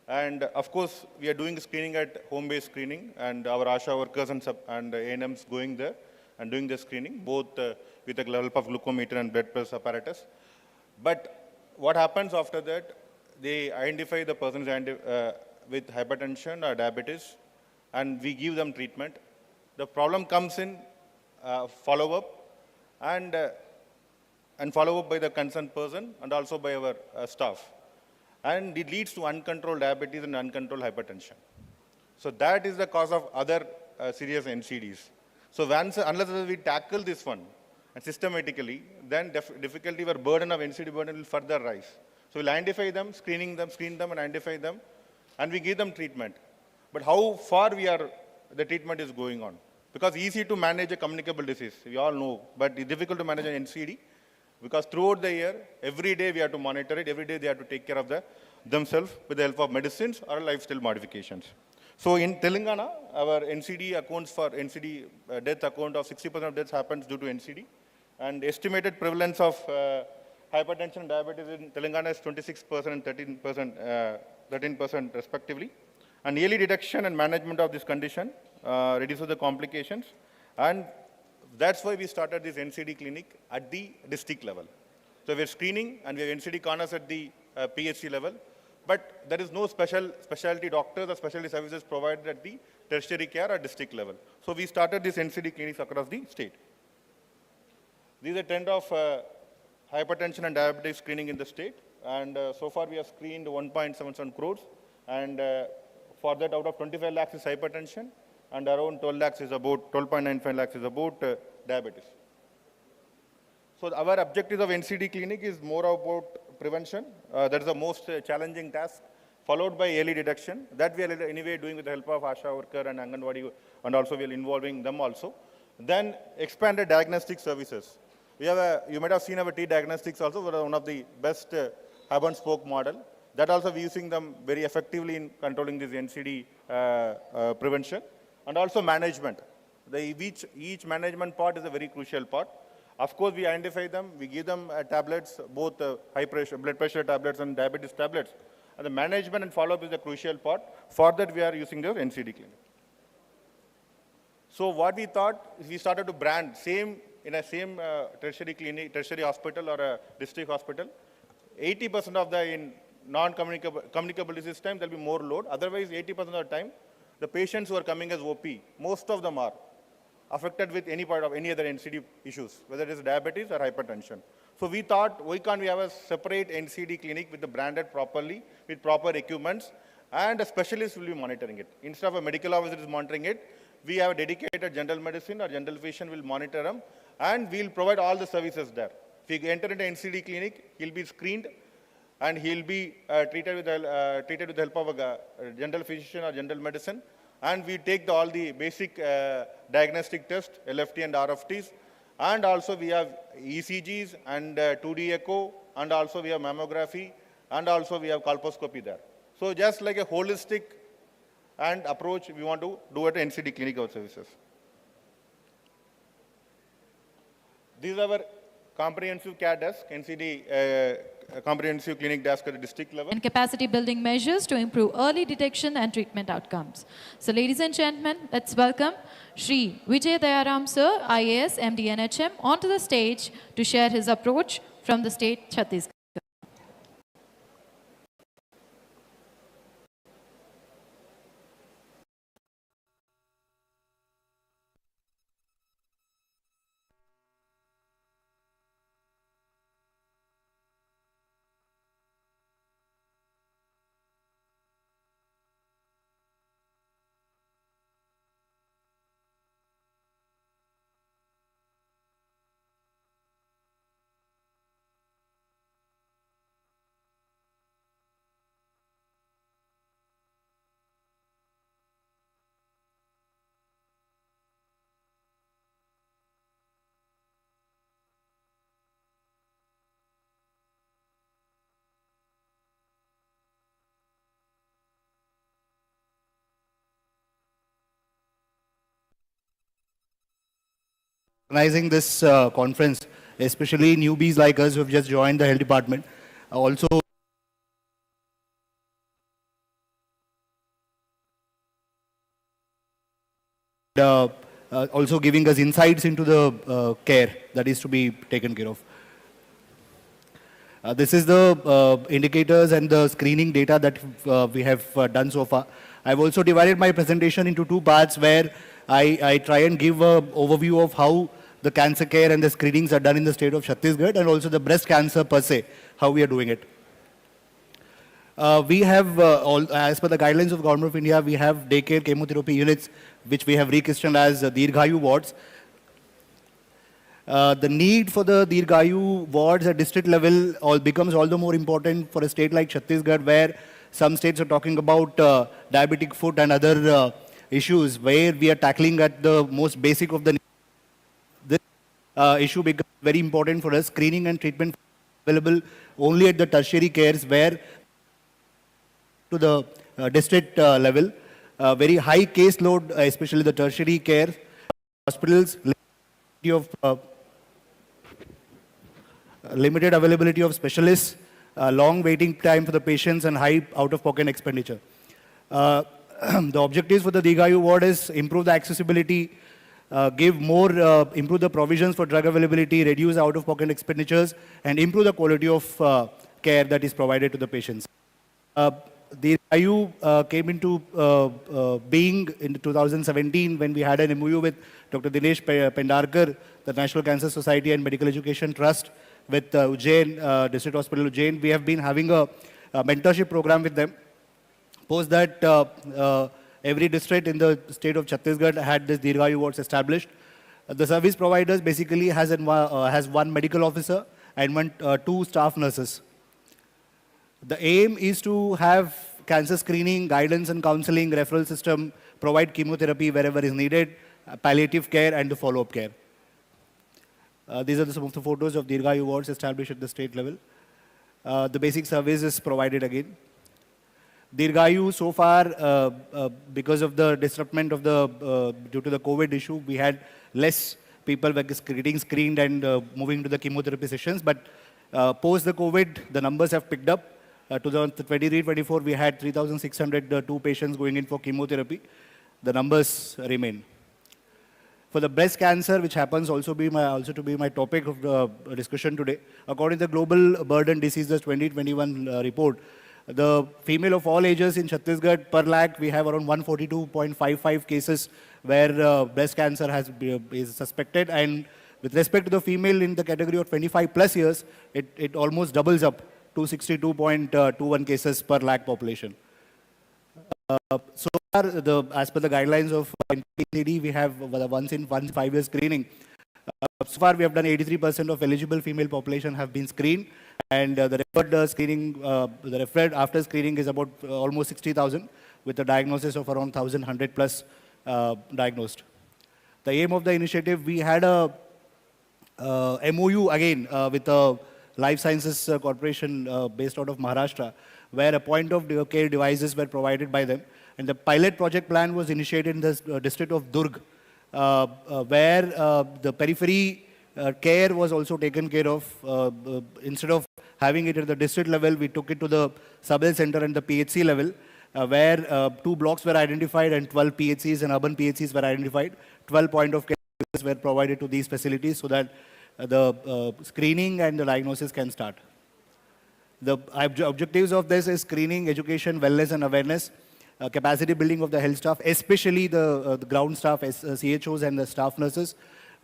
And of course, we are doing screening at home-based screening, and our ASHA workers and ANMs going there and doing the screening, both with the help of glucometer and blood pressure apparatus. But what happens after that, they identify the persons with hypertension or diabetes, and we give them treatment. The problem comes in follow-up, and follow-up by the concerned person and also by our staff. And it leads to uncontrolled diabetes and uncontrolled hypertension. So that is the cause of other serious NCDs. So unless we tackle this one and systematically, then difficulty or burden of NCD burden will further rise. So we'll identify them, screen them and identify them, and we give them treatment. But how far the treatment is going on? Because easy to manage a communicable disease, we all know, but it's difficult to manage an NCD because throughout the year, every day we have to monitor it, every day they have to take care of themselves with the help of medicines or lifestyle modifications. So in Telangana, our NCD accounts for NCD death account of 60% of deaths happens due to NCD. And estimated prevalence of hypertension and diabetes in Telangana is 26% and 13% respectively. And early detection and management of this condition reduces the complications. And that's why we started this NCD clinic at the district level. So we're screening and we have NCD corners at the PHC level. But there is no specialty doctors or specialty services provided at the tertiary care or district level. So we started these NCD clinics across the state. These are trend of hypertension and diabetes screening in the state. And so far we have screened 1.77 crores. And for that, out of 25 lakhs is hypertension. And around 12 lakhs is about, 12.95 lakhs is about diabetes. So our objective of NCD clinic is more about prevention. That is the most challenging task, followed by early detection. That we are anyway doing with the help of ASHA worker and Anganwadi, and also we are involving them also. Then expanded diagnostic services. We have you might have seen our T-diagnostics also, one of the best hub and spoke model. That also we are using them very effectively in controlling this NCD prevention. And also management. Each management part is a very crucial part. Of course, we identify them, we give them tablets, both high pressure, blood pressure tablets and diabetes tablets. And the management and follow-up is the crucial part. For that, we are using the NCD clinic. So what we thought is we started to brand in a same tertiary clinic, tertiary hospital or a district hospital. 80% of the non-communicable disease time, there will be more load. Otherwise, 80% of the time, the patients who are coming as OP, most of them are affected with any part of any other NCD issues, whether it is diabetes or hypertension. So we thought, why can't we have a separate NCD clinic with the branded properly, with proper equipments, and a specialist will be monitoring it. Instead of a medical officer is monitoring it, we have a dedicated general medicine or general physician will monitor them, and we'll provide all the services there. If you enter into NCD clinic, he'll be screened, and he'll be treated with the help of a general physician or general medicine. And we take all the basic diagnostic tests, LFT and RFTs. And also we have ECGs and 2D echo. And also we have mammography. And also we have colposcopy there. So just like a holistic and approach we want to do at NCD clinical services. These are our comprehensive care desk, NCD comprehensive clinic desk at the district level. And capacity building measures to improve early detection and treatment outcomes. So ladies and gentlemen, let's welcome Shri Vijay Dayaram Sir, IAS, MD NHM, onto the stage to share his approach from the state Chhattisgarh. Organizing this conference, especially newbies like us who have just joined the health department. Also, also giving us insights into the care that is to be taken care of. This is the indicators and the screening data that we have done so far. I've also divided my presentation into two parts where I try and give an overview of how the cancer care and the screenings are done in the state of Chhattisgarh, and also the breast cancer per se, how we are doing it. We have, as per the guidelines of Government of India, we have daycare chemotherapy units, which we have rechristened as Dirghayu wards. The need for the Dirghayu wards at district level becomes all the more important for a state like Chhattisgarh, where some states are talking about diabetic foot and other issues, where we are tackling at the most basic of the needs. This issue becomes very important for us. Screening and treatment available only at the tertiary cares, where to the district level, very high caseload, especially the tertiary care hospitals, limited availability of specialists, long waiting time for the patients, and high out-of-pocket expenditure. The objectives for the Dirghayu ward is improve the accessibility, improve the provisions for drug availability, reduce out-of-pocket expenditures, and improve the quality of care that is provided to the patients. Dirghayu came into being in 2017 when we had an MOU with Dr. Dinesh Pendarkar, the National Cancer Society and Medical Education Trust, with Ujjain, District Hospital Ujjain. We have been having a mentorship program with them. Post that, every district in the state of Chhattisgarh had this Dirghayu wards established. The service providers basically has one medical officer and two staff nurses. The aim is to have cancer screening, guidance and counseling, referral system, provide chemotherapy wherever is needed, palliative care, and the follow-up care. These are some of the photos of Dirghayu wards established at the state level. The basic service is provided again. Dirghayu, so far, because of the disruption of due to the COVID issue, we had less people getting screened and moving to the chemotherapy sessions. But post the COVID, the numbers have picked up. 2023-24, we had 3,602 patients going in for chemotherapy. The numbers remain. For the breast cancer, which happens also to be my topic of the discussion today, according to the Global Burden Diseases 2021 report, the female of all ages in Chhattisgarh per lakh, we have around 142.55 cases where breast cancer is suspected. And with respect to the female in the category of 25 plus years, it almost doubles up to 62.21 cases per lakh population. So far, as per the guidelines of NCD, we have once in 5 year screening. So far, we have done 83% of eligible female population have been screened, and the referred after screening is about almost 60,000, with a diagnosis of around 1,100 plus diagnosed. The aim of the initiative, we had a MOU again with a Life Sciences Corporation based out of Maharashtra, where a point-of-care devices were provided by them. And the pilot project plan was initiated in the district of Durg, where the periphery care was also taken care of. Instead of having it at the district level, we took it to the sub-health center and the PHC level, where 2 blocks were identified and 12 PHCs and urban PHCs were identified. 12 point-of-care devices were provided to these facilities so that the screening and the diagnosis can start. The objectives of this is screening, education, wellness and awareness, capacity building of the health staff, especially the ground staff, CHOs and the staff nurses,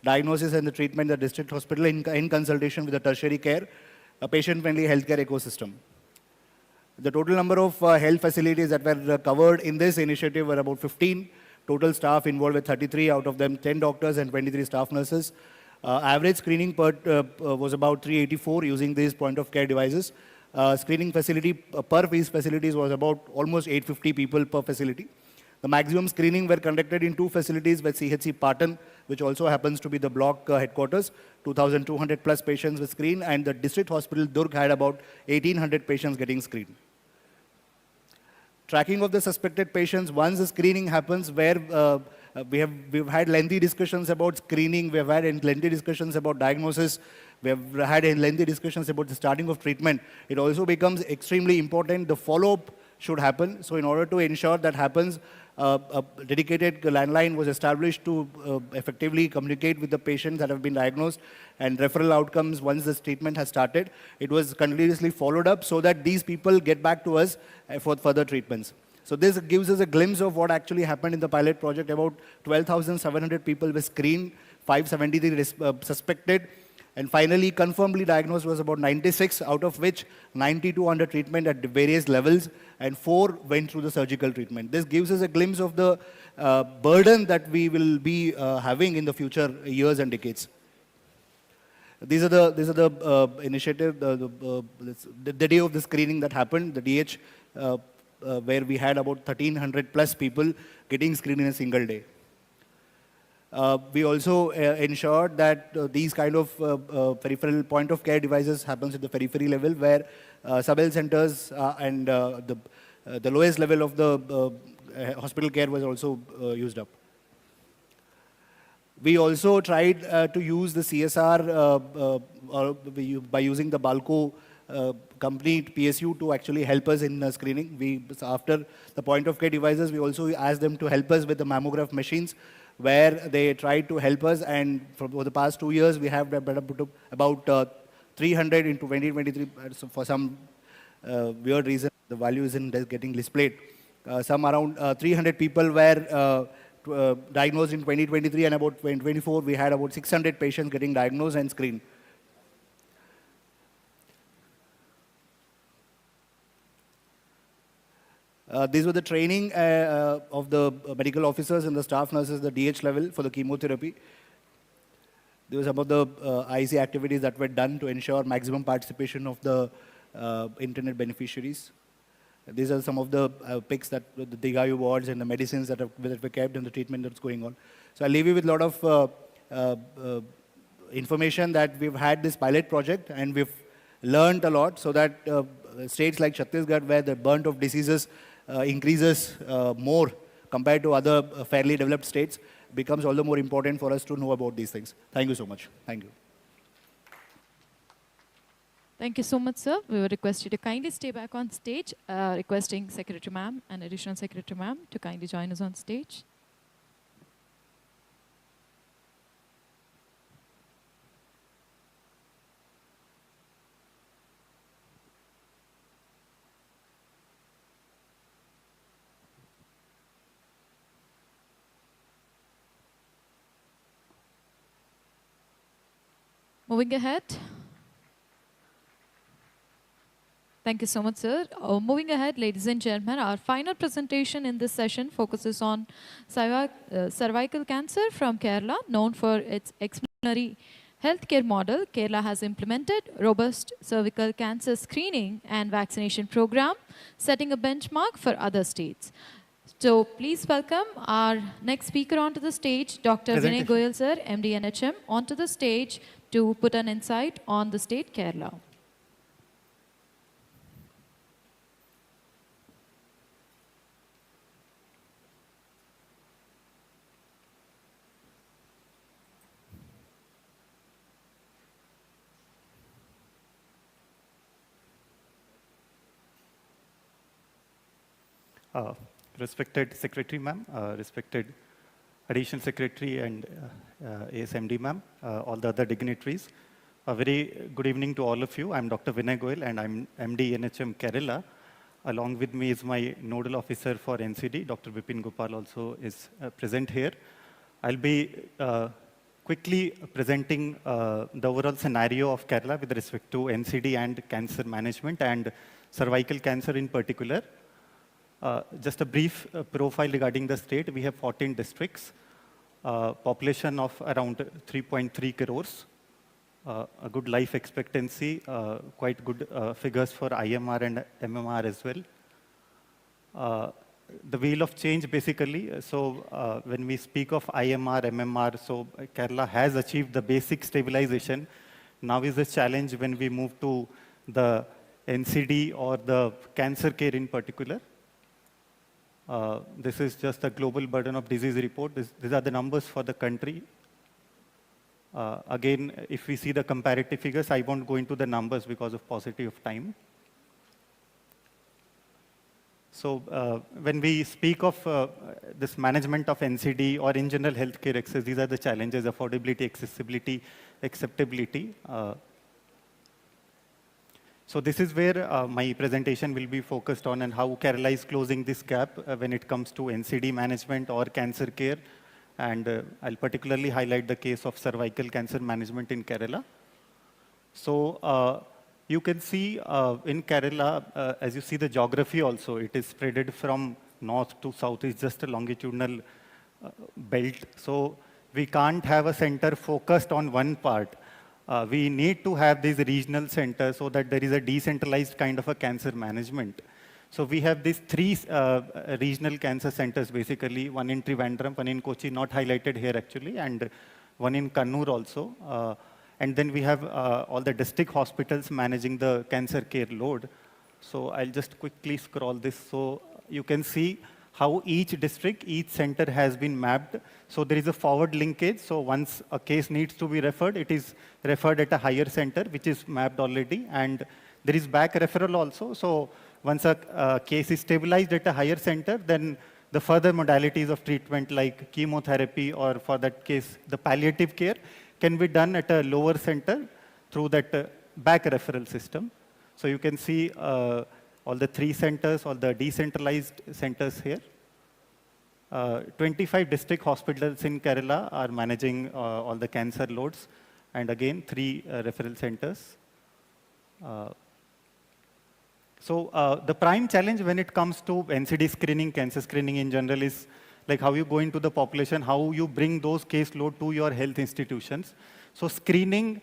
diagnosis and the treatment at the district hospital in consultation with the tertiary care, a patient-friendly healthcare ecosystem. The total number of health facilities that were covered in this initiative were about 15. Total staff involved with 33, out of them 10 doctors and 23 staff nurses. Average screening was about 384 using these point-of-care devices. Screening facility per these facilities was about almost 850 people per facility. The maximum screening were conducted in 2 facilities with CHC Patan, which also happens to be the block headquarters. 2,200 plus patients were screened, and the district hospital Durg had about 1,800 patients getting screened. Tracking of the suspected patients, once the screening happens, where we've had lengthy discussions about screening, we've had lengthy discussions about diagnosis, we have had lengthy discussions about the starting of treatment. It also becomes extremely important. The follow-up should happen. So in order to ensure that happens, a dedicated landline was established to effectively communicate with the patients that have been diagnosed, and referral outcomes once this treatment has started. It was continuously followed up so that these people get back to us for further treatments. So this gives us a glimpse of what actually happened in the pilot project. About 12,700 people were screened, 573 suspected. And finally, confirmedly diagnosed was about 96, out of which 92 under treatment at various levels, and 4 went through the surgical treatment. This gives us a glimpse of the burden that we will be having in the future years and decades. These are the initiative, the day of the screening that happened, the DH, where we had about 1,300 plus people getting screened in a single day. We also ensured that these kind of peripheral point of care devices happens at the periphery level, where sub-health centers and the lowest level of the hospital care was also used up. We also tried to use the CSR by using the Balco company PSU to actually help us in screening. After the point of care devices, we also asked them to help us with the mammograph machines, where they tried to help us, and for the past 2 years, we have about 300 in 2023. For some weird reason, the value isn't getting displayed. Some around 300 people were diagnosed in 2023, and about 2024, we had about 600 patients getting diagnosed and screened. These were the training of the medical officers and the staff nurses, the DH level for the chemotherapy. There were some of the IC activities that were done to ensure maximum participation of the internet beneficiaries. These are some of the pics that the DAY-2 wards and the medicines that were kept and the treatment that's going on. So I'll leave you with a lot of information that we've had this pilot project, and we've learned a lot, so that states like Chhattisgarh, where the burnt of diseases increases more compared to other fairly developed states, becomes all the more important for us to know about these things. Thank you so much. Thank you. Thank you so much, sir. We will request you to kindly stay back on stage, requesting Secretary Ma'am and Additional Secretary Ma'am to kindly join us on stage. Moving ahead. Thank you so much, sir. Moving ahead, ladies and gentlemen, our final presentation in this session focuses on cervical cancer from Kerala. Known for its exemplary healthcare model, Kerala has implemented robust cervical cancer screening and vaccination program, setting a benchmark for other states. So please welcome our next speaker onto the stage, Dr. Vinay Goyal, sir, MD NHM, onto the stage to put an insight on the state Kerala. Respected Secretary Ma'am, respected Additional Secretary and ASMD Ma'am, all the other dignitaries. A very good evening to all of you. I'm Dr. Vinay Goyal and I'm MD NHM Kerala. Along with me is my Nodal Officer for NCD, Dr. Vipin Gopal also is present here. I'll be quickly presenting the overall scenario of Kerala with respect to NCD and cancer management and cervical cancer in particular. Just a brief profile regarding the state. We have 14 districts, population of around 3.3 crores, a good life expectancy, quite good figures for IMR and MMR as well. The wheel of change basically, so when we speak of IMR, MMR, so Kerala has achieved the basic stabilization. Now is the challenge when we move to the NCD or the cancer care in particular. This is just a global burden of disease report. These are the numbers for the country. Again, if we see the comparative figures, I won't go into the numbers because of paucity of time. So when we speak of this management of NCD or in general healthcare access, these are the challenges: affordability, accessibility, acceptability. So this is where my presentation will be focused on, and how Kerala is closing this gap when it comes to NCD management or cancer care. And I'll particularly highlight the case of cervical cancer management in Kerala. So you can see in Kerala, as you see the geography also, it is spreaded from north to south. It's just a longitudinal belt. So we can't have a center focused on one part. We need to have these regional centers so that there is a decentralized kind of a cancer management. So we have these three regional cancer centers, basically, one in Trivandrum, one in Kochi, not highlighted here actually, and one in Kannur also. And then we have all the district hospitals managing the cancer care load. So I'll just quickly scroll this. So you can see how each district, each center has been mapped. So there is a forward linkage. So once a case needs to be referred, it is referred at a higher center, which is mapped already. And there is back referral also. So once a case is stabilized at a higher center, then the further modalities of treatment like chemotherapy or for that case, the palliative care can be done at a lower center through that back referral system. So you can see all the three centers, all the decentralized centers here. 25 district hospitals in Kerala are managing all the cancer loads. And again, 3 referral centers. So the prime challenge when it comes to NCD screening, cancer screening in general is like how you go into the population, how you bring those caseload to your health institutions. So screening,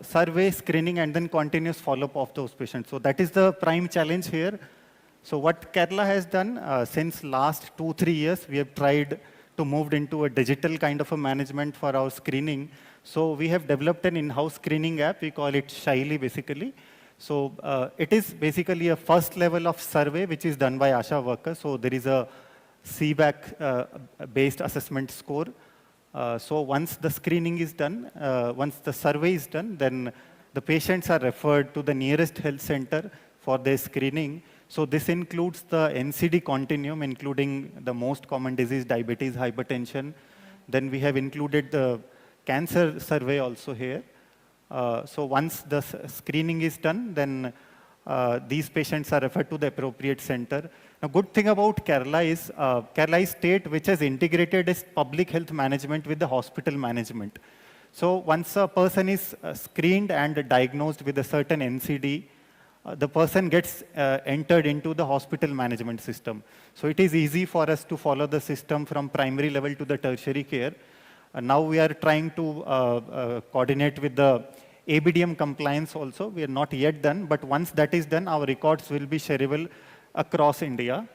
survey, screening, and then continuous follow-up of those patients. So that is the prime challenge here. So what Kerala has done since last 2-3 years, we have tried to move into a digital kind of a management for our screening. So we have developed an in-house screening app. We call it Shaili, basically. So it is basically a first level of survey, which is done by ASHA workers. So there is a CBAC-based assessment score. So once the screening is done, once the survey is done, then the patients are referred to the nearest health center for their screening. So this includes the NCD continuum, including the most common disease, diabetes, hypertension. Then we have included the cancer survey also here. So once the screening is done, then these patients are referred to the appropriate center. A good thing about Kerala is Kerala is state which has integrated its public health management with the hospital management. So once a person is screened and diagnosed with a certain NCD, the person gets entered into the hospital management system. So it is easy for us to follow the system from primary level to the tertiary care. Now we are trying to coordinate with the ABDM compliance also. We are not yet done, but once that is done, our records will be shareable across India.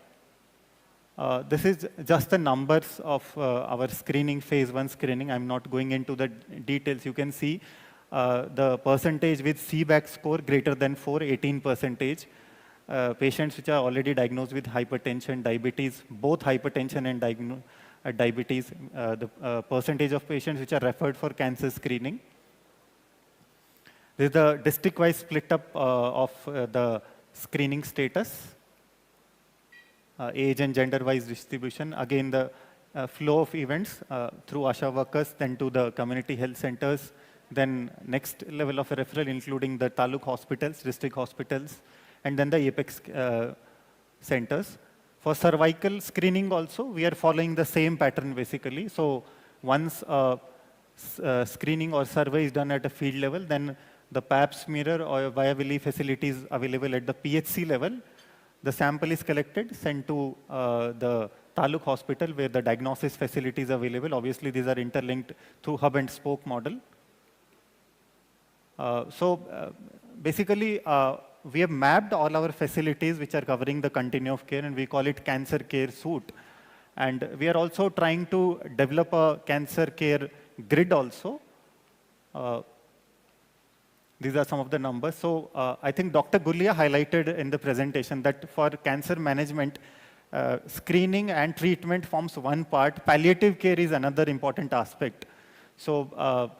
This is just the numbers of our screening, phase 1 screening. I'm not going into the details. You can see the percentage with CBAC score greater than 4, 18%. Patients which are already diagnosed with hypertension, diabetes, both hypertension and diabetes, the percentage of patients which are referred for cancer screening. This is the district-wise split up of the screening status, age and gender-wise distribution. Again, the flow of events through ASHA workers, then to the community health centers, then next level of referral, including the taluk hospitals, district hospitals, and then the apex centers. For cervical screening also, we are following the same pattern basically. So once screening or survey is done at a field level, then the pap smear or viability facilities available at the PHC level. The sample is collected, sent to the taluk hospital where the diagnosis facility is available. Obviously, these are interlinked through hub and spoke model. Basically, we have mapped all our facilities which are covering the continuum of care, and we call it cancer care suite. And we are also trying to develop a cancer care grid also. These are some of the numbers. So I think Dr. Gulia highlighted in the presentation that for cancer management, screening and treatment forms one part. Palliative care is another important aspect. So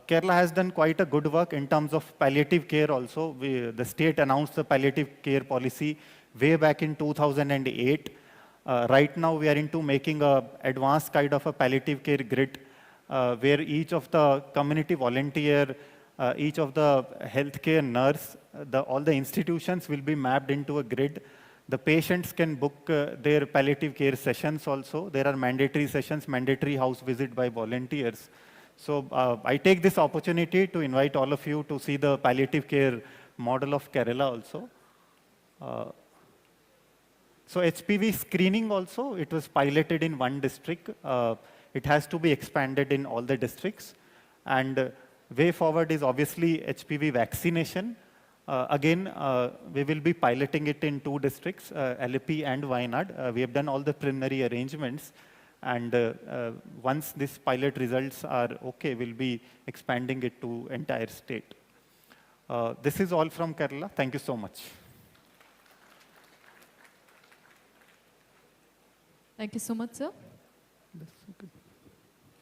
Kerala has done quite a good work in terms of palliative care also. The state announced the palliative care policy way back in 2008. Right now, we are into making an advanced kind of a palliative care grid where each of the community volunteer, each of the healthcare nurse, all the institutions will be mapped into a grid. The patients can book their palliative care sessions also. There are mandatory sessions, mandatory house visit by volunteers. So I take this opportunity to invite all of you to see the palliative care model of Kerala also. So HPV screening also, it was piloted in one district. It has to be expanded in all the districts. And way forward is obviously HPV vaccination. Again, we will be piloting it in 2 districts, LP and Wayanad. We have done all the preliminary arrangements. And once this pilot results are okay, we'll be expanding it to entire state. This is all from Kerala. Thank you so much. Thank you so much, sir.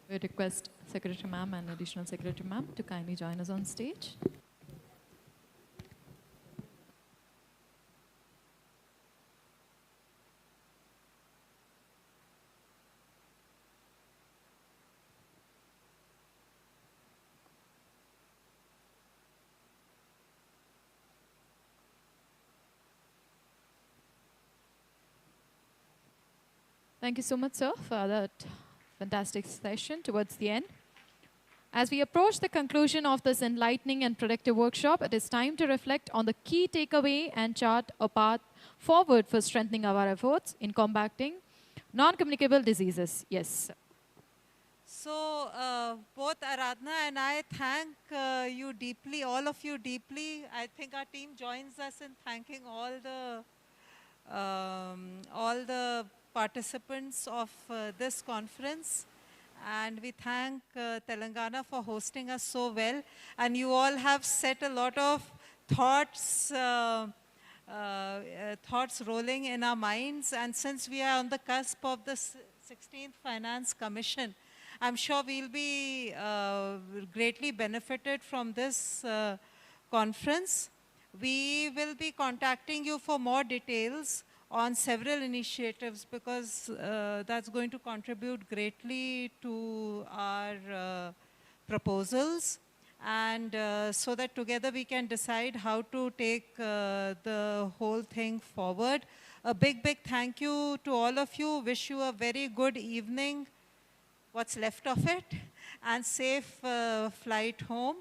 We request Secretary Ma'am and Additional Secretary Ma'am to kindly join us on stage. Thank you so much, sir, for that fantastic session towards the end. As we approach the conclusion of this enlightening and productive workshop, it is time to reflect on the key takeaway and chart a path forward for strengthening our efforts in combating non-communicable diseases. Yes. So both Aradhana and I thank you deeply, all of you deeply. I think our team joins us in thanking all the participants of this conference. And we thank Telangana for hosting us so well. And you all have set a lot of thoughts, thoughts rolling in our minds. And since we are on the cusp of the 16th Finance Commission, I'm sure we'll be greatly benefited from this conference. We will be contacting you for more details on several initiatives because that's going to contribute greatly to our proposals, and so that together we can decide how to take the whole thing forward. A big, big thank you to all of you. Wish you a very good evening, what's left of it, and safe flight home.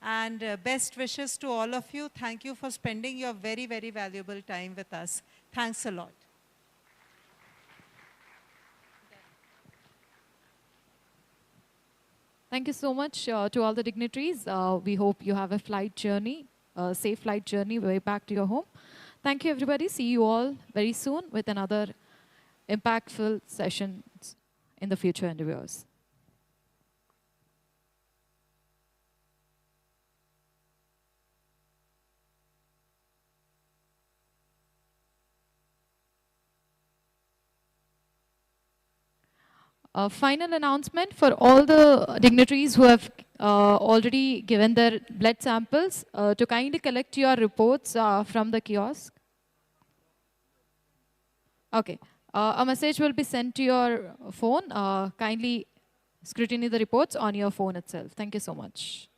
And best wishes to all of you. Thank you for spending your very, very valuable time with us. Thanks a lot. Thank you so much to all the dignitaries. We hope you have a flight journey, a safe flight journey way back to your home. Thank you, everybody. See you all very soon with another impactful session in the future endeavors. A final announcement for all the dignitaries who have already given their blood samples to kindly collect your reports from the kiosk. Okay. A message will be sent to your phone. Kindly scrutinize the reports on your phone itself. Thank you so much.